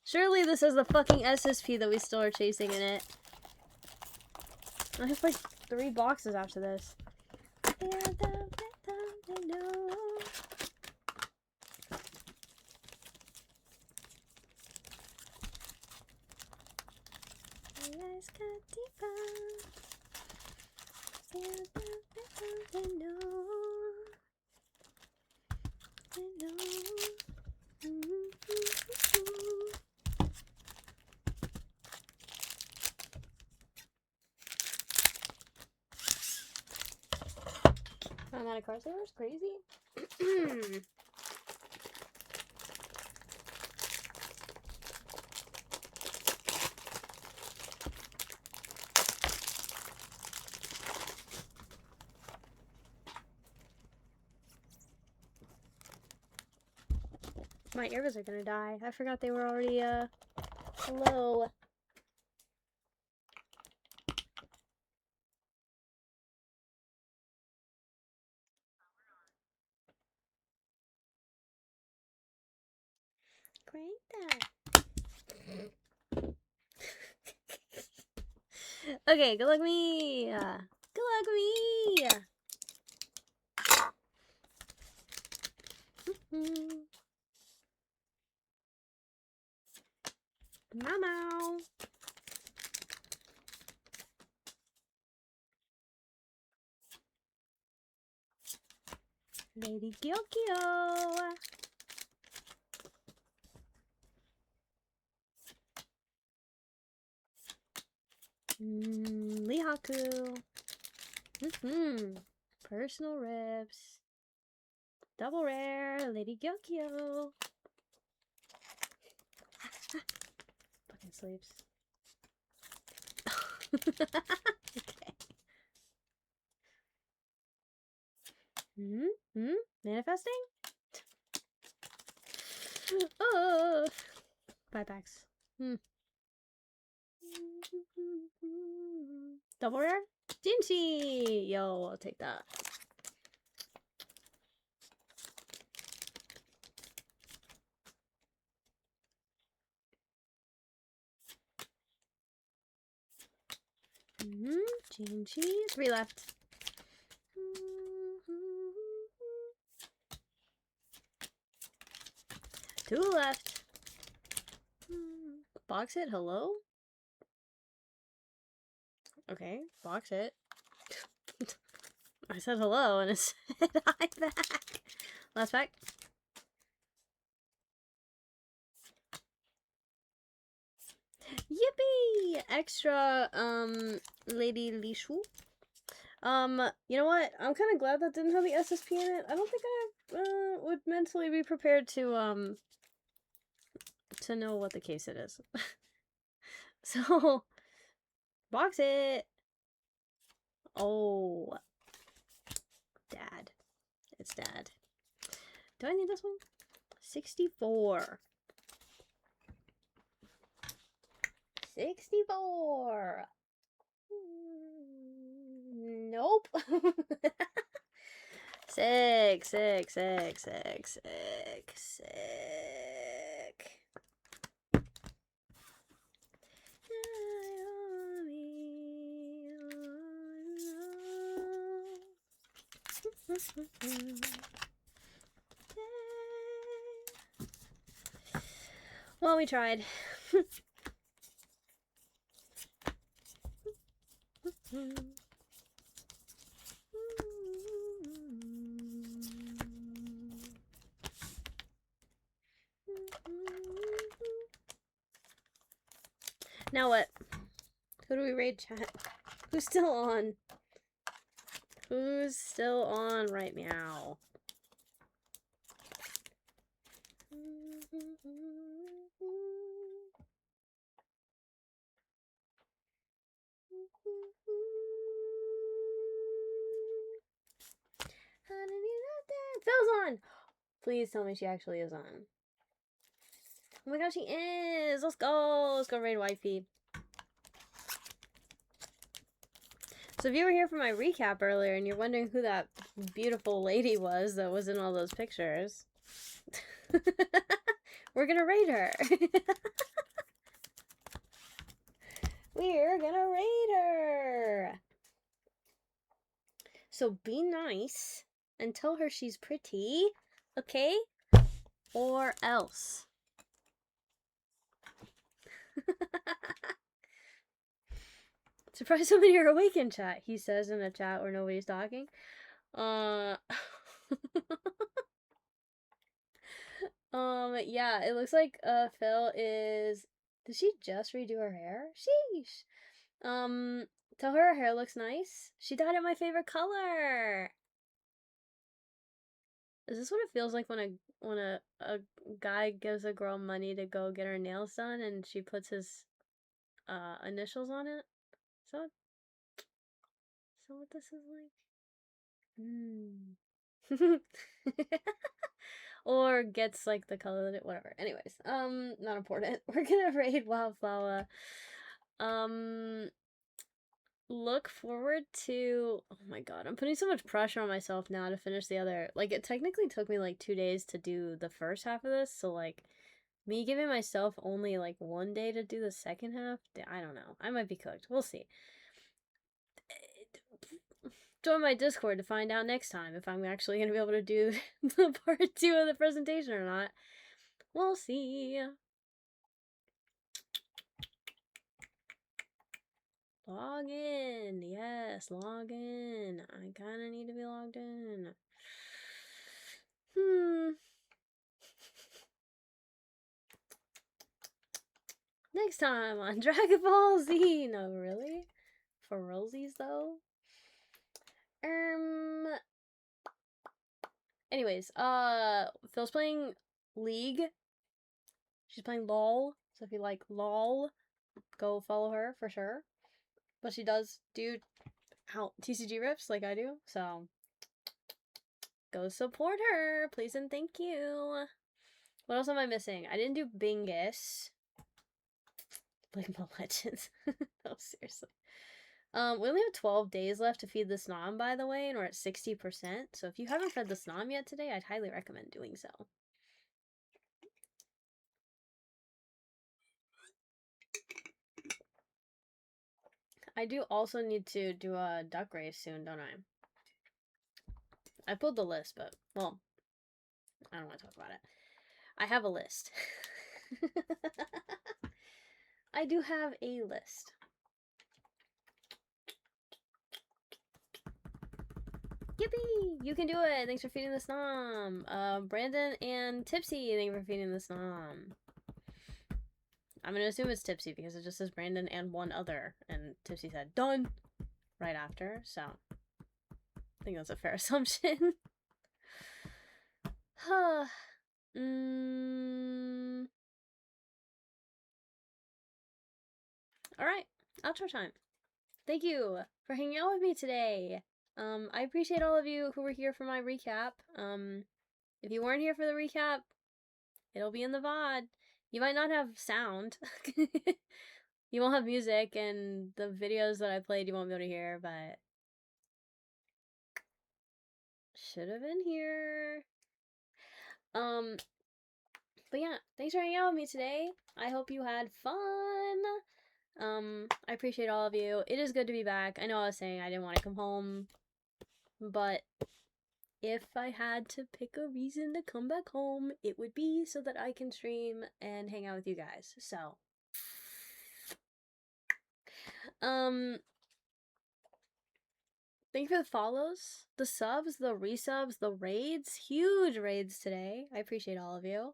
Surely this is the fucking SSP that we still are chasing in it. I have like 3 boxes after this. I'm out of car servers? Crazy? My earbuds are gonna die. I forgot they were already, low. Crank that. Okay, good luck me. Good luck me. Meow meow. Lady Gyokyo. Lihaku. Personal rips. Double rare. Lady Gyokyo. Fucking sleeps. Okay. Manifesting? Oh. Buybacks. Double rare? Jinchi! Yo, I'll take that. Jinchi. 3 left. 2 left. Box it, hello? Okay, box it. I said hello and it said hi back. Last pack. Yippee! Extra, Lady Lishu. You know what? I'm kind of glad that didn't have the SSP in it. I don't think I, would mentally be prepared to know what the case it is. So, Box it! Oh. Dad. It's dad. Do I need this one? 64. 64! Nope. Sick. Well, we tried. Now what? Who do we raid, chat? Who's still on? Who's still on right meow? How did you know that? Phil's on! Please tell me she actually is on. Oh my god, she is! Let's go! Let's go raid Wifey. So if you were here for my recap earlier and you're wondering who that beautiful lady was that was in all those pictures, we're gonna raid her. We're gonna raid her. So be nice and tell her she's pretty, okay? Or else. Surprised somebody are awake in chat, he says in a chat where nobody's talking. Yeah, it looks like Phil is, did she just redo her hair? Sheesh. Tell her hair looks nice. She dyed it my favorite color. Is this what it feels like when a guy gives a girl money to go get her nails done and she puts his initials on it? So what this is like? Or gets like the color that it, whatever. Anyways, not important. We're gonna raid Wildflower. Look forward to, oh my god, I'm putting so much pressure on myself now to finish the other, like, it technically took me like 2 days to do the first half of this, so like me giving myself only like 1 day to do the second half, I don't know, I might be cooked, we'll see. Join my Discord to find out next time if I'm actually gonna be able to do the part 2 of the presentation or not. We'll see. Log in. Yes, log in. I kind of need to be logged in. Next time on Dragon Ball Z. No, really? For realsies, though? Anyways, Phil's playing League. She's playing LOL. So if you like LOL, go follow her for sure. But she does do TCG rips like I do, so go support her, please and thank you. What else am I missing? I didn't do Bingus. Bligma Legends. No, seriously. We only have 12 days left to feed the Snom, by the way, and we're at 60%. So if you haven't fed the Snom yet today, I'd highly recommend doing so. I do also need to do a duck race soon, don't I? I pulled the list, but, well, I don't want to talk about it. I have a list. I do have a list. Yippee! You can do it! Thanks for feeding the Snom. Brandon and Tipsy, thank you for feeding the Snom. I'm gonna assume it's Tipsy because it just says Brandon and one other, and Tipsy said done right after, so I think that's a fair assumption. Alright, outro time. Thank you for hanging out with me today. I appreciate all of you who were here for my recap. If you weren't here for the recap, it'll be in the VOD. You might not have sound. You won't have music, and the videos that I played you won't be able to hear, but should have been here. But yeah, thanks for hanging out with me today. I hope you had fun. I appreciate all of you. It is good to be back. I know I was saying I didn't want to come home, but if I had to pick a reason to come back home, it would be so that I can stream and hang out with you guys. So, thank you for the follows, the subs, the resubs, the raids. Huge raids today. I appreciate all of you.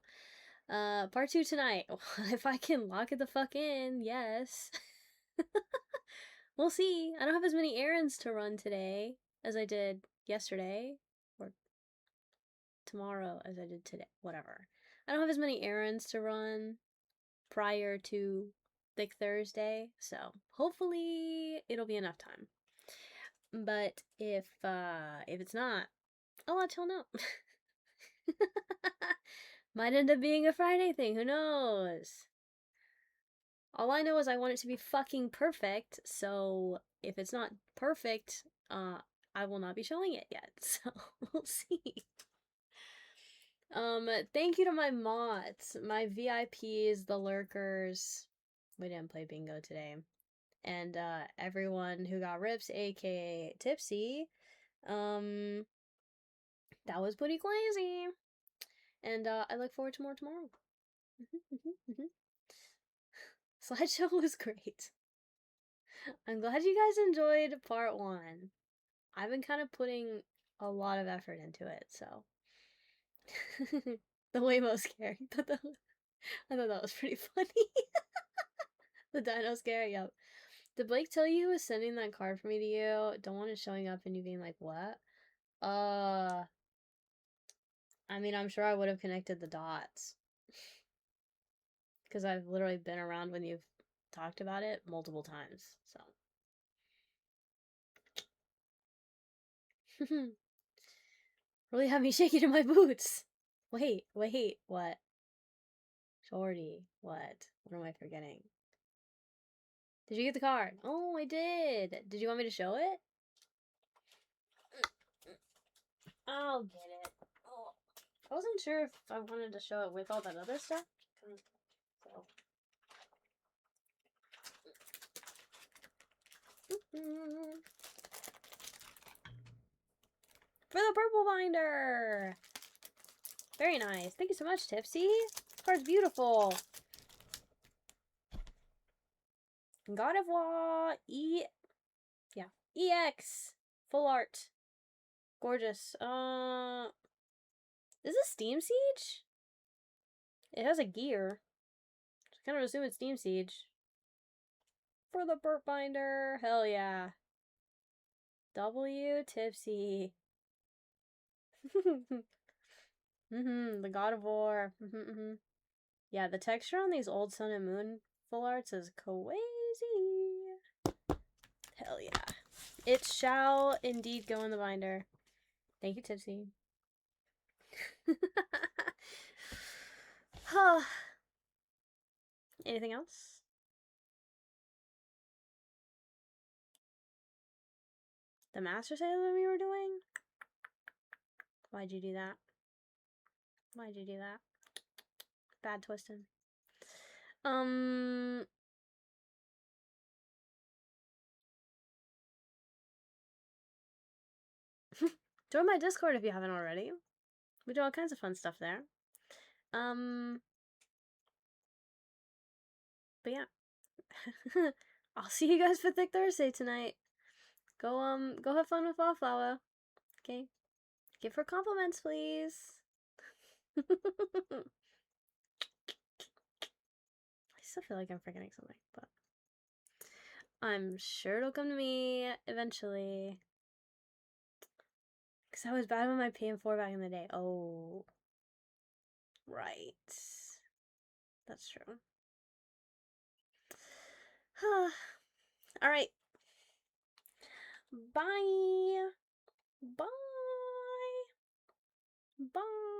Part 2 tonight. If I can lock it the fuck in, yes. We'll see. I don't have as many errands to run today as I did yesterday. Or tomorrow as I did today. Whatever. I don't have as many errands to run prior to Thick Thursday. So, hopefully it'll be enough time. But if it's not, I'll let y'all know. Might end up being a Friday thing, who knows? All I know is I want it to be fucking perfect, so if it's not perfect, I will not be showing it yet, so we'll see. Thank you to my mods, my VIPs, the lurkers. We didn't play bingo today. And, everyone who got rips, aka Tipsy. That was pretty crazy. And, I look forward to more tomorrow. Slideshow was great. I'm glad you guys enjoyed part 1. I've been kind of putting a lot of effort into it, so. The Waymo scare. I thought that was pretty funny. The dino scare, yep. Did Blake tell you he was sending that card for me to you? Don't want it showing up and you being like, what? I mean, I'm sure I would have connected the dots. Because I've literally been around when you've talked about it multiple times, so. Really had me shaking in my boots. Wait, what? Shorty, what? What am I forgetting? Did you get the card? Oh, I did. Did you want me to show it? I'll get it. Oh, I wasn't sure if I wanted to show it with all that other stuff. So. For the purple binder! Very nice. Thank you so much, Tipsy. This card's beautiful. God of War EX. Full art. Gorgeous. Is this Steam Siege? It has a gear. So I kind of assume it's Steam Siege. For the burp binder. Hell yeah. W Tipsy. The God of War. Yeah, the texture on these old Sun and Moon full arts is crazy. Hell yeah. It shall indeed go in the binder. Thank you, Tipsy. Anything else? The Master Sailor we were doing? Why'd you do that? Why'd you do that? Bad twisting. Join my Discord if you haven't already. We do all kinds of fun stuff there. But yeah. I'll see you guys for Thick Thursday tonight. Go have fun with Wallflower. Okay? Give her compliments, please. I still feel like I'm forgetting something, but I'm sure it'll come to me eventually. Because I was bad with my PM4 back in the day. Oh. Right. That's true. Alright. Bye. Bye. Bye.